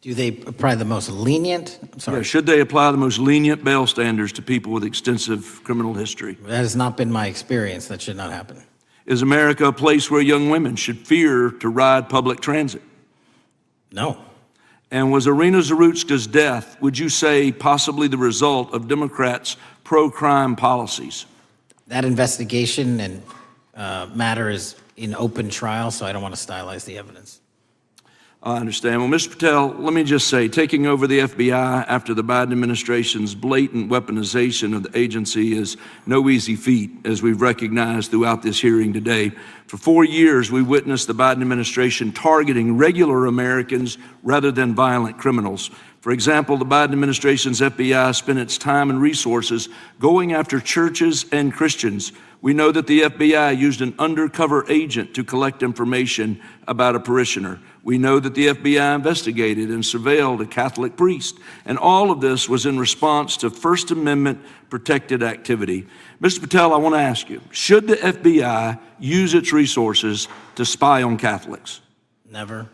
Do they apply the most lenient? I'm sorry. Yeah, should they apply the most lenient bail standards to people with extensive criminal history? That has not been my experience. That should not happen. Is America a place where young women should fear to ride public transit? No. And was Irina Zarutska's death, would you say, possibly the result of Democrats' pro-crime policies? That investigation and matter is in open trial, so I don't want to stylize the evidence. I understand. Well, Mr. Patel, let me just say, taking over the FBI after the Biden administration's blatant weaponization of the agency is no easy feat, as we've recognized throughout this hearing today. For 4 years, we witnessed the Biden administration targeting regular Americans rather than violent criminals. For example, the Biden administration's FBI spent its time and resources going after churches and Christians. We know that the FBI used an undercover agent to collect information about a parishioner. We know that the FBI investigated and surveilled a Catholic priest. And all of this was in response to First Amendment protected activity. Mr. Patel, I want to ask you, should the FBI use its resources to spy on Catholics? Never.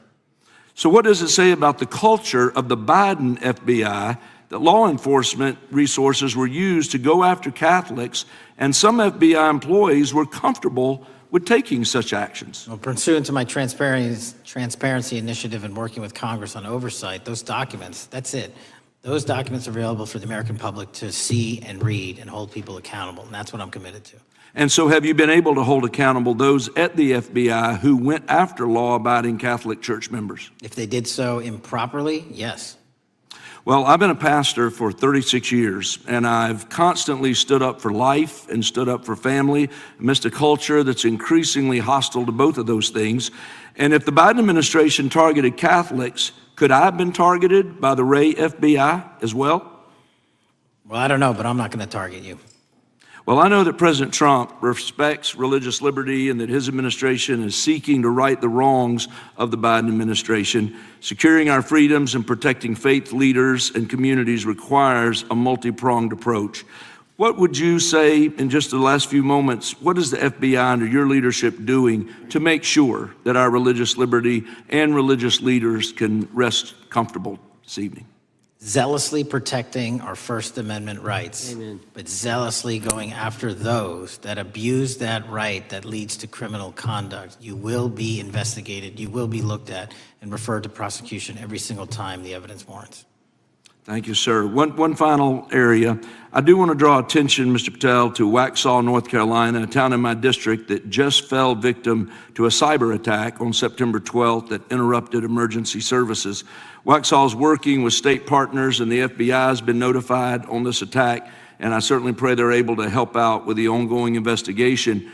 So what does it say about the culture of the Biden FBI that law enforcement resources were used to go after Catholics, and some FBI employees were comfortable with taking such actions? Well, pursuant to my transparency initiative and working with Congress on oversight, those documents, that's it. Those documents are available for the American public to see and read and hold people accountable, and that's what I'm committed to. And so have you been able to hold accountable those at the FBI who went after law-abiding Catholic church members? If they did so improperly, yes. Well, I've been a pastor for 36 years, and I've constantly stood up for life and stood up for family amidst a culture that's increasingly hostile to both of those things. And if the Biden administration targeted Catholics, could I have been targeted by the Ray FBI as well? Well, I don't know, but I'm not going to target you. Well, I know that President Trump respects religious liberty and that his administration is seeking to right the wrongs of the Biden administration. Securing our freedoms and protecting faith leaders and communities requires a multi-pronged approach. What would you say in just the last few moments, what is the FBI under your leadership doing to make sure that our religious liberty and religious leaders can rest comfortable this evening? Zealously protecting our First Amendment rights, but zealously going after those that abuse that right that leads to criminal conduct. You will be investigated, you will be looked at, and referred to prosecution every single time the evidence warrants. Thank you, sir. One final area. I do want to draw attention, Mr. Patel, to Waxhaw, North Carolina, a town in my district that just fell victim to a cyber attack on September 12th that interrupted emergency services. Waxhaw is working with state partners, and the FBI has been notified on this attack, and I certainly pray they're able to help out with the ongoing investigation.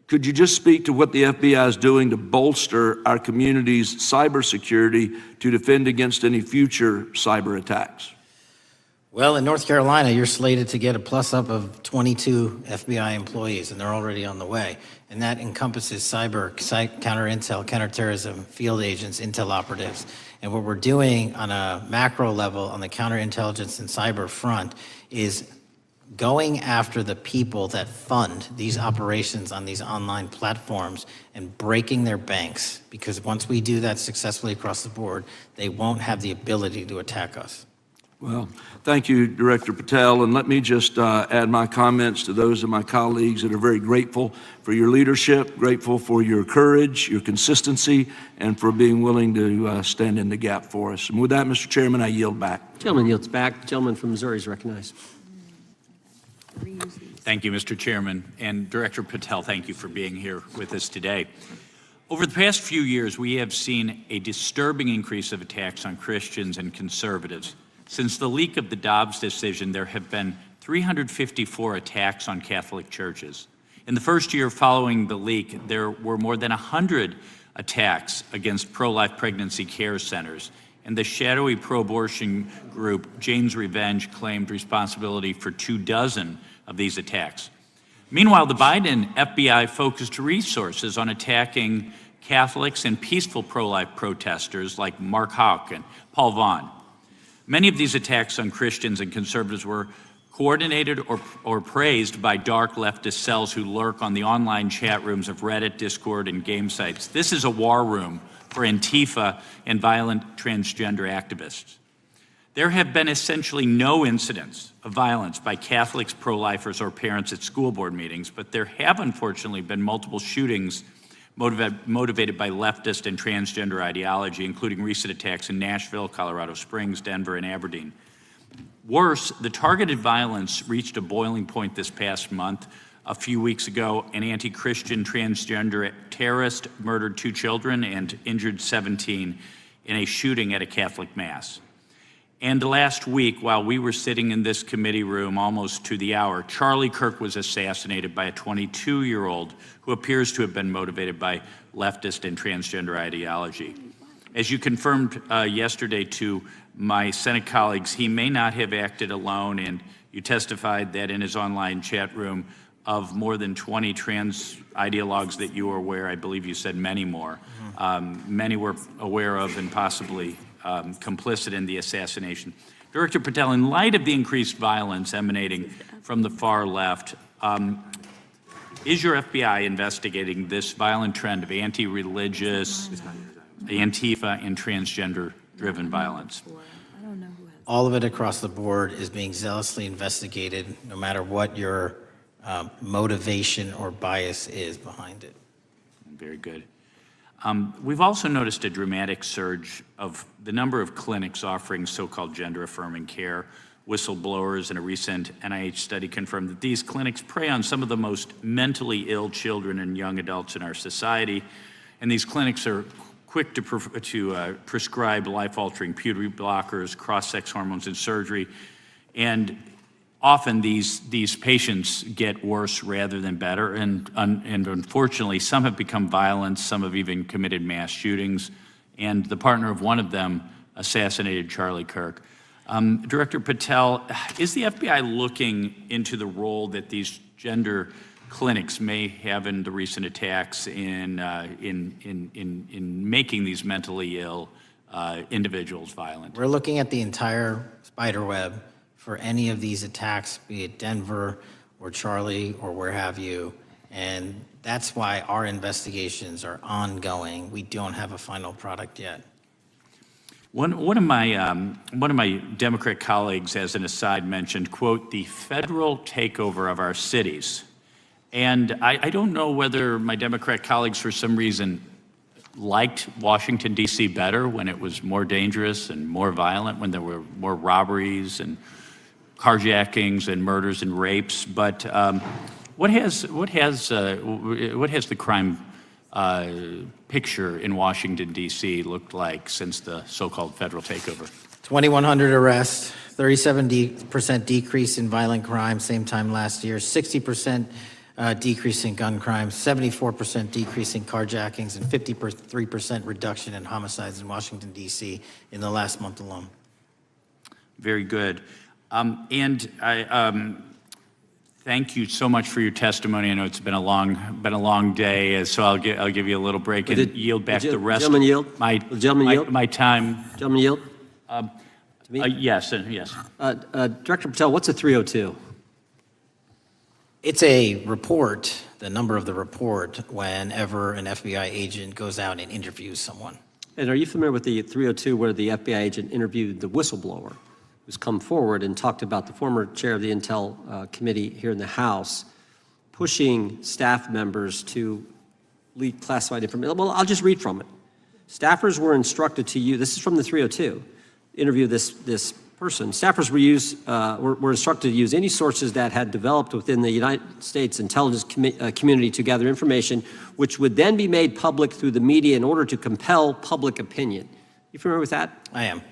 Could you just speak to what the FBI is doing to bolster our community's cybersecurity to defend against any future cyber attacks? Well, in North Carolina, you're slated to get a plus-up of 22 FBI employees, and they're already on the way. And that encompasses cyber, counter-intel, counterterrorism, field agents, intel operatives. And what we're doing on a macro level on the counterintelligence and cyber front is going after the people that fund these operations on these online platforms and breaking their banks. Because once we do that successfully across the board, they won't have the ability to attack us. Well, thank you, Director Patel, and let me just add my comments to those of my colleagues that are very grateful for your leadership, grateful for your courage, your consistency, and for being willing to stand in the gap for us. And with that, Mr. Chairman, I yield back. Gentleman yields back. The gentleman from Missouri is recognized. Thank you, Mr. Chairman. And Director Patel, thank you for being here with us today. Over the past few years, we have seen a disturbing increase of attacks on Christians and conservatives. Since the leak of the Dobbs decision, there have been 354 attacks on Catholic churches. In the first year following the leak, there were more than 100 attacks against pro-life pregnancy care centers, and the shadowy pro-abortion group Jane's Revenge claimed responsibility for 24 of these attacks. Meanwhile, the Biden FBI focused resources on attacking Catholics and peaceful pro-life protesters like Mark Houck and Paul Vaughn. Many of these attacks on Christians and conservatives were coordinated or praised by dark leftist cells who lurk on the online chat rooms of Reddit, Discord, and game sites. This is a war room for Antifa and violent transgender activists. There have been essentially no incidents of violence by Catholics, pro-lifers, or parents at school board meetings, but there have unfortunately been multiple shootings motivated by leftist and transgender ideology, including recent attacks in Nashville, Colorado Springs, Denver, and Aberdeen. Worse, the targeted violence reached a boiling point this past month. A few weeks ago, an anti-Christian transgender terrorist murdered 2 children and injured 17 in a shooting at a Catholic mass. And last week, while we were sitting in this committee room almost to the hour, Charlie Kirk was assassinated by a 22-year-old who appears to have been motivated by leftist and transgender ideology. As you confirmed yesterday to my Senate colleagues, he may not have acted alone, and you testified that in his online chat room of more than 20 trans ideologues that you were aware, I believe you said many more, many were aware of and possibly complicit in the assassination. Director Patel, in light of the increased violence emanating from the far left, is your FBI investigating this violent trend of anti-religious, Antifa, and transgender-driven violence? All of it across the board is being zealously investigated, no matter what your motivation or bias is behind it. Very good. We've also noticed a dramatic surge of the number of clinics offering so-called gender-affirming care. Whistleblowers in a recent NIH study confirmed that these clinics prey on some of the most mentally ill children and young adults in our society, and these clinics are quick to prescribe life-altering puberty blockers, cross-sex hormones, and surgery, and often these patients get worse rather than better, and unfortunately, some have become violent, some have even committed mass shootings, and the partner of one of them assassinated Charlie Kirk. Director Patel, is the FBI looking into the role that these gender clinics may have in the recent attacks in making these mentally ill individuals violent? We're looking at the entire spider web for any of these attacks, be it Denver or Charlie or where have you, and that's why our investigations are ongoing. We don't have a final product yet. One of my Democrat colleagues, as an aside, mentioned, quote, the federal takeover of our cities. And I don't know whether my Democrat colleagues, for some reason, liked Washington, D.C. better when it was more dangerous and more violent, when there were more robberies and carjackings and murders and rapes. But what has the crime picture in Washington, D.C. looked like since the so-called federal takeover? 2,100 arrests, 37% decrease in violent crime, same time last year, 60% decrease in gun crimes, 74% decrease in carjackings, and 53% reduction in homicides in Washington, D.C. in the last month alone. Very good. And I thank you so much for your testimony. I know it's been a long day, so I'll give you a little break and yield back the rest of my time. Gentleman yield? Yes. Director Patel, what's a 302? It's a report, the number of the report, whenever an FBI agent goes out and interviews someone. And are you familiar with the 302 where the FBI agent interviewed the whistleblower who's come forward and talked about the former chair of the Intel Committee here in the House pushing staff members to leak classified information? Well, I'll just read from it. Staffers were instructed to use, this is from the 302, interview this person. Staffers were instructed to use any sources that had developed within the United States intelligence community to gather information, which would then be made public through the media in order to compel public opinion. You familiar with that? I am.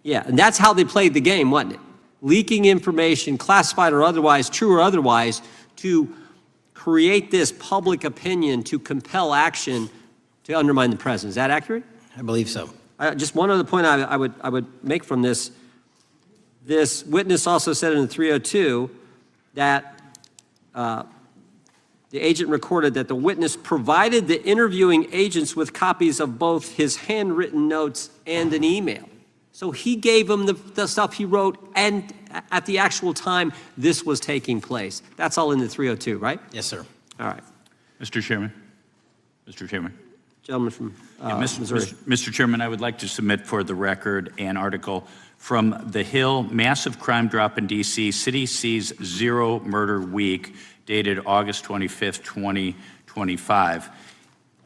Yeah, and that's how they played the game, wasn't it? Leaking information, classified or otherwise, true or otherwise, to create this public opinion to compel action to undermine the president. Is that accurate? I believe so. Just one other point I would make from this. This witness also said in the 302 that the agent recorded that the witness provided the interviewing agents with copies of both his handwritten notes and an email. So he gave them the stuff he wrote, and at the actual time this was taking place. That's all in the 302, right? Yes, sir. All right. Mr. Chairman. Mr. Chairman. Gentleman from Missouri. Mr. Chairman, I would like to submit for the record an article from The Hill, Massive Crime Drop in D.C., City Sees Zero Murder Week, dated August 25th, 2025.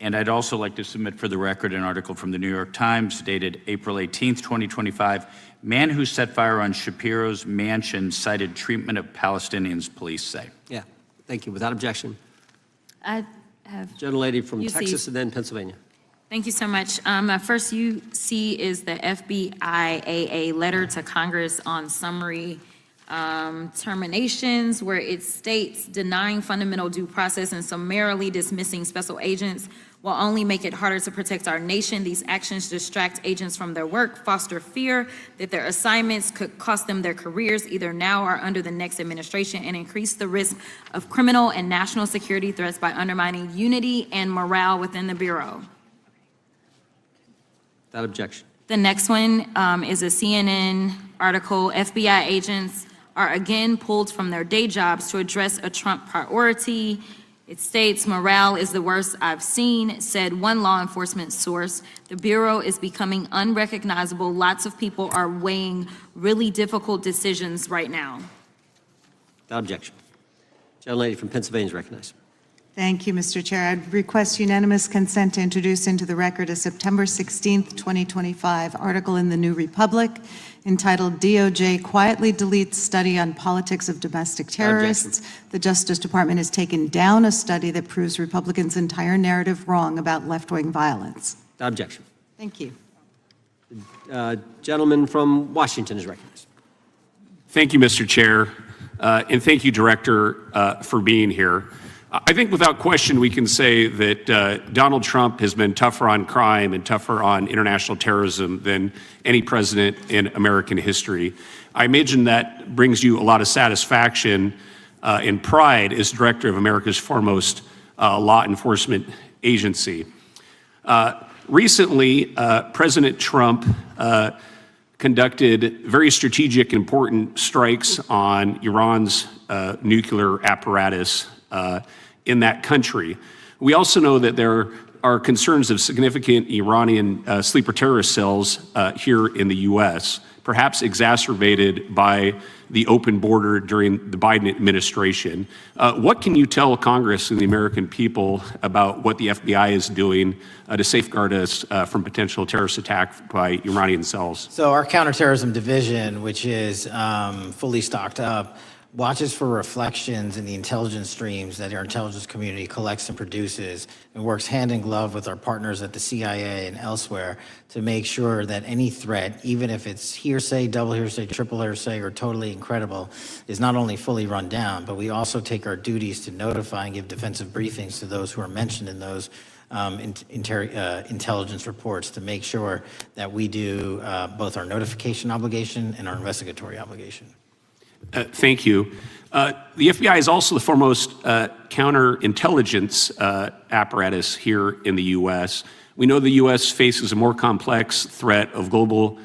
And I'd also like to submit for the record an article from the New York Times dated April 18th, 2025. Man who set fire on Shapiro's mansion cited treatment of Palestinians, police say. Yeah, thank you. Without objection. I have. Gentlelady from UC. Texas and then Pennsylvania. Thank you so much. My first UC is the FBIAA letter to Congress on summary terminations, where it states denying fundamental due process and summarily dismissing special agents will only make it harder to protect our nation. These actions distract agents from their work, foster fear that their assignments could cost them their careers either now or under the next administration, and increase the risk of criminal and national security threats by undermining unity and morale within the Bureau. Without objection. The next one is a CNN article. FBI agents are again pulled from their day jobs to address a Trump priority. It states, morale is the worst I've seen, said one law enforcement source. The Bureau is becoming unrecognizable. Lots of people are weighing really difficult decisions right now. Without objection. Gentlelady from Pennsylvania is recognized. Thank you, Mr. Chair. I'd request unanimous consent to introduce into the record a September 16th, 2025 article in the New Republic entitled DOJ Quietly Deletes Study on Politics of Domestic Terrorists. The Justice Department has taken down a study that proves Republicans' entire narrative wrong about left-wing violence. Without objection. Thank you. Gentleman from Washington is recognized. Thank you, Mr. Chair, and thank you, Director, for being here. I think without question we can say that Donald Trump has been tougher on crime and tougher on international terrorism than any president in American history. I imagine that brings you a lot of satisfaction and pride as director of America's foremost law enforcement agency. Recently, President Trump conducted very strategic, important strikes on Iran's nuclear apparatus in that country. We also know that there are concerns of significant Iranian sleeper terrorist cells here in the U.S., perhaps exacerbated by the open border during the Biden administration. What can you tell Congress and the American people about what the FBI is doing to safeguard us from potential terrorist attack by Iranian cells? So our counterterrorism division, which is fully stocked up, watches for reflections in the intelligence streams that our intelligence community collects and produces, and works hand in glove with our partners at the CIA and elsewhere to make sure that any threat, even if it's hearsay, double hearsay, triple hearsay, or totally incredible, is not only fully run down, but we also take our duties to notify and give defensive briefings to those who are mentioned in those intelligence reports to make sure that we do both our notification obligation and our investigatory obligation. Thank you. The FBI is also the foremost counterintelligence apparatus here in the U.S. We know the U.S. faces a more complex threat of global,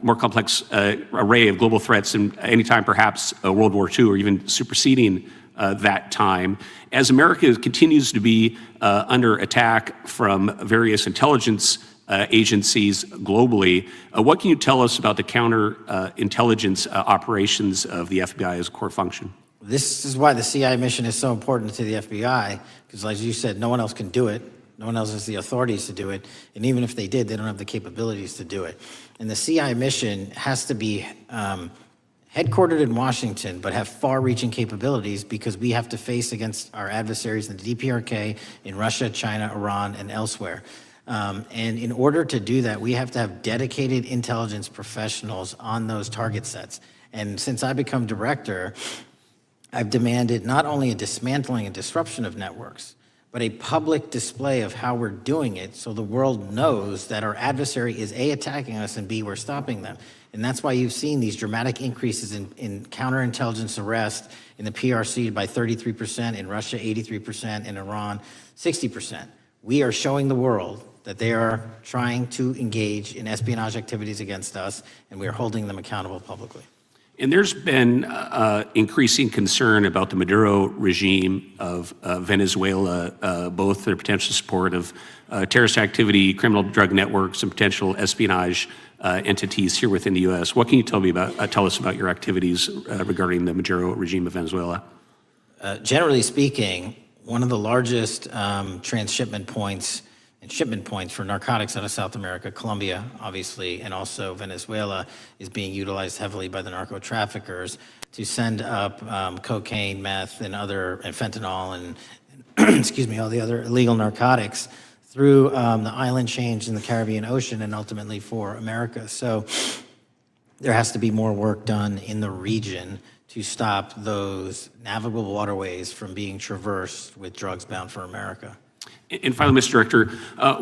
more complex array of global threats than any time perhaps World War II or even superseding that time. As America continues to be under attack from various intelligence agencies globally, what can you tell us about the counterintelligence operations of the FBI as a core function? This is why the CIA mission is so important to the FBI, because as you said, no one else can do it. No one else has the authorities to do it. And even if they did, they don't have the capabilities to do it. And the CIA mission has to be headquartered in Washington, but have far-reaching capabilities because we have to face against our adversaries in the DPRK, in Russia, China, Iran, and elsewhere. And in order to do that, we have to have dedicated intelligence professionals on those target sets. And since I become director, I've demanded not only a dismantling and disruption of networks, but a public display of how we're doing it so the world knows that our adversary is A, attacking us, and B, we're stopping them. And that's why you've seen these dramatic increases in counterintelligence arrest in the PRC by 33%, in Russia 83%, in Iran 60%. We are showing the world that they are trying to engage in espionage activities against us, and we are holding them accountable publicly. And there's been increasing concern about the Maduro regime of Venezuela, both their potential support of terrorist activity, criminal drug networks, and potential espionage entities here within the U.S. What can you tell us about your activities regarding the Maduro regime of Venezuela? Generally speaking, one of the largest transshipment points and shipment points for narcotics out of South America, Colombia, obviously, and also Venezuela, is being utilized heavily by the narco traffickers to send up cocaine, meth, and fentanyl, and excuse me, all the other illegal narcotics through the island chains in the Caribbean Ocean and ultimately for America. So there has to be more work done in the region to stop those navigable waterways from being traversed with drugs bound for America. And finally, Mr. Director,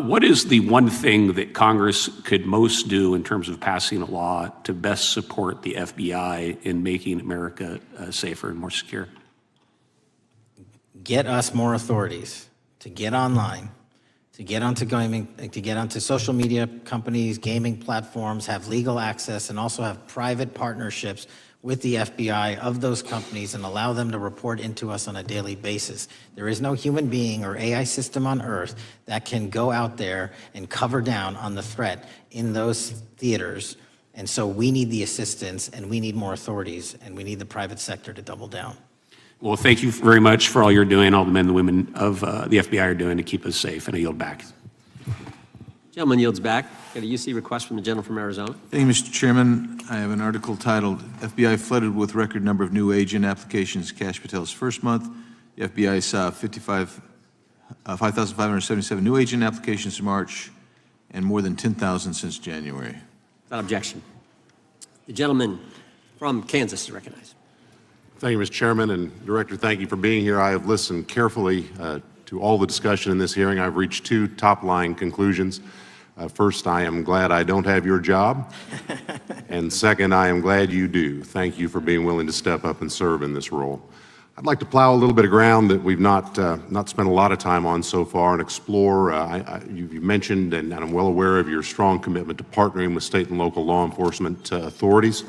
what is the one thing that Congress could most do in terms of passing a law to best support the FBI in making America safer and more secure? Get us more authorities to get online, to get onto social media companies, gaming platforms, have legal access, and also have private partnerships with the FBI of those companies and allow them to report into us on a daily basis. There is no human being or AI system on earth that can go out there and cover down on the threat in those theaters. And so we need the assistance, and we need more authorities, and we need the private sector to double down. Well, thank you very much for all you're doing, all the men and women of the FBI are doing to keep us safe, and I yield back. Gentleman yields back. Got a UC request from the gentleman from Arizona. Thank you, Mr. Chairman. I have an article titled, FBI Flooded with Record Number of New Agent Applications, Kash Patel's First Month. The FBI saw 5,577 new agent applications in March and more than 10,000 since January. Without objection. The gentleman from Kansas is recognized. Thank you, Mr. Chairman, and Director, thank you for being here. I have listened carefully to all the discussion in this hearing. I've reached two top-line conclusions. First, I am glad I don't have your job. And second, I am glad you do. Thank you for being willing to step up and serve in this role. I'd like to plow a little bit of ground that we've not spent a lot of time on so far and explore. You mentioned, and I'm well aware of your strong commitment to partnering with state and local law enforcement authorities.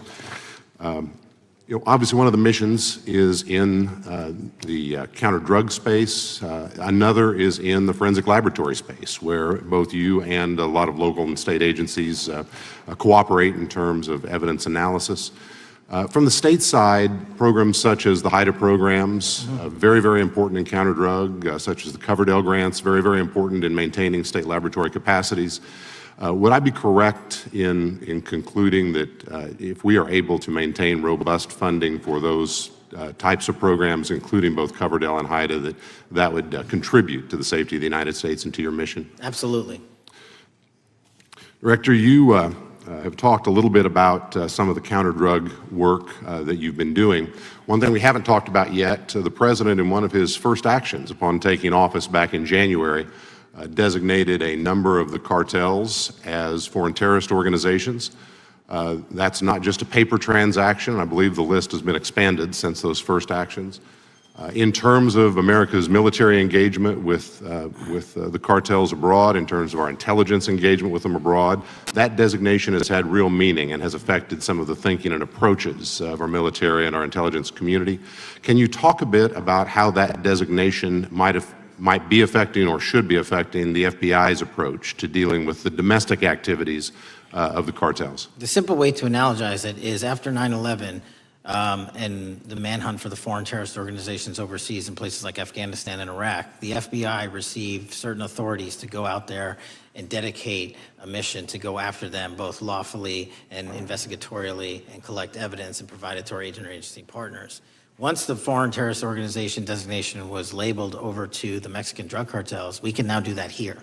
Obviously, one of the missions is in the counter-drug space. Another is in the forensic laboratory space, where both you and a lot of local and state agencies cooperate in terms of evidence analysis. From the state side, programs such as the HIDA programs, very, very important in counter-drug, such as the Coverdell grants, very, very important in maintaining state laboratory capacities. Would I be correct in concluding that if we are able to maintain robust funding for those types of programs, including both Coverdell and HIDA, that would contribute to the safety of the United States and to your mission? Absolutely. Director, you have talked a little bit about some of the counter-drug work that you've been doing. One thing we haven't talked about yet, the President, in one of his first actions upon taking office back in January, designated a number of the cartels as foreign terrorist organizations. That's not just a paper transaction. I believe the list has been expanded since those first actions. In terms of America's military engagement with the cartels abroad, in terms of our intelligence engagement with them abroad, that designation has had real meaning and has affected some of the thinking and approaches of our military and our intelligence community. Can you talk a bit about how that designation might be affecting or should be affecting the FBI's approach to dealing with the domestic activities of the cartels? The simple way to analogize it is after 9/11 and the manhunt for the foreign terrorist organizations overseas in places like Afghanistan and Iraq, the FBI received certain authorities to go out there and dedicate a mission to go after them both lawfully and investigatorially and collect evidence and provide it to our agency partners. Once the foreign terrorist organization designation was labeled over to the Mexican drug cartels, we can now do that here.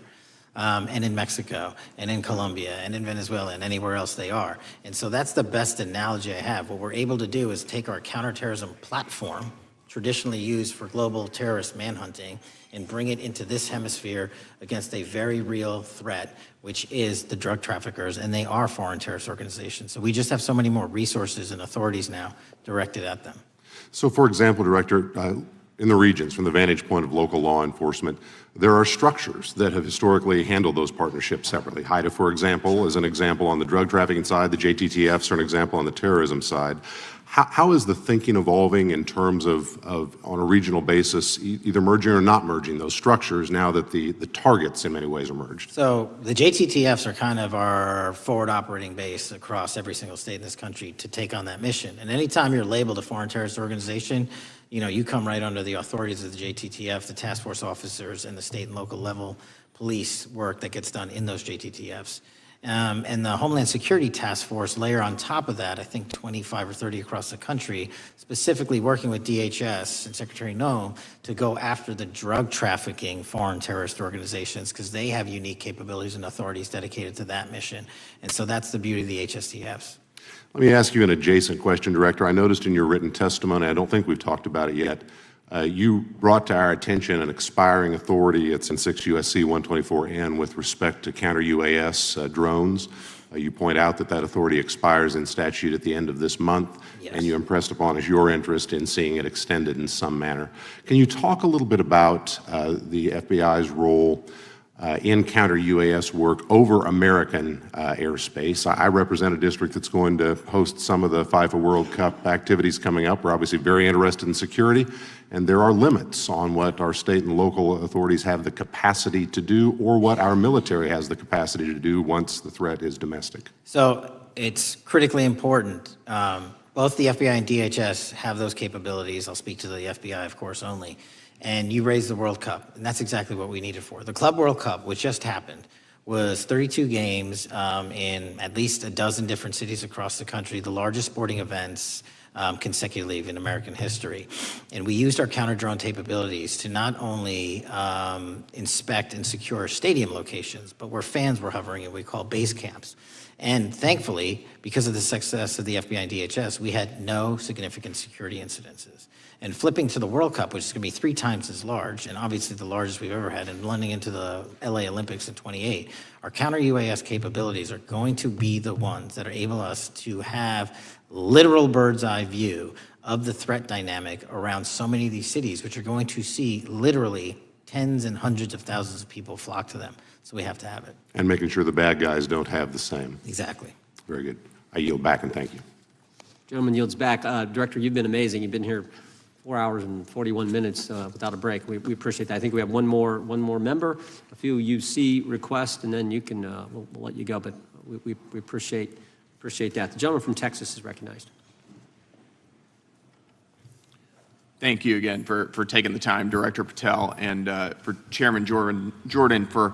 and in Mexico, and in Colombia, and in Venezuela, and anywhere else they are. And so that's the best analogy I have. What we're able to do is take our counterterrorism platform, traditionally used for global terrorist manhunting, and bring it into this hemisphere against a very real threat, which is the drug traffickers, and they are foreign terrorist organizations. So we just have so many more resources and authorities now directed at them. So, for example, Director, in the regions, from the vantage point of local law enforcement, there are structures that have historically handled those partnerships separately. HIDTA, for example, is an example on the drug trafficking side. The JTTFs are an example on the terrorism side. How is the thinking evolving in terms of on a regional basis, either merging or not merging those structures now that the targets in many ways are merged? So the JTTFs are kind of our forward operating base across every single state in this country to take on that mission. And anytime you're labeled a foreign terrorist organization, you come right under the authorities of the JTTF, the task force officers, and the state and local level police work that gets done in those JTTFs. And the Homeland Security Task Force layer on top of that, I think 25 or 30 across the country, specifically working with DHS and Secretary Noem to go after the drug trafficking foreign terrorist organizations, because they have unique capabilities and authorities dedicated to that mission. And so that's the beauty of the HSTFs. Let me ask you an adjacent question, Director. I noticed in your written testimony, I don't think we've talked about it yet, you brought to our attention an expiring authority. It's in 6 U.S.C. 124N with respect to counter-UAS drones. You point out that that authority expires in statute at the end of this month, and you impressed upon us your interest in seeing it extended in some manner. Can you talk a little bit about the FBI's role in counter-UAS work over American airspace? I represent a district that's going to host some of the FIFA World Cup activities coming up. We're obviously very interested in security, and there are limits on what our state and local authorities have the capacity to do or what our military has the capacity to do once the threat is domestic. So it's critically important. Both the FBI and DHS have those capabilities. I'll speak to the FBI, of course, only. And you raised the World Cup, and that's exactly what we need it for. The Club World Cup, which just happened, was 32 games in at least a dozen different cities across the country, the largest sporting events consecutively in American history. And we used our counter-drone capabilities to not only inspect and secure stadium locations, but where fans were hovering and we call base camps. And thankfully, because of the success of the FBI and DHS, we had no significant security incidences. And flipping to the World Cup, which is going to be 3 times as large, and obviously the largest we've ever had, and blending into the LA Olympics in 28, our counter-UAS capabilities are going to be the ones that are able us to have literal bird's eye view of the threat dynamic around so many of these cities, which are going to see literally tens and hundreds of thousands of people flock to them. So we have to have it. And making sure the bad guys don't have the same. Exactly. Very good. I yield back and thank you. Gentleman yields back. Director, you've been amazing. You've been here 4 hours and 41 minutes without a break. We appreciate that. I think we have one more member, a few UC requests, and then you can we'll let you go. But we appreciate that. The gentleman from Texas is recognized. Thank you again for taking the time, Director Patel, and for Chairman Jordan for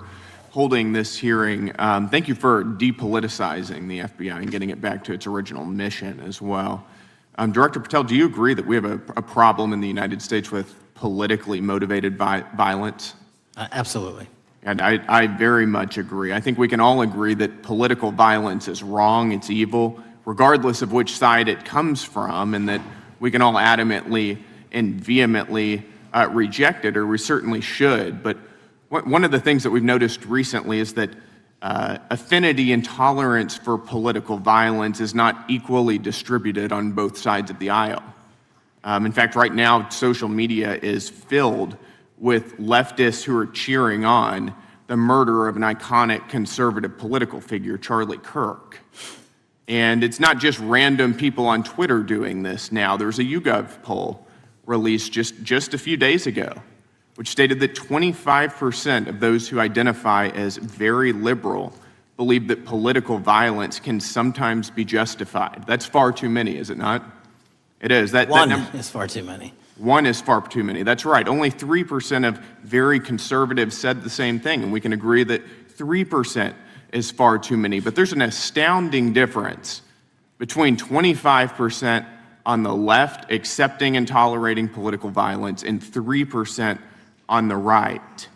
holding this hearing. Thank you for depoliticizing the FBI and getting it back to its original mission as well. Director Patel, do you agree that we have a problem in the United States with politically motivated violence? Absolutely. And I very much agree. I think we can all agree that political violence is wrong, it's evil, regardless of which side it comes from, and that we can all adamantly and vehemently reject it, or we certainly should. But one of the things that we've noticed recently is that affinity and tolerance for political violence is not equally distributed on both sides of the aisle. In fact, right now, social media is filled with leftists who are cheering on the murder of an iconic conservative political figure, Charlie Kirk. And it's not just random people on Twitter doing this now. There's a YouGov poll released just a few days ago, which stated that 25% of those who identify as very liberal believe that political violence can sometimes be justified. That's far too many, is it not? It is. One is far too many. One is far too many. That's right. Only 3% of very conservatives said the same thing, and we can agree that 3% is far too many. But there's an astounding difference between 25% on the left accepting and tolerating political violence and 3% on the right.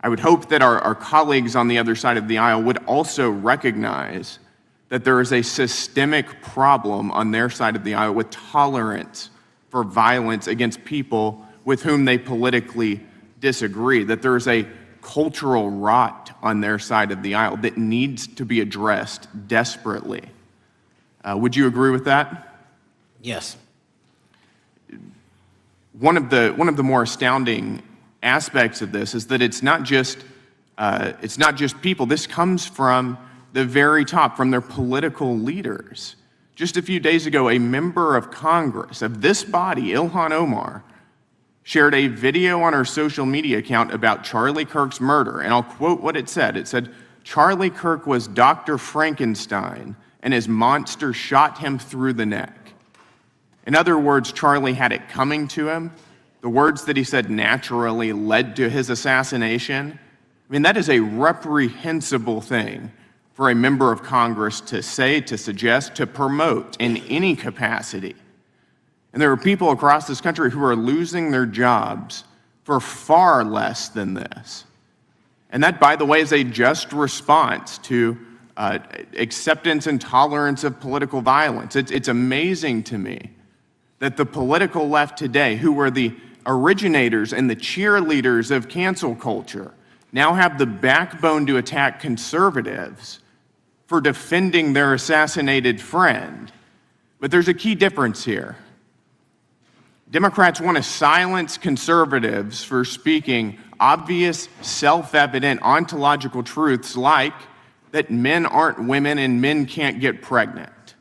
I would hope that our colleagues on the other side of the aisle would also recognize that there is a systemic problem on their side of the aisle with tolerance for violence against people with whom they politically disagree, that there is a cultural rot on their side of the aisle that needs to be addressed desperately. Would you agree with that? Yes. One of the more astounding aspects of this is that it's not just people. This comes from the very top, from their political leaders. Just a few days ago, a member of Congress of this body, Ilhan Omar, shared a video on her social media account about Charlie Kirk's murder, and I'll quote what it said. It said, "Charlie Kirk was Dr. Frankenstein, and his monster shot him through the neck." In other words, Charlie had it coming to him. The words that he said naturally led to his assassination. I mean, that is a reprehensible thing for a member of Congress to say, to suggest, to promote in any capacity. And there are people across this country who are losing their jobs for far less than this. And that, by the way, is a just response to acceptance and tolerance of political violence. It's amazing to me that the political left today, who were the originators and the cheerleaders of cancel culture, now have the backbone to attack conservatives for defending their assassinated friend. But there's a key difference here. Democrats want to silence conservatives for speaking obvious, self-evident ontological truths like that men aren't women and men can't get pregnant.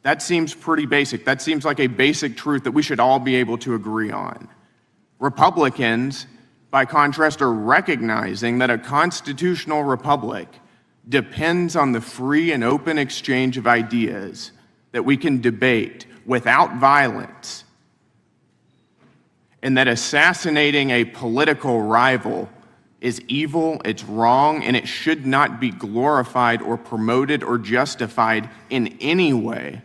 That seems pretty basic. That seems like a basic truth that we should all be able to agree on. Republicans, by contrast, are recognizing that a constitutional republic depends on the free and open exchange of ideas that we can debate without violence, and that assassinating a political rival is evil, it's wrong, and it should not be glorified or promoted or justified in any way,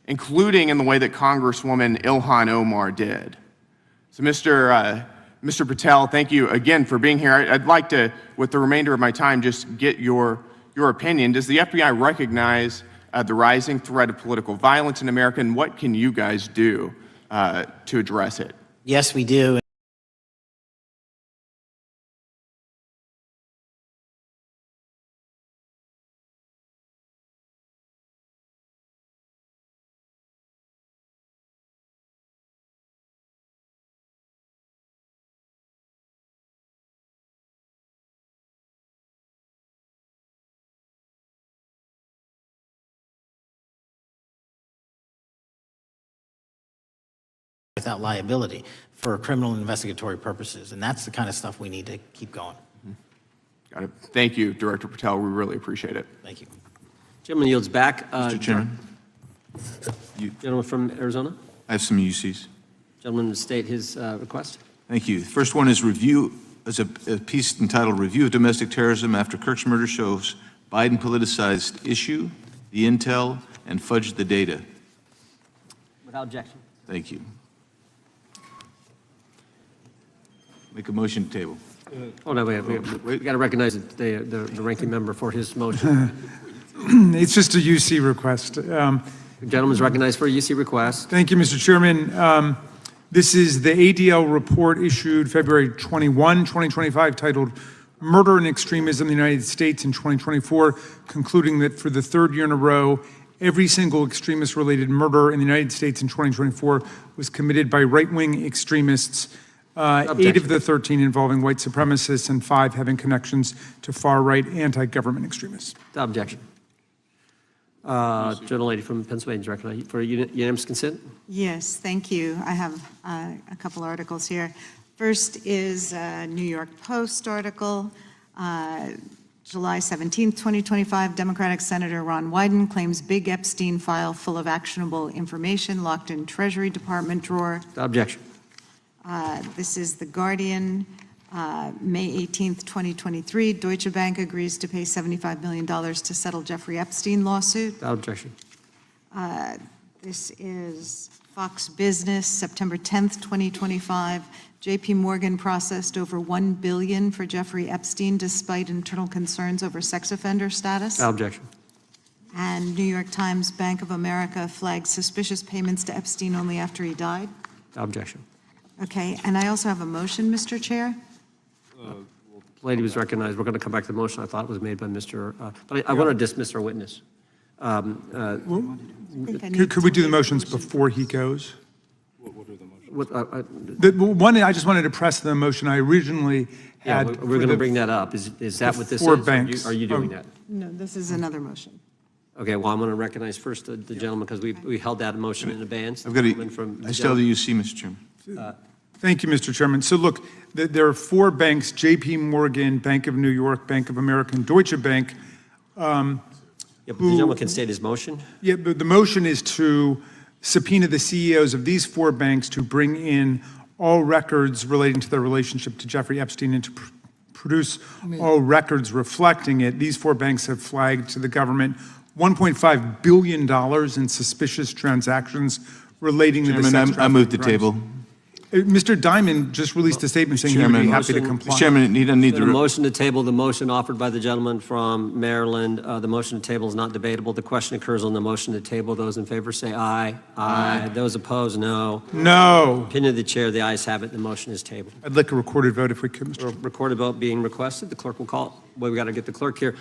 including in the way that Congresswoman Ilhan Omar did. So Mr. Patel, thank you again for being here. I'd like to, with the remainder of my time, just get your opinion. Does the FBI recognize the rising threat of political violence in America, and what can you guys do to address it? Yes, we do. Without liability for criminal investigatory purposes. And that's the kind of stuff we need to keep going. Got it. Thank you, Director Patel. We really appreciate it. Thank you. Gentleman yields back. Mr. Chairman. Gentleman from Arizona. I have some UCs. Gentleman to state his request. Thank you. The first one is a piece entitled Review of Domestic Terrorism After Kirk's Murder Shows Biden Politicized Issue, the Intel, and Fudged the Data. Without objection. Thank you. Make a motion to table. Oh, no, we got to recognize the ranking member for his motion. It's just a UC request. The gentleman is recognized for a UC request. Thank you, Mr. Chairman. This is the ADL report issued February 21, 2025, titled Murder and Extremism in the United States in 2024, concluding that for the third year in a row, every single extremist-related murder in the United States in 2024 was committed by right-wing extremists. 8 of the 13 involving white supremacists and 5 having connections to far-right anti-government extremists. Without objection. Gentlelady from Pennsylvania is recognized for unanimous consent. Yes, thank you. I have a couple articles here. First is a New York Post article, July 17, 2025, Democratic Senator Ron Wyden claims big Epstein file full of actionable information locked in Treasury Department drawer. Without objection. This is The Guardian, May 18th, 2023. Deutsche Bank agrees to pay $75 million to settle Jeffrey Epstein lawsuit. Without objection. This is Fox Business, September 10th, 2025. JP Morgan processed over $1 billion for Jeffrey Epstein despite internal concerns over sex offender status. Objection. And New York Times, Bank of America flagged suspicious payments to Epstein only after he died. Objection. Okay, and I also have a motion, Mr. Chair. The lady was recognized. We're going to come back to the motion. I thought it was made by Mr., but I want to dismiss our witness. Could we do the motions before he goes? What, One, I just wanted to press the motion I originally yeah, had. we're going to bring that up. Is that what this four is? banks. Are you doing that? No, this is another motion. Okay, well, I'm going to recognize first the gentleman because we held that motion in advance. I've got I still have the UC, Mr. Chairman. Thank you, Mr. Chairman. So look, there are four banks, JP Morgan, Bank of New York, Bank of America, and Deutsche Bank. Yeah, but the gentleman can state his motion. Yeah, but the motion is to subpoena the CEOs of these four banks to bring in all records relating to their relationship to Jeffrey Epstein and to produce all records reflecting it. These four banks have flagged to the government $1.5 billion in suspicious transactions relating to the sex trafficking I move the crimes. table. Mr. Diamond just released a statement saying he would be happy to comply. Chairman, he doesn't need The motion to table, the motion offered by the gentleman from Maryland, the motion to table is not debatable. The question occurs on the motion to table. Those in favor say aye. Aye. Those opposed, no. No. Opinion of the chair, the ayes have it. The motion is tabled. I'd like a recorded vote if we could, Mr. Chairman. Recorded vote being requested. The clerk will call. Well, we got to get the clerk here.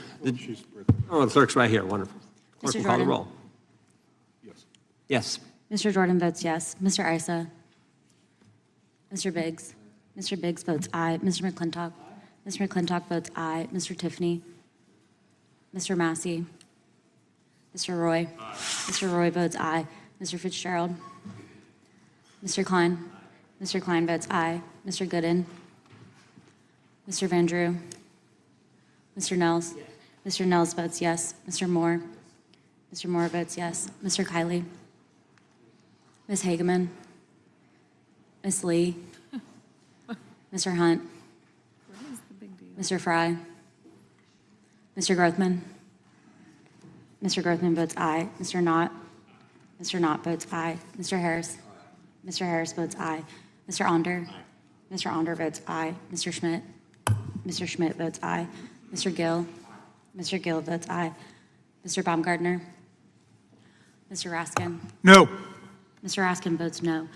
Oh, the clerk's right here. Wonderful. Clerk will call the roll. Yes. Mr. Jordan votes yes. Mr. Issa? Mr. Biggs? Mr. Biggs votes aye. Mr. McClintock? Mr. McClintock votes aye. Mr. Tiffany? Mr. Massey? Mr. Roy? Mr. Roy votes aye. Mr. Fitzgerald? Mr. Klein? Mr. Klein votes aye. Mr. Gooden? Mr. Van Drew? Mr. Nels? Mr. Nels votes yes. Mr. Moore? Mr. Moore votes yes. Mr. Kiley? Ms. Hageman? Ms. Lee? Mr. Hunt? Mr. Fry? Mr. Grothman? Mr. Grothman votes aye. Mr. Knott? Mr. Knott votes aye. Mr. Harris? Mr. Harris votes aye. Mr. Onder? Mr. Onder votes aye. Mr. Schmidt? Mr. Schmidt votes aye. Mr. Gill? Mr. Gill votes aye. Mr. Baumgartner? Mr. Raskin? No. Mr. Raskin votes no.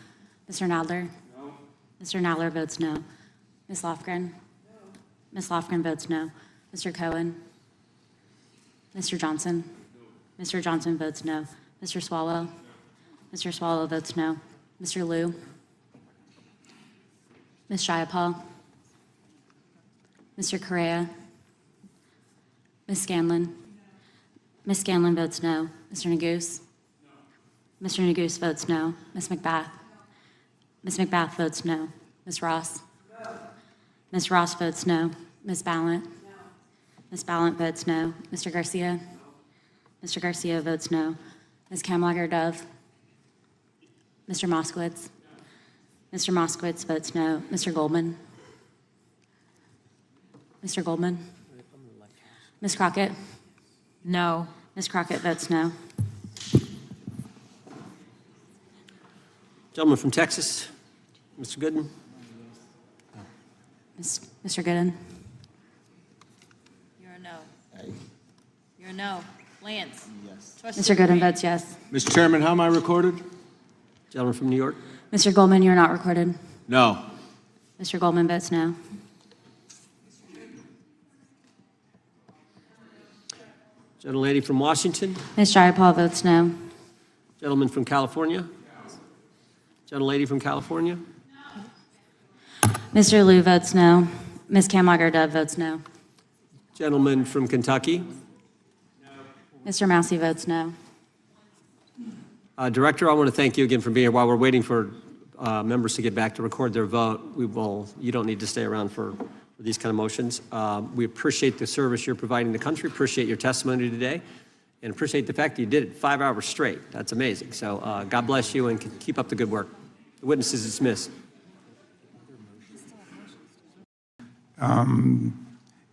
Mr. Nadler? No. Mr. Nadler votes no. Ms. Lofgren? Ms. Lofgren votes no. Mr. Cohen? Mr. Johnson? Mr. Johnson votes no. Mr. Swallow? Mr. Swallow votes no. Mr. Liu? Ms. Jayapal? Mr. Correa? Ms. Scanlon? Ms. Scanlon votes no. Mr. Neguse? Mr. Neguse votes no. Ms. McBath? Ms. McBath votes no. Ms. Ross? Ms. Ross votes no. Ms. Ballant? Ms. Ballant votes no. Mr. Garcia? Mr. Garcia votes no. Ms. Kamlager-Dove? Mr. Moskowitz? Mr. Moskowitz votes no. Mr. Goldman? Mr. Goldman? Ms. Crockett? No. Ms. Crockett votes no. Gentleman from Texas, Mr. Gooden. Mr. Gooden? You're a no. You're a no. Lance? Yes. Mr. Gooden votes yes. Mr. Chairman, how am I recorded? Gentleman from New York. Mr. Goldman, you're not recorded. No. Mr. Goldman votes no. Gentlelady from Washington. Ms. Jayapal votes no. Gentleman from California. Gentlelady from California. Mr. Liu votes no. Ms. Kamlager-Dove votes no. Gentleman from Kentucky. Mr. Massey votes no. Director, I want to thank you again for being here. While we're waiting for members to get back to record their vote, you don't need to stay around for these kind of motions. We appreciate the service you're providing the country, appreciate your testimony today, and appreciate the fact that you did it 5 hours straight. That's amazing. So God bless you and keep up the good work. The witness is dismissed.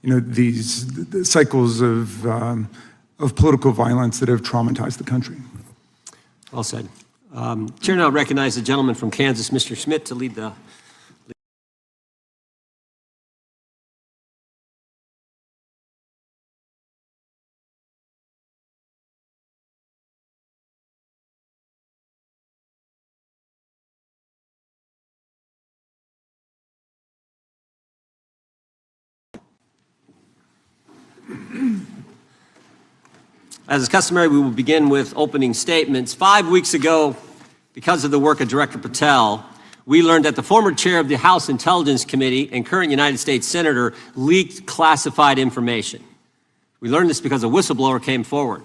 These cycles of political violence that have traumatized the country. Well said. Chair now recognizes the gentleman from Kansas, Mr. Schmidt, to lead the As is customary, we will begin with opening statements. 5 weeks ago, because of the work of Director Patel, we learned that the former chair of the House Intelligence Committee and current United States Senator leaked classified information. We learned this because a whistleblower came forward.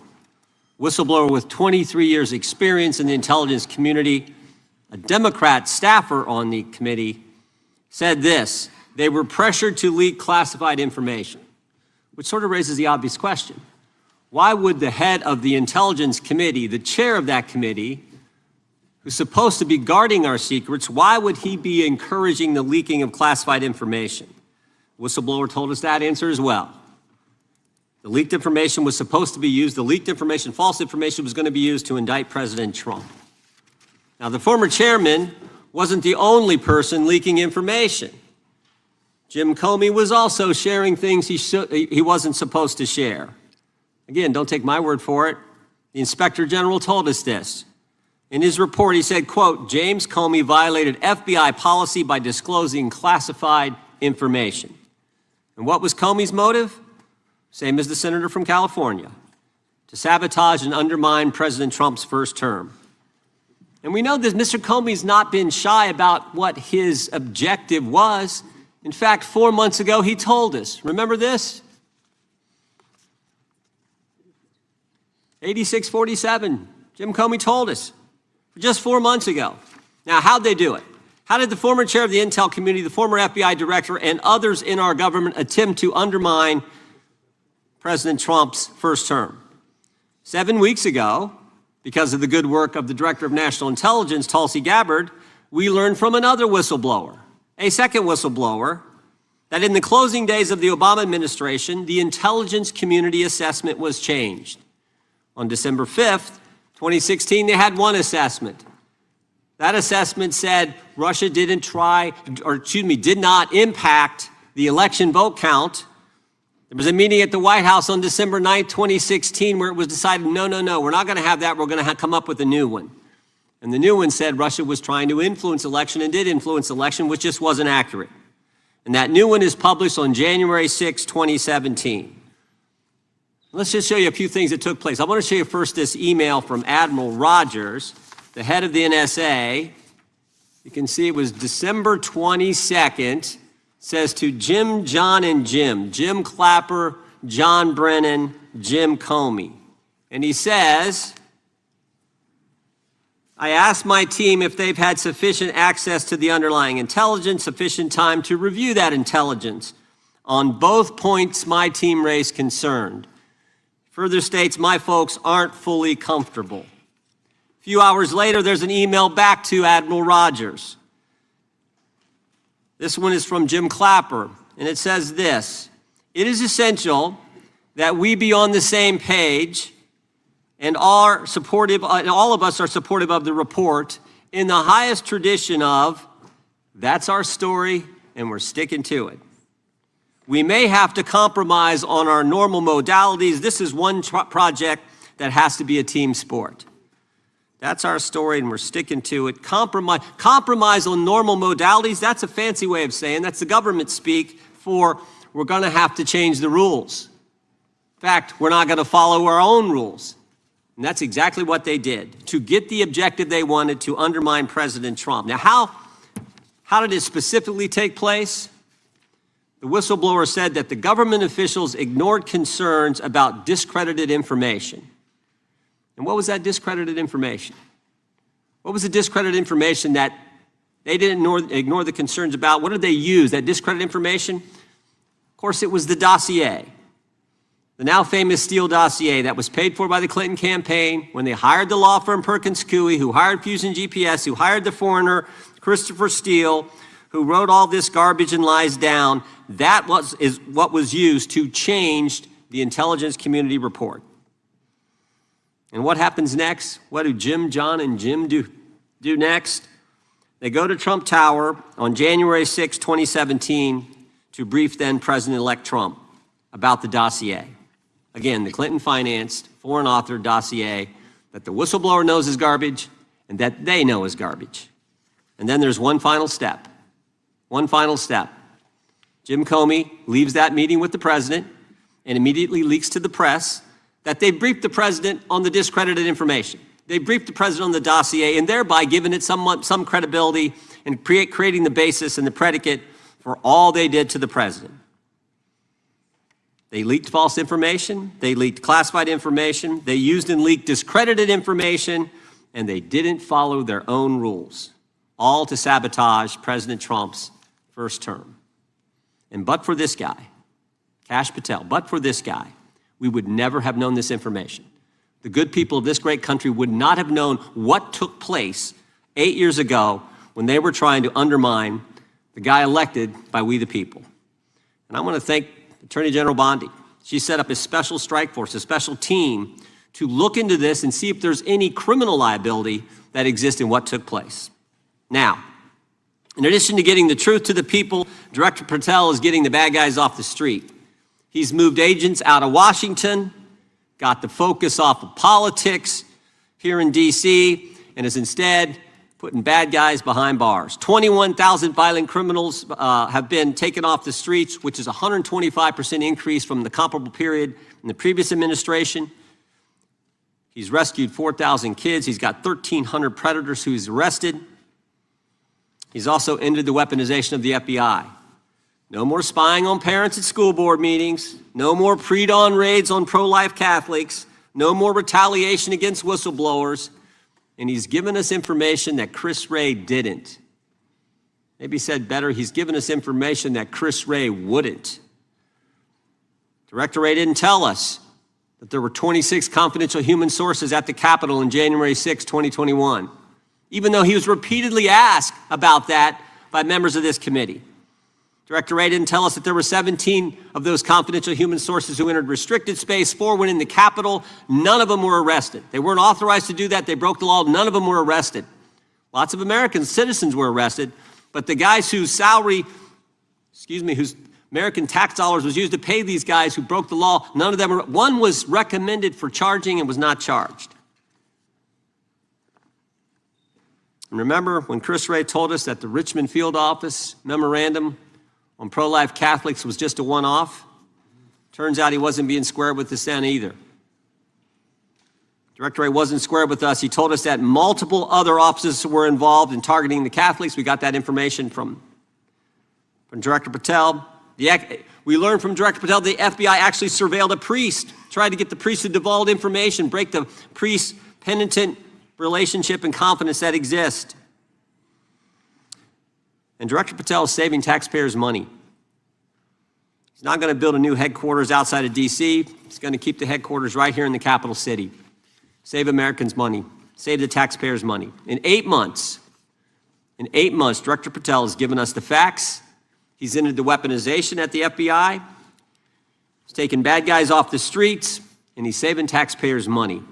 Whistleblower with 23 years experience in the intelligence community, a Democrat staffer on the committee, said this: they were pressured to leak classified information, which sort of raises the obvious question. Why would the head of the Intelligence Committee, the chair of that committee, who's supposed to be guarding our secrets, why would he be encouraging the leaking of classified information? Whistleblower told us that answer as well. The leaked information was supposed to be used, the leaked information, false information, was going to be used to indict President Trump. Now, the former chairman wasn't the only person leaking information. Jim Comey was also sharing things he wasn't supposed to share. Again, don't take my word for it. The Inspector General told us this. In his report, he said, quote, James Comey violated FBI policy by disclosing classified information. And what was Comey's motive? Same as the senator from California: to sabotage and undermine President Trump's first term. And we know that Mr. Comey's not been shy about what his objective was. In fact, 4 months ago, he told us. Remember this? 8647. Jim Comey told us just 4 months ago. Now, how'd they do it? How did the former chair of the Intel community, the former FBI director, and others in our government attempt to undermine President Trump's first term? 7 weeks ago, because of the good work of the Director of National Intelligence, Tulsi Gabbard, we learned from another whistleblower, a second whistleblower, that in the closing days of the Obama administration, the intelligence community assessment was changed. On December 5th, 2016, they had one assessment. That assessment said Russia did not impact the election vote count. There was a meeting at the White House on December 9th, 2016, where it was decided, no, we're not going to have that. We're going to come up with a new one. And the new one said Russia was trying to influence election and did influence election, which just wasn't accurate. And that new one is published on January 6, 2017. Let's just show you a few things that took place. I want to show you first this email from Admiral Rogers, the head of the NSA. You can see it was December 22nd. Says to Jim, John, and Jim Clapper, John Brennan, Jim Comey. And he says, I asked my team if they've had sufficient access to the underlying intelligence, sufficient time to review that intelligence. On both points, my team raised concern. Further states, my folks aren't fully comfortable. A few hours later, there's an email back to Admiral Rogers. This one is from Jim Clapper, and it says this: it is essential that we be on the same page and all of us are supportive of the report in the highest tradition of, that's our story and we're sticking to it. We may have to compromise on our normal modalities. This is one project that has to be a team sport. That's our story, and we're sticking to it. Compromise on normal modalities, that's a fancy way of saying, that's the government speak for we're going to have to change the rules. In fact, we're not going to follow our own rules. And that's exactly what they did, to get the objective they wanted, to undermine President Trump. Now, how did it specifically take place? The whistleblower said that the government officials ignored concerns about discredited information. And what was that discredited information? What was the discredited information that they didn't ignore the concerns about? What did they use, that discredited information? Of course, it was the dossier, the now famous Steele dossier that was paid for by the Clinton campaign when they hired the law firm Perkins Coie, who hired Fusion GPS, who hired the foreigner Christopher Steele, who wrote all this garbage and lies down. That is what was used to change the intelligence community report. And what happens next? What do Jim, John, and Jim do next? They go to Trump Tower on January 6, 2017, to brief then President-elect Trump about the dossier. Again, the Clinton-financed, foreign-authored dossier that the whistleblower knows is garbage and that they know is garbage. And then there's one final step. One final step. Jim Comey leaves that meeting with the president, and immediately leaks to the press that they briefed the president on the discredited information. They briefed the president on the dossier and thereby giving it some credibility and creating the basis and the predicate for all they did to the president. They leaked false information, they leaked classified information, they used and leaked discredited information, and they didn't follow their own rules, all to sabotage President Trump's first term. And but for this guy, Kash Patel, but for this guy, we would never have known this information. The good people of this great country would not have known what took place 8 years ago when they were trying to undermine the guy elected by we the people. And I want to thank Attorney General Bondi. She set up a special strike force, a special team to look into this and see if there's any criminal liability that exists in what took place. Now, in addition to getting the truth to the people, Director Patel is getting the bad guys off the street. He's moved agents out of Washington, got the focus off of politics here in D.C., and is instead putting bad guys behind bars. 21,000 violent criminals have been taken off the streets, which is a 125% increase from the comparable period in the previous administration. He's rescued 4,000 kids. He's got 1,300 predators who he's arrested. He's also ended the weaponization of the FBI. No more spying on parents at school board meetings. No more pre-dawn raids on pro-life Catholics. No more retaliation against whistleblowers. And he's given us information that Chris Wray didn't. Maybe said better, he's given us information that Chris Wray wouldn't. Director Wray didn't tell us that there were 26 confidential human sources at the Capitol on January 6, 2021, even though he was repeatedly asked about that by members of this committee. Director Wray didn't tell us that there were 17 of those confidential human sources who entered restricted space. 4 went in the Capitol. None of them were arrested. They weren't authorized to do that. They broke the law. None of them were arrested. Lots of American citizens were arrested, but the guys whose whose American tax dollars was used to pay these guys who broke the law, none of them were. One was recommended for charging and was not charged. And remember when Chris Wray told us that the Richmond field office memorandum on pro-life Catholics was just a one-off? Turns out he wasn't being square with the Senate either. Director Wray wasn't square with us. He told us that multiple other offices were involved in targeting the Catholics. We got that information from Director Patel. We learned from Director Patel the FBI actually surveilled a priest, tried to get the priest to divulge information, break the priest-penitent relationship and confidence that exists. And Director Patel is saving taxpayers' money. He's not going to build a new headquarters outside of D.C. He's going to keep the headquarters right here in the capital city. Save Americans money. Save the taxpayers' money. In 8 months, Director Patel has given us the facts. He's ended the weaponization at the FBI. He's taken bad guys off the streets, and he's saving taxpayers' money.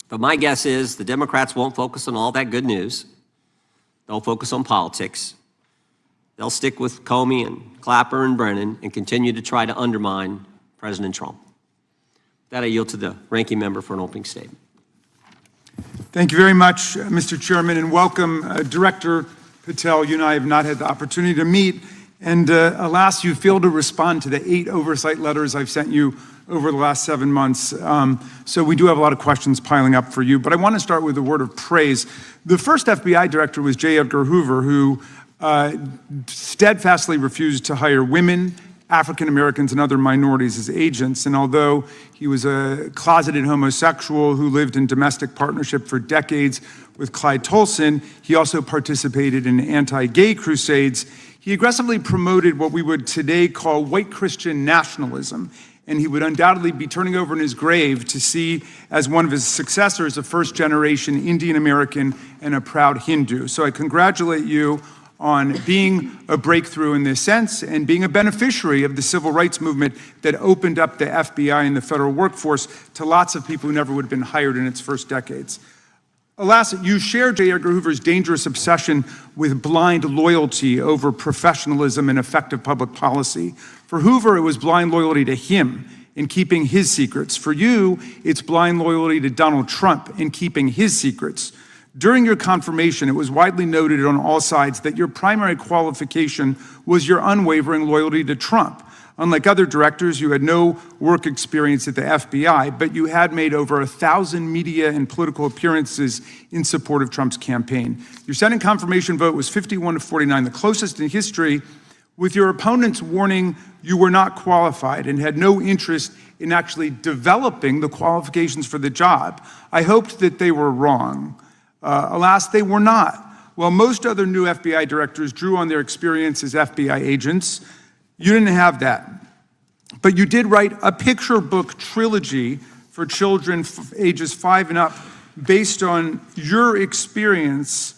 But my guess is the Democrats won't focus on all that good news. They'll focus on politics. They'll stick with Comey and Clapper and Brennan and continue to try to undermine President Trump. With that, I yield to the ranking member for an opening statement. Thank you very much, Mr. Chairman, and welcome, Director Patel. You and I have not had the opportunity to meet, and alas, you failed to respond to the 8 oversight letters I've sent you over the last 7 months. So we do have a lot of questions piling up for you, but I want to start with a word of praise. The first FBI director was J. Edgar Hoover, who steadfastly refused to hire women, African Americans, and other minorities as agents. And although he was a closeted homosexual who lived in domestic partnership for decades with Clyde Tolson, he also participated in anti-gay crusades. He aggressively promoted what we would today call white Christian nationalism, and he would undoubtedly be turning over in his grave to see as one of his successors a first-generation Indian American and a proud Hindu. So I congratulate you on being a breakthrough in this sense and being a beneficiary of the civil rights movement that opened up the FBI and the federal workforce to lots of people who never would have been hired in its first decades. Alas, you share J. Edgar Hoover's dangerous obsession with blind loyalty over professionalism and effective public policy. For Hoover, it was blind loyalty to him in keeping his secrets. For you, it's blind loyalty to Donald Trump in keeping his secrets. During your confirmation, it was widely noted on all sides that your primary qualification was your unwavering loyalty to Trump. Unlike other directors, you had no work experience at the FBI, but you had made over 1,000 media and political appearances in support of Trump's campaign. Your Senate confirmation vote was 51-49, the closest in history, with your opponents warning you were not qualified and had no interest in actually developing the qualifications for the job. I hoped that they were wrong. Alas, they were not. While most other new FBI directors drew on their experience as FBI agents, you didn't have that. But you did write a picture book trilogy for children ages 5 and up based on your experience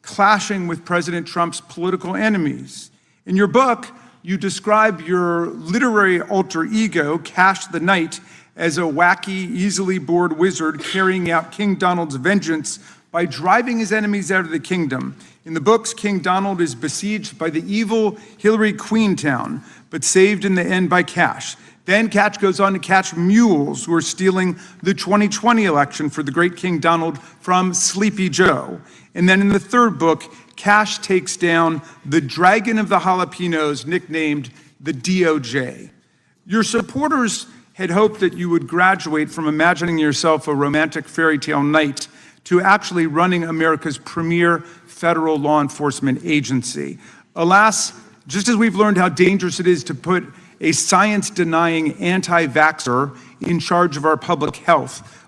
clashing with President Trump's political enemies. In your book, you describe your literary alter ego, Kash the Knight, as a wacky, easily bored wizard carrying out King Donald's vengeance by driving his enemies out of the kingdom. In the books, King Donald is besieged by the evil Hillary Queentown, but saved in the end by Kash. Then Kash goes on to catch mules who are stealing the 2020 election for the great King Donald from Sleepy Joe. And then in the third book, Kash takes down the dragon of the jalapenos, nicknamed the DOJ. Your supporters had hoped that you would graduate from imagining yourself a romantic fairy tale knight to actually running America's premier federal law enforcement agency. Alas, just as we've learned how dangerous it is to put a science-denying anti-vaxxer in charge of our public health,